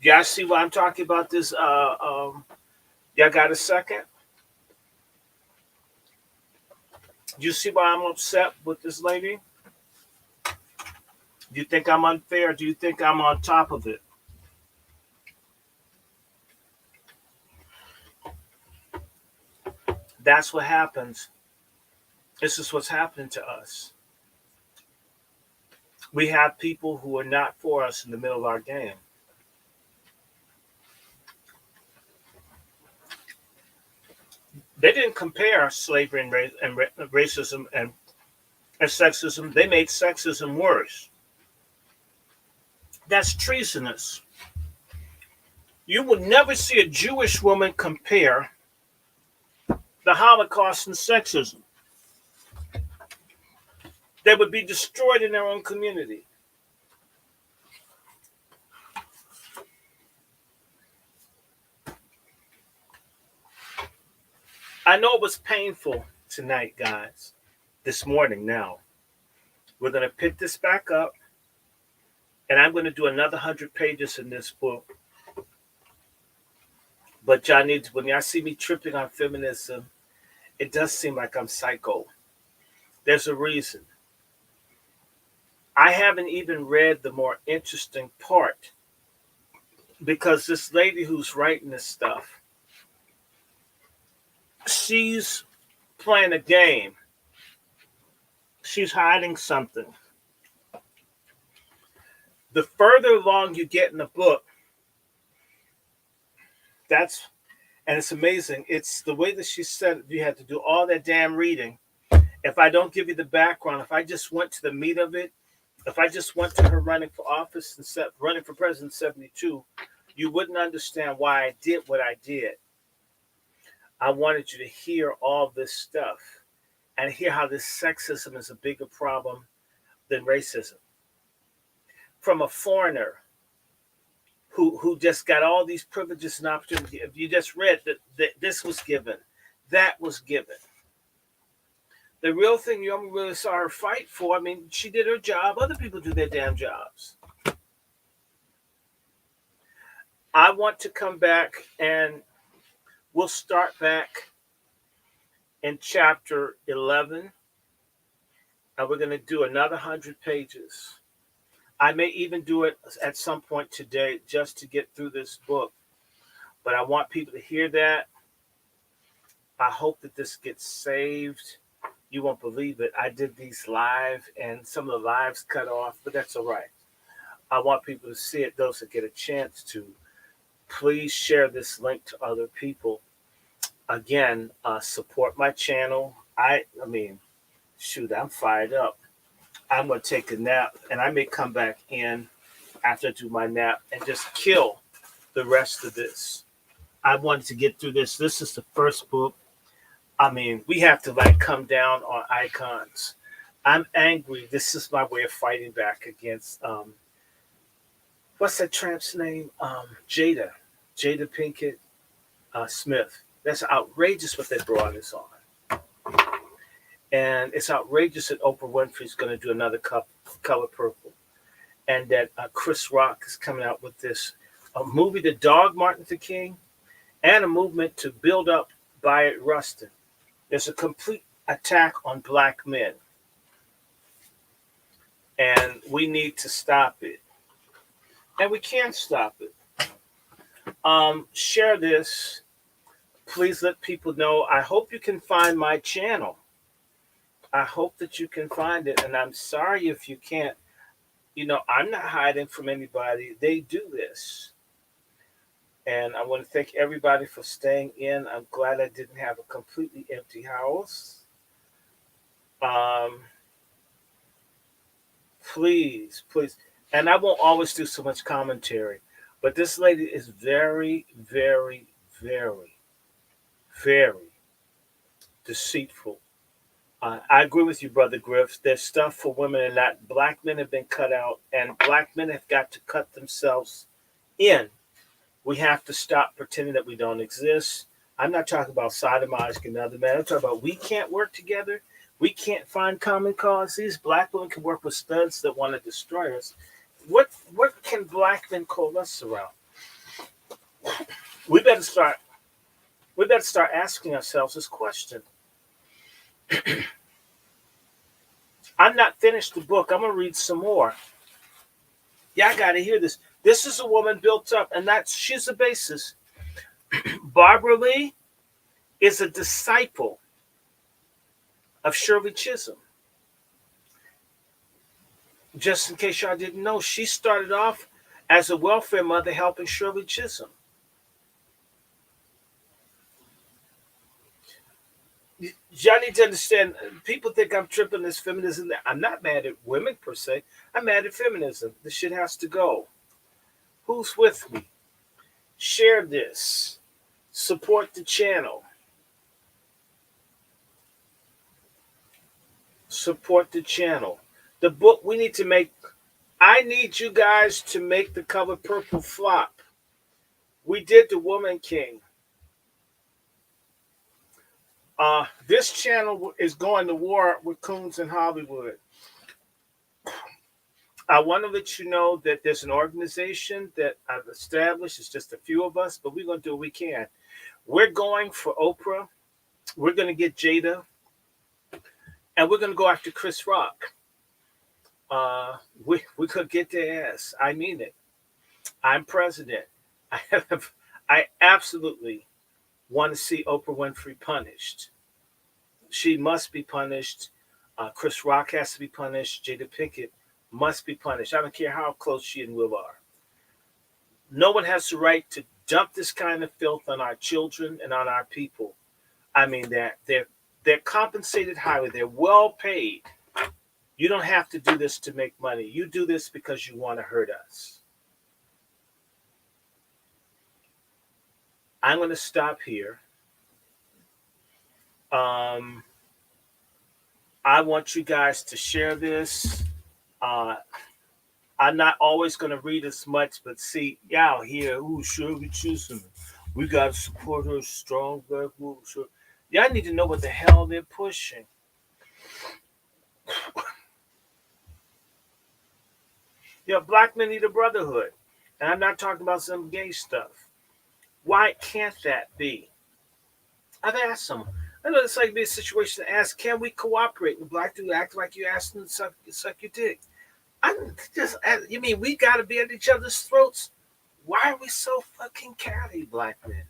Y'all see what I'm talking about? This. Y'all got a second? Do you see why I'm upset with this lady? Do you think I'm unfair? Do you think I'm on top of it? That's what happens. This is what's happening to us. We have people who are not for us in the middle of our game. They didn't compare slavery and racism and sexism. They made sexism worse. That's treasonous. You would never see a Jewish woman compare the Holocaust and sexism. They would be destroyed in their own community. I know it was painful tonight, guys. This morning now. We're going to pick this back up, and I'm going to do another 100 pages in this book. But y'all need to, when y'all see me tripping on feminism, it does seem like I'm psycho. There's a reason. I haven't even read the more interesting part, because this lady who's writing this stuff, she's playing a game. She's hiding something. The further along you get in the book, and it's amazing. It's the way that she said you had to do all that damn reading. If I don't give you the background, if I just went to the meat of it, if I just went to her running for office and running for president in 72, you wouldn't understand why I did what I did. I wanted you to hear all this stuff and hear how this sexism is a bigger problem than racism. From a foreigner who just got all these privileges and opportunities. If you just read that this was given, that was given. The real thing you only really saw her fight for, I mean, she did her job. Other people do their damn jobs. I want to come back, and we'll start back in chapter 11, and we're going to do another 100 pages. I may even do it at some point today just to get through this book. But I want people to hear that. I hope that this gets saved. You won't believe it. I did these live, and some of the lives cut off, but that's all right. I want people to see it, those that get a chance to. Please share this link to other people. Again, support my channel. I mean, shoot, I'm fired up. I'm going to take a nap, and I may come back in after I do my nap and just kill the rest of this. I wanted to get through this. This is the first book. I mean, we have to come down on icons. I'm angry. This is my way of fighting back against, what's that tramp's name? Jada Pinkett Smith. That's outrageous what they brought us on. And it's outrageous that Oprah Winfrey's going to do another Color Purple. And that Chris Rock is coming out with this movie to dog Martin Luther King, and a movement to build up Bayard Rustin. There's a complete attack on black men. And we need to stop it. And we can't stop it. Share this. Please let people know. I hope you can find my channel. I hope that you can find it. And I'm sorry if you can't. You know, I'm not hiding from anybody. They do this. And I want to thank everybody for staying in. I'm glad I didn't have a completely empty house. Please. And I won't always do so much commentary. But this lady is very, very, very, very deceitful. I agree with you, Brother Griff. There's stuff for women and not. Black men have been cut out, and black men have got to cut themselves in. We have to stop pretending that we don't exist. I'm not talking about sodomizing another man. I'm talking about we can't work together. We can't find common cause. These black women can work with studs that want to destroy us. What can black men coalesce around? We better start asking ourselves this question. I'm not finished the book. I'm gonna read some more. Yeah, I gotta hear this. This is a woman built up, and she's the basis. Barbara Lee is a disciple of Shirley Chisholm. Just in case y'all didn't know, she started off as a welfare mother helping Shirley Chisholm. Y'all need to understand, people think I'm tripping this feminism. I'm not mad at women per se. I'm mad at feminism. This shit has to go. Who's with me? Share this. Support the channel. Support the channel. The book we need to make, I need you guys to make the cover purple flop. We did the Woman King. This channel is going to war with Coons in Hollywood. I want to let you know that there's an organization that I've established. It's just a few of us, but we're going to do what we can. We're going for Oprah. We're going to get Jada. And we're going to go after Chris Rock. We could get their ass. I mean it. I'm president. I absolutely want to see Oprah Winfrey punished. She must be punished. Chris Rock has to be punished. Jada Pinkett must be punished. I don't care how close she and Will are. No one has the right to dump this kind of filth on our children and on our people. I mean, they're compensated highly. They're well paid. You don't have to do this to make money. You do this because you want to hurt us. I'm going to stop here. I want you guys to share this. I'm not always going to read as much, but see, y'all here, Shirley Chisholm. We got to support her strong black woman. Y'all need to know what the hell they're pushing. Black men need a brotherhood. And I'm not talking about some gay stuff. Why can't that be? I've asked someone. I know it's like be a situation to ask, can we cooperate? And black dude act like you asked them to suck your dick. You mean we got to be at each other's throats? Why are we so fucking catty, black men?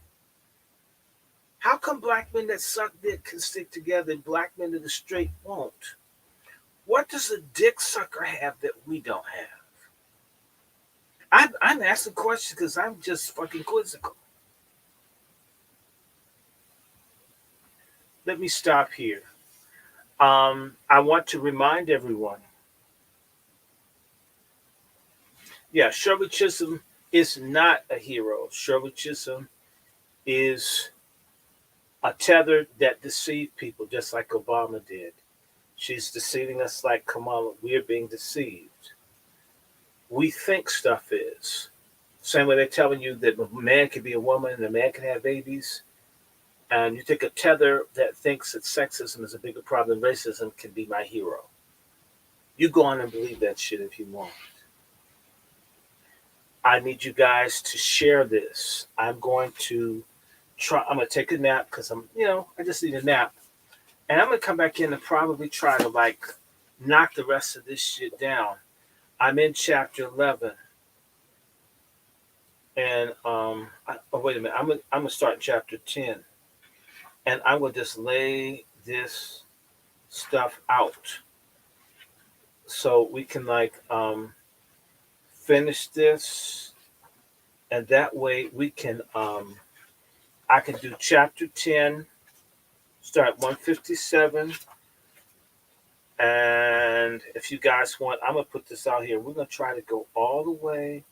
How come black men that suck dick can stick together and black men that are straight won't? What does a dick sucker have that we don't have? I'm asking questions because I'm just fucking quizzical. Let me stop here. I want to remind everyone. Shirley Chisholm is not a hero. Shirley Chisholm is a tether that deceived people just like Obama did. She's deceiving us like Kamala. We are being deceived. We think stuff is. Same way they're telling you that a man can be a woman and a man can have babies. And you take a tether that thinks that sexism is a bigger problem than racism can be my hero. You go on and believe that shit if you want. I need you guys to share this. I'm going to take a nap because I just need a nap. And I'm going to come back in and probably try to knock the rest of this shit down. I'm in chapter 11. And, wait a minute. I'm going to start chapter 10. And I will just lay this stuff out so we can finish this, and that way we can I can do chapter 10, start 157, and if you guys want, I'm gonna put this out here. We're gonna try to go all the way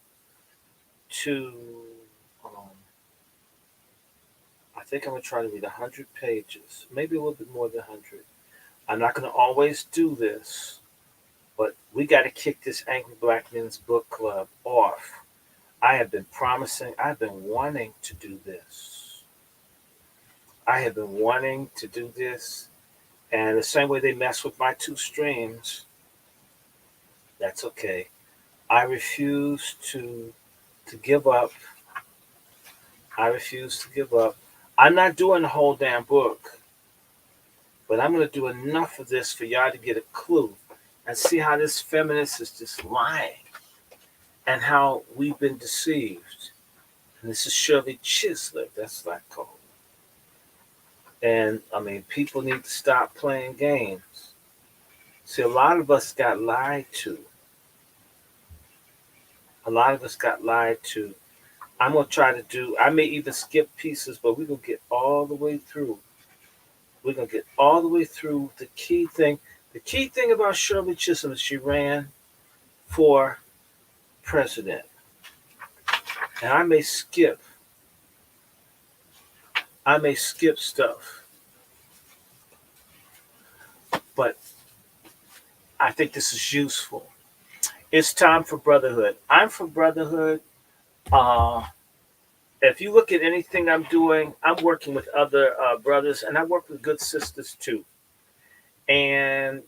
to I think I'm gonna try to read 100 pages, maybe a little bit more than 100. I'm not gonna always do this, but we got to kick this Angry Black Men's Book Club off. I have been promising, I've been wanting to do this. And the same way they mess with my 2 streams, that's okay. I refuse to give up. I'm not doing the whole damn book, but I'm going to do enough of this for y'all to get a clue and see how this feminist is just lying and how we've been deceived. And this is Shirley Chisholm. That's what I call her. And I mean, people need to stop playing games. See, a lot of us got lied to. A lot of us got lied to. I'm gonna try to do. I may even skip pieces, but we're gonna get all the way through. We're gonna get all the way through. The key thing. The key thing about Shirley Chisholm is she ran for president, and I may skip. I may skip stuff, but I think this is useful. It's time for brotherhood. I'm for brotherhood. Uh, if you look at anything I'm doing, I'm working with other brothers, and I work with good sisters too. And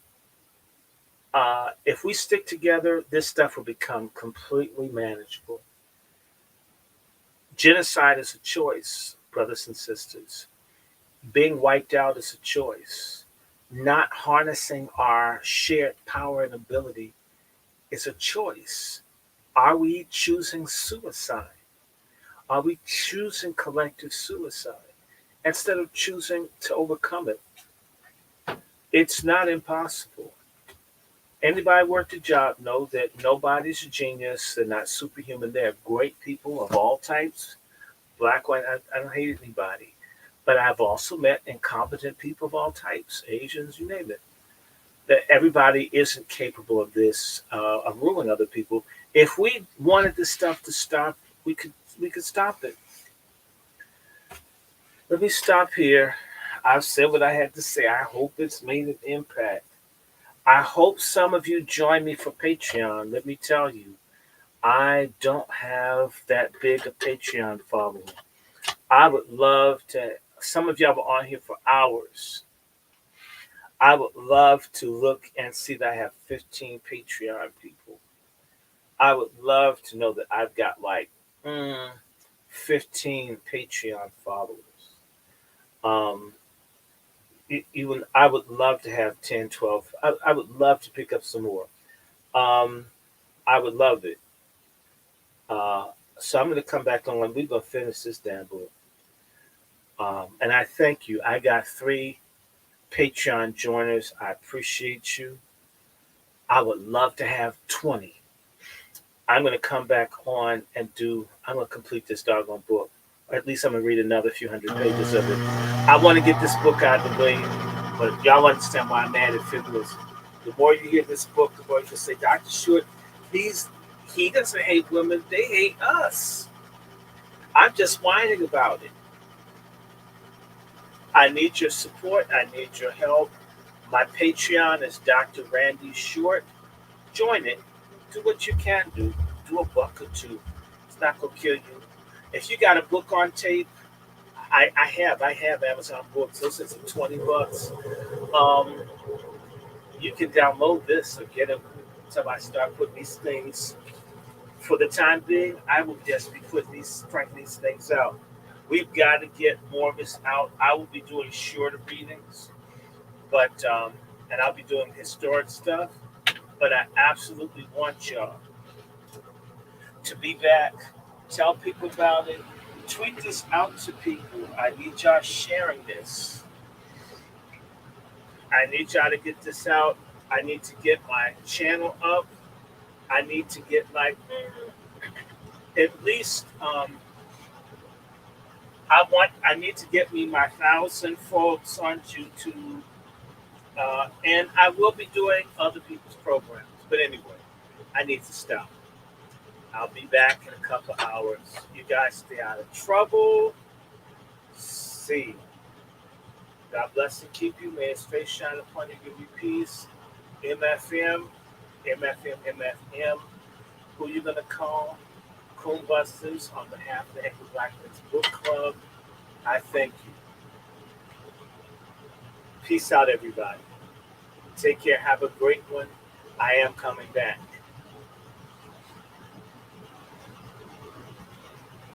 if we stick together, this stuff will become completely manageable. Genocide is a choice, brothers and sisters. Being wiped out is a choice. Not harnessing our shared power and ability is a choice. Are we choosing suicide? Are we choosing collective suicide instead of choosing to overcome it? It's not impossible. Anybody worked a job know that nobody's a genius. They're not superhuman. They're great people of all types, black, white. I don't hate anybody. But I've also met incompetent people of all types, Asians, you name it. That everybody isn't capable of this, of ruling other people. If we wanted this stuff to stop, we could stop it. Let me stop here. I've said what I had to say. I hope it's made an impact. I hope some of you join me for Patreon. Let me tell you, I don't have that big a Patreon following. I would love to. Some of y'all are on here for hours. I would love to look and see that I have 15 Patreon people. I would love to know that I've got like 15 Patreon followers. Um, Even I would love to have 10, 12. I would love to pick up some more. Um, I would love it. Uh, so I'm going to come back on when we're going to finish this damn book. And I thank you. I got 3 Patreon joiners. I appreciate you. I would love to have 20. I'm going to come back on and I'm going to complete this doggone book. Or at least I'm going to read another few hundred pages of it. I want to get this book out of the way, but y'all understand why I'm mad at Fiddlers. The more you hear this book, the more you say, Dr. Short, he doesn't hate women, they hate us. I'm just whining about it. I need your support. I need your help. My Patreon is Dr. Randy Short. Join it. Do what you can do. Do a buck or two. It's not going to kill you. If you got a book on tape, I have Amazon books. Those are $20. Um, you can download this or get them until I start putting these things. For the time being, I will just be cranking these things out. We've got to get more of this out. I will be doing shorter readings, but and I'll be doing historic stuff. But I absolutely want y'all to be back. Tell people about it. Tweet this out to people. I need y'all sharing this. I need y'all to get this out. I need to get my channel up. I need to get like at least I need to get me my 1,000 folks on YouTube, and I will be doing other people's programs. But anyway, I need to stop. I'll be back in a couple hours. You guys stay out of trouble. See. God bless and keep you. May His face shine upon you, give you peace. MFM, MFM, MFM. Who you gonna call? Busters on behalf of the Angry Black Men's Book Club. I thank you. Peace out, everybody. Take care. Have a great one. I am coming back.